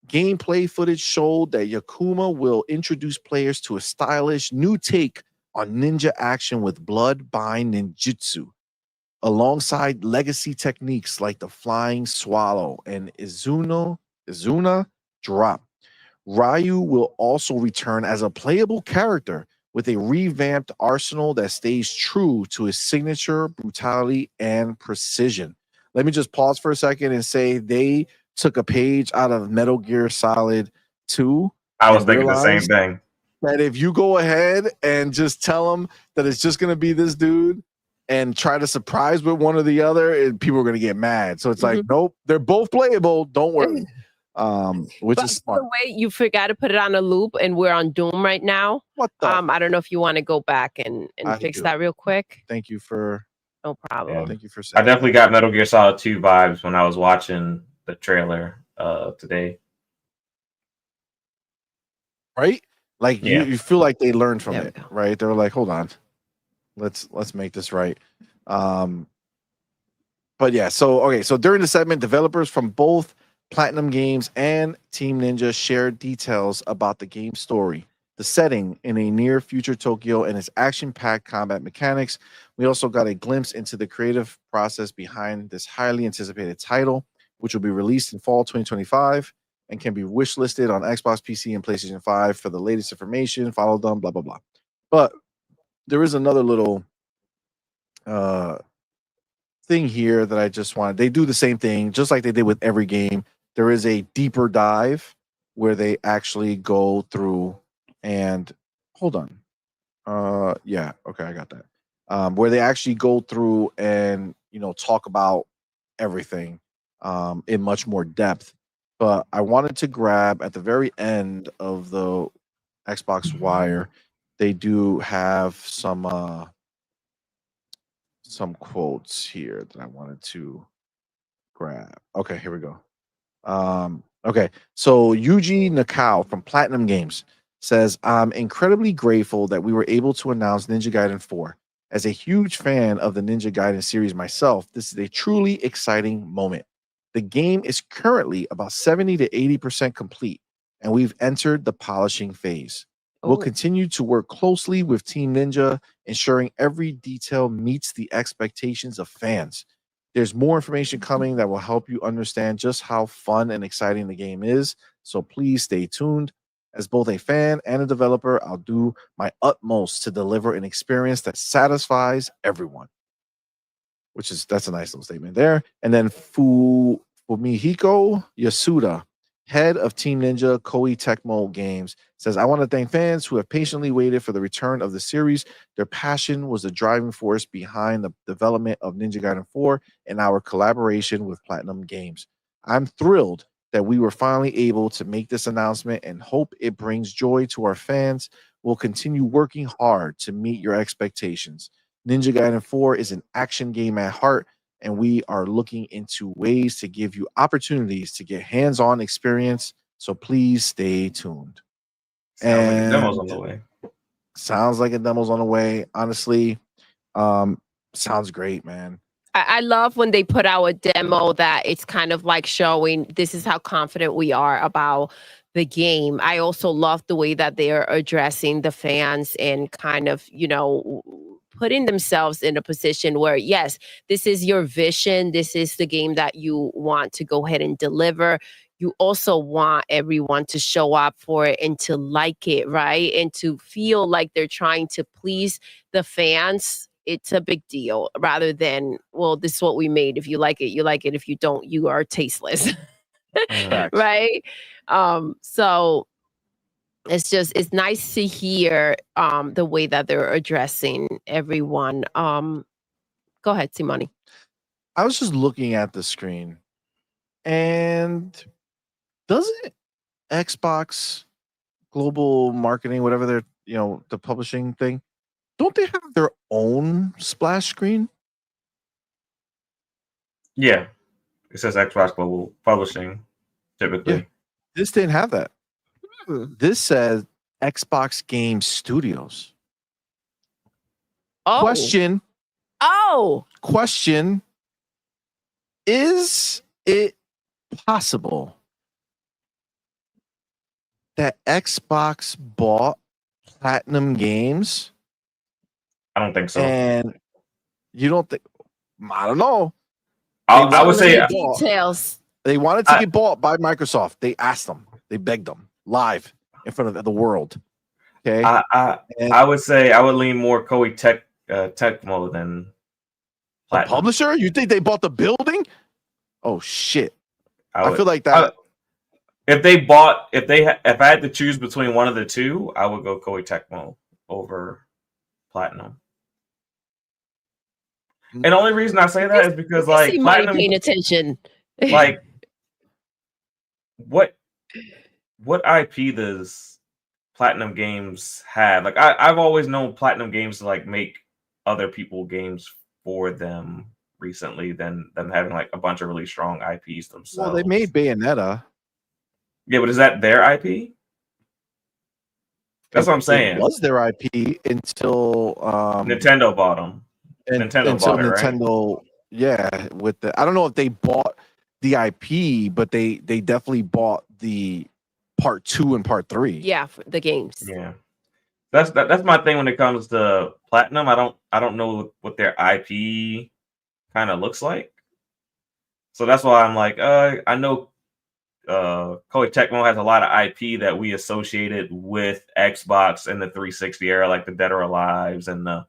Gameplay footage showed that Yakuma will introduce players to a stylish new take on ninja action with blood-bind ninjutsu, alongside legacy techniques like the flying swallow and Izuna drop. Ryu will also return as a playable character with a revamped arsenal that stays true to his signature brutality and precision. Let me just pause for a second and say they took a page out of Metal Gear Solid 2. I was thinking the same thing. That if you go ahead and just tell them that it's just going to be this dude and try to surprise with one or the other, people are going to get mad. So it's nope, they're both playable. Don't worry. Which is smart. By the way, you forgot to put it on a loop, and we're on Doom right now. What the? I don't know if you want to go back and fix that real quick. Thank you for. No problem. Yeah. Thank you for saying. I definitely got Metal Gear Solid 2 vibes when I was watching the trailer today. Right? You feel like they learned from it, right? They were like, hold on, let's make this right. But yeah, so during the segment, developers from both Platinum Games and Team Ninja shared details about the game story, the setting in a near future Tokyo, and its action-packed combat mechanics. We also got a glimpse into the creative process behind this highly anticipated title, which will be released in fall 2025 and can be wishlisted on Xbox PC and PlayStation 5 for the latest information. Follow them, blah, blah, blah. But there is another little thing here that I just wanted. They do the same thing, just like they did with every game. There is a deeper dive where they actually go through and hold on. Yeah, okay, I got that. Where they actually go through and talk about everything in much more depth. But I wanted to grab at the very end of the Xbox Wire, they do have some some quotes here that I wanted to grab. Okay, here we go. Okay, so Yuji Nakao from Platinum Games says, I'm incredibly grateful that we were able to announce Ninja Gaiden 4. As a huge fan of the Ninja Gaiden series myself, this is a truly exciting moment. The game is currently about 70 to 80% complete, and we've entered the polishing phase. We'll continue to work closely with Team Ninja, ensuring every detail meets the expectations of fans. There's more information coming that will help you understand just how fun and exciting the game is, so please stay tuned. As both a fan and a developer, I'll do my utmost to deliver an experience that satisfies everyone. That's a nice little statement there. And then Fumihiko Yasuda, head of Team Ninja Koei Tecmo Games, says, I want to thank fans who have patiently waited for the return of the series. Their passion was the driving force behind the development of Ninja Gaiden 4 and our collaboration with Platinum Games. I'm thrilled that we were finally able to make this announcement and hope it brings joy to our fans. We'll continue working hard to meet your expectations. Ninja Gaiden 4 is an action game at heart, and we are looking into ways to give you opportunities to get hands-on experience. So please stay tuned. Sounds like a demo's on the way. Sounds like a demo's on the way. Honestly, sounds great, man. I love when they put out a demo that it's kind of like showing this is how confident we are about the game. I also love the way that they're addressing the fans and kind of, putting themselves in a position where, yes, this is your vision. This is the game that you want to go ahead and deliver. You also want everyone to show up for it and to like it, right? And to feel like they're trying to please the fans. It's a big deal rather than, well, this is what we made. If you like it, you like it. If you don't, you are tasteless. Right? So it's nice to hear the way that they're addressing everyone. Go ahead, CMoney. I was just looking at the screen, and doesn't Xbox Global Marketing, whatever they're, the publishing thing, don't they have their own splash screen? Yeah. It says Xbox Global Publishing, typically. Yeah. This didn't have that. This says Xbox Game Studios. Oh. Question. Is it possible that Xbox bought Platinum Games? I don't think so. And you don't think? I don't know. I would say details. They wanted to get bought by Microsoft. They asked them. They begged them live in front of the world. Okay. I would say I would lean more Koei Tecmo than Platinum. The publisher. You think they bought the building? Oh shit! I feel like that. If I had to choose between one of the two, I would go Koei Tecmo over Platinum. And the only reason I say that is because like Platinum paying attention. Like what IP does Platinum Games have? Like I've always known Platinum Games to like make other people games for them recently than them having like a bunch of really strong IPs themselves. Well, they made Bayonetta. Yeah, but is that their IP? That's what I'm saying. It was their IP until Nintendo bought them. Nintendo bought it, right? Yeah, I don't know if they bought the IP, but they definitely bought the part 2 and part 3. Yeah, for the games. Yeah, that's my thing when it comes to Platinum. I don't know what their IP kind of looks like, so that's why I'm like, I know Koei Tecmo has a lot of IP that we associated with Xbox in the 360 era, like the Dead or Alives and the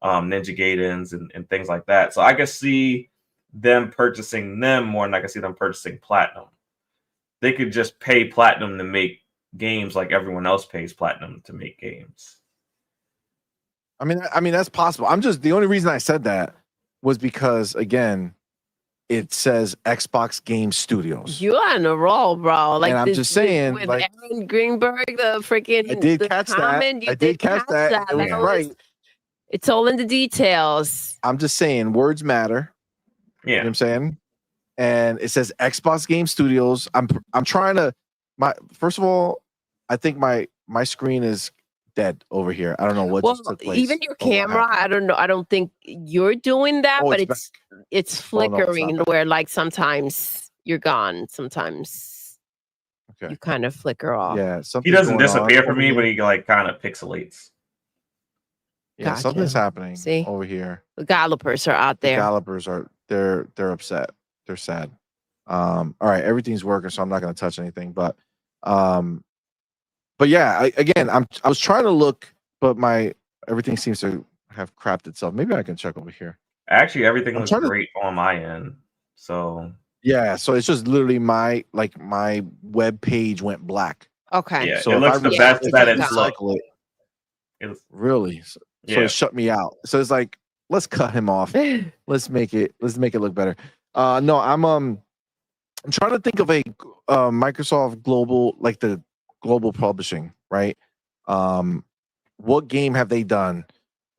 Ninja Gaidens and things like that. So I can see them purchasing them more than I can see them purchasing Platinum. They could just pay Platinum to make games like everyone else pays Platinum to make games. I mean that's possible. The only reason I said that was because again, it says Xbox Game Studios. You are on a roll, bro. Like, and I'm just saying, with like, Aaron Greenberg, the freaking I did catch that. I did catch that. It was right. It's all in the details. I'm just saying words matter. You know what I'm saying? And it says Xbox Game Studios. I'm trying to first of all, I think my screen is dead over here. I don't know what just took place. Even your camera, I don't know. I don't think you're doing that, but it's flickering where like sometimes you're gone, sometimes you kind of flicker off. Yeah, he doesn't disappear for me, but he like kind of pixelates. Yeah, something's happening over here. The gallopers are out there. The gallopers are they're upset. They're sad. All right, everything's working, so I'm not going to touch anything. But yeah, I was trying to look, but everything seems to have crapped itself. Maybe I can check over here. Actually, everything looks great on my end. So yeah, so it's just literally my web page went black. Okay. Yeah, so it looks the best that it's looked. Really? So it shut me out. So it's like, let's cut him off. let's make it look better. No, I'm trying to think of a Microsoft global, like the global publishing, right? What game have they done,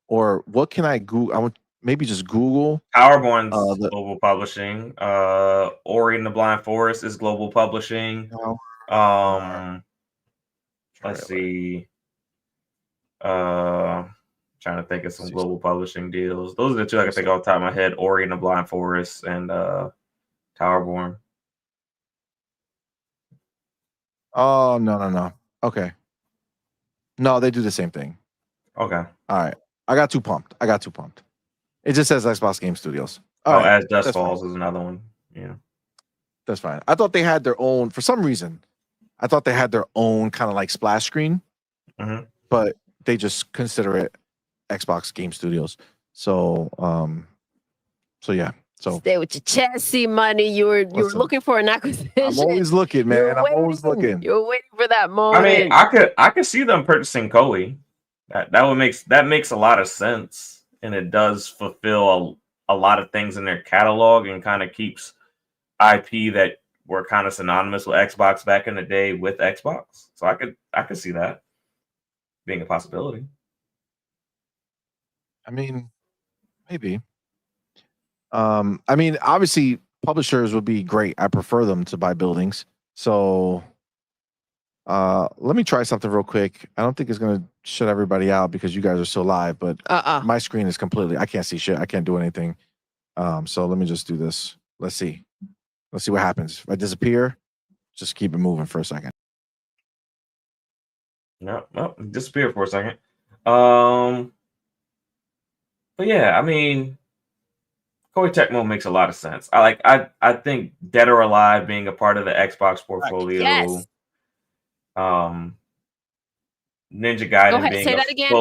or what can I Google? I would maybe just Google. Powerborn's global publishing. Ori and the Blind Forest is global publishing. Let's see. Trying to think of some global publishing deals. Those are the two I can think off the top of my head: Ori and the Blind Forest and Towerborn. Oh no. Okay. No, they do the same thing. Okay. All right. I got too pumped. It just says Xbox Game Studios. As Dust Falls is another one. Yeah. That's fine. I thought they had their own, for some reason, I thought they had their own kind of like splash screen, but they just consider it Xbox Game Studios. So yeah. So stay with your chest, CMoney. You were looking for an acquisition. I'm always looking, man. I'm always looking. You're waiting for that moment. I mean, I could see them purchasing Koei. That makes a lot of sense, and it does fulfill a lot of things in their catalog and kind of keeps IP that were kind of synonymous with Xbox back in the day with Xbox. So I could see that being a possibility. I mean, maybe. I mean, obviously, publishers would be great. I prefer them to buy buildings. So, let me try something real quick. I don't think it's gonna shut everybody out because you guys are still live, but my screen is I can't see shit. I can't do anything. So let me just do this. Let's see what happens. If I disappear, just keep it moving for a second. No, disappear for a second. But yeah, I mean, Koei Tecmo makes a lot of sense. I think Dead or Alive being a part of the Xbox portfolio. Yes. Ninja Gaiden Go ahead, being say that again.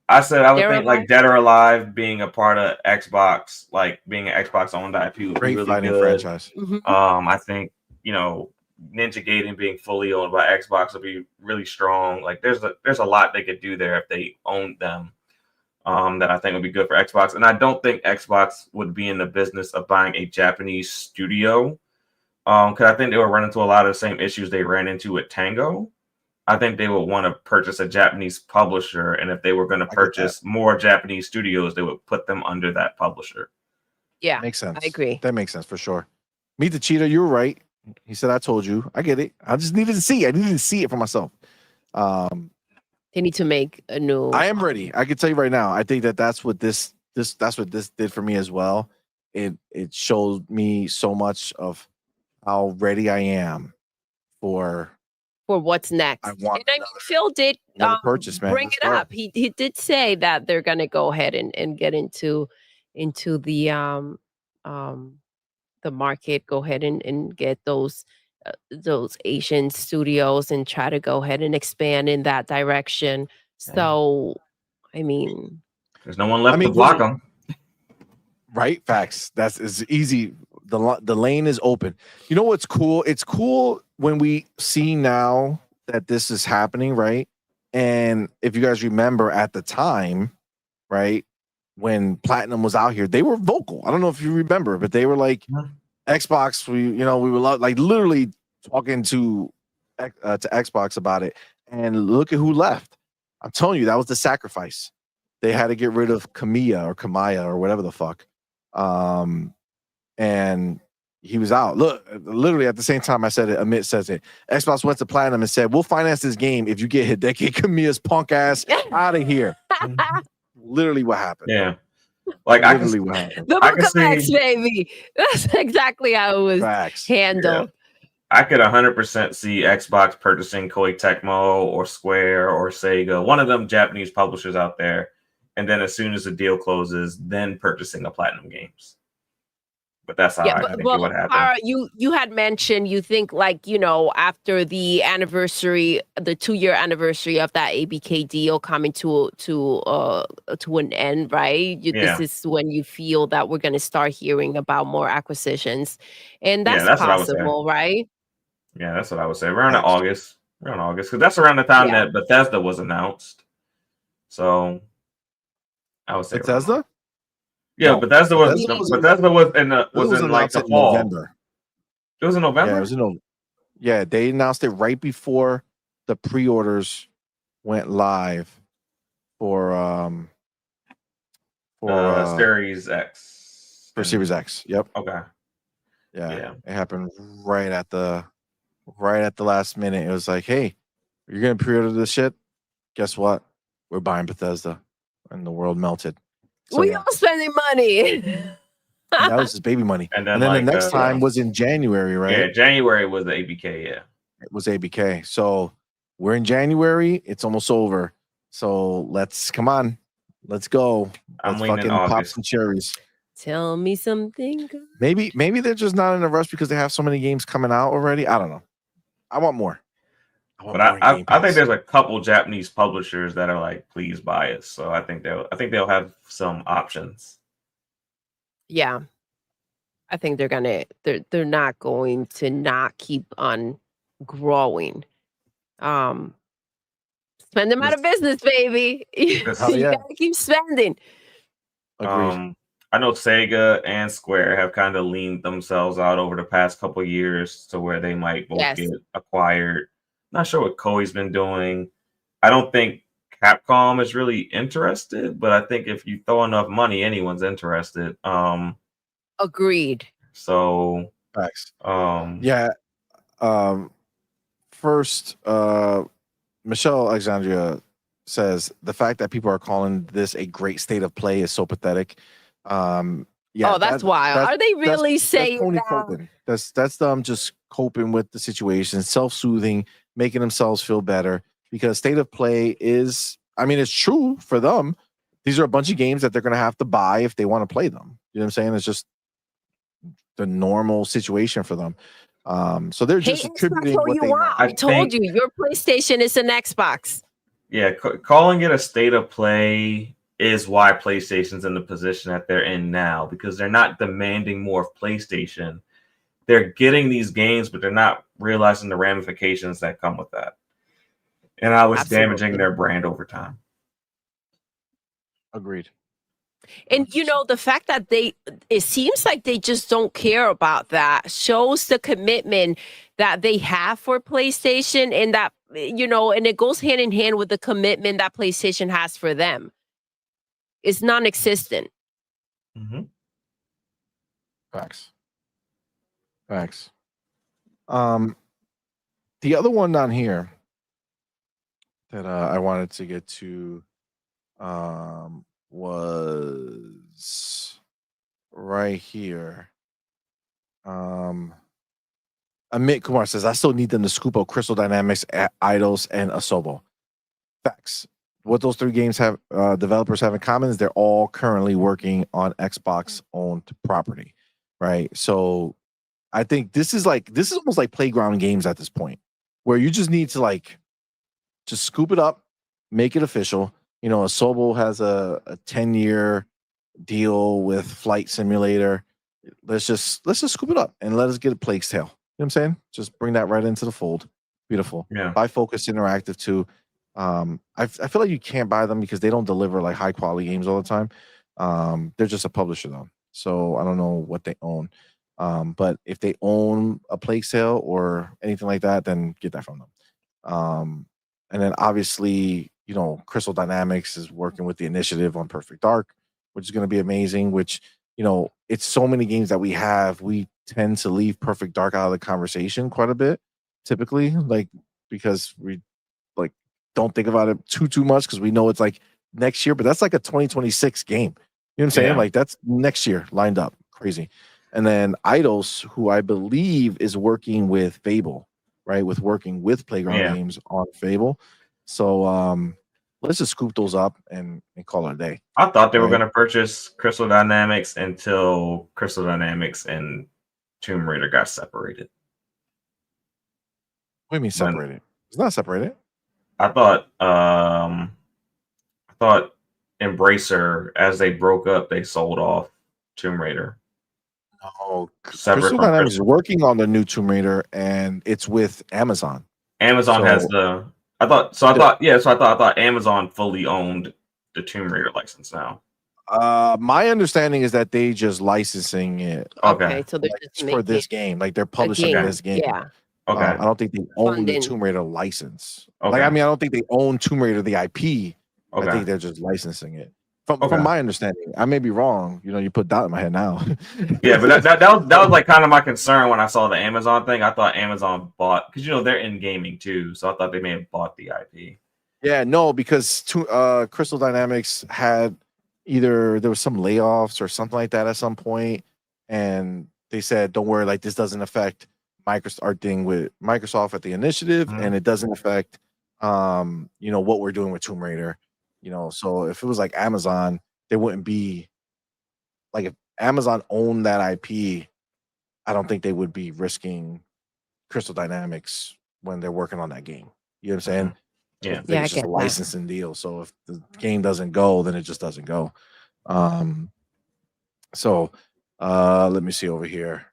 I said I would think like Dead or Alive being a part of Xbox, like being an Xbox owned IP would be really good. Franchise. I think Ninja Gaiden being fully owned by Xbox would be really strong. Like there's a lot they could do there if they owned them. That I think would be good for Xbox. And I don't think Xbox would be in the business of buying a Japanese studio. Because I think they would run into a lot of the same issues they ran into with Tango. I think they would want to purchase a Japanese publisher. And if they were going to purchase more Japanese studios, they would put them under that publisher. Yeah. Makes sense. I agree. That makes sense for sure. Meet the Cheetah, you were right. He said, I told you. I get it. I just needed to see it. I needed to see it for myself. They need to make a new. I am ready. I can tell you right now. I think that's what this did for me as well. It showed me so much of how ready I am for what's next. Phil did purchase, man. Bring it up. He did say that they're gonna go ahead and get into the market. Go ahead and get those Asian studios and try to go ahead and expand in that direction. So, I mean, there's no one left to block them. Right? Facts. It's easy. The lane is open. You know what's cool? It's cool when we see now that this is happening, right? And if you guys remember at the time, right, when Platinum was out here, they were vocal. I don't know if you remember, but they were like, Xbox, we were like literally talking to Xbox about it, and look at who left. I'm telling you, that was the sacrifice. they had to get rid of Kamaya or whatever the fuck. And he was out. Look, literally at the same time I said it, Amit says it. Xbox went to Platinum and said, "We'll finance this game if you get Hideki Kamiya's punk ass out of here." Literally what happened. Yeah. Like literally what happened. The Book of X, baby. That's exactly how it was handled. I could 100% see Xbox purchasing Koei Tecmo or Square or Sega, one of them Japanese publishers out there, and then as soon as the deal closes, then purchasing the Platinum games. But that's how I think it would happen. You had mentioned you think like, you know, after the anniversary, the 2-year anniversary of that ABK deal coming to an end, right? This is when you feel that we're going to start hearing about more acquisitions, and that's possible, right? Yeah, that's what I would say. Around August, because that's around the time that Bethesda was announced. So I would say Bethesda. Yeah, no, Bethesda was in like the fall. November. It was in November. Yeah, it was in they announced it right before the pre-orders went live for Series X. For Series X. Yep. Okay. Yeah. It happened right at the last minute. It was like, hey, you're gonna pre-order this shit. Guess what? We're buying Bethesda, and the world melted. So, we all spending money. That was his baby money. And then the next time was in January, right? Yeah, January was the ABK, yeah. It was ABK. So we're in January. It's almost over. So let's go. Let's fucking pop some cherries. Tell me something. Maybe they're just not in a rush because they have so many games coming out already. I don't know. I want more. I think there's a couple Japanese publishers that are like, please buy us. So I think they'll have some options. Yeah, I think they're not going to not keep on growing. Spend them out of business, baby. You gotta keep spending. Agreed. I know Sega and Square have kind of leaned themselves out over the past couple of years to where they might both get acquired. Not sure what Koei's been doing. I don't think Capcom is really interested, but I think if you throw enough money, anyone's interested. Agreed. So facts. First, Michelle Alexandria says the fact that people are calling this a great state of play is so pathetic. That's wild. Are they really saying that? That's them just coping with the situation, self-soothing, making themselves feel better, because state of play is, I mean, it's true for them. These are a bunch of games that they're going to have to buy if they want to play them. You know what I'm saying? It's just the normal situation for them. So they're just attributing what they want. I told you, your PlayStation is an Xbox. Yeah, calling it a state of play is why PlayStation's in the position that they're in now, because they're not demanding more of PlayStation. They're getting these games, but they're not realizing the ramifications that come with that. And I was damaging their brand over time. Agreed. And you know, the fact that it seems like they just don't care about that shows the commitment that they have for PlayStation, and that, you know, and it goes hand in hand with the commitment that PlayStation has for them. It's non-existent. Mm-hmm. Facts. The other one down here that I wanted to get to was right here. Amit Kumar says, I still need them to scoop up Crystal Dynamics, Idols, and Asobo. Facts. What those three games have developers have in common is they're all currently working on Xbox owned property, right? So I think this is almost like playground games at this point, where you just need to just scoop it up, make it official. You know, Asobo has a 10-year deal with Flight Simulator. Let's just scoop it up and let us get a Plague's Tale. You know what I'm saying? Just bring that right into the fold. Beautiful. Yeah. Buy Focus Interactive too. I feel like you can't buy them because they don't deliver like high quality games all the time. They're just a publisher though, so I don't know what they own. But if they own a Plague Sale or anything like that, then get that from them. And then obviously Crystal Dynamics is working with the initiative on Perfect Dark, which is going to be amazing. Which it's so many games that we have. We tend to leave Perfect Dark out of the conversation quite a bit, typically, like because we like don't think about it too much because we know it's like next year, but that's like a 2026 game. You know what I'm saying? Yeah. Like that's next year lined up. Crazy. And then Eidos, who I believe is working with Fable, right? Working with Playground Games on Fable. So let's just scoop those up and call it a day. I thought they were going to purchase Crystal Dynamics until Crystal Dynamics and Tomb Raider got separated. What do you mean separated? It's not separated. I thought Embracer, as they broke up, they sold off Tomb Raider. No, Crystal Dynamics is working on the new Tomb Raider, and it's with Amazon. Amazon has the. I thought Amazon fully owned the Tomb Raider license now. My understanding is that they just licensing it. Okay, so they're just for this game, like they're publishing this game. Yeah. Okay. I don't think they own the Tomb Raider license. Okay. Like, I mean, I don't think they own Tomb Raider the IP. Okay. I think they're just licensing it. From my understanding, I may be wrong. You put doubt in my head now. Yeah, but that was like kind of my concern when I saw the Amazon thing. I thought Amazon bought, because they're in gaming too, so I thought they may have bought the IP. Yeah, no, because Crystal Dynamics had either there was some layoffs or something like that at some point, and they said, "Don't worry, like this doesn't affect our thing with Microsoft at the initiative, and it doesn't affect what we're doing with Tomb Raider." So if it was like Amazon, they wouldn't be like, if Amazon owned that IP, I don't think they would be risking Crystal Dynamics when they're working on that game. You know what I'm saying? Yeah. It's just a licensing deal. So if the game doesn't go, then it just doesn't go. So let me see over here.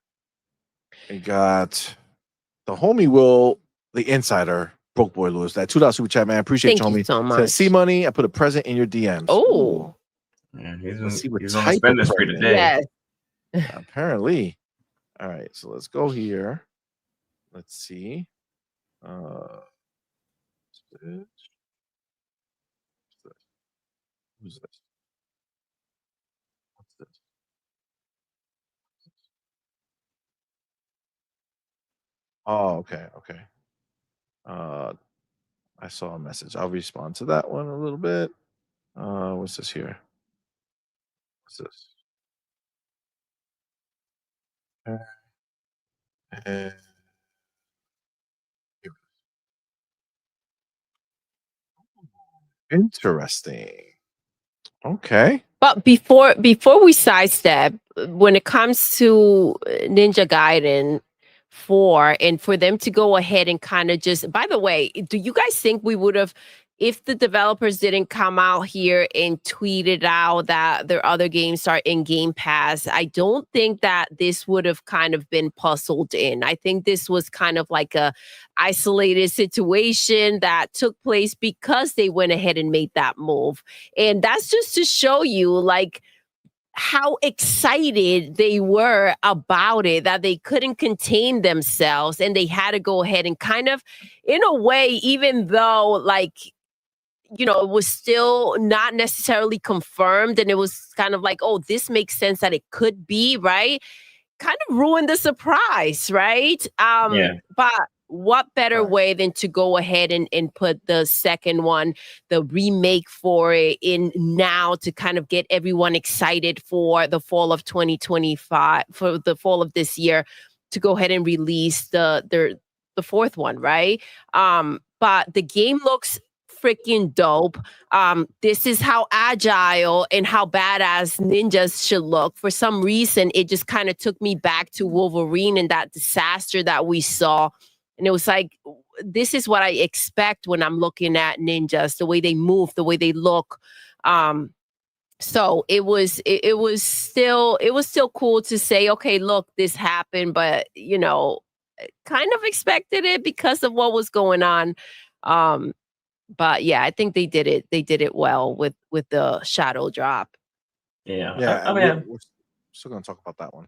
We got the homie Will, the insider. Broke Boy Lewis, that $2 super chat, man. Appreciate you, homie. Thank you so much. Says, CMoney, I put a present in your DMs. Oh, yeah, let's see what he's on type spend of this free present. today. yes. Apparently. All right, so let's go here. Let's see. Who's this? What's this? Oh, okay. I saw a message. I'll respond to that one a little bit. What's this here? What's this? Interesting. Okay. But before we sidestep, when it comes to Ninja Gaiden 4, and for them to go ahead and kind of just, by the way, do you guys think we would have, if the developers didn't come out here and tweeted out that their other games are in Game Pass, I don't think that this would have kind of been puzzled in. I think this was kind of like a isolated situation that took place because they went ahead and made that move. And that's just to show you, like, how excited they were about it, that they couldn't contain themselves and they had to go ahead and kind of, in a way, even though, like, it was still not necessarily confirmed, and it was kind of like, oh, this makes sense that it could be, right? Kind of ruined the surprise, right? But what better way than to go ahead and put the second one, the remake for it, in now to kind of get everyone excited for the fall of 2025, for the fall of this year, to go ahead and release the fourth one, right? But the game looks freaking dope. This is how agile and how badass ninjas should look. For some reason, it just kind of took me back to Wolverine and that disaster that we saw. And it was like, this is what I expect when I'm looking at ninjas, the way they move, the way they look. So it was still cool to say, okay, look, this happened, but kind of expected it because of what was going on. But yeah, I think they did it well with the shadow drop. Yeah. I mean, we're still gonna talk about that one.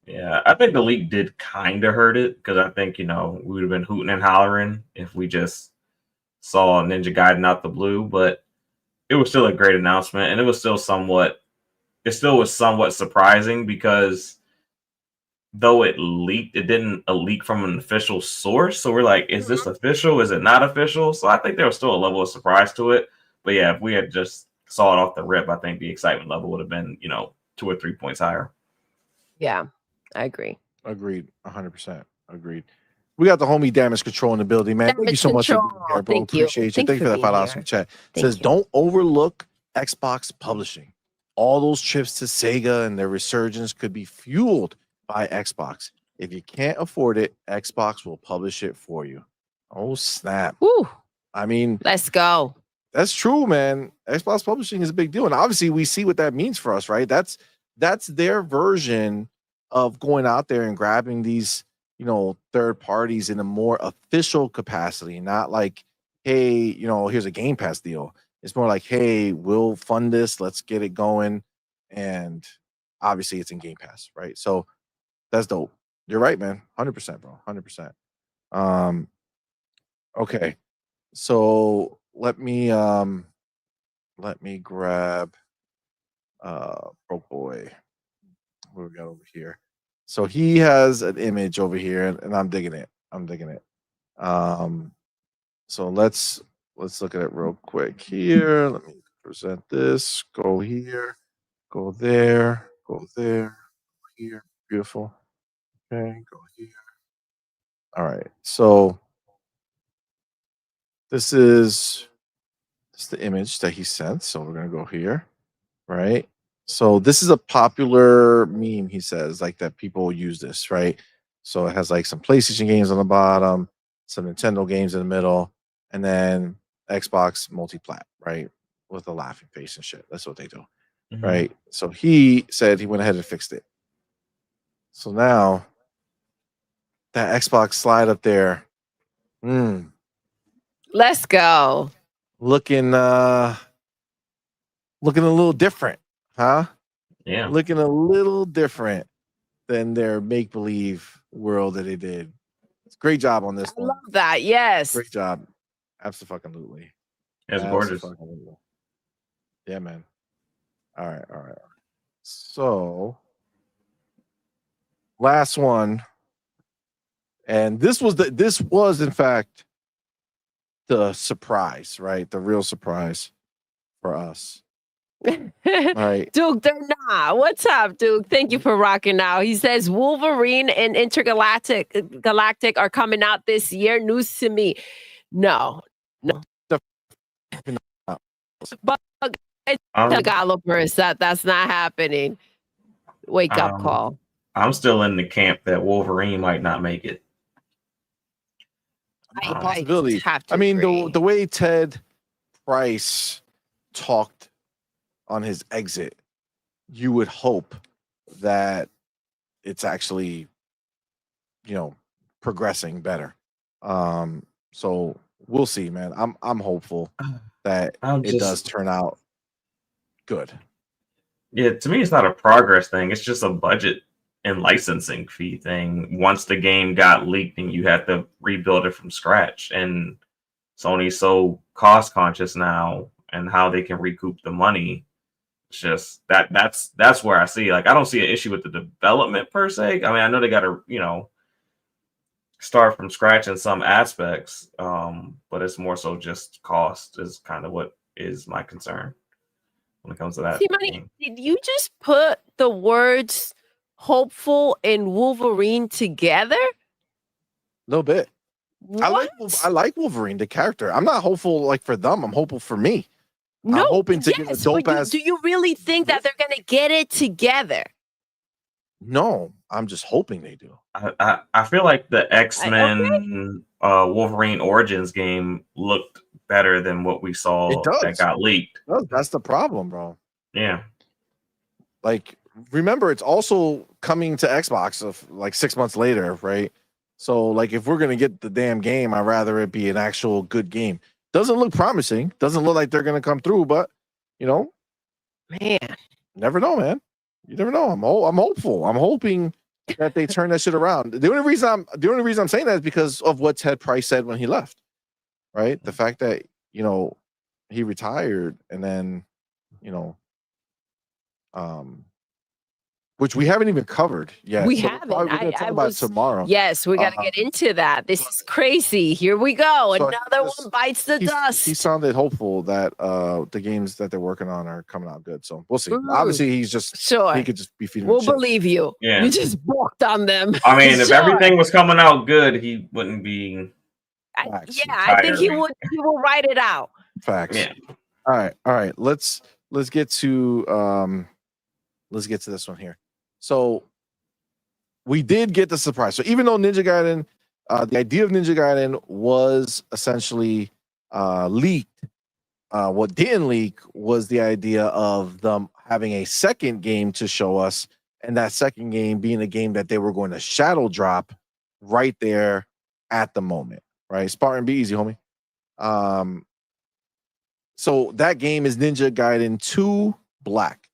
Yeah, I think the leak did kind of hurt it, because I think we would have been hooting and hollering if we just saw Ninja Gaiden out the blue, but it was still a great announcement, and it was still somewhat surprising because though it leaked, it didn't leak from an official source. So we're like, is this official? Is it not official? So I think there was still a level of surprise to it. But yeah, if we had just saw it off the rip, I think the excitement level would have been, 2 or 3 points higher. Yeah, I agree. Agreed. 100%. Agreed. We got the homie Damage Control in the building, man. Thank you so much for being here, bro. Appreciate you. Thank you for that $5 from chat. Says, don't overlook Xbox publishing. All those trips to Sega and their resurgence could be fueled by Xbox. If you can't afford it, Xbox will publish it for you. Oh, snap. Woo. I mean, let's go. That's true, man. Xbox publishing is a big deal. And obviously we see what that means for us, right? That's their version of going out there and grabbing these, third parties in a more official capacity, not like, hey, here's a Game Pass deal. It's more like, hey, we'll fund this, let's get it going. And obviously it's in Game Pass, right? So that's dope. You're right, man. 100%, bro. 100%. Okay. So let me grab Broke Boy. What we got over here? So he has an image over here, and I'm digging it. So let's look at it real quick here. Let me present this. Go here, go there, go there, go here. Beautiful. Okay, go here. All right. So this is the image that he sent. So we're gonna go here, right? So this is a popular meme, he says, like that people use this, right? So it has like some PlayStation games on the bottom, some Nintendo games in the middle, and then Xbox multi-plat, right? With a laughing face and shit. That's what they do, right? So he said he went ahead and fixed it. So now that Xbox slide up there, let's go. Looking a little different, huh? Yeah. Looking a little different than their make-believe world that they did. Great job on this one. I love that. Yes. Great job. Absolutely. It's gorgeous. Yeah, man. All right. So last one. And this was in fact the surprise, right? The real surprise for us. All right. Duke, they're not. What's up, Duke? Thank you for rocking out. He says Wolverine and Galactic are coming out this year. News to me. No. But it's developers that's not happening. Wake up call. I'm still in the camp that Wolverine might not make it. A possibility. I mean, the way Ted Price talked on his exit, you would hope that it's actually, progressing better. So we'll see, man. I'm hopeful that it does turn out good. Yeah, to me, it's not a progress thing. It's just a budget and licensing fee thing. Once the game got leaked and you had to rebuild it from scratch, and Sony's so cost conscious now and how they can recoup the money. It's just that's where I see, like, I don't see an issue with the development per se. I mean, I know they got to, start from scratch in some aspects, but it's more so just cost is kind of what is my concern when it comes to that. CMoney, did you just put the words hopeful and Wolverine together? A little bit. What? I like Wolverine, the character. I'm not hopeful like for them. I'm hopeful for me. No, I'm hoping to get a dope ass. Do you really think that they're gonna get it together? No, I'm just hoping they do. I feel like the X-Men Wolverine Origins game looked better than what we saw that got leaked. That's the problem, bro. Yeah. Like, remember, it's also coming to Xbox of like 6 months later, right? So, like, if we're gonna get the damn game, I'd rather it be an actual good game. Doesn't look promising. Doesn't look like they're gonna come through, but man, never know, man. You never know. I'm hopeful. I'm hoping that they turn that shit around. The only reason I'm saying that is because of what Ted Price said when he left. right? The fact that he retired and then um which we haven't even covered yet. We So haven't. we're gonna talk about it tomorrow. Yes, we got to get into that. This is crazy. Here we go. So Another one bites the dust. He sounded hopeful that the games that they're working on are coming out good. So we'll see. Obviously, he's just he could just be feeding. We'll believe you. Yeah. You just balked on them. I mean, if everything was coming out good, he wouldn't be. I think he would. He will write it out. Facts. Yeah. All right. Let's get to this one here. So we did get the surprise. So even though Ninja Gaiden, the idea of Ninja Gaiden was essentially leaked, what didn't leak was the idea of them having a second game to show us, and that second game being a game that they were going to shadow drop right there at the moment. Right, Spartan, be easy, homie. So that game is Ninja Gaiden 2 Black.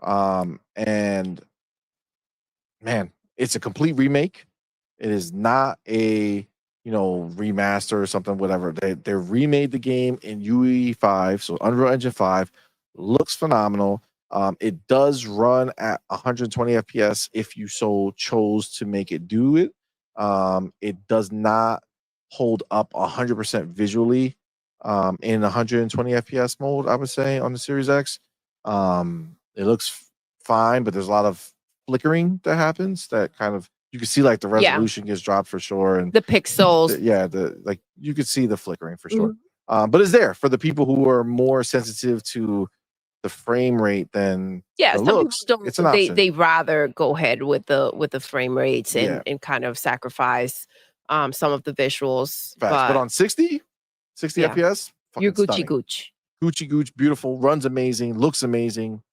And man, it's a complete remake. It is not a remaster or something, whatever. They remade the game in UE5, so Unreal Engine 5. Looks phenomenal. It does run at 120 FPS if you so chose to make it do it. It does not hold up 100% visually in 120 FPS mode, I would say, on the Series X. It looks fine, but there's a lot of flickering that happens that kind of, you can see like the resolution gets dropped for sure, and the pixels, you could see the flickering for sure. But it's there for the people who are more sensitive to the frame rate than the looks. It's an option. They rather go ahead with the frame rates and kind of sacrifice some of the visuals. But on 60 FPS, you're Gucci Gooch. Gucci Gooch, beautiful, runs amazing, looks amazing,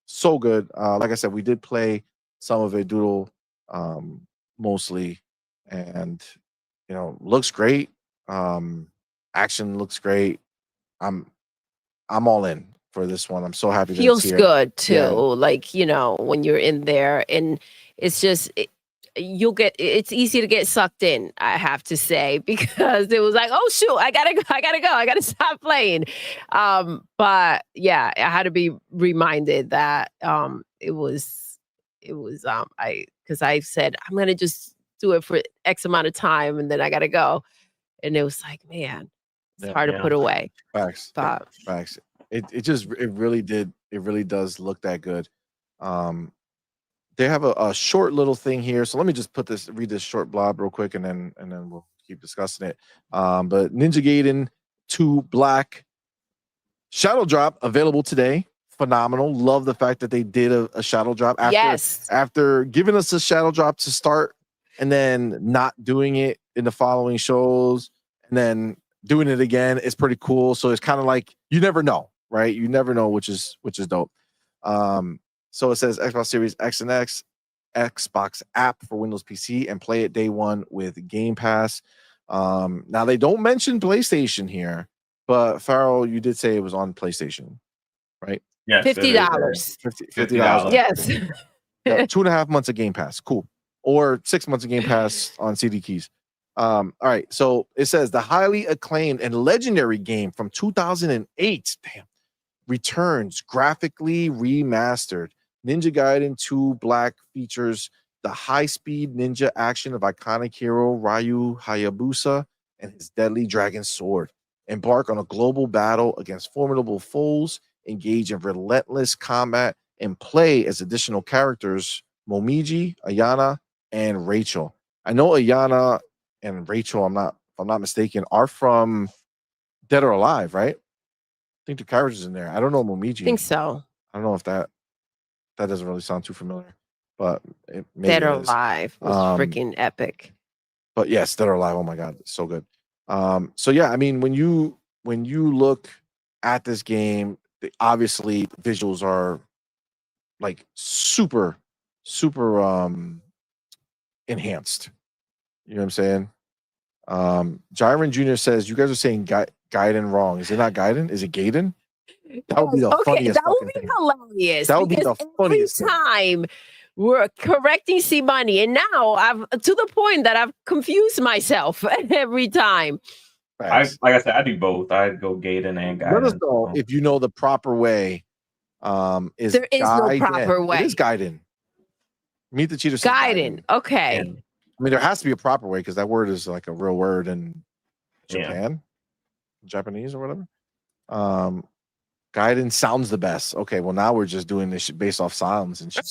so good. Like I said, we did play some of it, Doodle, mostly, and looks great. Action looks great. I'm all in for this one. I'm so happy. Feels good too. Yeah. Like when you're in there, and it's just. It's easy to get sucked in, I have to say, because it was like, oh shoot, I gotta go, I gotta stop playing. But yeah, I had to be reminded that because I said I'm gonna just do it for X amount of time and then I gotta go, and it was like, man, it's hard to put away. Facts. It really does look that good. They have a short little thing here, so let me just read this short blob real quick, and then we'll keep discussing it. But Ninja Gaiden 2 Black shadow drop available today. Phenomenal. Love the fact that they did a shadow drop after giving us a shadow drop to start, and then not doing it in the following shows, and then doing it again. It's pretty cool. So it's kind of like you never know, right? You never know, which is dope. So it says Xbox Series X and X, Xbox app for Windows PC, and play it day one with Game Pass. Now they don't mention PlayStation here, but Farrell, you did say it was on PlayStation, right? Yes, $50. $50. Yes. 2.5 months of Game Pass. Cool. Or 6 months of Game Pass on CD keys. All right. So it says the highly acclaimed and legendary game from 2008. Damn. Returns graphically remastered. Ninja Gaiden 2 Black features the high-speed ninja action of iconic hero Ryu Hayabusa and his deadly dragon sword. Embark on a global battle against formidable foes, engage in relentless combat, and play as additional characters Momiji, Ayana, and Rachel. I know Ayana and Rachel, if I'm not mistaken, are from Dead or Alive, right? I think the characters in there. I don't know Momiji. I think so. I don't know if that doesn't really sound too familiar, but Dead or Alive was freaking epic. But yes, Dead or Alive. Oh my god, so good. So yeah, I mean, when you look at this game, obviously visuals are like super enhanced. You know what I'm saying? Jiren Jr. says you guys are saying Gaiden wrong. Is it not Gaiden? Is it Gaiden? That would be the funniest. That would be hilarious. That would be the funniest. Every time we're correcting CMoney, and now I've to the point that I've confused myself every time. Facts. like I said, I do both. I'd go Gaiden and Let us Gaiden. know if you know the proper way. Is There is no Gaiden. proper way. It is Gaiden. Meet the Cheater says Gaiden. Okay. And I mean, there has to be a proper way because that word is like a real word in Japan, Japanese or whatever. Gaiden sounds the best. Okay, well now we're just doing this shit based off sounds and shit.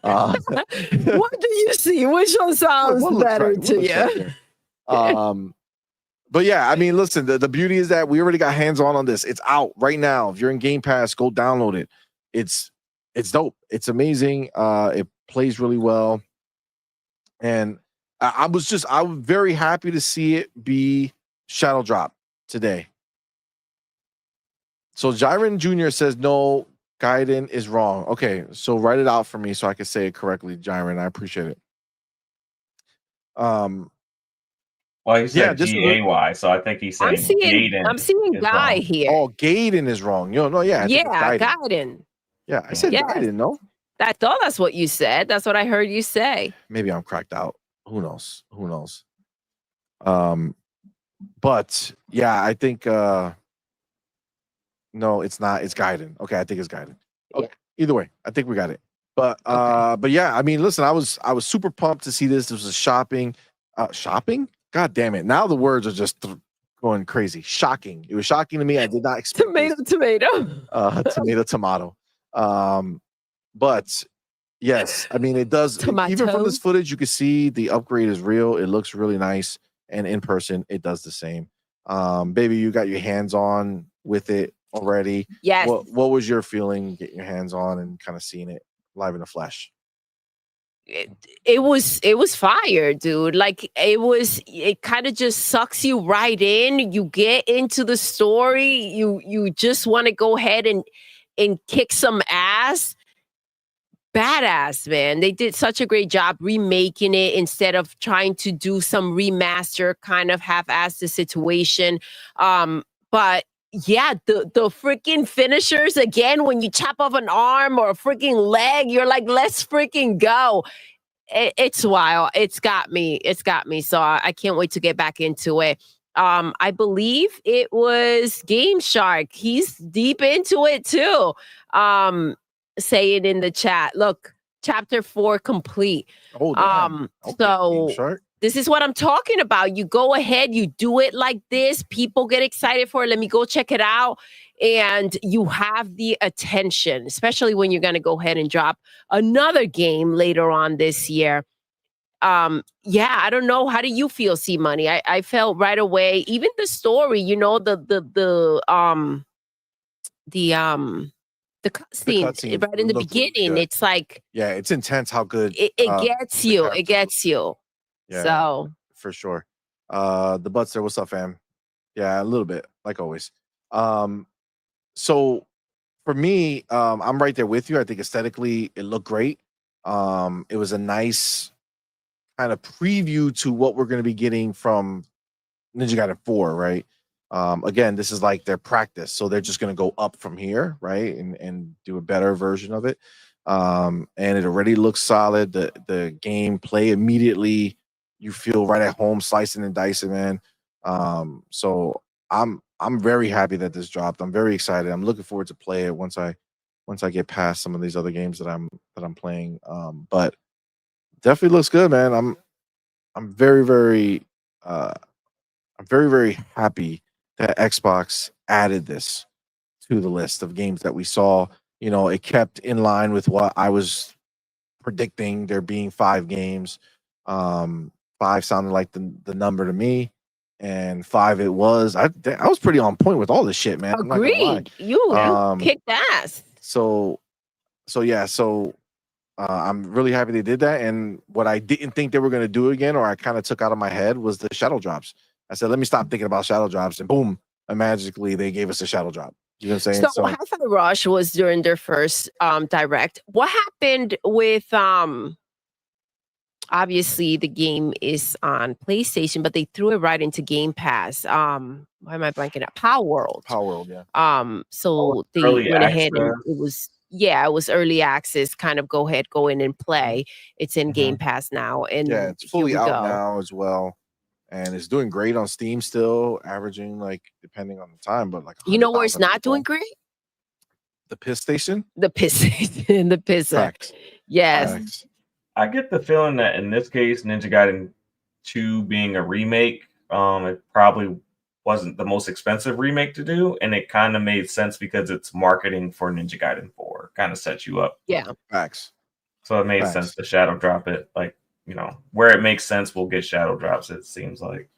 What do you see? Which one sounds better to you? But yeah, I mean, listen, the beauty is that we already got hands-on this. It's out right now. If you're in Game Pass, go download it. It's dope. It's amazing. It plays really well. And I was very happy to see it be shadow drop today. So Jiren Jr. says no, Gaiden is wrong. Okay, so write it out for me so I can say it correctly, Jiren. I appreciate it. Well, he said G-A-Y, so I think he's saying Gaiden. I'm seeing Guy wrong. here. Oh, Gaiden is wrong. No, yeah. Gaiden. Yeah, I said Gaiden, no? I thought that's what you said. That's what I heard you say. Maybe I'm cracked out. Who knows? But yeah, I think no, it's not. It's Gaiden. Okay, I think it's Gaiden. Okay. Yeah. Either way, I think we got it. But but yeah, I mean, listen, I was super pumped to see this. This was shopping. God damn it. Now the words are just going crazy. Shocking. It was shocking to me. I did not expect tomato. But yes, I mean, it does. Even from this footage, you can see the upgrade is real. It looks really nice. And in person, it does the same. Baby, you got your hands on with it already. Yes. What was your feeling getting your hands on and kind of seeing it live in the flesh? It was fire, dude. Like it kind of just sucks you right in. You get into the story. You just want to go ahead and kick some ass. Badass, man. They did such a great job remaking it instead of trying to do some remaster, kind of half-assed the situation. But yeah, the freaking finishers again, when you chop off an arm or a freaking leg, you're like, let's freaking go. It's wild. It's got me. So I can't wait to get back into it. I believe it was Game Shark. He's deep into it too. Say it in the chat. Look, chapter 4 complete. Okay, so this is what I'm talking about. You go ahead, you do it like this. People get excited for it. Let me go check it out. And you have the attention, especially when you're going to go ahead and drop another game later on this year. Yeah, I don't know. How do you feel, CMoney? I felt right away, even the story, you know, the cutscene right in the beginning. It's like, yeah, it's intense how good it gets you. It gets you. Yeah, so for sure. The butts there. What's up, fam? Yeah, a little bit, like always. So for me, I'm right there with you. I think aesthetically it looked great. It was a nice kind of preview to what we're going to be getting from Ninja Gaiden 4, right? Again, this is like their practice, so they're just going to go up from here, right, and do a better version of it. And it already looks solid. The gameplay immediately, you feel right at home, slicing and dicing, man. So I'm very happy that this dropped. I'm very excited. I'm looking forward to play it once I get past some of these other games that I'm playing. But definitely looks good, man. I'm very, very happy that Xbox added this to the list of games that we saw. You know, it kept in line with what I was predicting, there being 5 games. 5 sounded like the number to me, and 5 it was. I was pretty on point with all this shit, man. Agreed. You kicked ass. So yeah. So I'm really happy they did that. And what I didn't think they were going to do again, or I kind of took out of my head, was the shadow drops. I said, let me stop thinking about shadow drops, and boom, and magically they gave us a shadow drop. You know what I'm saying? So Hi-Fi Rush was during their first direct. What happened with obviously the game is on PlayStation, but they threw it right into Game Pass. Why am I blanking out? Power World, yeah. So they went ahead and it was early access, kind of go in and play. It's in Game Pass now, and yeah, it's fully out now as well. and it's doing great on Steam still, averaging like depending on the time, but like You know where it's 100,000 not doing people. great? The piss station. The piss, the pisser. Facts. Yes. Facts. I get the feeling that in this case, Ninja Gaiden 2 being a remake, it probably wasn't the most expensive remake to do, and it kind of made sense because it's marketing for Ninja Gaiden 4. Kind of sets you up. Yeah. Facts. So it made Facts. sense to shadow drop it. Like, you know, where it makes sense, we'll get shadow drops, it seems like.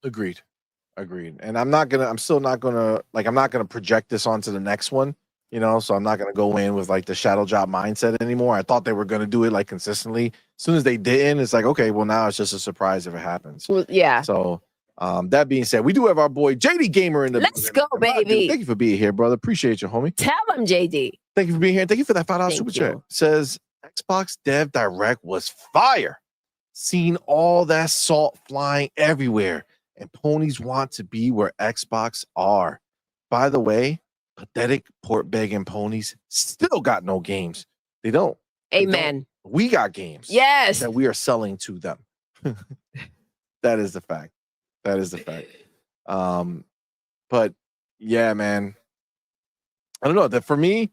Agreed. And I'm still not gonna project this onto the next one, you know, so I'm not gonna go in with like the shadow drop mindset anymore. I thought they were gonna do it like consistently. As soon as they didn't, it's like, okay, well, now it's just a surprise if it happens. Well, yeah. So that being said, we do have our boy JD Gamer in the Let's go, baby. Thank you for being here, brother. Appreciate you, homie. Tell him, JD. Thank you for being here. Thank you for that $5 Thank super you. chat. Says Xbox Dev Direct was fire. Seen all that salt flying everywhere, and ponies want to be where Xbox are. By the way, pathetic port begging ponies still got no games. They don't. Amen. We got games. Yes. That we are selling to them. That is the fact. That is the fact. But yeah, man. I don't know. That for me,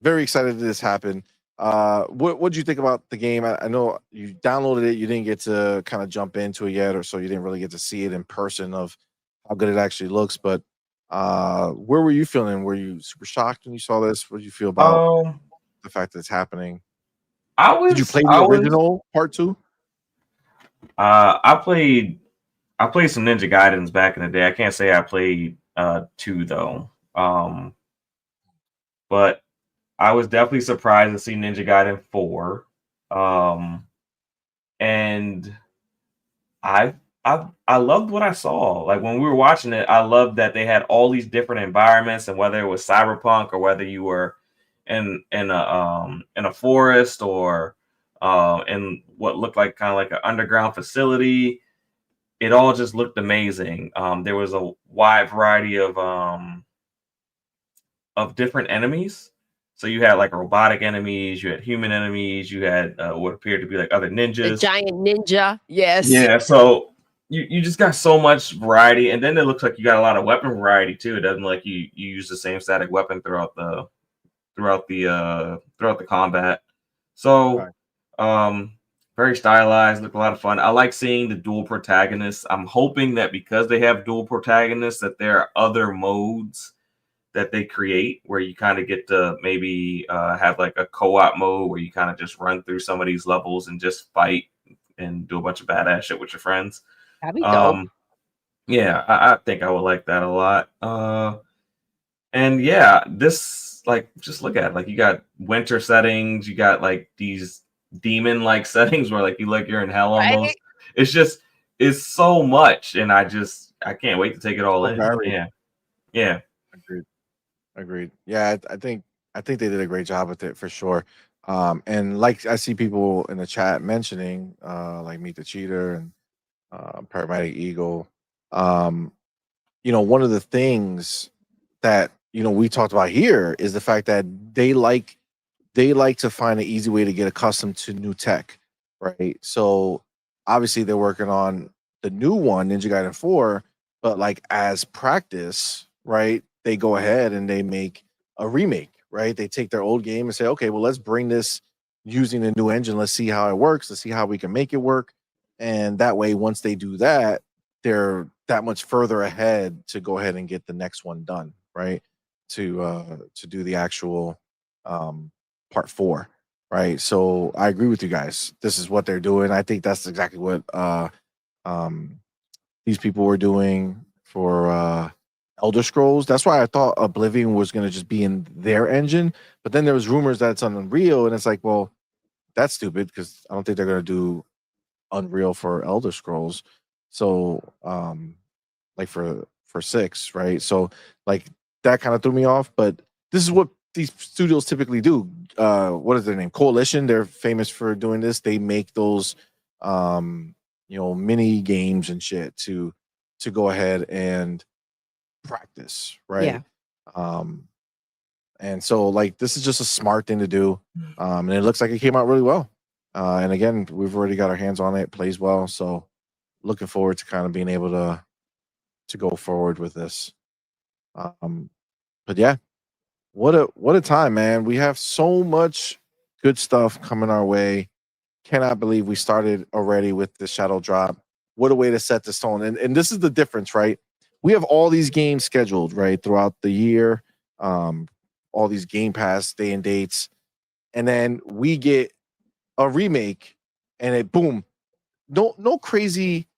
very excited that this happened. What do you think about the game? I know you downloaded it. You didn't get to kind of jump into it yet, or so you didn't really get to see it in person of how good it actually looks. But where were you feeling? Were you super shocked when you saw this? What did you feel about the fact that it's happening? Did you play the original part 2? I played some Ninja Gaidens back in the day. I can't say I played 2 though. But I was definitely surprised to see Ninja Gaiden 4. And I loved what I saw. Like when we were watching it, I loved that they had all these different environments, and whether it was cyberpunk or whether you were in a forest or in what looked like kind of like an underground facility, it all just looked amazing. There was a wide variety of different enemies. So you had like robotic enemies, you had human enemies, you had what appeared to be like other ninjas. The giant ninja, yes. Yeah, so you just got so much variety, and then it looks like you got a lot of weapon variety too. It doesn't like you use the same static weapon throughout the combat. So very stylized, look a lot of fun. I like seeing the dual protagonists. I'm hoping that because they have dual protagonists, that there are other modes that they create where you kind of get to maybe have like a co-op mode where you kind of just run through some of these levels and just fight and do a bunch of badass shit with your friends. That'd be dope. Yeah, I think I would like that a lot. And yeah, this, like, just look at it. Like, you got winter settings, you got like these demon-like settings where like you're in hell almost. It's so much, and I can't wait to take it all in. Yeah. Agreed. Yeah, I think they did a great job with it for sure. And like I see people in the chat mentioning, like Meet the Cheater and Paramedic Eagle. You know, one of the things that we talked about here is the fact that they like to find an easy way to get accustomed to new tech, right? So obviously they're working on the new one, Ninja Gaiden 4, but like as practice, right? They go ahead and they make a remake, right? They take their old game and say, okay, well, let's bring this using the new engine. Let's see how it works. Let's see how we can make it work. And that way, once they do that, they're that much further ahead to go ahead and get the next one done, right? To do the actual part 4, right? So I agree with you guys. This is what they're doing. I think that's exactly what these people were doing for Elder Scrolls. That's why I thought Oblivion was going to just be in their engine, but then there was rumors that it's on Unreal, and it's like, well, that's stupid because I don't think they're going to do Unreal for Elder Scrolls. So like for 6, right? So like that kind of threw me off, but this is what these studios typically do. What is their name? Coalition. They're famous for doing this. They make those mini games and shit to go ahead and practice, right? Yeah. And so like this is just a smart thing to do. And it looks like it came out really well. And again, we've already got our hands on it. Plays well. So looking forward to kind of being able to go forward with this. But yeah, what a time, man. We have so much good stuff coming our way. Cannot believe we started already with the shadow drop. What a way to set the stone. And this is the difference, right? We have all these games scheduled, right, throughout the year. All these Game Pass day and dates. And then we get a remake and it boom. No crazy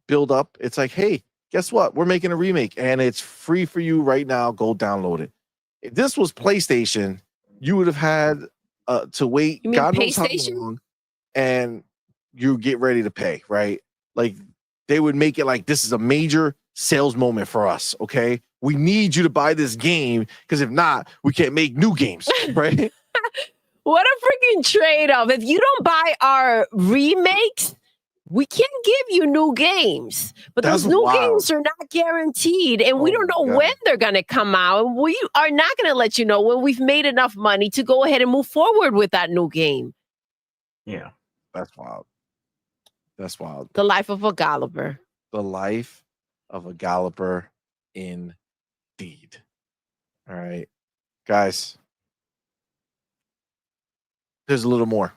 build up. It's like, hey, guess what? We're making a remake and it's free for you right now. Go download it. If this was PlayStation, you would have had to wait You mean God knows how PlayStation? long, and you get ready to pay, right? Like they would make it like this is a major sales moment for us. Okay, we need you to buy this game because if not, we can't make new games, right? What a freaking trade-off. If you don't buy our remakes, we can't give you new games. But That's those new wild. games are not guaranteed. And we Oh don't my know God. when they're going to come out. And we are not going to let you know when we've made enough money to go ahead and move forward with that new game. Yeah. That's wild. That's wild. The life of a galloper. The life of a galloper indeed. All right, guys. There's a little more.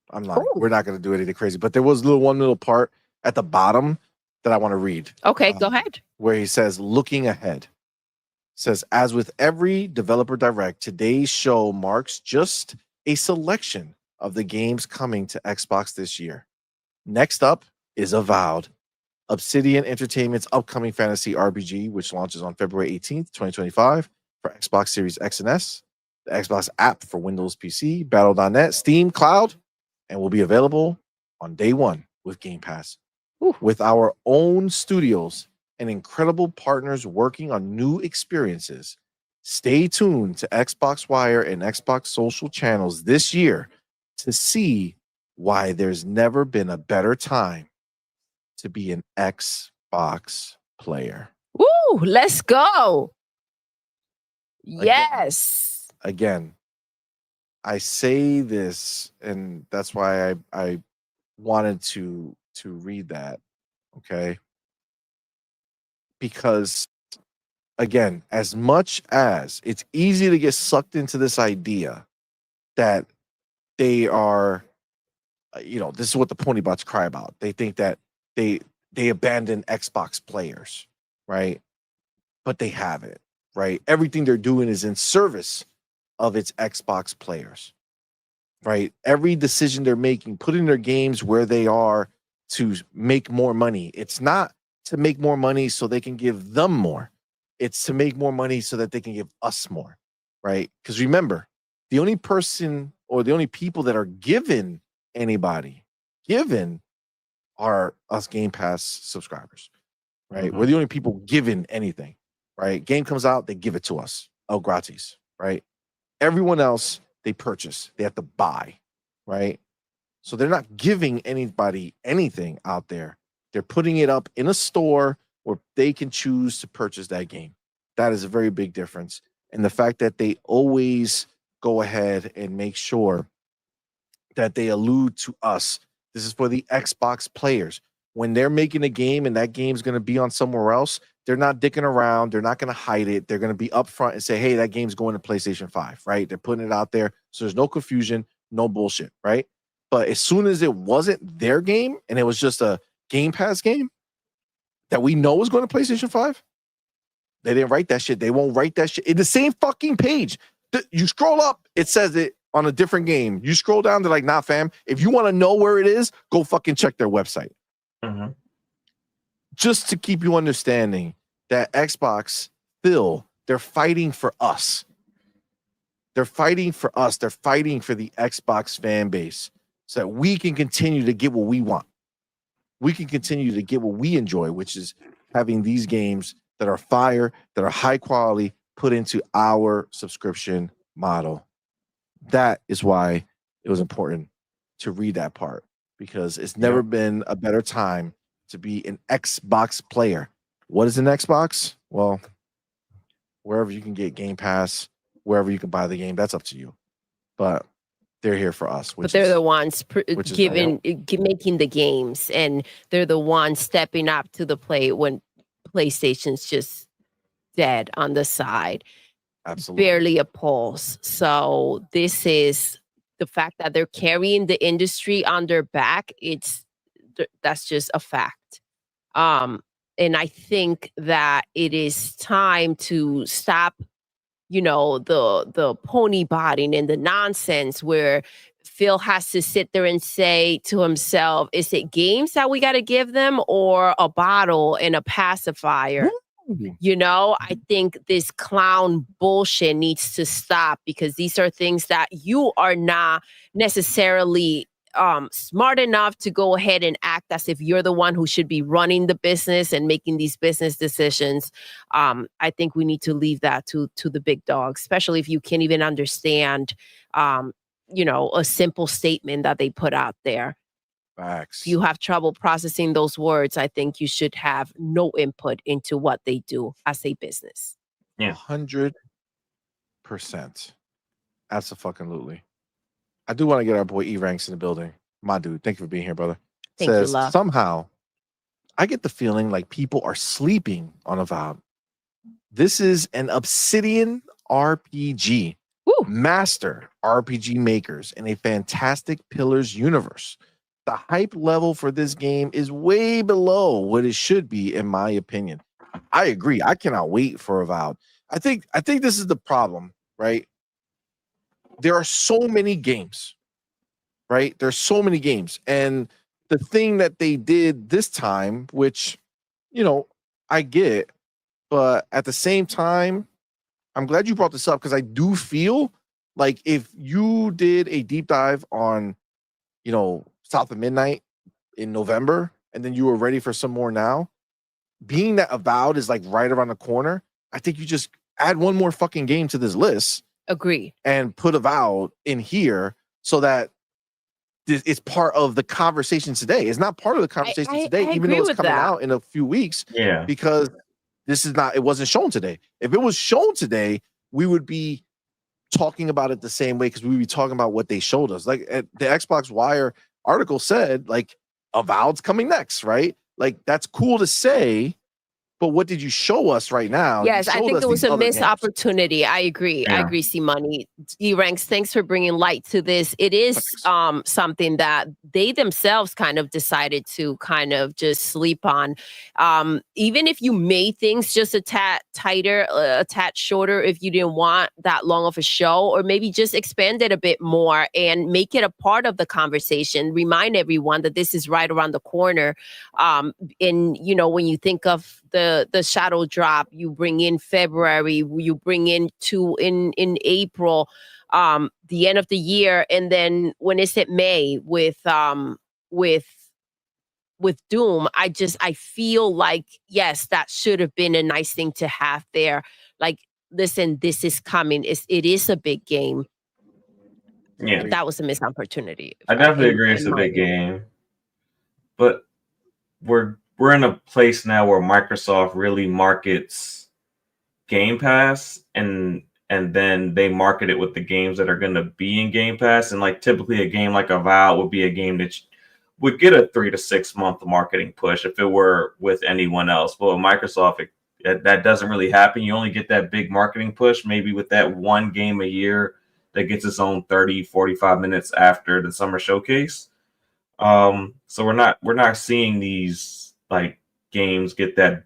I'm not. Ooh. We're not going to do anything crazy, but there was one little part at the bottom that I want to read. Okay, go ahead. Where he says, "Looking ahead." Says, as with every developer direct, today's show marks just a selection of the games coming to Xbox this year. Next up is Avowed, Obsidian Entertainment's upcoming fantasy RPG, which launches on February 18th, 2025 for Xbox Series X and S, the Xbox app for Windows PC, Battle.net, Steam, Cloud, and will be available on day one with Game Pass. Ooh. With our own studios and incredible partners working on new experiences. Stay tuned to Xbox Wire and Xbox social channels this year to see why there's never been a better time to be an Xbox player. Woo, let's go. Yes. Again, I say this, and that's why I wanted to read that, okay? Because again, as much as it's easy to get sucked into this idea that they are, this is what the pony bots cry about. They think that they abandon Xbox players, right? But they haven't, right? Everything they're doing is in service of its Xbox players, right? Every decision they're making, putting their games where they are to make more money. It's not to make more money so they can give them more. It's to make more money so that they can give us more, right? Because remember, the only person or the only people that are given are us Game Pass subscribers, right? Mhm. We're the only people given anything, right? Game comes out, they give it to us, el gratis, right? Everyone else, they purchase, they have to buy, right? So they're not giving anybody anything out there. They're putting it up in a store where they can choose to purchase that game. That is a very big difference. And the fact that they always go ahead and make sure that they allude to us. This is for the Xbox players. When they're making a game and that game's going to be on somewhere else, they're not dicking around. They're not going to hide it. They're going to be upfront and say, hey, that game's going to PlayStation 5, right? They're putting it out there. So there's no confusion, no bullshit, right? But as soon as it wasn't their game and it was just a Game Pass game that we know is going to PlayStation 5, they didn't write that shit. They won't write that shit in the same fucking page. You scroll up, it says it on a different game. You scroll down, they're like, nah, fam. If you want to know where it is, go fucking check their website. Mhm. Just to keep you understanding that Xbox, they're fighting for us. They're fighting for us. They're fighting for the Xbox fan base so that we can continue to get what we want. We can continue to get what we enjoy, which is having these games that are fire, that are high quality, put into our subscription model. That is why it was important to read that part, because it's never been a better time to be an Xbox player. What is an Xbox? Well, wherever you can get Game Pass, wherever you can buy the game, that's up to you. But they're here for us. But they're the ones making the games, and they're the ones stepping up to the plate when PlayStation's just dead on the side. Absolutely. Barely a pulse. So this is the fact that they're carrying the industry on their back. That's just a fact. And I think that it is time to stop, the pony botting and the nonsense where Phil has to sit there and say to himself, is it games that we got to give them or a bottle and a pacifier? I think this clown bullshit needs to stop, because these are things that you are not necessarily smart enough to go ahead and act as if you're the one who should be running the business and making these business decisions. I think we need to leave that to the big dogs, especially if you can't even understand, a simple statement that they put out there. Facts. If you have trouble processing those words, I think you should have no input into what they do as a business. Yeah, 100%. Absolutely. I do want to get our boy E Ranks in the building. My dude, thank you for being here, brother. Thank you, Says love. somehow I get the feeling like people are sleeping on Avowed. This is an Obsidian RPG. Woo. Master RPG makers in a fantastic Pillars universe. The hype level for this game is way below what it should be, in my opinion. I agree. I cannot wait for Avowed. I think this is the problem, right? There are so many games, right? There's so many games. And the thing that they did this time, which, I get, but at the same time, I'm glad you brought this up, because I do feel like if you did a deep dive on, South of Midnight in November, and then you were ready for some more now, being that Avowed is like right around the corner, I think you just add one more fucking game to this list. Agree. And put Avowed in here so that it's part of the conversation today. It's not part of the conversation today, even though it's coming out in a few weeks. Yeah. Because it wasn't shown today. If it was shown today, we would be talking about it the same way, because we would be talking about what they showed us. Like the Xbox Wire article said, like, Avowed's coming next, right? Like, that's cool to say, but what did you show us right now? Yes, I think there was a missed opportunity. I agree. Yeah. I agree, CMoney. E-Ranks, thanks for bringing light to this. It is something that they themselves kind of decided to kind of just sleep on. Even if you made things just a tad tighter, a tad shorter, if you didn't want that long of a show, or maybe just expand it a bit more and make it a part of the conversation. Remind everyone that this is right around the corner. And, when you think of the shadow drop, you bring in February, you bring in in April, the end of the year, and then when it's at May with Doom, I feel like, yes, that should have been a nice thing to have there. Like, listen, this is coming. It is a big game. Yeah, that was a missed opportunity. I definitely agree. It's a big game, but we're in a place now where Microsoft really markets Game Pass, and then they market it with the games that are going to be in Game Pass. And like typically a game like Avowed would be a game that would get a 3 to 6 month marketing push if it were with anyone else. But with Microsoft, that doesn't really happen. You only get that big marketing push maybe with that one game a year that gets its own 30, 45 minutes after the summer showcase. So we're not seeing these like games get the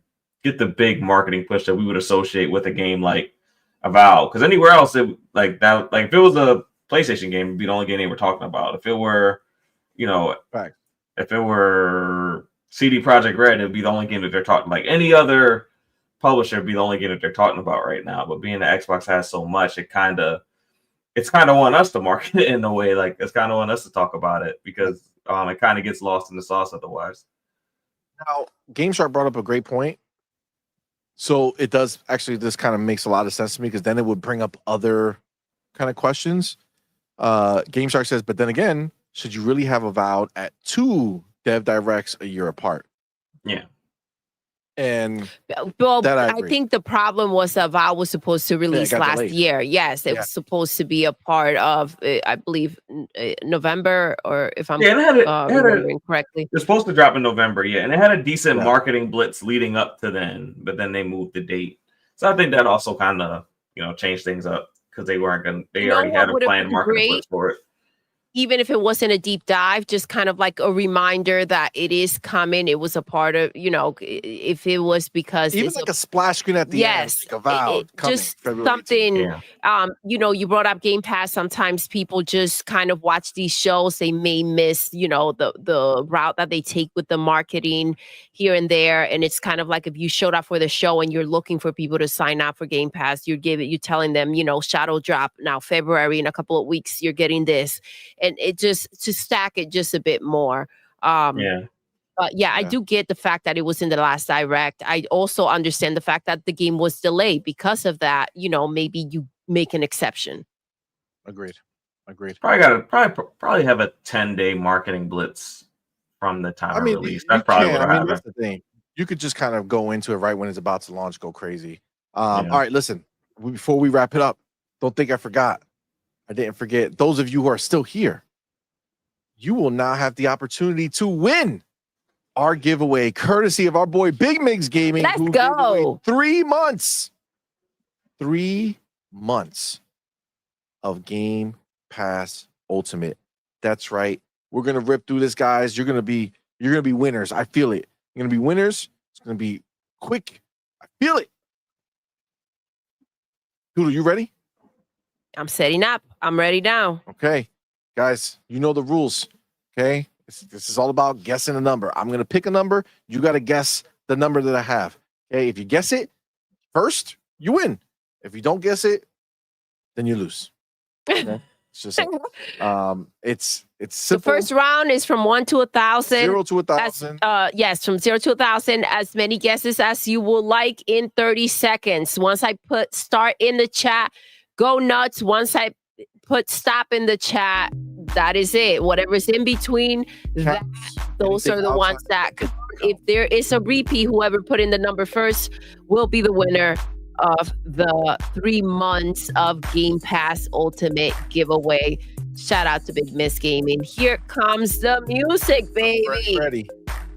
big marketing push that we would associate with a game like Avowed. Because anywhere else, if it was a PlayStation game, it'd be the only game they were talking about. If it were, Right. If it were CD Projekt Red, it'd be the only game that they're talking. Like any other publisher, would be the only game that they're talking about right now. But being that Xbox has so much, it's kind of on us to market it in a way. Like it's kind of on us to talk about it, because it kind of gets lost in the sauce otherwise. Now, GameShark brought up a great point. So it does actually, this kind of makes a lot of sense to me, because then it would bring up other kind of questions. GameShark says, but then again, should you really have Avowed at 2 dev directs a year apart? Yeah. And Well, that I I agree. think the problem was that Vow was supposed to release got last delayed. year. Yes, it Yeah. was supposed to be a part of, I believe, November, or if I'm Yeah, and it had remembering correctly. They're supposed to drop in November, yeah, and it had a decent Yeah. marketing blitz leading up to then, but then they moved the date. So I think that also kind of changed things up because they weren't going. They already had a planned marketing blitz for it. Even if it wasn't a deep dive, just kind of like a reminder that it is coming. It was a part of, if it was because even like a splash screen at the end, like Avowed, just February something. 18th. You brought up Game Pass. Sometimes people just kind of watch these shows. They may miss, the route that they take with the marketing here and there. And it's kind of like if you showed up for the show and you're looking for people to sign up for Game Pass, you're telling them, shadow drop now February, in a couple of weeks, you're getting this. And it just to stack it just a bit more. But I do get the fact that it was in the last direct. I also understand the fact that the game was delayed because of that. Maybe you make an exception. Agreed. Probably have a 10-day marketing blitz from the time of release. That's probably what happened. That's the thing. You could just kind of go into it right when it's about to launch, go crazy. All right, listen. Before we wrap it up, don't think I forgot. I didn't forget. Those of you who are still here, you will now have the opportunity to win our giveaway, courtesy of our boy Big Migs Gaming. Let's go. 3 months. 3 months of Game Pass Ultimate. That's right. We're gonna rip through this, guys. You're gonna be winners. I feel it. You're gonna be winners. It's gonna be quick. I feel it. Doodle, you ready? I'm setting up. I'm ready now. Okay, guys, you know the rules. Okay, this is all about guessing a number. I'm gonna pick a number. You got to guess the number that I have. Okay, if you guess it first, you win. If you don't guess it, then you lose. Okay? It's just it's simple. The first round is from 1 to 1,000. 0 to 1,000. Yes, from 0 to 1,000. As many guesses as you will like in 30 seconds. Once I put start in the chat, go nuts. Once I put stop in the chat, that is it. Whatever's in between, those are the ones that, if there is a repeat, whoever put in the number first will be the winner of the 3 months of Game Pass Ultimate giveaway. Shout out to Big Miss Gaming. Here comes the music, baby. Ready.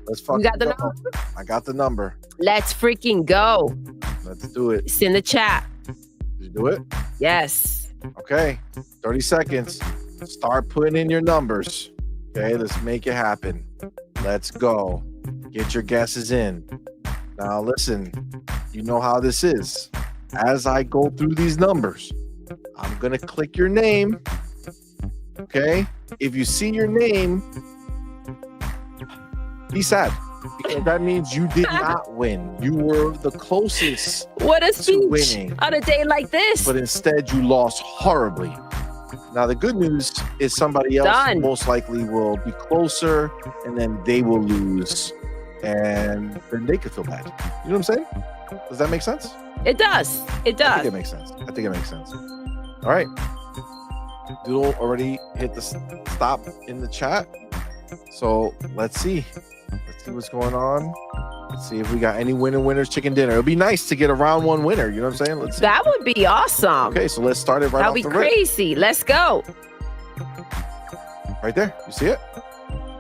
Let's fucking You got the go. number? I got the number. Let's freaking go. Let's do it. It's in the chat. Did you do it? Yes. Okay. 30 seconds. Start putting in your numbers. Okay, let's make it happen. Let's go. Get your guesses in. Now listen, you know how this is. As I go through these numbers, I'm gonna click your name. Okay? If you see your name, be sad. Because that means you did not win. You were the closest What a to speech winning. on a day like this. But instead you lost horribly. Now the good news is somebody else Done. most likely will be closer, and then they will lose, and then they could feel bad. You know what I'm saying? Does that make sense? It does. It I does. think it makes sense. All right. Doodle already hit the stop in the chat. So let's see. Let's see what's going on. Let's see if we got any winners chicken dinner. It'll be nice to get a round one winner. You know what I'm saying? Let's see. That would be awesome. Okay, so let's start it right That off would be the rip. crazy. Let's go. Right there. You see it?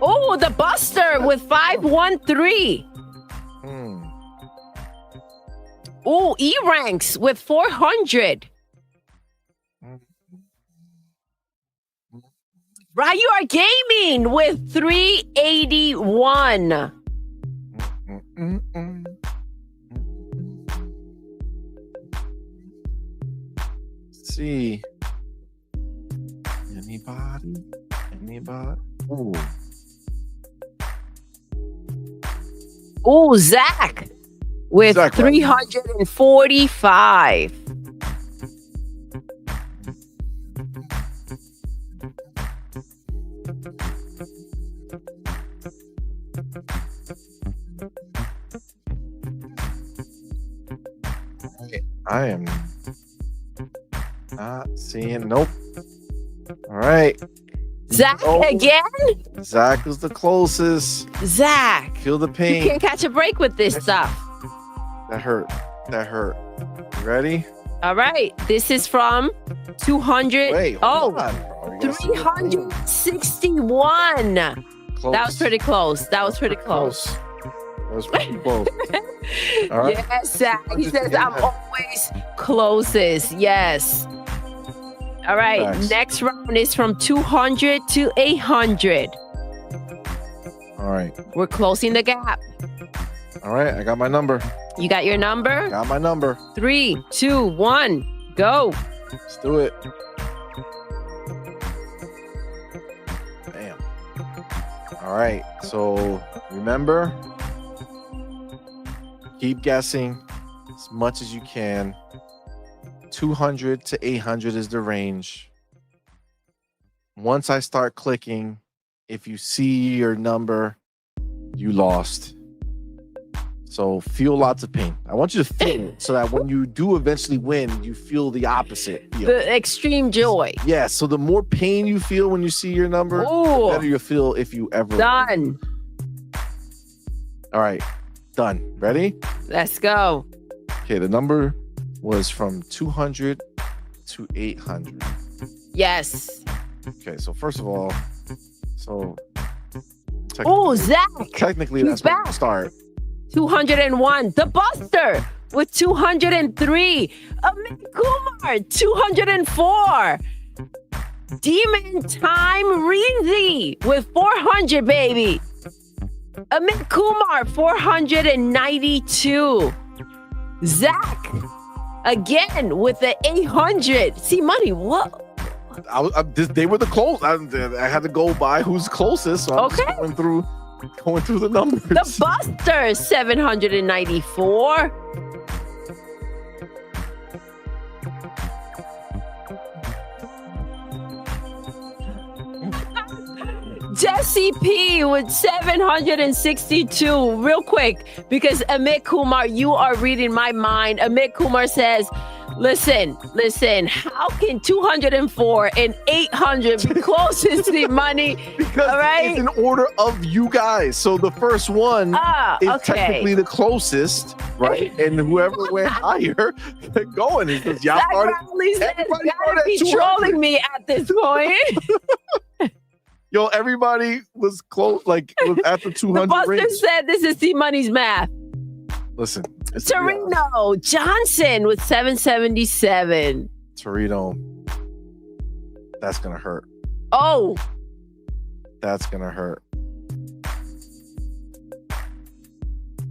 Oh, the Buster with 513. Oh, E-Ranks with 400. Ryu are Gaming with 381. Let's see. Anybody? Ooh. Oh, Zach with Zach, right. 345. I am not seeing. Nope. All right. Zach again? Zach was the closest. Zach. Feel the You pain. can't catch a break with this stuff. That hurt. That hurt. You ready? All right. This is from 200. Wait. Oh, hold on, bro. You gotta see the thing. 361. Close. That was pretty close. That was pretty close. That was pretty close. All right. Yes, Zach. He says I'm always closest. Yes. All right. Facts. Next round is from 200 to 800. All right. We're closing the gap. All right. I got my number. You got your number? Got my number. 3, 2, 1, go. Let's do it. Bam. All right. So remember, keep guessing as much as you can. 200 to 800 is the range. Once I start clicking, if you see your number, you lost. So feel lots of pain. I want you to feel it so that when you do eventually win, you feel the opposite. The extreme joy. Yeah, so the more pain you feel when you see your number, the better you feel if you ever Done. All right, done. Ready? Let's go. Okay, the number was from 200 to 800. Yes. Okay, so first of all, so Oh, Zach. technically he's that's where we back. start. 201. The Buster with 203. Amit Kumar, 204. Demon Time Reezy with 400, baby. Amit Kumar, 492. Zach, again with the 800. CMoney, what? They were the close. I had to go by who's closest. So I'm just going through the numbers. The Buster, 794. Jesse P with 762. Real quick, because Amit Kumar, you are reading my mind. Amit Kumar says, listen, how can 204 and 800 be closest to money? Because all right? it's in order of you guys. So the first one is technically the closest, right? And whoever went higher, they're going. It's because y'all Zach started. Riley says, everybody gotta started be at 200. trolling me at this point. Yo, everybody was close, like was at the 200 The Buster range. said this is C-Money's math. Listen, Torino Johnson with 777. Torino, that's gonna hurt. Oh, That's gonna hurt.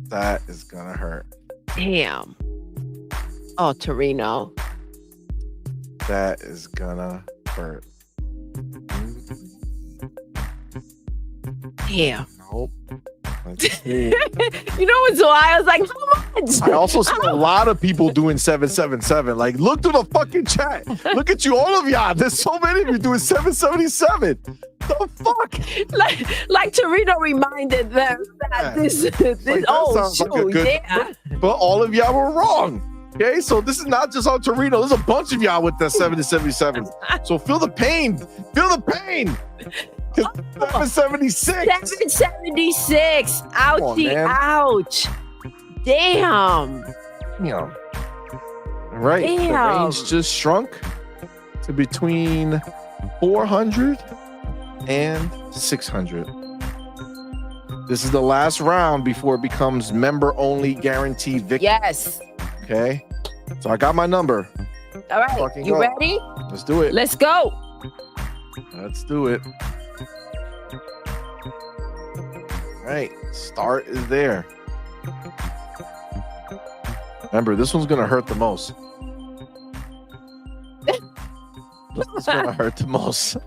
That is gonna hurt. damn. Oh, Torino. That is gonna hurt. Damn. Nope. Let's see. You know what's wild? I was like, how much? I also see a lot of people doing 777. Like, look through the fucking chat. Look at you, all of y'all. There's so many of you doing 777. The fuck? Like Torino reminded them that this Like, that sounds like a good- yeah. But all of y'all were wrong. Okay, so this is not just on Torino. There's a bunch of y'all with that 777. So feel the pain. Feel the pain. 776. 776. Ouchie, man. ouch. Damn. Damn. All right. The Damn. range just shrunk to between 400 and 600. This is the last round before it becomes member-only guaranteed victory. Yes. Okay. So I got my number. All right. Fucking You go. ready? Let's do it. Let's go. Let's do it. All right. Start is there. Remember, this one's going to hurt the most. This one's going to hurt the most.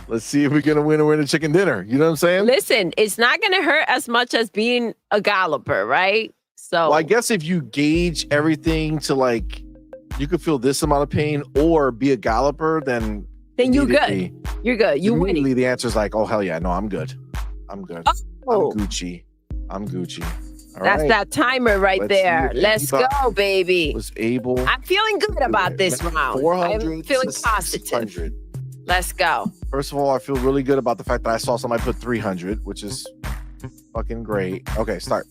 Let's see if we're going to win or win a chicken dinner. You know what I'm saying? Listen, it's not going to hurt as much as being a galloper, right? So Well, I guess if you gauge everything to like, you could feel this amount of pain or be a galloper, then you're good. immediately- You're good. You winning. immediately the answer is like, oh, hell yeah. No, I'm good. I'm good. Oh, I'm Gucci. I'm Gucci. All that's right. that timer right Let's see there. if Let's Eva go, baby. Was able. I'm feeling good about this round. 400 I'm feeling to positive. 600. Let's go. First of all, I feel really good about the fact that I saw somebody put 300, which is fucking great. Okay, start.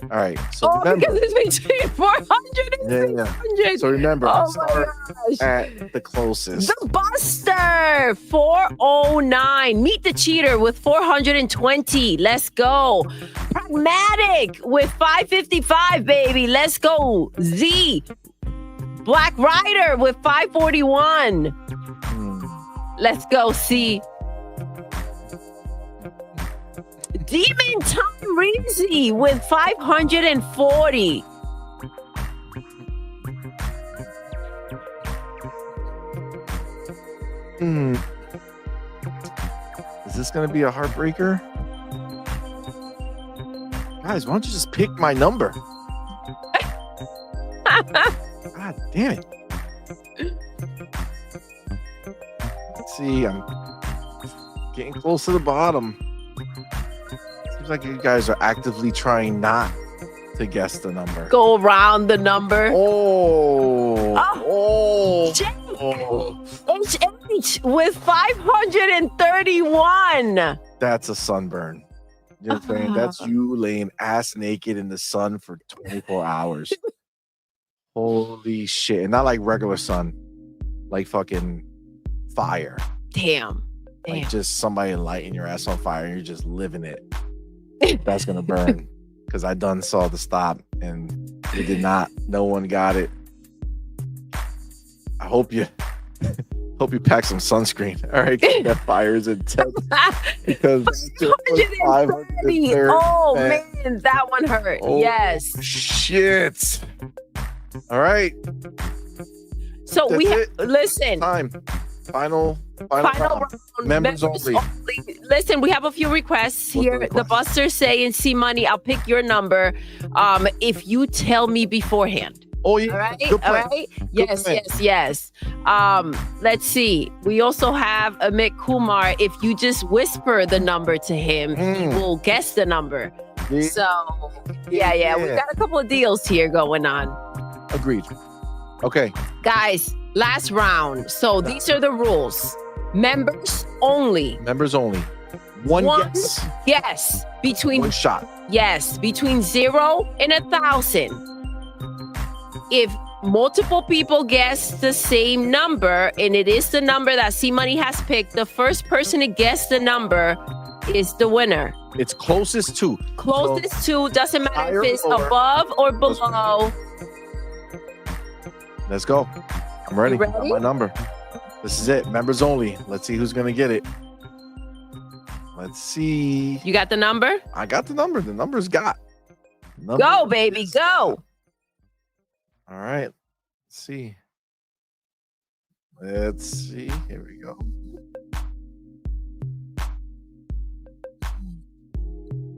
All right. So Oh, remember, because it's between 400 and yeah. 600. So remember, Oh I my start gosh. at the closest. The Buster 409. Meet the Cheater with 420. Let's go. Pragmatic with 555, baby. Let's go. Z. Black Rider with 541. Let's go. C. Demon Time Reezy with 540. Is this going to be a heartbreaker? Guys, why don't you just pick my number? God damn it. Let's see. I'm getting close to the bottom. Seems like you guys are actively trying not to guess the number. Go around the number. Jake HH with 531. That's a sunburn. You know what I'm saying? That's you laying ass naked in the sun for 24 hours. Holy shit. And not like regular sun, like fucking fire. Damn. Like just somebody lighting your ass on fire and you're just living it. That's gonna burn. Because I done saw the stop and it did not. No one got it. I hope you pack some sunscreen. All right, that fire is intense. Because that's just 530. Oh man, that one hurt. Oh, yes. Shit. All right. So That's we have it. listen. Time. Final round. Members only. Listen, we have a few requests What's here. the The request? Buster's saying, CMoney, I'll pick your number if you tell me beforehand. Oh yeah. All right. Good All plan. right. Yes, plan. yes. Let's see. We also have Amit Kumar. If you just whisper the number to him, he will guess the number. Yeah. So yeah. We got a couple of deals here going on. Agreed. Okay. Guys, last round. So these are the rules. Members only. Members only. One guess. Yes. Between One shot. Yes, between 0 and 1,000. If multiple people guess the same number, and it is the number that CMoney has picked, the first person to guess the number is the winner. It's closest to. Closest to, doesn't matter higher if it's or lower. above or below. Let's go. I'm ready. You ready? Got my number. This is it. Members only. Let's see who's gonna get it. Let's see. You got the number? I got the number. The number's got. Go, baby, go. All right. Let's see. Let's see. Here we go.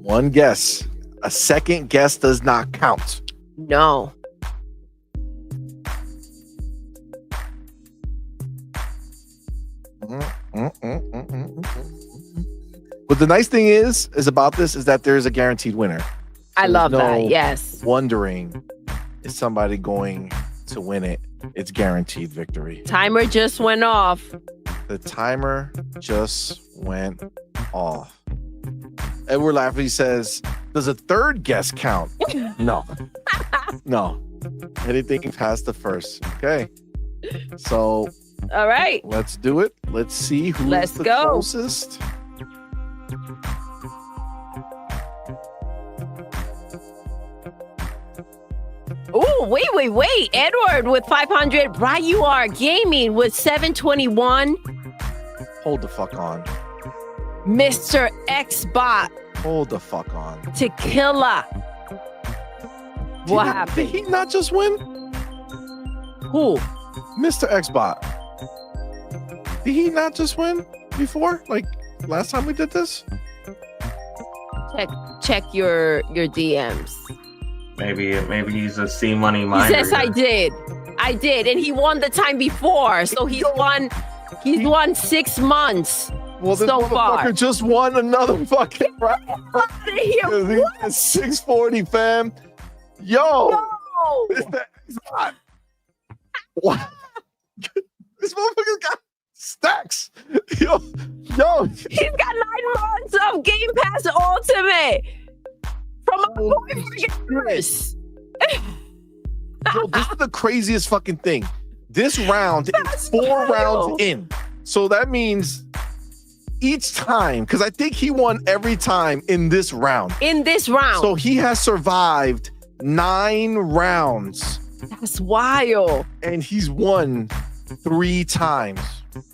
One guess. A second guess does not count. No. But the nice thing is about this is that there's a guaranteed winner. I So love there's that. no Yes. Wondering, is somebody going to win it? It's guaranteed victory. Timer just went off. The timer just went off. Edward Lafferty says, does a third guess count? No. No. Anything past the first. Okay. So All right. let's do it. Let's see who's Let's the go. closest. Oh, wait. Edward with 500. Right, you are gaming with 721. Hold the fuck on. Mr. Xbot Hold the fuck on. Tequila. What Did happened? he not just win? Who? Mr. Xbot. Did he not just win before? Like last time we did this? Check your DMs. Maybe he's a CMoney He mind says reader. I did, and he won the time before, so he's won 6 months. Well, this So motherfucker far. just won another fucking round. Out of here. It's 640, fam. Yo, No. Mr. Xbot. What? This motherfucker's got stacks. Yo. He's got 9 months of Game Pass Ultimate From a boy Chris. Yo, this is the craziest fucking thing. This round is 4 rounds in. So that means each time, because I think he won every time in this round. In this round. So he has survived 9 rounds. That's wild. And he's won 3 times.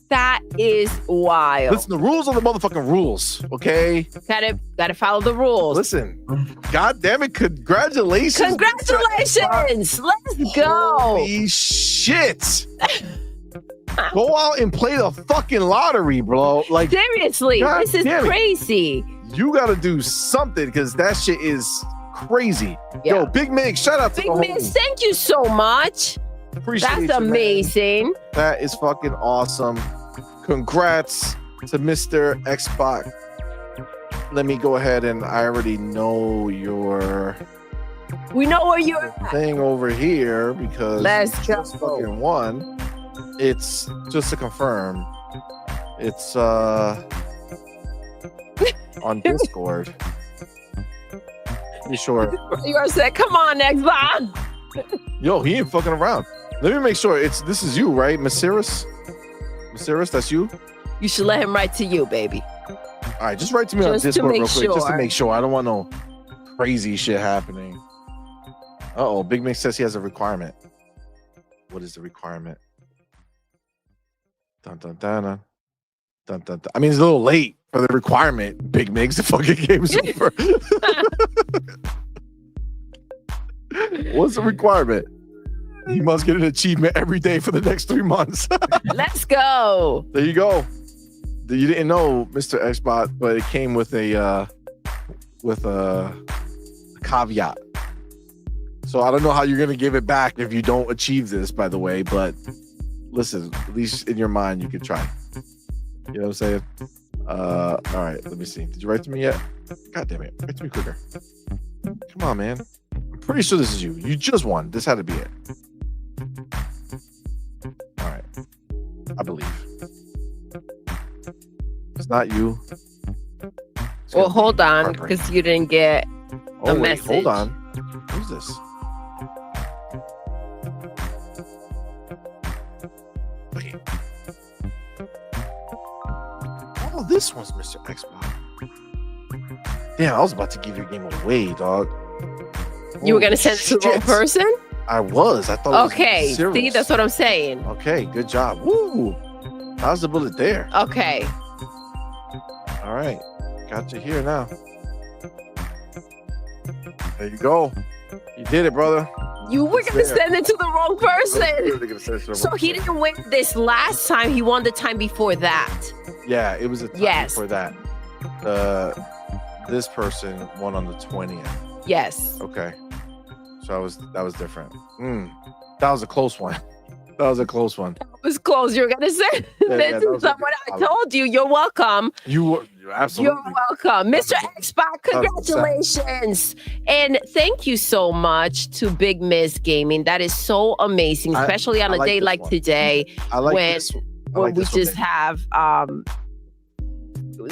That is wild. Listen, the rules are the motherfucking rules, okay? Gotta follow the rules. Listen, God damn it, congratulations. Congratulations. Let's go. Holy shit. Go out and play the fucking lottery, bro. Like, seriously, God this is crazy. You gotta do something because that shit is crazy. Yeah. Yo, Big Mig, shout out to Big the Mig, homie. thank you so much. Appreciate That's you, man. amazing. That is fucking awesome. Congrats to Mr. Xbox. Let me go ahead and I already know your We know where you're at. thing over here because Let's you just go. fucking won. It's just to confirm. It's on Discord. You sure? You are saying, come on, Xbox. Yo, he ain't fucking around. Let me make sure this is you, right? Masiris? Masiris, that's you? You should let him write to you, baby. All right, just write to me on Just to Discord make real quick, just to sure. make sure. I don't want no crazy shit happening. Uh-oh, Big Mick says he has a requirement. What is the requirement? Dun, dun, dun, dun. Dun, dun, dun. I mean, it's a little late for the requirement. Big Mick's the fucking game's over. What's the requirement? He must get an achievement every day for the next 3 months. Let's go. There you go. You didn't know, Mr. Xbot, but it came with a caveat. So I don't know how you're gonna give it back if you don't achieve this, by the way. But listen, at least in your mind, you could try. You know what I'm saying? All right, let me see. Did you write to me yet? God damn it! Write to me quicker. Come on, man. I'm pretty sure this is you. You just won. This had to be it. All right. I believe. It's not you. It's Well, gonna hold be on, heartbreaking. because you didn't get Oh, wait, message. hold on. Who's this? Wait. Oh, this one's Mr. Xbox. Damn, I was about to give your game away, dog. You were gonna send it to the wrong Shit. person? I was. I thought. Okay. It was serious. See, that's what I'm saying. Okay, good job. Woo! How's the bullet there? Okay. All right, got you here now. There you go. You did it, brother. You were It's gonna there. send it to the wrong person. Really gonna send it to the So wrong he person. didn't win this last time. He won the time before that. Yeah, it was a time Yes. for that. This person won on the 20th. Yes. Okay, so that was different. That was a close one. That was a close one. It was close. You were gonna say yeah, this that is was a someone good I call. told you. You're welcome. You're absolutely. You're welcome. Mr. Xbox, 100%. congratulations. And thank you so much to Big Miss Gaming. That is so amazing, especially on I a like day this like one. today I like when- this. I when like we this one, just Big. have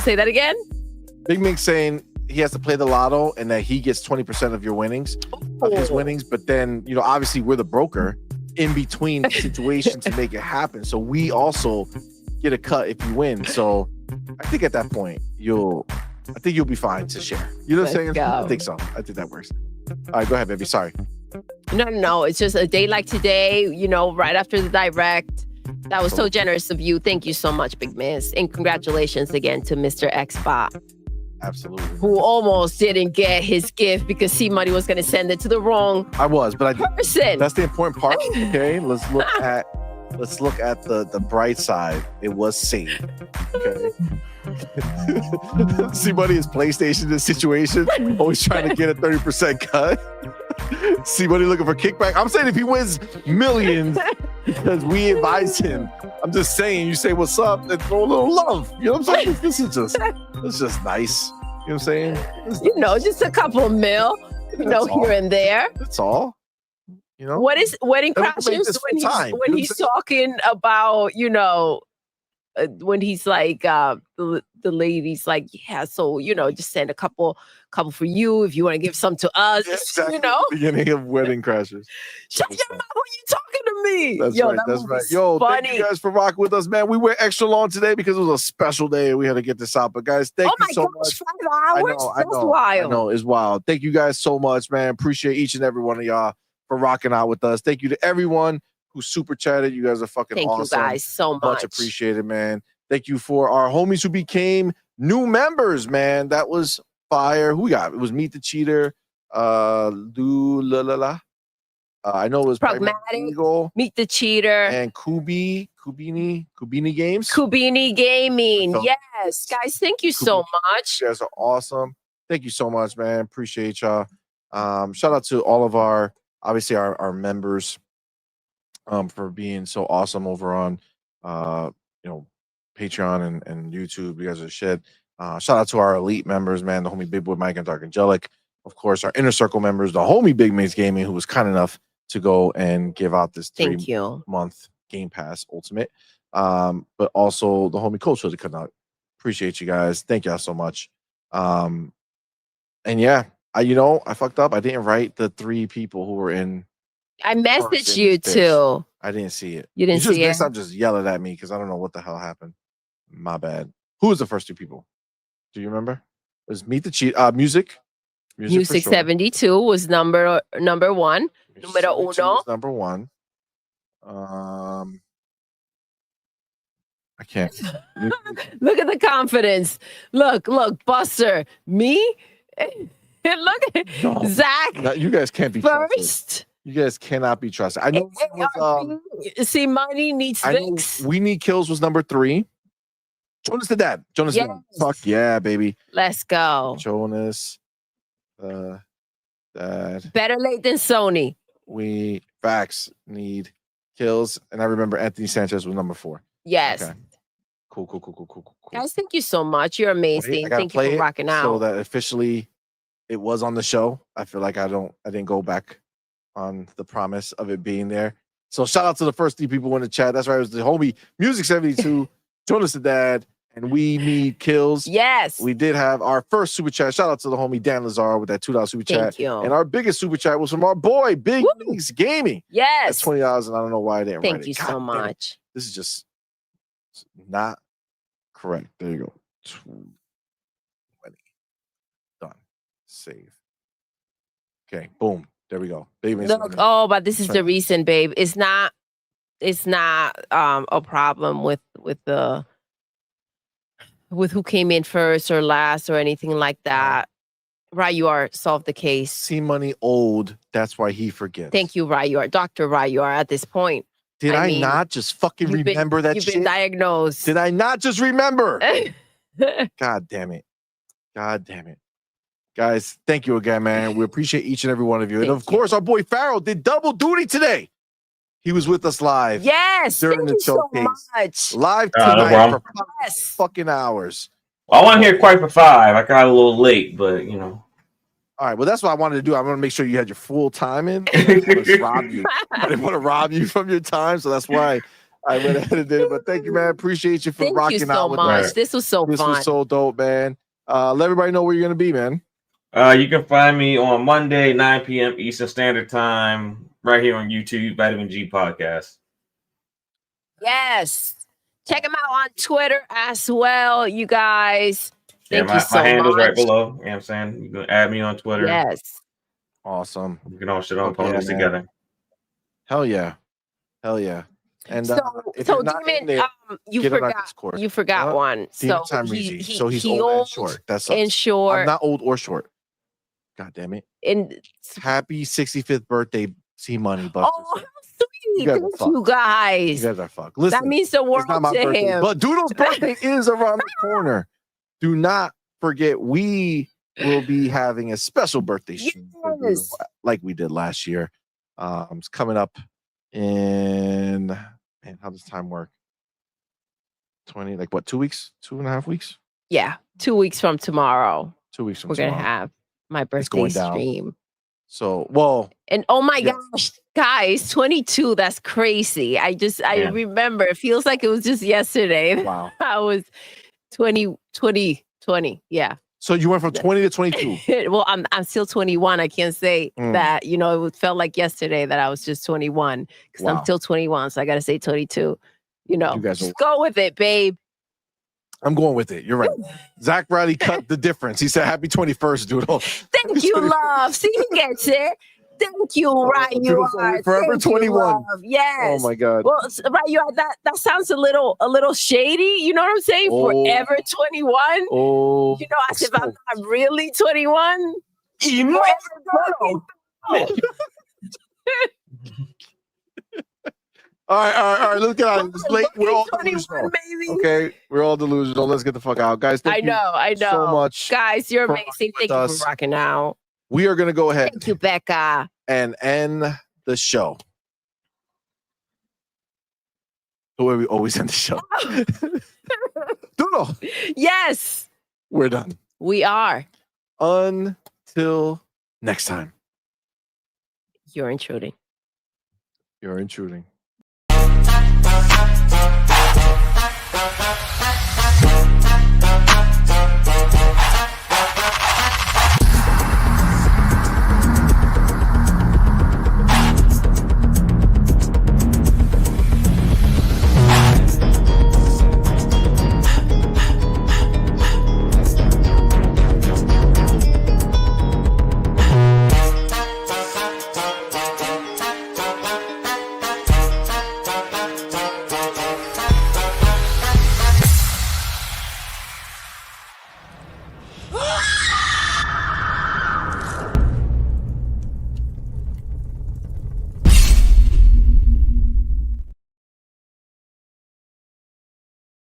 say that again? Big Mick saying he has to play the lotto and that he gets 20% of your winnings, of his Oh. winnings. But then, obviously we're the broker in between the situation to make it happen. So we also get a cut if you win. So I think at that point you'll be fine to share. You know what I'm saying? Let's go. I think so. I think that works. All right, go ahead, baby. Sorry. No. It's just a day like today, right after the direct. That was so generous of you. Thank you so much, Big Miss. And congratulations again to Mr. Xbox, Absolutely. who almost didn't get his gift because CMoney was going to send it to the wrong I was, but person. that's the important part. Okay, let's look at the bright side. It was saved. Okay. C-Money is PlayStation in this situation, always trying to get a 30% cut. C-Money looking for kickback. I'm saying if he wins millions because we advise him. I'm just saying, you say what's up and throw a little love. You know what I'm saying? This is just nice. You know what I'm saying? Just a couple of mil, That's all. here and there. That's all. You know? What is Wedding And we can make Crashers this when full he's time, when you know he's talking about when he's like the the ladies like, yeah, so just send a couple for you if you want to give some to us. Yeah, exactly. You know, Beginning of Wedding Crashers. shut your mouth when you talking to me. That's Yo, right. that That's right. movie's Yo, funny. thank you guys for rocking with us, man. We went extra long today because it was a special day. We had to get this out. But guys, thank you so much. 5 hours. That's wild. I know. It's wild. Thank you guys so much, man. Appreciate each and every one of y'all for rocking out with us. Thank you to everyone who super chatted. You guys are fucking awesome. Thank you guys so much. Much appreciated, man. Thank you for our homies who became new members, man. That was fire. Who we got? It was Meet the Cheater. I know it was Pragmatic. Eagle, Meet the Cheater. and Kubini Games. Kubini Gaming. So- Yes. Guys, thank you so much. You guys are awesome. Thank you so much, man. Appreciate y'all. Shout out to all of our members for being so awesome over on Patreon and YouTube. You guys are shit. Shout out to our elite members, man. The homie Big Boy Mike and Dark Angelic. Of course, our inner circle members, the homie Big Mates Gaming, who was kind enough to go and give out this Thank you. 3-month Game Pass Ultimate. But also the homie Coach that could not. Appreciate you guys. Thank y'all so much. And yeah, I fucked up. I didn't write the 3 people who were in. I messaged person you pitch. too. I didn't see it. You didn't just see it? next time just yell it at me because I don't know what the hell happened. My bad. Who was the first 2 people? Do you remember? It was Meet the Cheat. Music. Music for sure. 72 was number 1. Numero 72 uno. was number 1. I can't. Look at the confidence. Look, Buster. Me? Look at No. Zach. No, you guys can't be trusted. First. You guys cannot be trusted. I know. CMoney needs I know fix. We Need Kills was number 3. Jonas the Dad. Jonas. Yes. The Dad. Fuck yeah, baby. Let's go. Jonas. Dad. Better late than Sony. We facts need kills, and I remember Anthony Sanchez was number 4. Yes. Okay. Cool. Guys, thank you so much. You're amazing. I gotta Thank you play for it rocking out. so that officially it was on the show. I feel like I didn't go back on the promise of it being there. So shout out to the first 3 people in the chat. That's right. It was the homie Music 72, Jonas the Dad, and We Need Kills. Yes. We did have our first super chat. Shout out to the homie Dan Lazar with that $2 super chat. Thank you. And our biggest super chat was from our boy Big Leagues Gaming. Yes. That's $20, and I don't know why I didn't write Thank it. you God so damn it. much. This is just not correct. There you go. 20. Done. Save. Okay. Boom. There we go. Baby. Look, but this is the reason, babe. It's not a problem with who came in first or last or anything like that. Rayuar solved the case. CMoney old. That's why he forgets. Thank you, Rayuar. Dr. Rayuar at this point. Did I mean, not just fucking remember that you've shit? been diagnosed. Did I not just remember? God damn it. Guys, thank you again, man. We appreciate each and every one of you. And of course, our boy Farrell did double duty today. He was with us live. Yes. During Thank the you so showcase. much. Live no tonight problem. for 5 fucking hours. Well, I want to hear quite for 5. I got a little late, but All right, well, that's what I wanted to do. I want to make sure you had your full time in. I didn't want to rob you. I didn't want to rob you from your time, so that's why I went ahead and did it. But thank you, man. Appreciate you for Thank rocking you so out with much. us. This was so This fun. was so dope, man. Let everybody know where you're gonna be, man. you can find me on Monday, 9 p.m. Eastern Standard Time, right here on YouTube, Vitamin G Podcast. Yes. Check him out on Twitter as well, you guys. Thank my you so handle's much. right below. You know what I'm saying? You can add me on Twitter. Yes. Awesome. We can all shit on Okay, ponies man. together. Hell yeah. And So if you're not in Demon, there, you get on our forgot Discord. you forgot Huh? one. So Time he, Reezy. So he's he old and short. That's and I'm short not old or short. God damn it. and Happy 65th birthday, CMoney Buster. oh, how sweet. You guys are Thank fucked. you guys. You guys are fucked. Listen, That means the world it's not my to birthday, him. but Doodle's birthday is around the corner. Do not forget, we will be having a special birthday stream for Doodle, Yes. like we did last year. It's coming up in, man, how does time work? 20, like what, 2 weeks? 2.5 weeks? Yeah, 2 weeks from tomorrow, 2 weeks from we're tomorrow. gonna have my birthday going down. stream. So, well, And oh my Yes. gosh, guys, 22, that's crazy. I Yeah. remember, it feels like it was just yesterday. wow. I was 20. Yeah. So you went from 20 to 22. Well, I'm still 21. I can't say that, it felt like yesterday that I was just 21 because I'm still 21. So I got to say 22. You guys just go with it, babe. I'm going with it. You're right. Zach Riley cut the difference. He said, "Happy 21st, Doodle." Thank you, love. See, he gets it. Thank you, right? You are forever Thank 21. You, yes. Oh my God. Well, right, you are. That sounds a little shady. You know what I'm saying? Forever 21. Oh. As if I'm not really 21. All right. Let's get out. It's late. We're all delusional. Baby. Okay, we're all delusional. Let's get the fuck out, guys. Thank you so much, guys. You're amazing. Thank you for rocking out. We are gonna go ahead. Thank you, Becca. And end the show. The way we always end the show. Doodle. Yes. We're done. We are. Until next time. You're intruding. You're intruding.